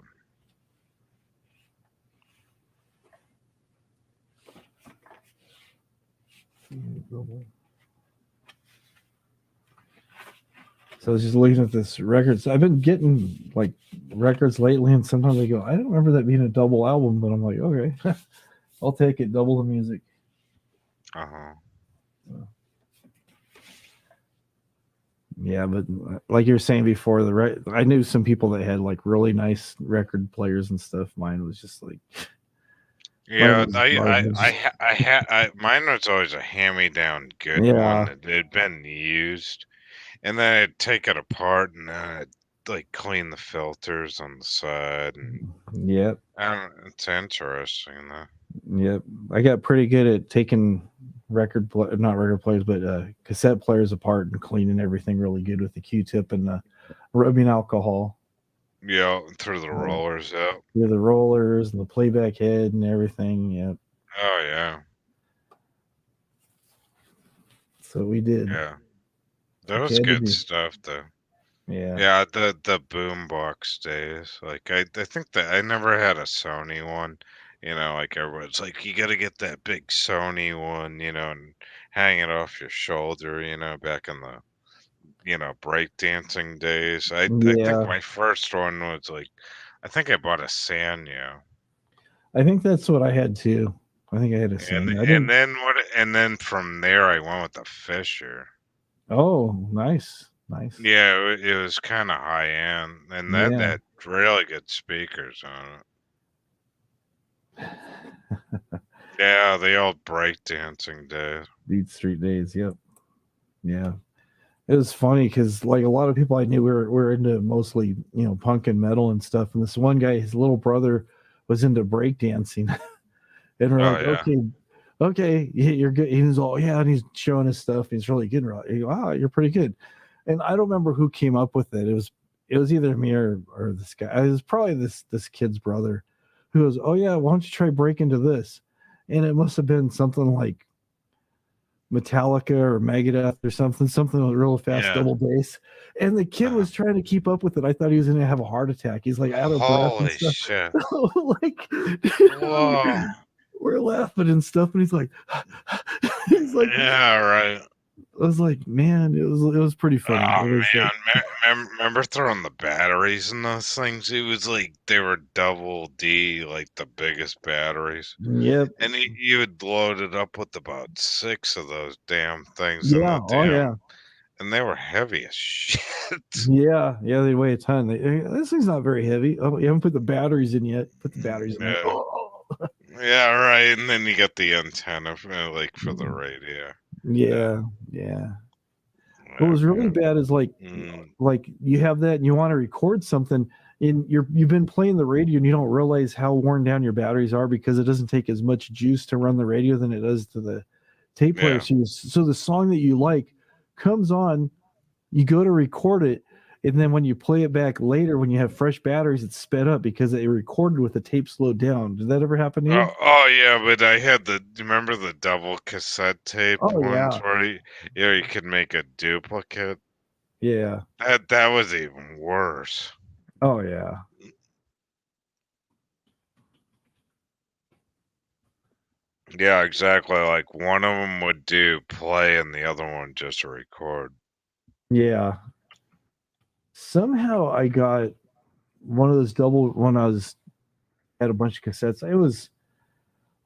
So I was just looking at this records. I've been getting like records lately, and sometimes I go, I don't remember that being a double album, but I'm like, okay, I'll take it. Double the music. Yeah, but like you were saying before, I knew some people that had like really nice record players and stuff. Mine was just like, Yeah, mine mine was always a hand-me-down good Yeah. one that had been used, and then I'd take it apart and then I'd like clean the filters on the side, and Yep, it's interesting though. yep. I got pretty good at taking not record players, but cassette players apart and cleaning everything really good with the Q-tip and rubbing alcohol. Yeah, through the rollers out. Yeah, the rollers and the playback head and everything. Yep. Oh yeah. So we did. Yeah. That was good stuff though. Yeah. Yeah, the boombox days. Like I think that I never had a Sony one. You know, like everyone's like, you gotta get that big Sony one, you know, and hang it off your shoulder, you know, back in the breakdancing days. I think my first one was like, I think I bought a Sanyo. I think that's what I had too. I think I had a Sanyo. And then from there I went with the Fisher. Oh, nice. Yeah, it was kind of high end, and that had really good speakers on it. Yeah, the old breakdancing days. Beat Street days. Yep. Yeah. It was funny because like a lot of people I knew were into mostly, punk and metal and stuff. And this one guy, his little brother, was into breakdancing. And we're like, okay, you're good. He was all, and he's showing his stuff. He's really good. Wow, you're pretty good. And I don't remember who came up with it. It was either me or this guy. It was probably this kid's brother who goes, oh yeah, why don't you try breaking to this? And it must have been something like Metallica or Megadeth or something with real fast double bass. And the kid was trying to keep up with it. I thought he was going to have a heart attack. He's like out of breath and stuff. Shit. Like, whoa. We're laughing and stuff, and he's like, yeah, right. I was like, man, it was pretty funny. Oh man, remember throwing the batteries in those things? It was like they were double D, like the biggest batteries. Yep. And you would load it up with about 6 of those damn things. Yeah. And they were heavy as shit. Yeah, they weigh a ton. This thing's not very heavy. Oh, you haven't put the batteries in yet. Put the batteries in. Yeah, right. And then you got the antenna for the radio. Yeah. What was really bad is like you have that and you want to record something and you've been playing the radio and you don't realize how worn down your batteries are because it doesn't take as much juice to run the radio than it does to the tape player. So the song that you like comes on, you go to record it, and then when you play it back later, when you have fresh batteries, it's sped up because it recorded with the tape slowed down. Did that ever happen to you? Oh yeah, but I had remember the double cassette tape ones where you could make a duplicate? Yeah. That was even worse. Oh yeah. Yeah, exactly. Like one of them would do play and the other one just record. Yeah. Somehow I got one of those double when I had a bunch of cassettes. I don't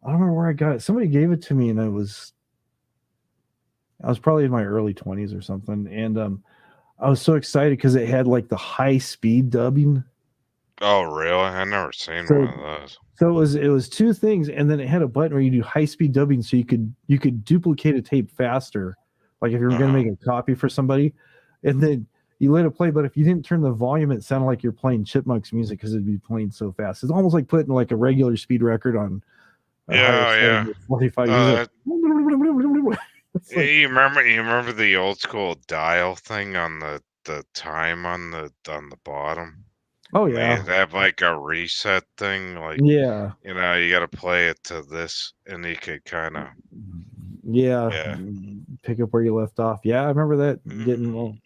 remember where I got it. Somebody gave it to me and I was probably in my early 20s or something. And I was so excited because it had like the high speed dubbing. Oh really? I never seen one of those. So it was two things, and then it had a button where you do high speed dubbing, so you could duplicate a tape faster. Like if you were going to make a copy for somebody, and then you let it play. But if you didn't turn the volume, it sounded like you're playing Chipmunks music because it'd be playing so fast. It's almost like putting like a regular speed record on. 45. You remember the old school dial thing on the time on the bottom? Oh yeah, they have like a reset thing. Like you got to play it to this, and you could kind of pick up where you left off. Yeah, I remember that getting well.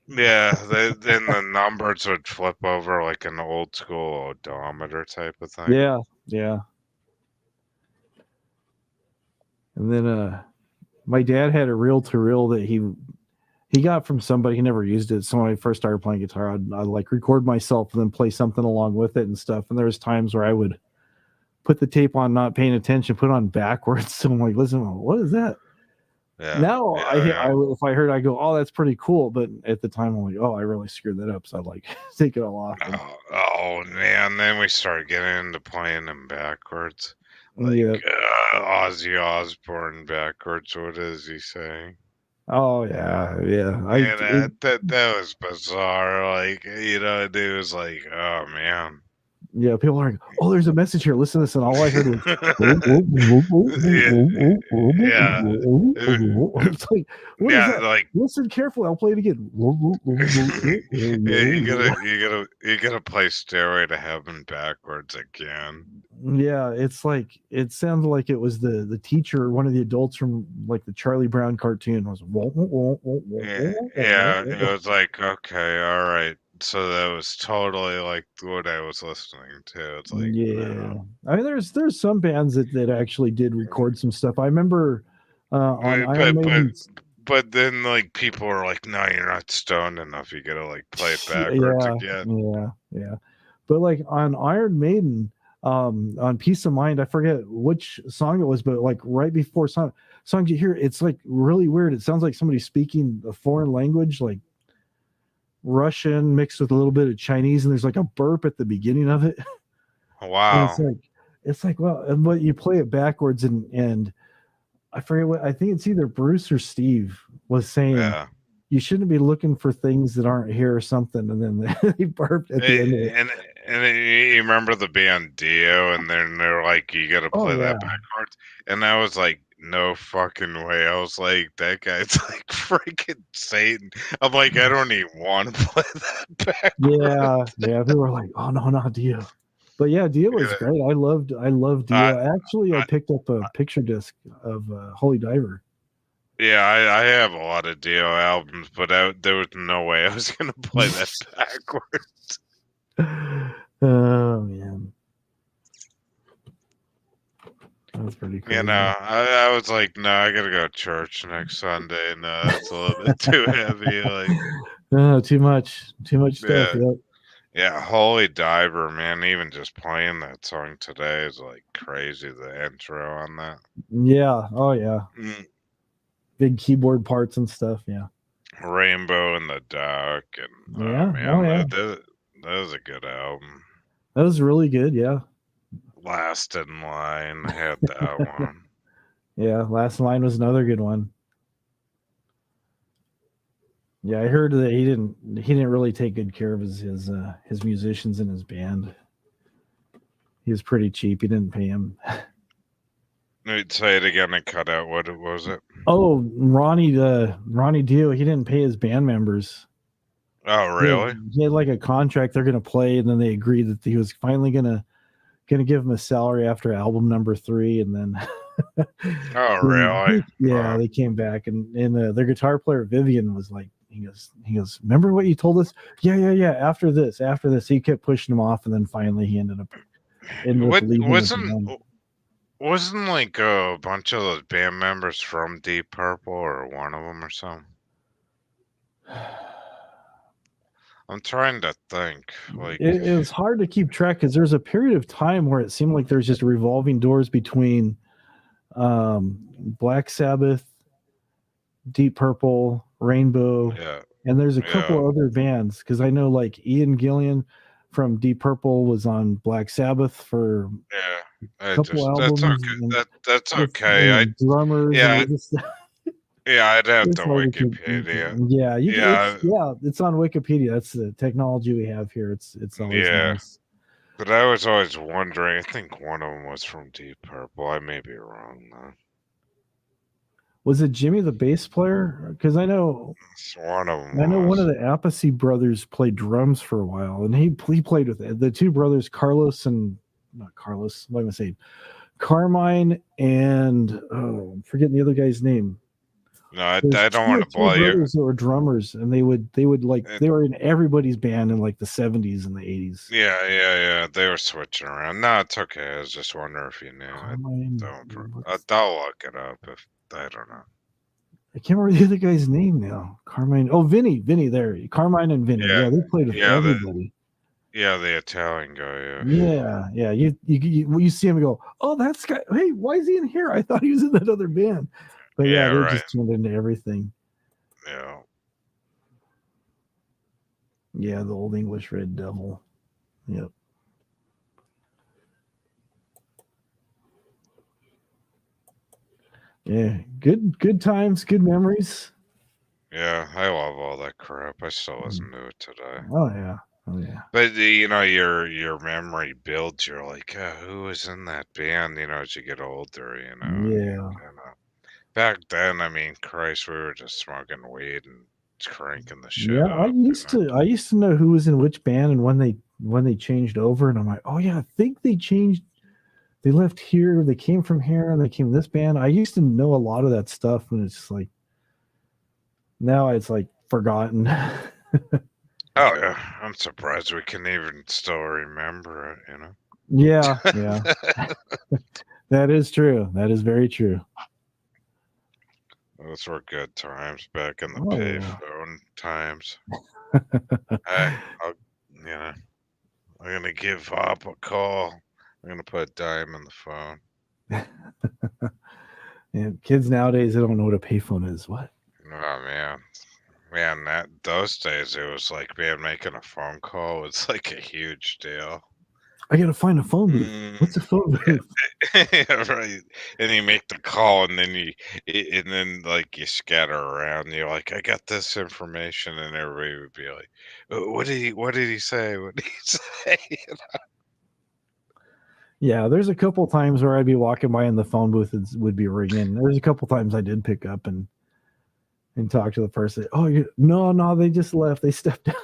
Yeah, then the numbers would flip over like an old school odometer type of thing. Yeah. And then my dad had a reel-to-reel that he got from somebody. He never used it. So when I first started playing guitar, I'd like record myself and then play something along with it and stuff. And there was times where I would put the tape on, not paying attention, put it on backwards. So I'm like, listen, what is that? Yeah. Now yeah. if I heard, I go, oh, that's pretty cool. But at the time, I'm like, oh, I really screwed that up. So I'd like take it all off. Oh man, then we started getting into playing them backwards. Like Yeah. Ozzy Osbourne backwards. What is he saying? Oh yeah. Yeah, that was bizarre. Like, it was like, oh man. Yeah, people are like, oh, there's a message here. Listen to this. And all I heard was, it's like, what is that? Like, listen carefully. I'll play it again. you gotta play Stairway to Heaven backwards again. Yeah, it's like, it sounded like it was the teacher, one of the adults from like the Charlie Brown cartoon was. Yeah, it was like, okay, all right. So that was totally like what I was listening to. It's like, yeah, I mean, there's some bands that actually did record some stuff. I remember on Iron Maiden. But then like people were like, no, you're not stoned enough. You gotta like play it backwards again. Yeah. But like on Iron Maiden, on Peace of Mind, I forget which song it was, but like right before songs you hear, it's like really weird. It sounds like somebody speaking a foreign language, like Russian mixed with a little bit of Chinese, and there's like a burp at the beginning of it. Wow. It's like well, but you play it backwards, and I forget what, I think it's either Bruce or Steve was saying. You shouldn't be looking for things that aren't here or something, and then they burped at the end of it. And you remember the band Dio, and then they're like, you gotta play that backwards, and I was like, no fucking way. I was like, that guy's like freaking Satan. I'm like, I don't even want to play that backwards. Yeah. They were like, oh no, not Dio. But yeah, Dio was great. I loved Dio. Actually, I picked up a picture disc of Holy Diver. Yeah, I have a lot of Dio albums, but there was no way I was gonna play that backwards. Oh man. That was pretty cool. I was like, no, I gotta go to church next Sunday. No, that's a little bit too heavy. Like, no, too much stuff. Yep. Yeah, Holy Diver, man. Even just playing that song today is like crazy. The intro on that. Yeah. Oh yeah. Big keyboard parts and stuff. Yeah. Rainbow in the Dark, and that was a good album. That was really good. Yeah. Last in Line, I had that one. Yeah, Last in Line was another good one. Yeah, I heard that he didn't really take good care of his musicians in his band. He was pretty cheap. He didn't pay him. Say it again and cut out. What was it? Oh, Ronnie Dio. He didn't pay his band members. Oh, really? He had like a contract. They're going to play, and then they agreed that he was finally going to give him a salary after album number 3, and then. Oh, really? Yeah, they came back, and their guitar player Vivian was like, he goes, remember what you told us? Yeah. After this, he kept pushing him off, and then finally he ended up leaving. Wasn't like a bunch of those band members from Deep Purple, or one of them or something? I'm trying to think. Like, it was hard to keep track because there's a period of time where it seemed like there's just revolving doors between Black Sabbath, Deep Purple, Rainbow, and there's a couple other bands, because I know like Ian Gillan from Deep Purple was on Black Sabbath for a couple albums. That's okay. Drummers. I'd have to Wikipedia. It's on Wikipedia. That's the technology we have here. It's always nice. But I was always wondering, I think one of them was from Deep Purple. I may be wrong, though. Was it Jimmy the bass player? Because I know one of them. I know one of the Appice brothers played drums for a while, and he played with the two brothers, Carlos and not Carlos. What am I saying? Carmine and I'm forgetting the other guy's name. No, I don't want to blow you. Brothers that were drummers, and they would like they were in everybody's band in like the 70s and the 80s. Yeah. They were switching around. No, it's okay. I was just wondering if you knew. I'll look it up if I don't know. I can't remember the other guy's name now. Carmine. Oh, Vinny. There. Carmine and Vinny. Yeah, Yeah, they played with yeah, everybody. the Italian guy. Yeah. You see him and go, oh, that's guy. Hey, why is he in here? I thought he was in that other band. But yeah, they Right. just turned into everything. Yeah. Yeah, the old English Red Devil. Yep. Yeah, good times, good memories. Yeah, I love all that crap. I still listen to it today. Oh yeah. But your memory builds. You're like, who was in that band? As you get older, Yeah. Back then, I mean, Christ, we were just smoking weed and cranking the shit Yeah, up. I used to know who was in which band and when they changed over, and I'm like, oh yeah, I think they changed. They left here, they came from here, and they came this band. I used to know a lot of that stuff, and it's just like now it's like forgotten. Oh yeah, I'm surprised we can even still remember it. Yeah. That is true. That is very true. Those were good times back in the Oh, payphone times. I'm gonna give up a call. I'm gonna put a dime in the phone. And kids nowadays, they don't know what a payphone is. What? Oh man, those days it was like, man, making a phone call was like a huge deal. I gotta find a phone booth. What's a phone booth? Yeah, right. And you make the call, and then like you scatter around. And you're like, I got this information, and everybody would be like, what did he say? What did he say? Yeah, there's a couple times where I'd be walking by and the phone booth would be ringing. There's a couple times I did pick up and talk to the person. Oh, no, they just left. They stepped out.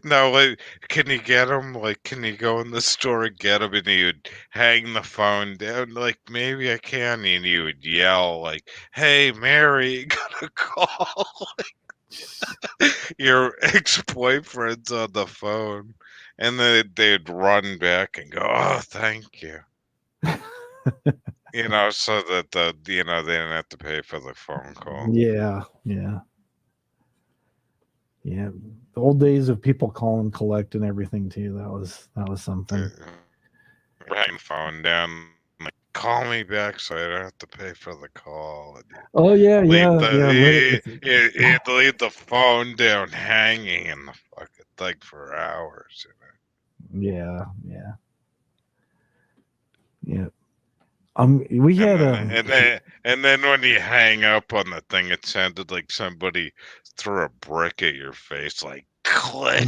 No, like, can you get him? Like, can you go in the store and get him? And he would hang the phone down. Like, maybe I can. And he would yell, like, "Hey, Mary, got a call." Your ex-boyfriend's on the phone. And then they'd run back and go, "Oh, thank you." So that they didn't have to pay for the phone call. Yeah. The old days of people call and collect and everything too. That was something. Hang the phone down, like, call me back so I don't have to pay for the call. Oh yeah. Leave the phone down hanging in the fucking thing for hours. Yeah. We had and then when you hang up on the thing, it sounded like somebody threw a brick at your face, like click.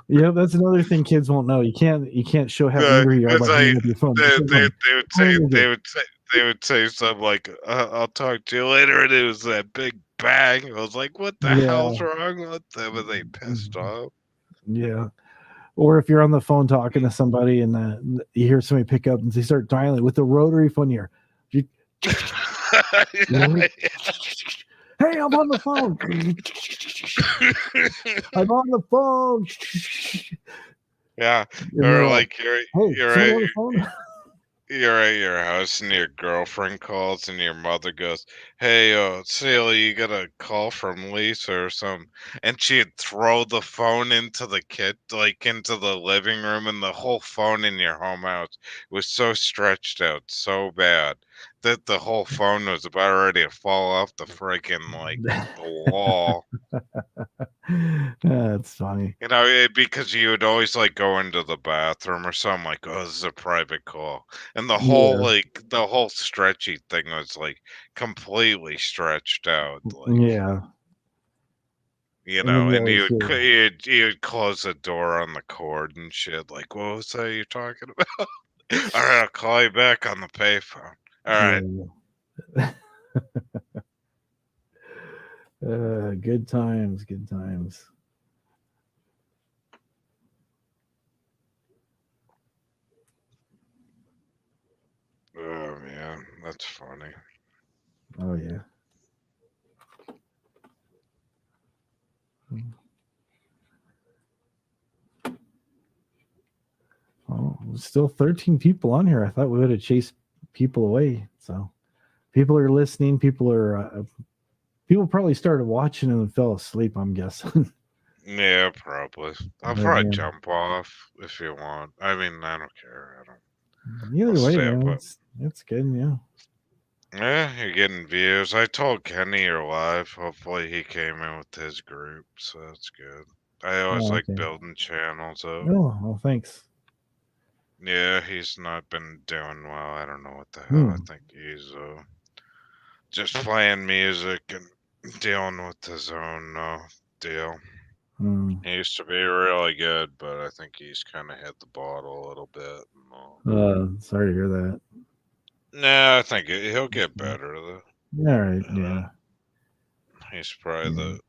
Yeah, that's another thing kids won't know. You can't show how angry you are by hanging up your phone. They would say something like, "I'll talk to you later," and it was that big bang. I was like, "What the hell's wrong with them?" Are they pissed off? Yeah. Or if you're on the phone talking to somebody and you hear somebody pick up and they start dialing with the rotary phone here. Hey, I'm on the phone. I'm on the phone. Yeah. Or like you're at your house and your girlfriend calls and your mother goes, "Hey, Celia, you got a call from Lisa or something," and she'd throw the phone into the into the living room, and the whole phone in your home house was so stretched out so bad that the whole phone was about ready to fall off the freaking the wall. That's funny. Because you would always go into the bathroom or something, like, "Oh, this is a private call," and the whole stretchy thing was completely stretched out. Yeah. And you'd close the door on the cord and shit. Like, what was that you're talking about? All right, I'll call you back on the payphone. All right. Good times. Oh man, that's funny. Oh yeah. Oh, still 13 people on here. I thought we would have chased people away. So people are listening. People probably started watching and fell asleep, I'm guessing. Yeah, probably. I'll But, probably yeah. jump off if you want. I mean, I don't care. Either I'll way, stay up. man, it's good. Yeah. Yeah, you're getting views. I told Kenny you're live. Hopefully he came in with his group, so that's good. I always Oh, like okay. building channels up. Oh, well, thanks. Yeah, he's not been doing well. I don't know what the hell. I think he's just playing music and dealing with his own deal. He used to be really good, but I think he's kind of hit the bottle a little bit. Sorry to hear that. Nah, I think he'll get better though. All right. Yeah. He's probably the,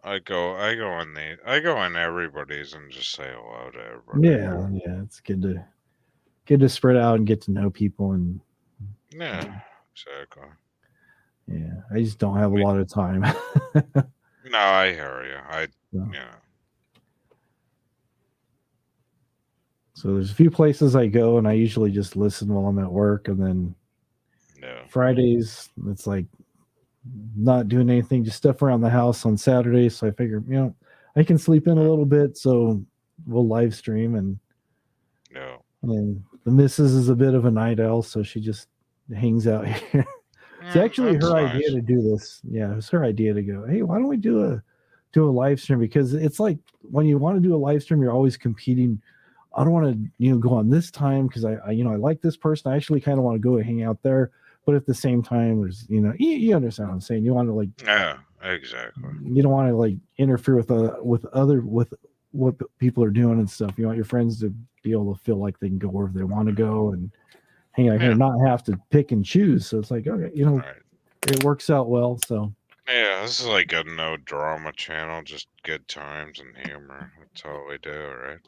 I go in everybody's and just say hello to everybody. Yeah. It's good to spread out and get to know people, and Yeah, exactly. yeah, I just don't have a lot of time. No, I hear you. So there's a few places I go, and I usually just listen while I'm at work, and then Fridays it's like not doing anything, just stuff around the house on Saturdays. So I figure, I can sleep in a little bit, so we'll live stream. And the missus is a bit of a night owl, so she just hangs out here. It's actually her idea to do this. Yeah, it was her idea to go, hey, why don't we do a live stream? Because it's like when you want to do a live stream, you're always competing. I don't want to, go on this time because I like this person. I actually kind of want to go and hang out there. But at the same time, there's, you understand what I'm saying. You want to yeah, exactly. You don't want to interfere with what people are doing and stuff. You want your friends to be able to feel like they can go wherever they want to go and hang out here, and not have to pick and choose. So it's like, okay, it works out well. So yeah, this is like a no drama channel, just good times and humor. That's all we do, right?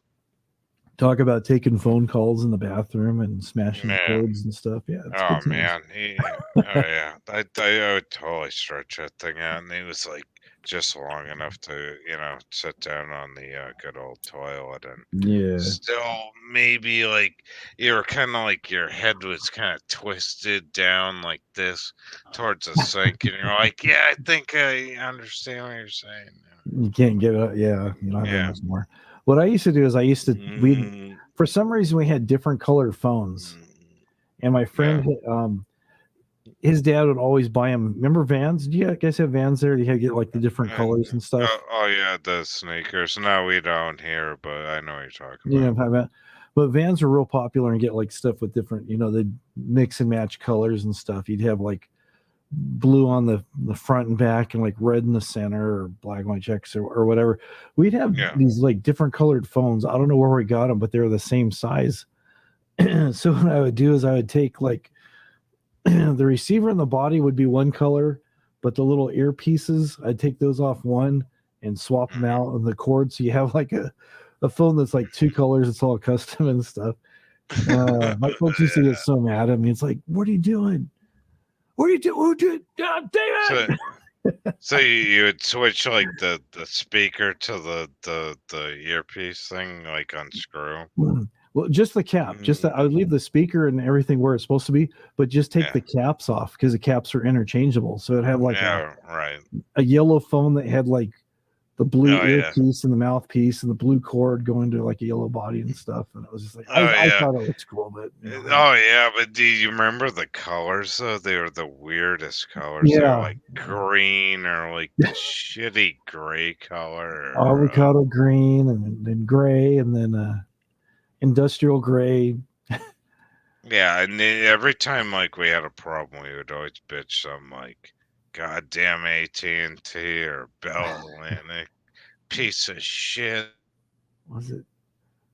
Talk about taking phone calls in the bathroom and smashing cords and stuff. Yeah. Oh man, I would totally stretch that thing out, and he was like just long enough to sit down on the good old toilet, and still maybe you were kind of like your head was kind of twisted down like this towards the sink, and you're like, yeah, I think I understand what you're saying. You can't get it. Yeah, you don't have that much more. What I used to do is we for some reason we had different colored phones, and my friend his dad would always buy him. Remember Vans? Do you guys have Vans there? You had to get the different colors and stuff. Oh yeah, the sneakers. No, we don't here, but I know what you're talking about. Yeah, but Vans are real popular and get stuff with different. They'd mix and match colors and stuff. You'd have blue on the front and back and red in the center, or black and white checks or whatever. We'd have these different colored phones. I don't know where we got them, but they were the same size. So what I would do is I would take the receiver and the body would be one color, but the little earpieces, I'd take those off one and swap them out on the cord. So you have a phone that's two colors. It's all custom and stuff. My folks used to get so mad at me. It's like, what are you doing? What are you doing? God damn it! So you would switch the speaker to the earpiece thing, unscrew. Well, just the cap. Just that I would leave the speaker and everything where it's supposed to be, but just take the caps off because the caps are interchangeable. So it'd have a yellow phone that had the blue earpiece and the mouthpiece and the blue cord going to a yellow body and stuff. And it was just I thought it looked cool, but oh yeah, but do you remember the colors though? They were the weirdest colors. Yeah. They were green or the shitty gray color. Avocado green and then gray and then industrial gray. Yeah, and every time we had a problem, we would always bitch some goddamn AT&T or Bell Atlantic piece of shit. Was it?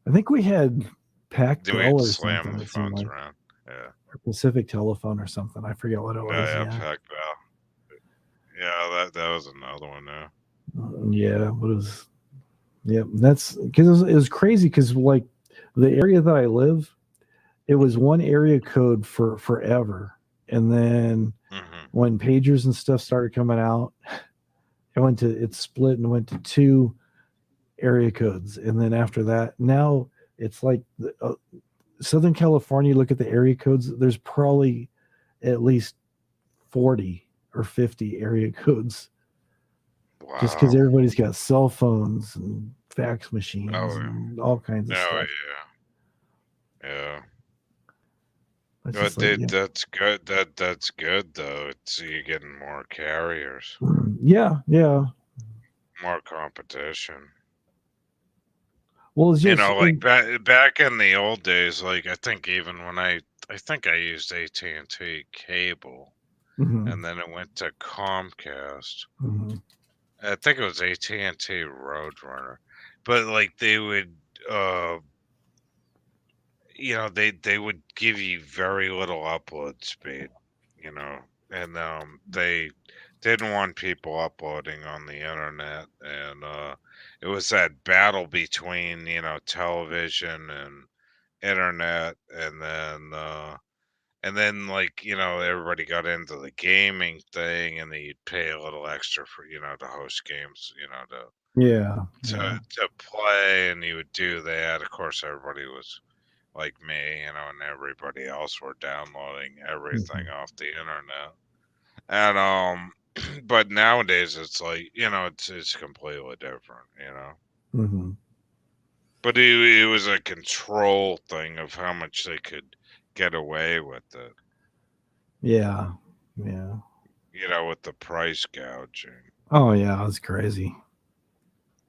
I think we had Pac Bell or slam something. Phones around. Yeah. Or Pacific Telephone or something. I forget what it was. Yeah, Pac Bell. Yeah, that was another one now. Yeah, but it was. Yeah, that's because it was crazy because the area that I live, it was one area code for forever, and then when pagers and stuff started coming out, it split and went to 2 area codes, and then after that, now it's Southern California, look at the area codes. There's probably at least 40 or 50 area codes. Wow. Just because everybody's got cell phones and fax machines Oh, and all kinds of Oh stuff. yeah. It's But just like, yeah. that's good. That's good though. It's you're getting more carriers, Yeah. more competition. Well, it's just Like back in the old days, like I think even when I think I used AT&T cable, Mhm, and then it went to Comcast. mhm. I think it was AT&T Roadrunner, but like they would, uh, they would give you very little upload speed, and they didn't want people uploading on the internet, and it was that battle between television and internet, and then like everybody got into the gaming thing, and then you'd pay a little extra for to host games, Yeah. to play, and you would do that. Of course, everybody was like me, and everybody else were downloading everything Mhm, off the internet. And but nowadays it's like it's completely different. mhm. But it was a control thing of how much they could get away with it. Yeah. With the price gouging. Oh, yeah. It's crazy.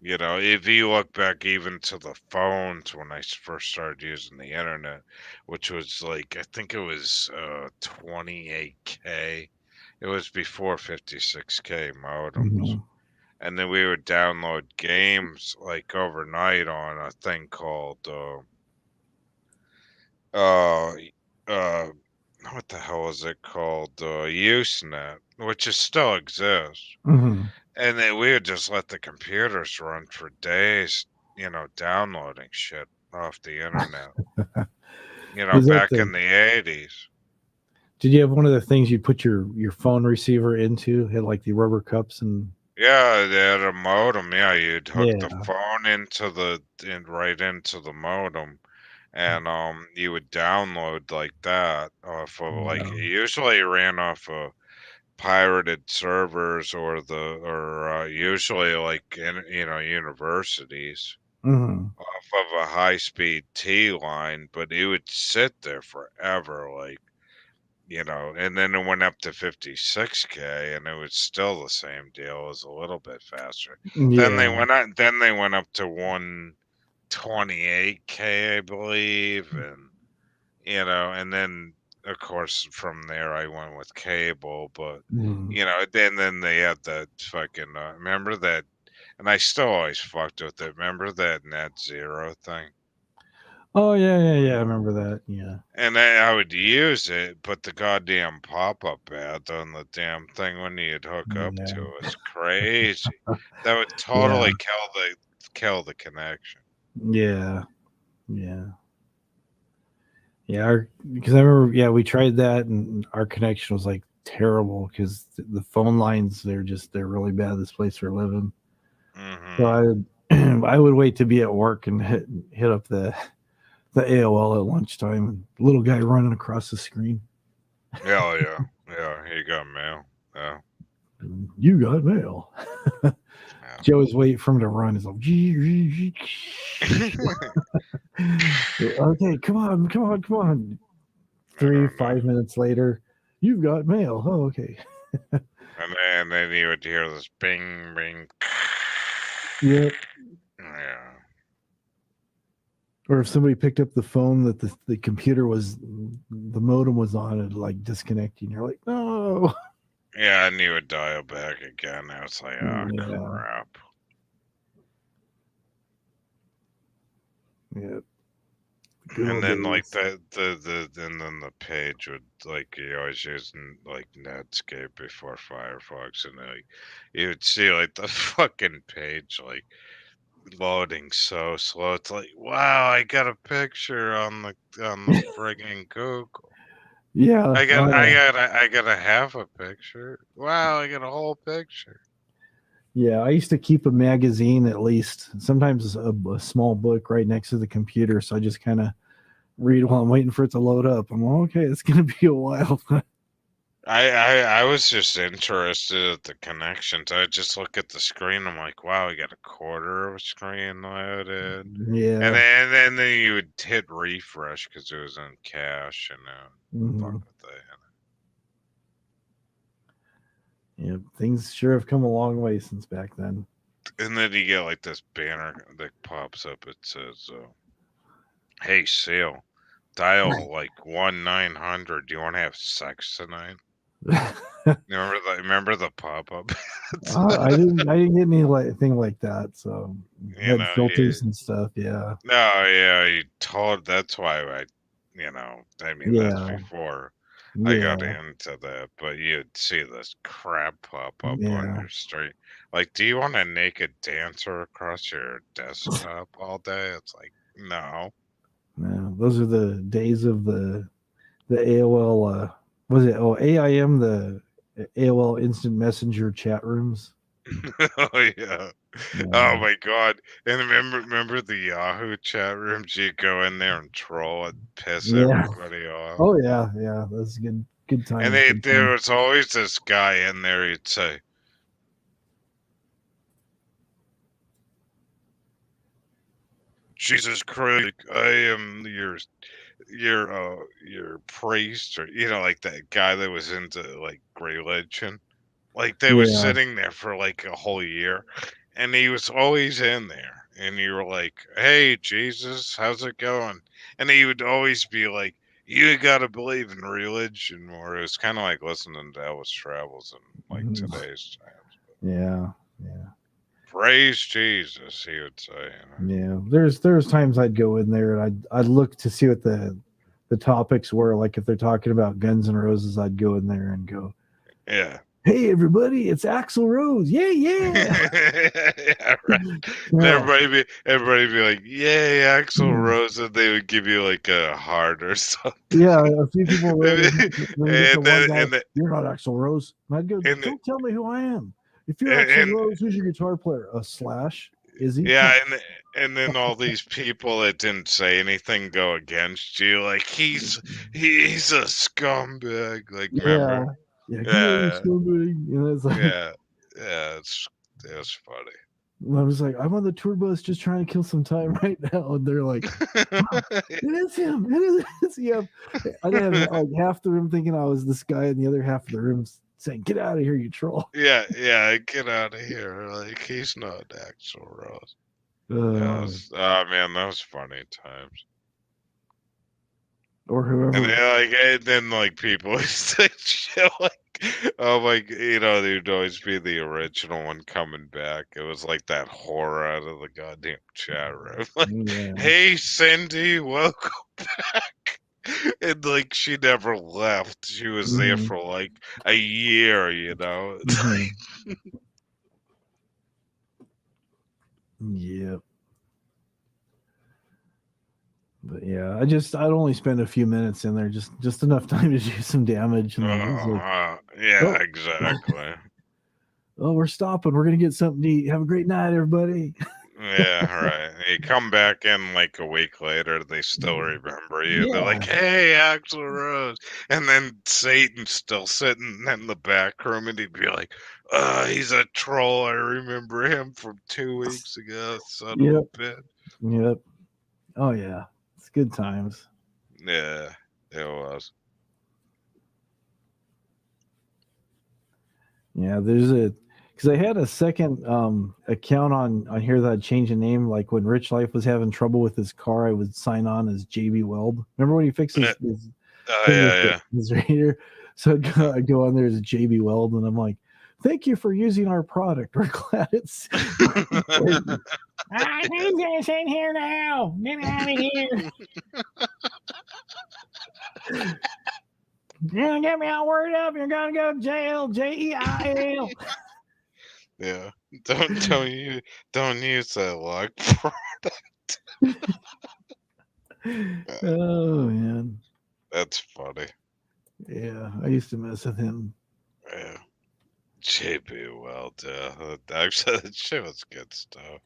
If you look back even to the phones when I first started using the internet, which was like, I think it was 28K. It was before 56K modems. Mhm, And then we would download games like overnight on a thing called, uh, uh, what the hell is it called? Usenet, which is still exists. mhm. And then we would just let the computers run for days, downloading shit off the internet. Was that Back in the 80s. Did you have one of the things you put your phone receiver into? Had like the rubber cups and Yeah, they had a modem. Yeah, you'd hook the yeah. phone right into the modem, and you would download like that off of like Yeah. it usually ran off of pirated servers or usually like in universities Mhm. off of a high speed T line, but it would sit there forever, like and then it went up to 56K, and it was still the same deal. It was a little bit faster. Then they Yeah. went up. Then they went up to 128K, I believe, and then of course from there I went with cable, but Mhm. then they had that fucking remember that, and I still always fucked with it. Remember that net zero thing? Oh yeah. I remember that. Yeah. And I would use it, but the goddamn pop-up ad on the damn thing when you'd hook up to Yeah. it was crazy. That would Yeah. totally kill the connection. Yeah. Yeah. Yeah. Because I remember, yeah, we tried that and our connection was like terrible because the phone lines they're really bad. This place we're living. So Hmm. I would I would wait to be at work and hit up the AOL at lunchtime and little guy running across the screen. Yeah. You got mail. Yeah. You got mail. Yeah. Joe was waiting for him to run. He's like, okay, come on. I don't 5 minutes later, you've got mail. Oh, okay. And then you would hear this bing, bing. Yep. Yeah. Or if somebody picked up the phone that the computer the modem was on, it like disconnecting. You're like, no. Yeah, and you would dial back again. I was like, oh, Yeah. crap. Yeah. Good And old then like days. and then the page would like you always using like Netscape before Firefox, and like you would see like the fucking page like loading so slow. It's like, wow, I got a picture on the friggin' Google. Yeah. I got Oh, I yeah. got I got a half a picture. Wow, I got a whole picture. Yeah, I used to keep a magazine at least, sometimes a small book right next to the computer. So I just kind of read while I'm waiting for it to load up. I'm like, okay, it's gonna be a while. I was just interested at the connections. I just look at the screen. I'm like, wow, we got a quarter of a screen loaded. Yeah. And then you would hit refresh because it was in cache and fuck Mhm. with that. Yeah, things sure have come a long way since back then. And then you get like this banner that pops up. It says, "Hey, sale, dial like 1-900. Do you want to have sex tonight?" Remember the pop up? I didn't get anything like that. So You had know, filters and stuff. Yeah. no, yeah, you told. That's why I mean, that's Yeah. before I got Yeah. into that. But you'd see this crap pop up on Yeah. your street. Like, do you want a naked dancer across your desktop all day? It's like, no. Yeah. Those are the days of the AOL. Was it AIM, the AOL Instant Messenger chat rooms? Oh yeah. Oh my god. And remember the Yahoo chat rooms? You go in there and troll and piss Yeah. everybody off. Oh yeah, yeah. That's good And times. there was always this guy in there. He'd say, "Jesus Christ, I am your priest," or like that guy that was into like religion. Like they was Yeah. sitting there for like a whole year, and he was always in there. And you were like, "Hey, Jesus, how's it going?" And he would always be like, "You gotta believe in religion more." It was kind of like listening to Elvis Travels in like Mhm. today's times. Yeah. Yeah. Praise Jesus, he would say. Yeah. There's times I'd go in there and I'd look to see what the topics were. Like if they're talking about Guns N' Roses, I'd go in there and go, Yeah. "Hey everybody, it's Axl Rose. Yeah, yeah." Yeah, right. And Yeah. everybody be like, "Yay, Axel Mhm. Rose!" And they would give you like a heart or something. Yeah, a few people wrote it. and Then we get the one guy, then "You're not Axl Rose." And I'd go, and "Don't tell me who I am. If you're and, Axl and Rose, who's your guitar player? A Slash? Is he?" yeah, and then all these people that didn't say anything go against you. Like he's a scumbag. Like Yeah. remember? Yeah, get out of here, Yeah, scumbag. It's like, yeah, yeah. It was funny. I was like, I'm on the tour bus just trying to kill some time right now. And they're like, "Wow, it is him. It's him." I'd have like half the room thinking I was this guy, and the other half of the room saying, "Get out of here, you troll." Yeah, get out of here. Like he's not Axl Rose. Oh man, that was funny times. Or whoever. And then like people would say shit like, oh my, there'd always be the original one coming back. It was like that horror out of the goddamn chat room. Like, Yeah. hey Cindy, welcome back. And like she never left. She was there Mhm. for like a year, Mhm. Yep. But yeah, I'd only spend a few minutes in there, just enough time to do some damage, and then it was like, yeah, oh, exactly. oh, we're stopping. We're gonna get something to eat. Have a great night, everybody. Yeah, right. You come back in like a week later, they still remember you. They're Yeah. like, "Hey, Axl Rose," and then Satan's still sitting in the back room, and he'd be like, he's a troll. I remember him from 2 weeks ago. Son of Yep. a bitch." Yep. Oh yeah, it's good times. Yeah, it was. Yeah, because I had a second account on here that I'd change the name. Like when Rich Life was having trouble with his car, I would sign on as JB Weld. Remember when he fixed his Oh thing yeah, with his radiator? So I'd go on there as JB Weld, and I'm like, "Thank you for using our product. We're glad it's." Who's gonna sit here now? Get out of here! You're gonna get me all worried up. You're gonna go to jail. JEIL. yeah. Don't use that lock product. Oh man. That's funny. Yeah, I used to mess with him. Yeah. JP Weld, actually, that shit was good stuff.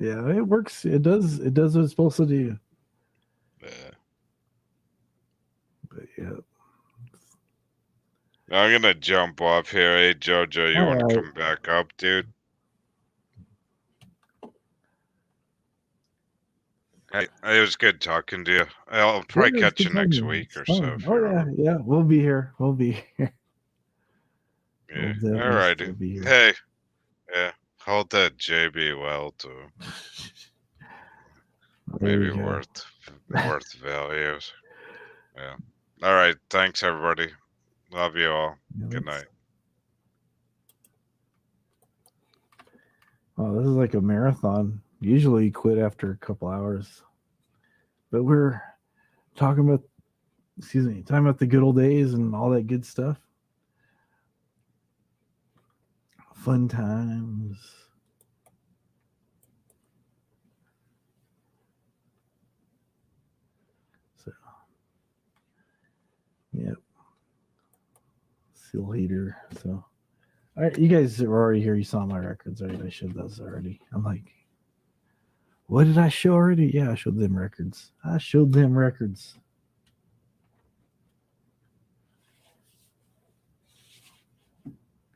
Yeah, it works. It does what it's supposed to do. Yeah. But yeah. I'm gonna jump off here. Hey Jojo, you want to Alright. come back up, dude? Hey, it was good talking to you. I'll probably Yeah, it's catch you good talking next to you. week It's or so. fun. If Oh you're yeah, on. yeah. We'll be here. We'll be here. Yeah. We'll definitely Alrighty. still be here. Hey. Yeah. Hold that JB well too. There Maybe you go. worth values. Yeah. All right. Thanks everybody. Love you all. Yeah, Good let's- night. Oh, this is like a marathon. Usually you quit after a couple hours. But we're talking about talking about the good old days and all that good stuff. Fun times. So yep. Seal heater. So all right, you guys are already here. You saw my records, right? I showed those already. I'm like, what did I show already? Yeah, I showed them records.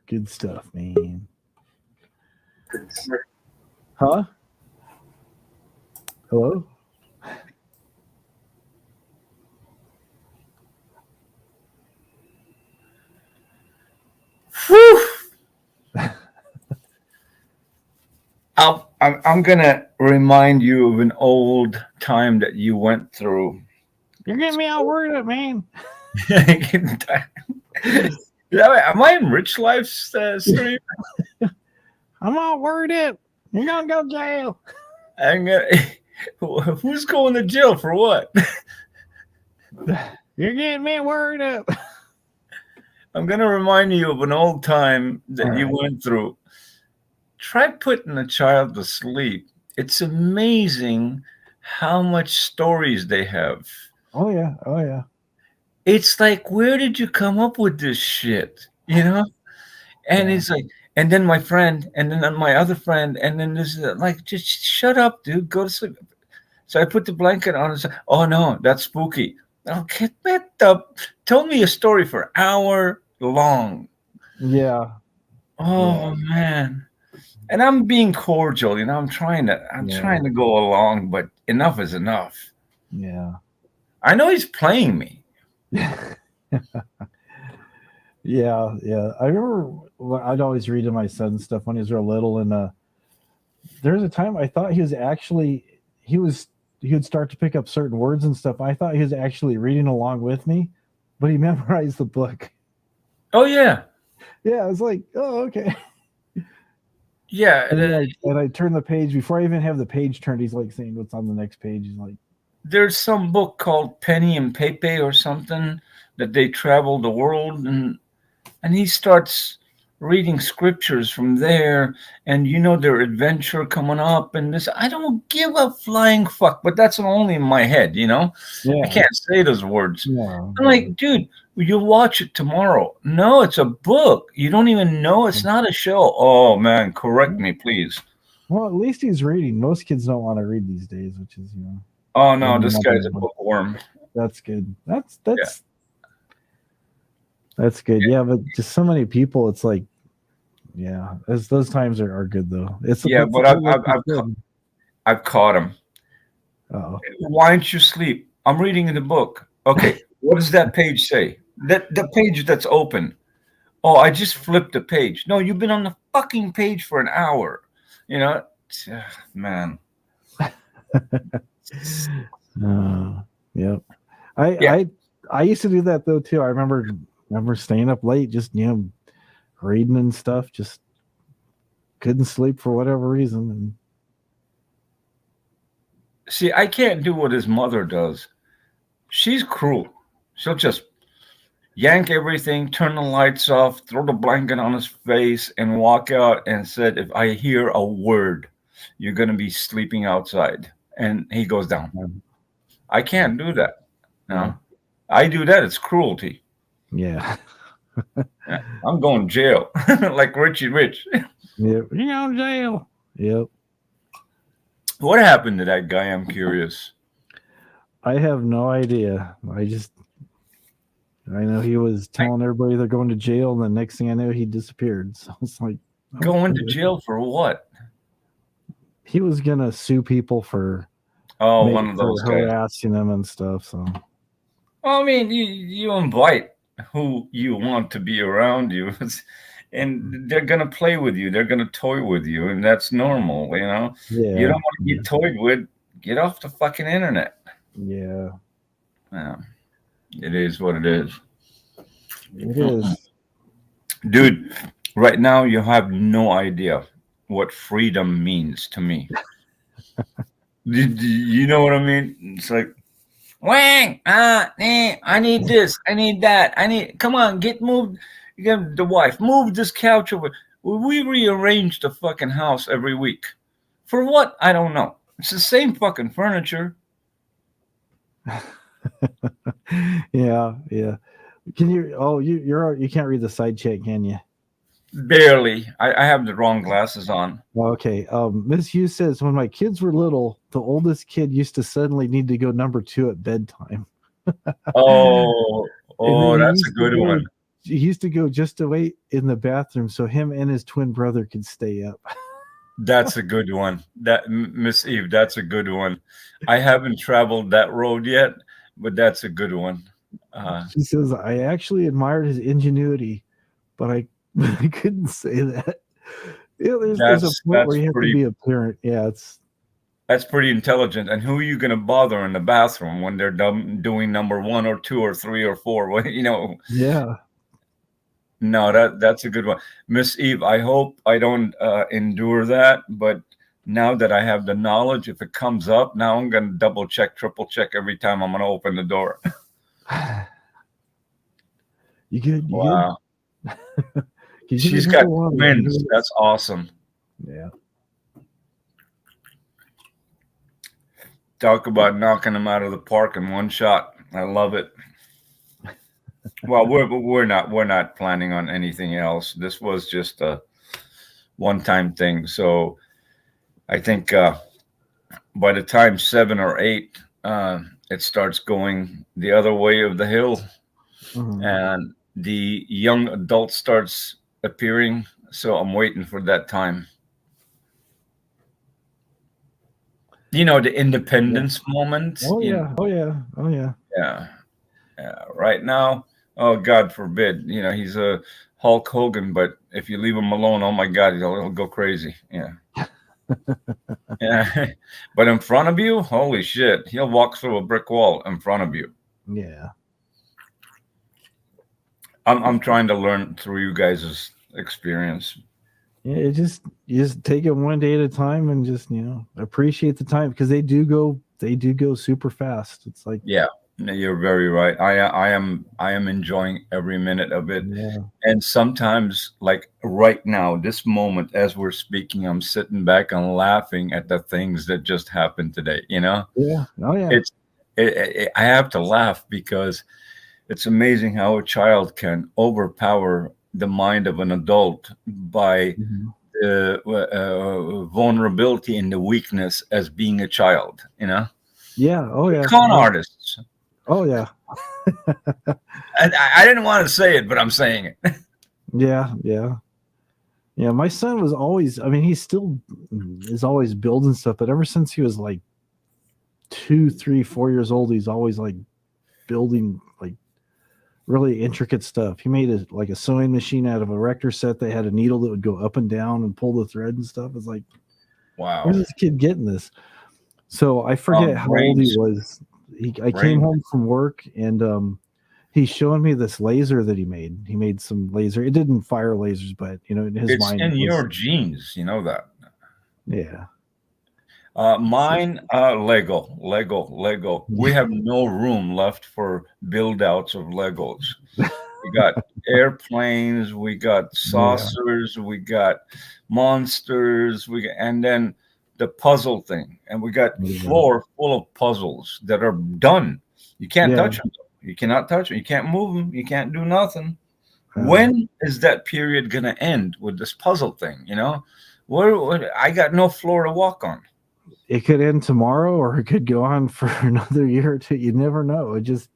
Good stuff, man. Huh? Hello? Whew. I'm gonna remind you of an old time that you went through. You're getting me all worried up, man. Am I in Rich Life's stream? I'm all worried up. You're gonna go to jail. Who's going to jail for what? You're getting me worried up. I'm gonna remind you of an old time that All you right. went through. Try putting a child to sleep. It's amazing how much stories they have. Oh yeah. Oh yeah. It's like, where did you come up with this shit? You know? And Yeah. it's like, and then my friend, and then my other friend, and then this like, just shut up, dude. Go to sleep. So I put the blanket on and said, oh no, that's spooky. Okay, tell me a story for an hour long. Yeah. Oh man. And I'm being cordial, you know. I'm trying to go along, but enough is enough. Yeah. I know he's playing me. Yeah. Yeah. I remember I'd always read to my son stuff when he was real little, and there was a time I thought he would start to pick up certain words and stuff. I thought he was actually reading along with me, but he memorized the book. Oh yeah. Yeah, I was like, oh, okay. Yeah. And I turned the page before I even have the page turned. He's like saying what's on the next page. He's like, there's some book called Penny and Pepe or something that they travel the world, and he starts reading scriptures from there, and their adventure coming up and this. I don't give a flying fuck, but that's only in my head, yeah. I can't say those words. No, I'm like, dude, you'll watch it tomorrow. No, it's a book. You don't even know. It's not a show. Oh man, correct me, please. Well, at least he's reading. Most kids don't want to read these days, which is Oh no, this guy's a bookworm. That's good. That's good. Yeah, but just so many people, it's like, yeah, those times are good though. But I've caught him. Oh, why don't you sleep? I'm reading in the book. Okay, what does that page say? The page that's open. Oh, I just flipped the page. No, you've been on the fucking page for an hour. Man. Yep. I used to do that though too. I remember staying up late, just reading and stuff. Just couldn't sleep for whatever reason. And see, I can't do what his mother does. She's cruel. She'll just yank everything, turn the lights off, throw the blanket on his face, and walk out and said, if I hear a word, you're going to be sleeping outside. And he goes down. I can't do that. No. I do that. It's cruelty. Yeah. I'm going to jail like Richie Rich. Yep. You're going to jail. Yep. What happened to that guy? I'm curious. I have no idea. I know he was telling everybody they're going to jail, and the next thing I know, he disappeared. So it's like, Going to jail for what? he was gonna sue people for One of those guys. harassing them and stuff. So, Well, I mean, you invite who you want to be around you, and they're gonna play with you. They're gonna toy with you, and that's normal. You know, yeah, you don't want to get toyed with. Get off the fucking internet. yeah, Yeah, it is what it is, it is. dude. Right now, you have no idea what freedom means to me. You know what I mean? It's like, wang, I need this, I need that, come on, get moved. You get the wife, move this couch over. We rearrange the fucking house every week. For what? I don't know. It's the same fucking furniture. Yeah. Can you? Oh, you can't read the side chat, can you? Barely. I have the wrong glasses on. Okay. Miss Hughes says, when my kids were little, the oldest kid used to suddenly need to go number 2 at bedtime. Oh, And then that's a good one. He used to go just to wait in the bathroom so him and his twin brother could stay up. That's a good one. That Miss Eve, that's a good one. I haven't traveled that road yet, but that's a good one. He says, I actually admired his ingenuity, but I couldn't say that. Yeah, there's a point where you have to be a parent. Yeah, that's pretty intelligent. And who are you going to bother in the bathroom when they're doing number 1 or 2 or 3 or 4? You know. Yeah. No, that's a good one, Miss Eve. I hope I don't endure that, but now that I have the knowledge, if it comes up, now I'm going to double check, triple check every time I'm going to open the door. You good? Wow. Good? She's got twins. That's awesome. Yeah. Talk about knocking them out of the park in one shot. I love it. Well, we're not planning on anything else. This was just a one-time thing. So I think by the time 7 or 8, it starts going the other way of the hill, and the young adult starts appearing. So I'm waiting for that time. You know, the independence moment. Oh yeah. Yeah. Right now, oh God forbid, you know, he's a Hulk Hogan, but if you leave him alone, oh my God, he'll go crazy. Yeah. Yeah. But in front of you, holy shit, he'll walk through a brick wall in front of you. Yeah. I'm trying to learn through you guys' experience. Yeah, you just take it one day at a time and just, appreciate the time, because they do go super fast. It's like, yeah, you're very right. I am enjoying every minute of it. Yeah. And sometimes, like right now, this moment as we're speaking, I'm sitting back and laughing at the things that just happened today, Yeah. Oh yeah. I have to laugh because it's amazing how a child can overpower the mind of an adult by the vulnerability and the weakness as being a child, Yeah. Oh yeah. Con artists. Oh yeah. I didn't want to say it, but I'm saying it. Yeah. My son was always, he still is always building stuff, but ever since he was like 2, 3, 4 years old, he's always like building like really intricate stuff. He made a sewing machine out of a Rector set that had a needle that would go up and down and pull the thread and stuff. It's like, wow, where's this kid getting this? So I forget how old he was. I came home from work and he's showing me this laser that he made. He made some laser. It didn't fire lasers, but in his mind, it's in your genes. You know that. Yeah. Mine, Lego. We have no room left for build outs of Legos. We got airplanes, we got saucers, we got monsters, and then the puzzle thing, and we got floor full of puzzles that are done. You can't touch them. You cannot touch them. You can't move them. You can't do nothing. When is that period gonna end with this puzzle thing? Where I got no floor to walk on. it could end tomorrow, or it could go on for another year or two. You never know. You just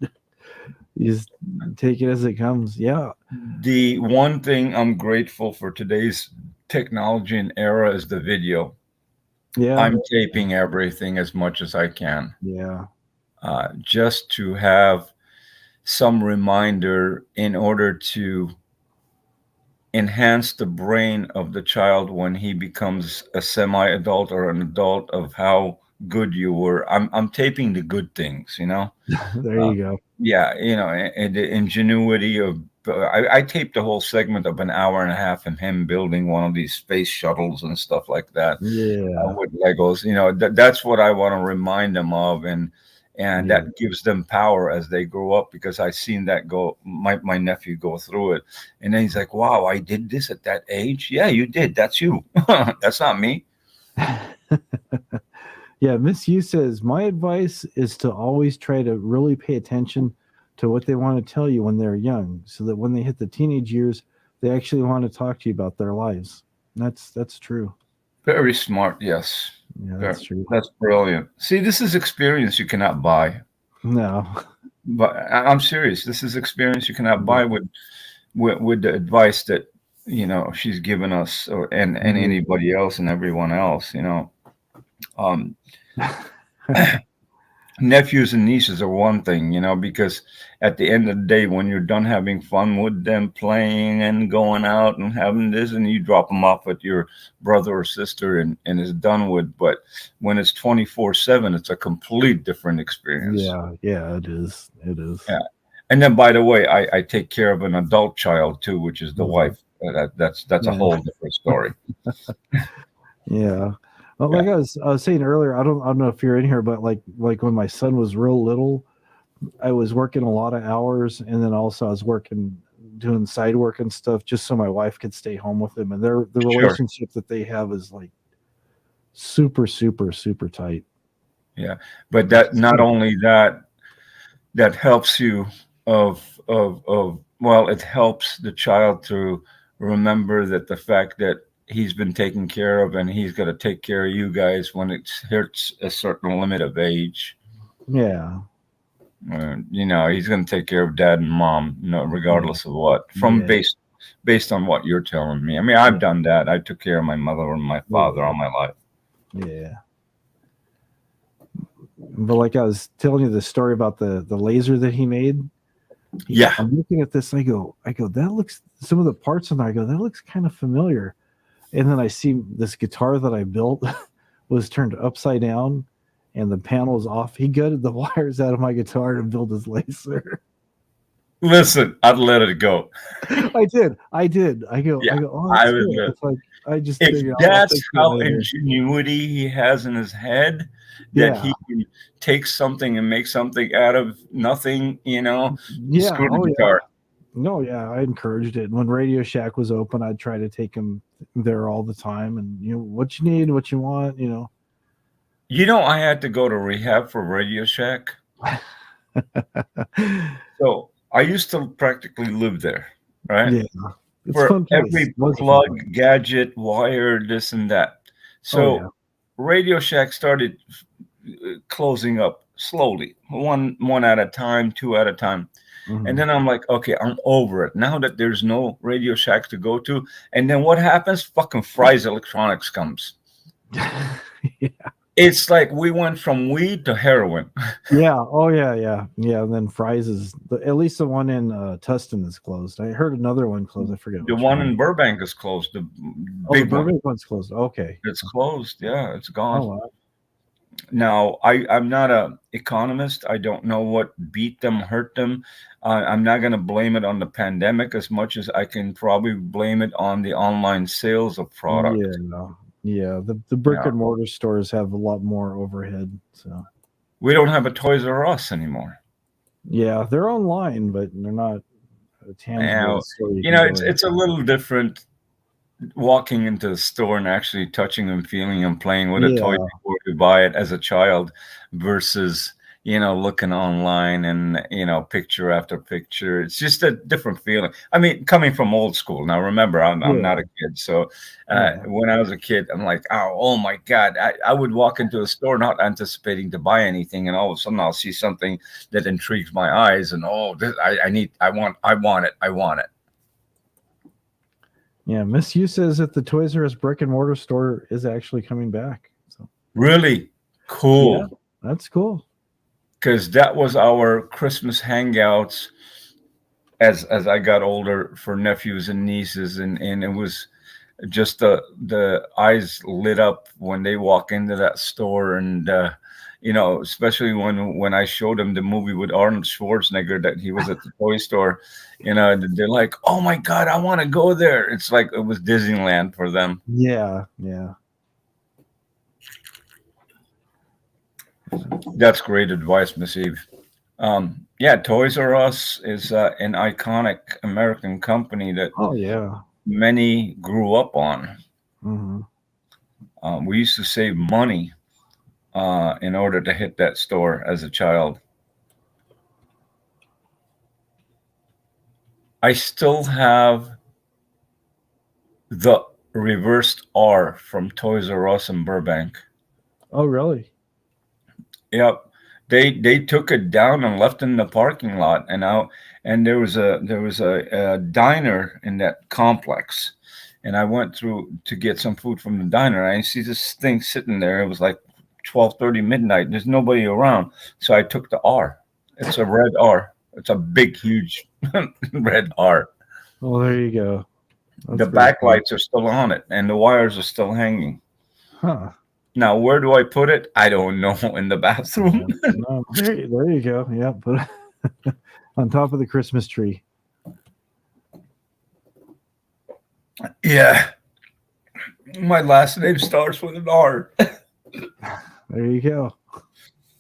take it as it comes. Yeah. The one thing I'm grateful for today's technology and era is the video. Yeah. I'm taping everything as much as I can, Yeah. just to have some reminder in order to enhance the brain of the child when he becomes a semi-adult or an adult, of how good you were. I'm taping the good things, you know. There you go. Yeah, you know, and the ingenuity of I taped a whole segment of an hour and a half of him building one of these space shuttles and stuff like that, Yeah. with Legos. You know, that's what I want to remind them of, and Yeah. that gives them power as they grow up, because I seen that go, my nephew go through it, and then he's like, "Wow, I did this at that age." Yeah, you did. That's you. That's not me. Yeah, Miss Yu says, my advice is to always try to really pay attention to what they want to tell you when they're young, so that when they hit the teenage years, they actually want to talk to you about their lives. That's true. Very smart. Yes. Yeah, that's true. That's brilliant. See, this is experience you cannot buy. No. But I'm serious. This is experience you cannot buy with the advice that, you know, she's given us, and anybody else and everyone else. You know, nephews and nieces are one thing, you know, because at the end of the day, when you're done having fun with them, playing and going out and having this, and you drop them off at your brother or sister, and it's done with. But when it's 24/7, it's a complete different experience. Yeah, it is. Yeah. And then, by the way, I take care of an adult child too, which is the wife. That's a whole different story. Yeah. Well, like I was saying earlier, I don't know if you're in here, but like when my son was real little, I was working a lot of hours, and then also I was doing side work and stuff, just so my wife could stay home with him. And the relationship that they have is like super, super, super tight. Yeah, but that not only that helps you well, it helps the child to remember that the fact that he's been taken care of, and he's got to take care of you guys when it hits a certain limit of age. Yeah. You know, he's going to take care of dad and mom, you know, regardless of what, based on what you're telling me. I mean, I've done that. I took care of my mother and my father all my life. Yeah. But like I was telling you the story about the laser that he made. Yeah. I'm looking at this. I go, that looks, some of the parts in there, I go, that looks kind of familiar. And then I see this guitar that I built was turned upside down, and the panel is off. He gutted the wires out of my guitar to build his laser. Listen, I'd let it go. I did. I go, Yeah, oh, that's good. It's like, I just if that's how ingenuity he has in his head, that he can take something and make something out of nothing, you know. Screw the guitar. No, yeah, I encouraged it. When Radio Shack was open, I'd try to take him there all the time, and you know, what you need, what you want, you know. You know, I had to go to rehab for Radio Shack. So I used to practically live there, right? Yeah. For every plug, gadget, wire, this and that. So Radio Shack started closing up slowly, one at a time, two at a time. Mm-hmm. And then I'm like, okay, I'm over it. Now that there's no Radio Shack to go to, and then what happens? Fucking Fry's Electronics comes. Yeah. It's like we went from weed to heroin. Yeah. Oh, yeah. And then Fry's is, at least the one in Tustin is closed. I heard another one closed. I forget. The one in Burbank is closed. The big Burbank one's closed. Okay. It's closed. Yeah, it's gone. Oh, wow. Now, I'm not an economist. I don't know what beat them, hurt them. I'm not going to blame it on the pandemic as much as I can probably blame it on the online sales of product. Yeah. The brick and mortar stores have a lot more overhead. So we don't have a Toys R Us anymore. Yeah, they're online, but they're not a tangible store. You know, it's a little different walking into the store and actually touching and feeling and playing with a toy before you buy it as a child versus looking online and, picture after picture. It's just a different feeling. I mean, coming from old school. Now, remember, I'm not a kid. So when I was a kid, I'm like, oh my God, I would walk into a store not anticipating to buy anything. And all of a sudden I'll see something that intrigues my eyes. And, I want it. Yeah, Miss Yu says that the Toys R Us brick and mortar store is actually coming back. So Really cool. yeah, that's cool. Because that was our Christmas hangouts as I got older for nephews and nieces, and it was just the eyes lit up when they walk into that store, and especially when I showed them the movie with Arnold Schwarzenegger that he was at the toy store, they're like, oh my God, I want to go there. It's like it was Disneyland for them. Yeah. That's great advice, Miss Eve. Toys R Us is an iconic American company that many grew up on. Mm-hmm. We used to save money in order to hit that store as a child. I still have the reversed R from Toys R Us in Burbank. Oh, really? Yep. They took it down and left it in the parking lot, and there was a diner in that complex, and I went through to get some food from the diner. And I see this thing sitting there. It was like 12:30 midnight. There's nobody around, so I took the R. It's a red R. It's a big, huge red R. Well, there you go. The backlights are still on it, and the wires are still hanging. Huh. Now, where do I put it? I don't know. In the bathroom. No, there you go. Yeah, put it on top of the Christmas tree. Yeah. My last name starts with an R. There you go.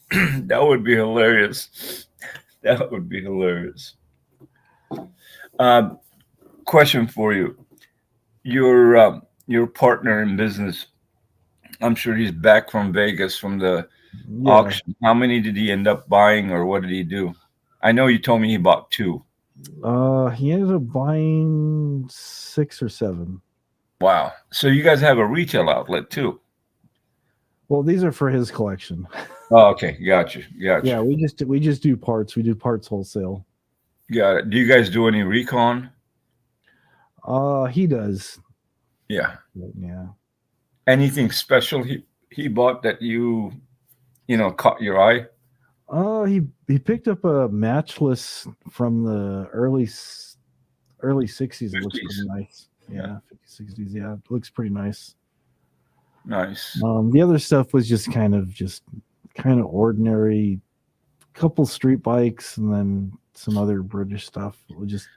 That would be hilarious. That would be hilarious. Question for you. Your partner in business, I'm sure he's back from Vegas from the auction. How many did he end up buying, or what did he do? I know you told me he bought 2. He ended up buying 6 or 7. Wow. So you guys have a retail outlet too? Well, these are for his collection. Oh, okay. Got you. Yeah, we just do parts. We do parts wholesale. Got it. Do you guys do any recon? He does. Yeah. Yeah. Anything special he bought that you caught your eye? He picked up a matchless from the early 60s. It looks pretty nice. Yeah, 50s, 60s. Yeah, it looks pretty nice. Nice. The other stuff was just kind of ordinary. Couple street bikes and then some other British stuff. Just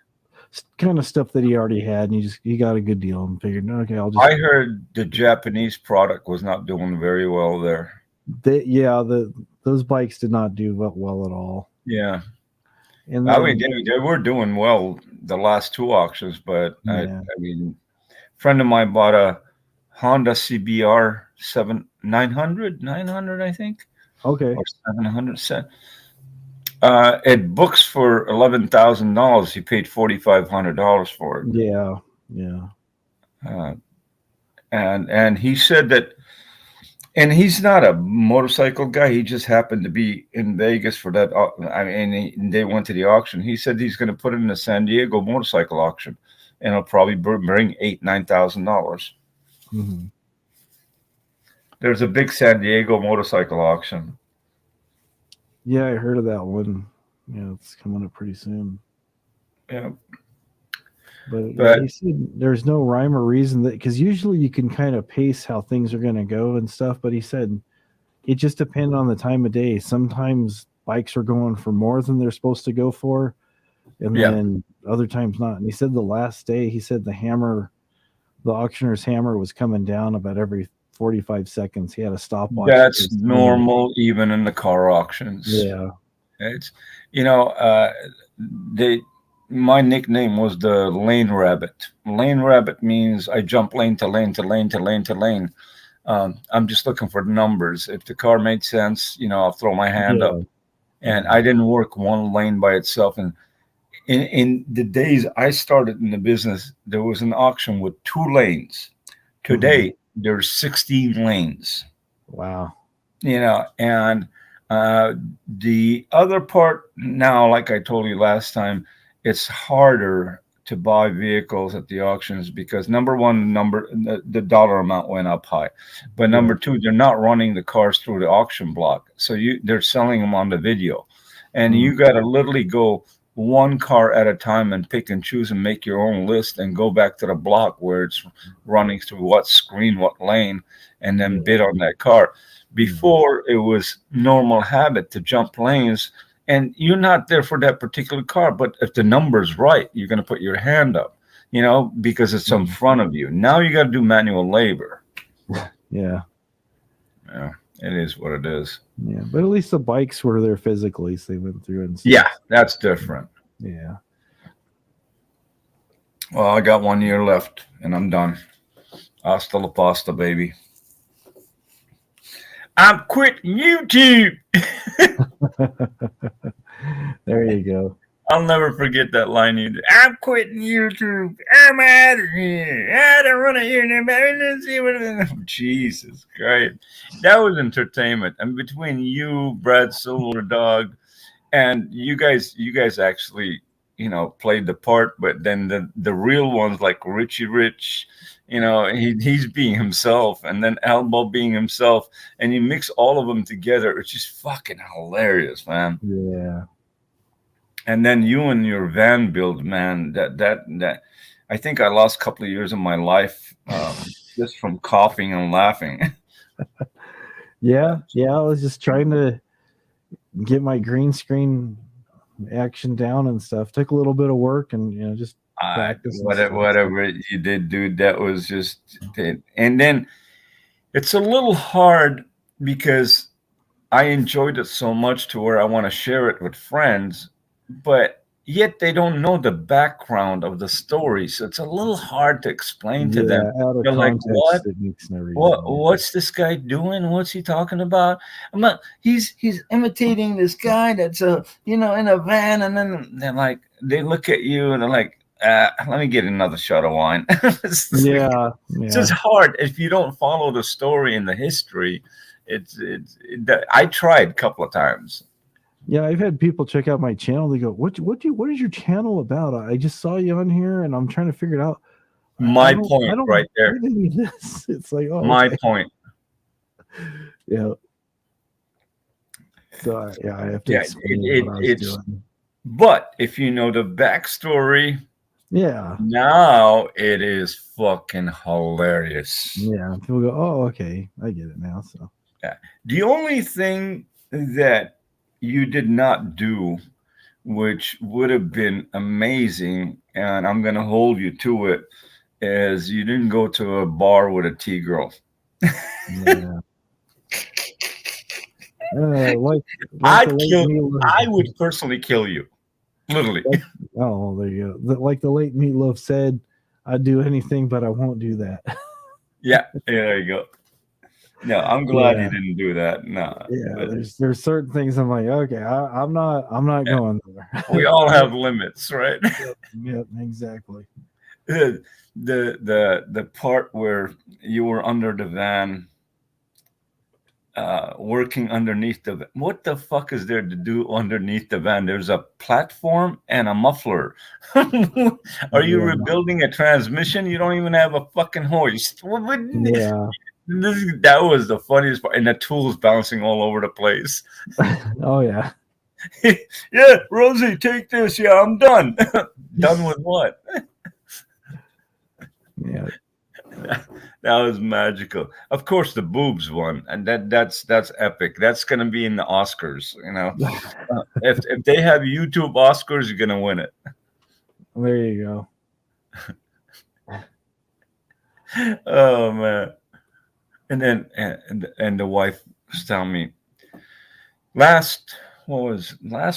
kind of stuff that he already had, and he got a good deal and figured, okay, I'll just. I heard the Japanese product was not doing very well there. Those bikes did not do well at all. Yeah, and I mean they were doing well the last 2 auctions, but I mean, a friend of mine bought a Honda CBR 900, I think. Okay. Or 700. It books for $11,000. He paid $4,500 for it. Yeah. And he said that, and he's not a motorcycle guy. He just happened to be in Vegas for that. They went to the auction. He said he's going to put it in the San Diego motorcycle auction, and it'll probably bring $8,000-$9,000. Mm-hmm. There's a big San Diego motorcycle auction. Yeah, I heard of that one. Yeah, it's coming up pretty soon. Yeah. But he said there's no rhyme or reason because usually you can kind of pace how things are going to go and stuff. But he said it just depends on the time of day. Sometimes bikes are going for more than they're supposed to go for, and then other times not. And he said the last day, the auctioneer's hammer was coming down about every 45 seconds. He had a stopwatch. That's normal even in the car auctions. Yeah. It's my nickname was the lane rabbit. Lane rabbit means I jump lane to lane to lane to lane to lane. I'm just looking for numbers. If the car made sense, I'll throw my hand up. and I didn't work one lane by itself. And in the days I started in the business, there was an auction with 2 lanes. Today, there's 16 lanes. Wow. And the other part now, like I told you last time, it's harder to buy vehicles at the auctions because number one, the dollar amount went up high, but number two, they're not running the cars through the auction block, so they're selling them on the video, and you got to literally go one car at a time and pick and choose and make your own list and go back to the block where it's running through what screen, what lane, and then bid on that car. Before, it was normal habit to jump lanes, and you're not there for that particular car. But if the number's right, you're going to put your hand up, because it's in front of you. Now you got to do manual labor. Yeah. Yeah, it is what it is. Yeah, but at least the bikes were there physically, so they went through and stuff. Yeah, that's different. Yeah. Well, I got 1 year left, and I'm done. Hasta la pasta, baby. I'm quitting YouTube. There you go. I'll never forget that line you did. I'm quitting YouTube. I'm out of here. I don't want to hear nobody. Jesus Christ. That was entertainment. And between you, Brad Silver Dog, and you guys actually, played the part, but then the real ones like Richie Rich, he's being himself, and then Elbow being himself, and you mix all of them together. It's just fucking hilarious, man. Yeah. And then you and your van build, man, that I think I lost a couple of years of my life just from coughing and laughing. Yeah. I was just trying to get my green screen action down and stuff. Took a little bit of work and just practice. Whatever you did, dude, that was just it. And then it's a little hard because I enjoyed it so much to where I want to share it with friends, but yet they don't know the background of the story. So it's a little hard to explain to them. Out of They're like, context, it makes no reason. What's this guy doing? What's he talking about? I'm not. He's imitating this guy that's in a van, and then they're like, they look at you and they're like, let me get another shot of wine. It's just hard if you don't follow the story and the history. I tried a couple of times. Yeah, I've had people check out my channel. They go, "What is your channel about? I just saw you on here, and I'm trying to figure it out." My point right there. It's like, oh, my point. Yeah. So I have to explain what I was doing. But if you know the backstory, now it is fucking hilarious. Yeah, people go, "Oh, okay, I get it now." So the only thing that you did not do, which would have been amazing, and I'm going to hold you to it, is you didn't go to a bar with a T-girl. Yeah. I would personally kill you. Literally. There you go. Like the late Meatloaf said, I'd do anything, but I won't do that. Yeah, there you go. No, I'm glad you didn't do that. No. Yeah, there's certain things I'm like, okay, I'm not going there. We all have limits, right? Yep, exactly. The part where you were under the van, working underneath the van. What the fuck is there to do underneath the van? There's a platform and a muffler. Are you rebuilding a transmission? You don't even have a fucking hoist. Yeah. That was the funniest part, and the tools bouncing all over the place. Oh yeah. Yeah, Rosie, take this. Yeah, I'm done. Done with what? Yeah. That was magical. Of course, the boobs won, and that's epic. That's gonna be in the Oscars. If they have YouTube Oscars, you're gonna win it. There you go. Oh man. And then and the wife was telling me last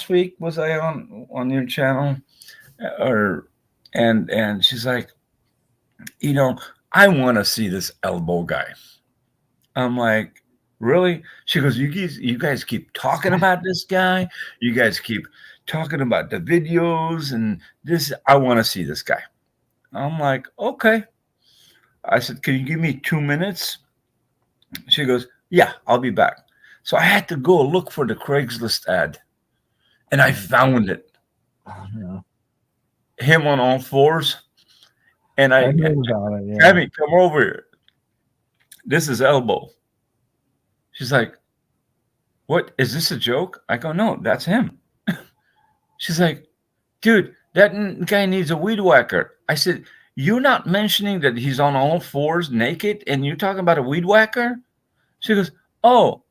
week was I on your channel, and she's like, I want to see this Elbow guy. I'm like, really? She goes, you guys keep talking about this guy. You guys keep talking about the videos and this. I want to see this guy. I'm like, okay. I said, can you give me 2 minutes? She goes, yeah, I'll be back. So I had to go look for the Craigslist ad, and I found it. Yeah. Him on all fours, and I heard about it. Yeah. Tammy, come over here. This is Elbow. She's like, what? Is this a joke? I go, no, that's him. She's like, dude, that guy needs a weed whacker. I said, you're not mentioning that he's on all fours naked and you're talking about a weed whacker? She goes, oh,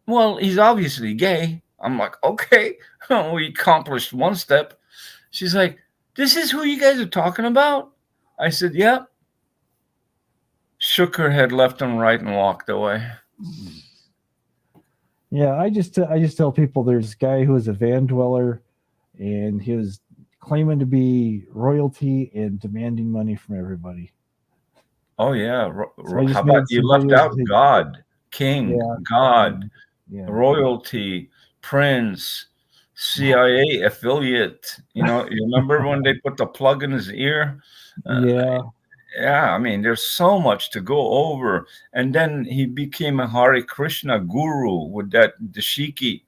well, he's obviously gay. I'm like, okay, we accomplished one step. She's like, this is who you guys are talking about? I said, yeah. Shook her head left and right and walked away. Yeah, I just tell people there's a guy who is a van dweller, and he was claiming to be royalty and demanding money from everybody. Oh yeah, So how about you left out God, King, Yeah. God, Yeah. royalty, Prince, CIA affiliate. You know, you remember when they put the plug in his ear? Yeah. Yeah, I mean, there's so much to go over. And then he became a Hare Krishna guru with that dashiki.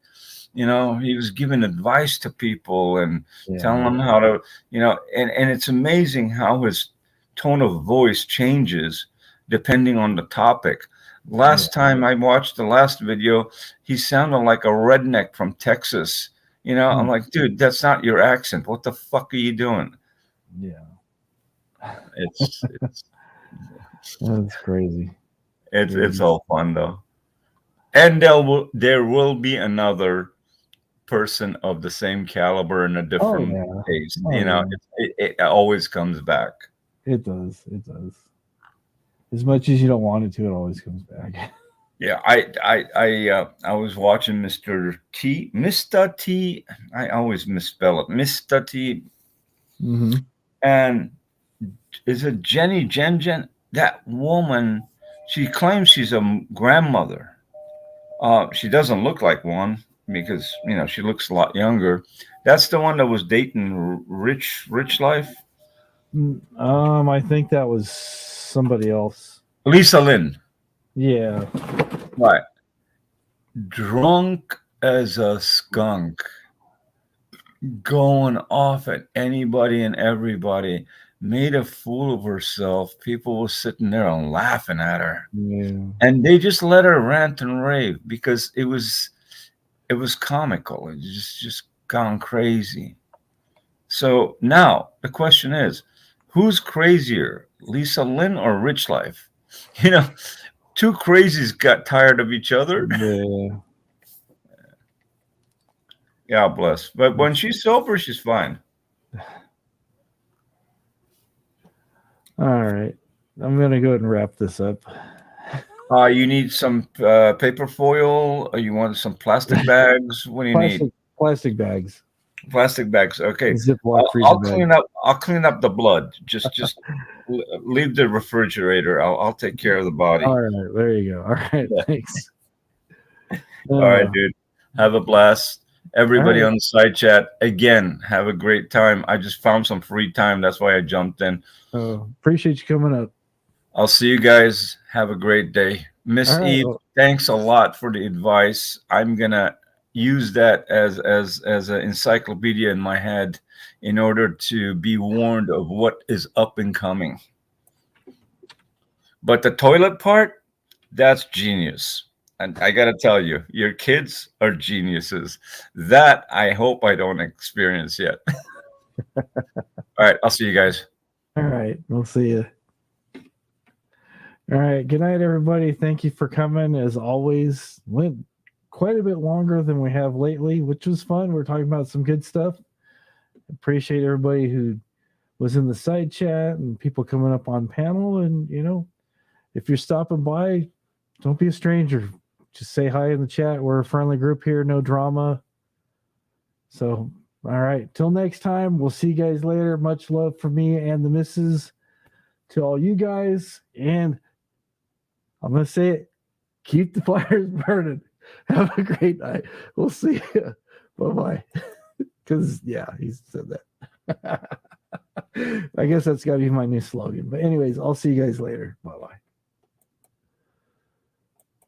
You know, he was giving advice to people and telling them how to, you know, and it's amazing how his tone of voice changes depending on the topic. Last time I watched the last video, he sounded like a redneck from Texas. You know, I'm like, dude, that's not your accent. What the fuck are you doing? Yeah. It's That's crazy. It's all fun though, and there will be another person of the same caliber in a different taste. You know, it always comes back. It does. It does. As much as you don't want it to, it always comes back. Yeah, I was watching Mr. T. I always misspell it. Mr. T. Mm-hmm. And is it Jenny Jen? That woman, she claims she's a grandmother. She doesn't look like one because, you know, she looks a lot younger. That's the one that was dating Rich Life. I think that was somebody else. Lisa Lynn. Yeah. Right. Drunk as a skunk. Going off at anybody and everybody. Made a fool of herself. People were sitting there and laughing at her. Yeah. And they just let her rant and rave because it was comical. It just gone crazy. So now the question is, who's crazier, Lisa Lynn or Rich Life? You know, two crazies got tired of each other. Yeah. God bless. But when she's sober, she's fine. All right. I'm going to go ahead and wrap this up. You need some paper foil, or you want some plastic bags? What do you need? Plastic bags. Plastic bags. Okay. I'll clean up the blood. Just leave the refrigerator. I'll take care of the body. All right. There you go. All right. Thanks. All right, dude. Have a blast. Everybody on the side chat, again, have a great time. I just found some free time. That's why I jumped in. Appreciate you coming up. I'll see you guys. Have a great day. Miss Eve, thanks a lot for the advice. I'm going to use that as an encyclopedia in my head in order to be warned of what is up and coming. But the toilet part, that's genius. And I got to tell you, your kids are geniuses. That I hope I don't experience yet. All right. I'll see you guys. All right. We'll see you. All right. Good night, everybody. Thank you for coming. As always, went quite a bit longer than we have lately, which was fun. We're talking about some good stuff. Appreciate everybody who was in the side chat and people coming up on panel. And, you know, if you're stopping by, don't be a stranger. Just say hi in the chat. We're a friendly group here. No drama. So, all right. Till next time. We'll see you guys later. Much love from me and the missus to all you guys. And I'm going to say it. Keep the fires burning. Have a great night. We'll see you. Bye-bye. Because, yeah, he said that. I guess that's got to be my new slogan. But anyways, I'll see you guys later. Bye-bye.